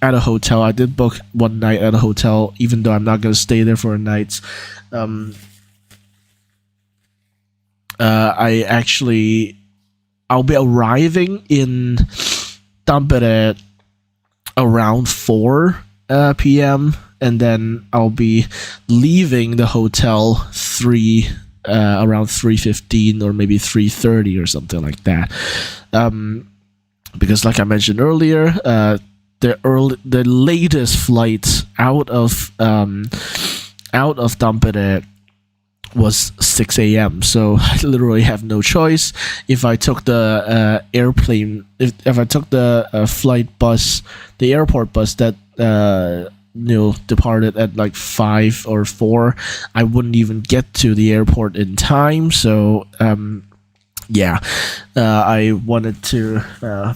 at a hotel. I did book one night at a hotel, even though I'm not gonna stay there for a night. I'll be arriving in Tampere around 4 p.m. and then I'll be leaving the hotel around 3:15 or maybe 3:30 or something like that. Because like I mentioned earlier, the latest flight out of Tampere was 6 a.m. So I literally have no choice. If I took the airplane, if I took the flight bus, the airport bus that departed at like 5 or 4, I wouldn't even get to the airport in time. So yeah, I wanted to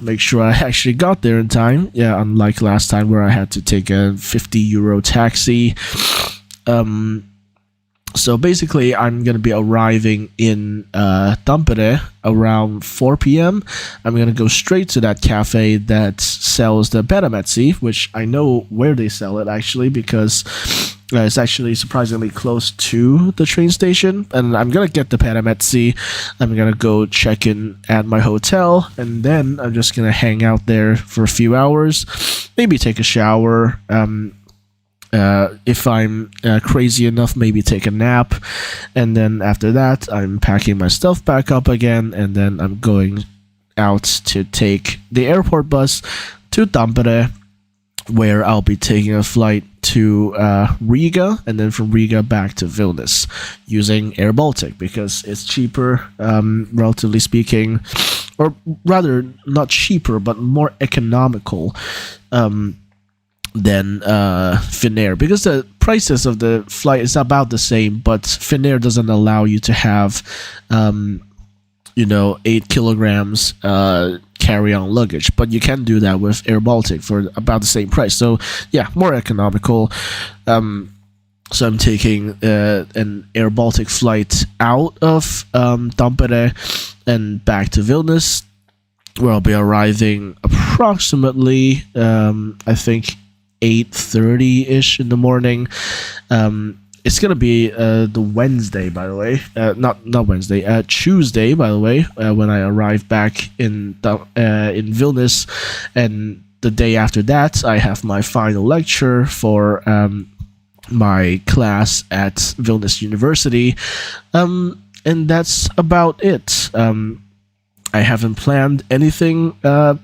make sure I actually got there in time. Yeah, unlike last time where I had to take a 50 euro taxi. So basically, I'm going to be arriving in Tampere around 4 p.m. I'm going to go straight to that cafe that sells the perämetsi, which I know where they sell it, actually, because It's actually surprisingly close to the train station, and I'm gonna get the Parametsi. I'm gonna go check in at my hotel, and then I'm just gonna hang out there for a few hours, maybe take a shower. If I'm crazy enough, maybe take a nap, and then after that, I'm packing my stuff back up again, and then I'm going out to take the airport bus to Tampere, where I'll be taking a flight to Riga, and then from Riga back to Vilnius using Air Baltic because it's cheaper, relatively speaking, or rather not cheaper, but more economical than Finnair, because the prices of the flight is about the same, but Finnair doesn't allow you to have 8 kilograms carry-on luggage, but you can do that with Air Baltic for about the same price. So yeah, more economical. So I'm taking an Air Baltic flight out of Tampere and back to Vilnius, where I'll be arriving approximately I think 8:30 ish in the morning. It's gonna be the Wednesday, by the way. Not Wednesday. Tuesday, by the way. When I arrive back in Vilnius, and the day after that, I have my final lecture for my class at Vilnius University, and that's about it. I haven't planned anything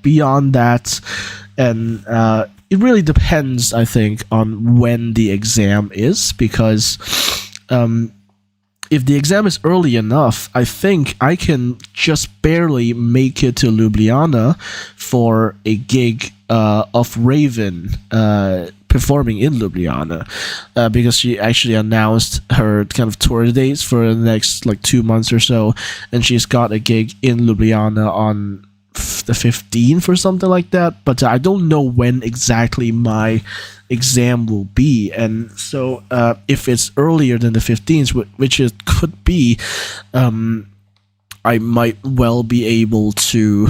beyond that, and it really depends, I think, on when the exam is, because if the exam is early enough, I think I can just barely make it to Ljubljana for a gig of Raven performing in Ljubljana, because she actually announced her kind of tour dates for the next 2 months or so, and she's got a gig in Ljubljana on the 15th or something like that, but I don't know when exactly my exam will be, and so if it's earlier than the 15th, which it could be, I might well be able to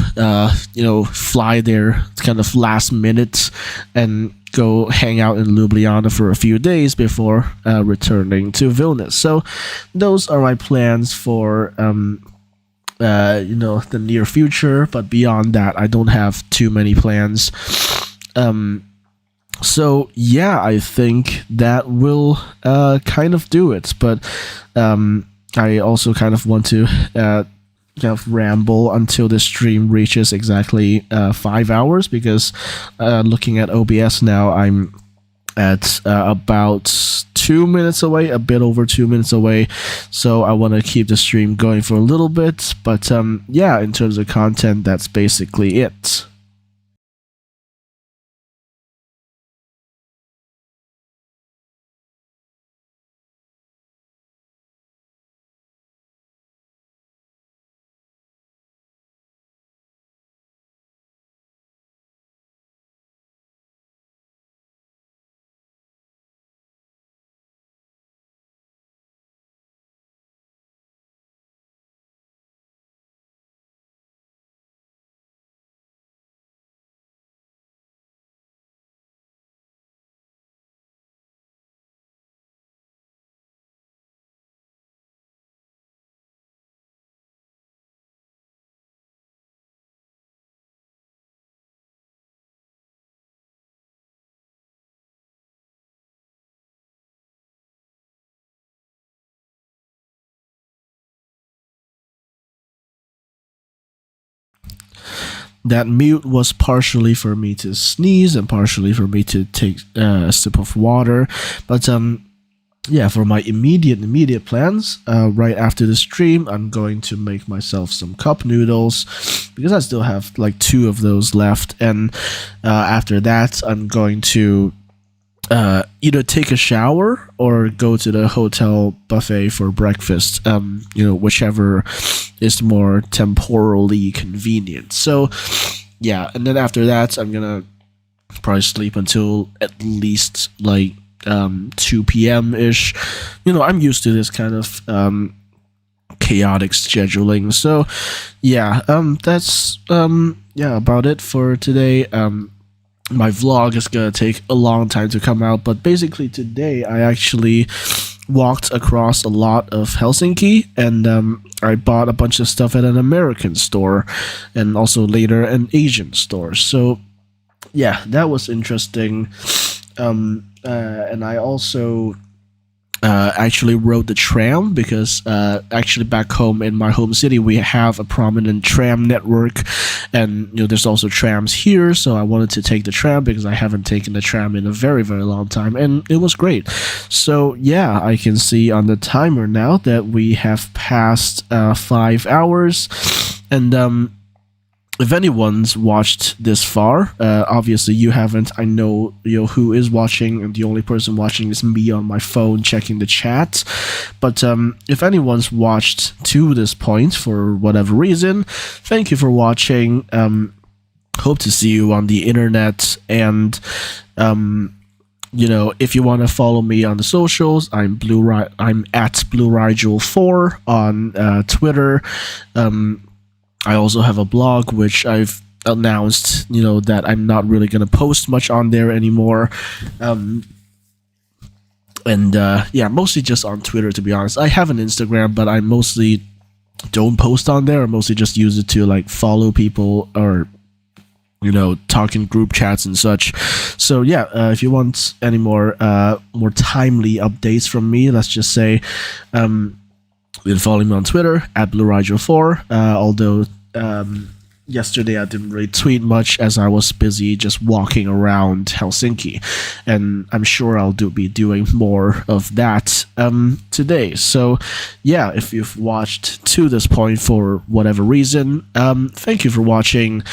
fly there kind of last minute and go hang out in Ljubljana for a few days before returning to Vilnius. So those are my plans for the near future, but beyond that, I don't have too many plans. So yeah, I think that will kind of do it. But I also kind of want to kind of ramble until the stream reaches exactly 5 hours, because looking at OBS now, I'm at about 2 minutes away, a bit over 2 minutes away, so I want to keep the stream going for a little bit, but yeah, in terms of content, that's basically it. That mute was partially for me to sneeze and partially for me to take a sip of water, but yeah, for my immediate plans, right after the stream, I'm going to make myself some cup noodles, because I still have 2 of those left, and after that, I'm going to either take a shower or go to the hotel buffet for breakfast, whichever is more temporally convenient. So yeah, and then after that, I'm gonna probably sleep until at least 2 p.m. ish. I'm used to this kind of chaotic scheduling. So yeah, that's about it for today. my vlog is gonna take a long time to come out. But basically today I actually walked across a lot of Helsinki, and I bought a bunch of stuff at an American store and also later an Asian store. So yeah, that was interesting. And I also actually rode the tram because actually back home in my home city we have a prominent tram network, and there's also trams here, so I wanted to take the tram because I haven't taken the tram in a very very long time, and it was great. So yeah, I can see on the timer now that we have passed 5 hours, and if anyone's watched this far, obviously you haven't. I know who is watching, and the only person watching is me on my phone checking the chat. But if anyone's watched to this point for whatever reason, thank you for watching. Hope to see you on the internet, and if you want to follow me on the socials, I'm at BlueRigel4 on Twitter. I also have a blog, which I've announced, that I'm not really going to post much on there anymore. Mostly just on Twitter, to be honest. I have an Instagram, but I mostly don't post on there. I mostly just use it to, like, follow people or, talk in group chats and such. So, yeah, if you want any more timely updates from me, let's just say, you can follow me on Twitter at BlueRigel4. Although yesterday I didn't really tweet much as I was busy just walking around Helsinki, and I'm sure I'll be doing more of that today. So yeah, if you've watched to this point for whatever reason, thank you for watching.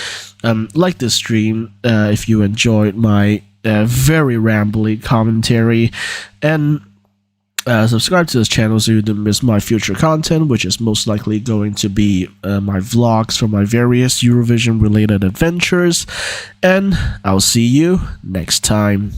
Like this stream if you enjoyed my very rambly commentary, and subscribe to this channel so you don't miss my future content, which is most likely going to be my vlogs from my various Eurovision related adventures, and I'll see you next time.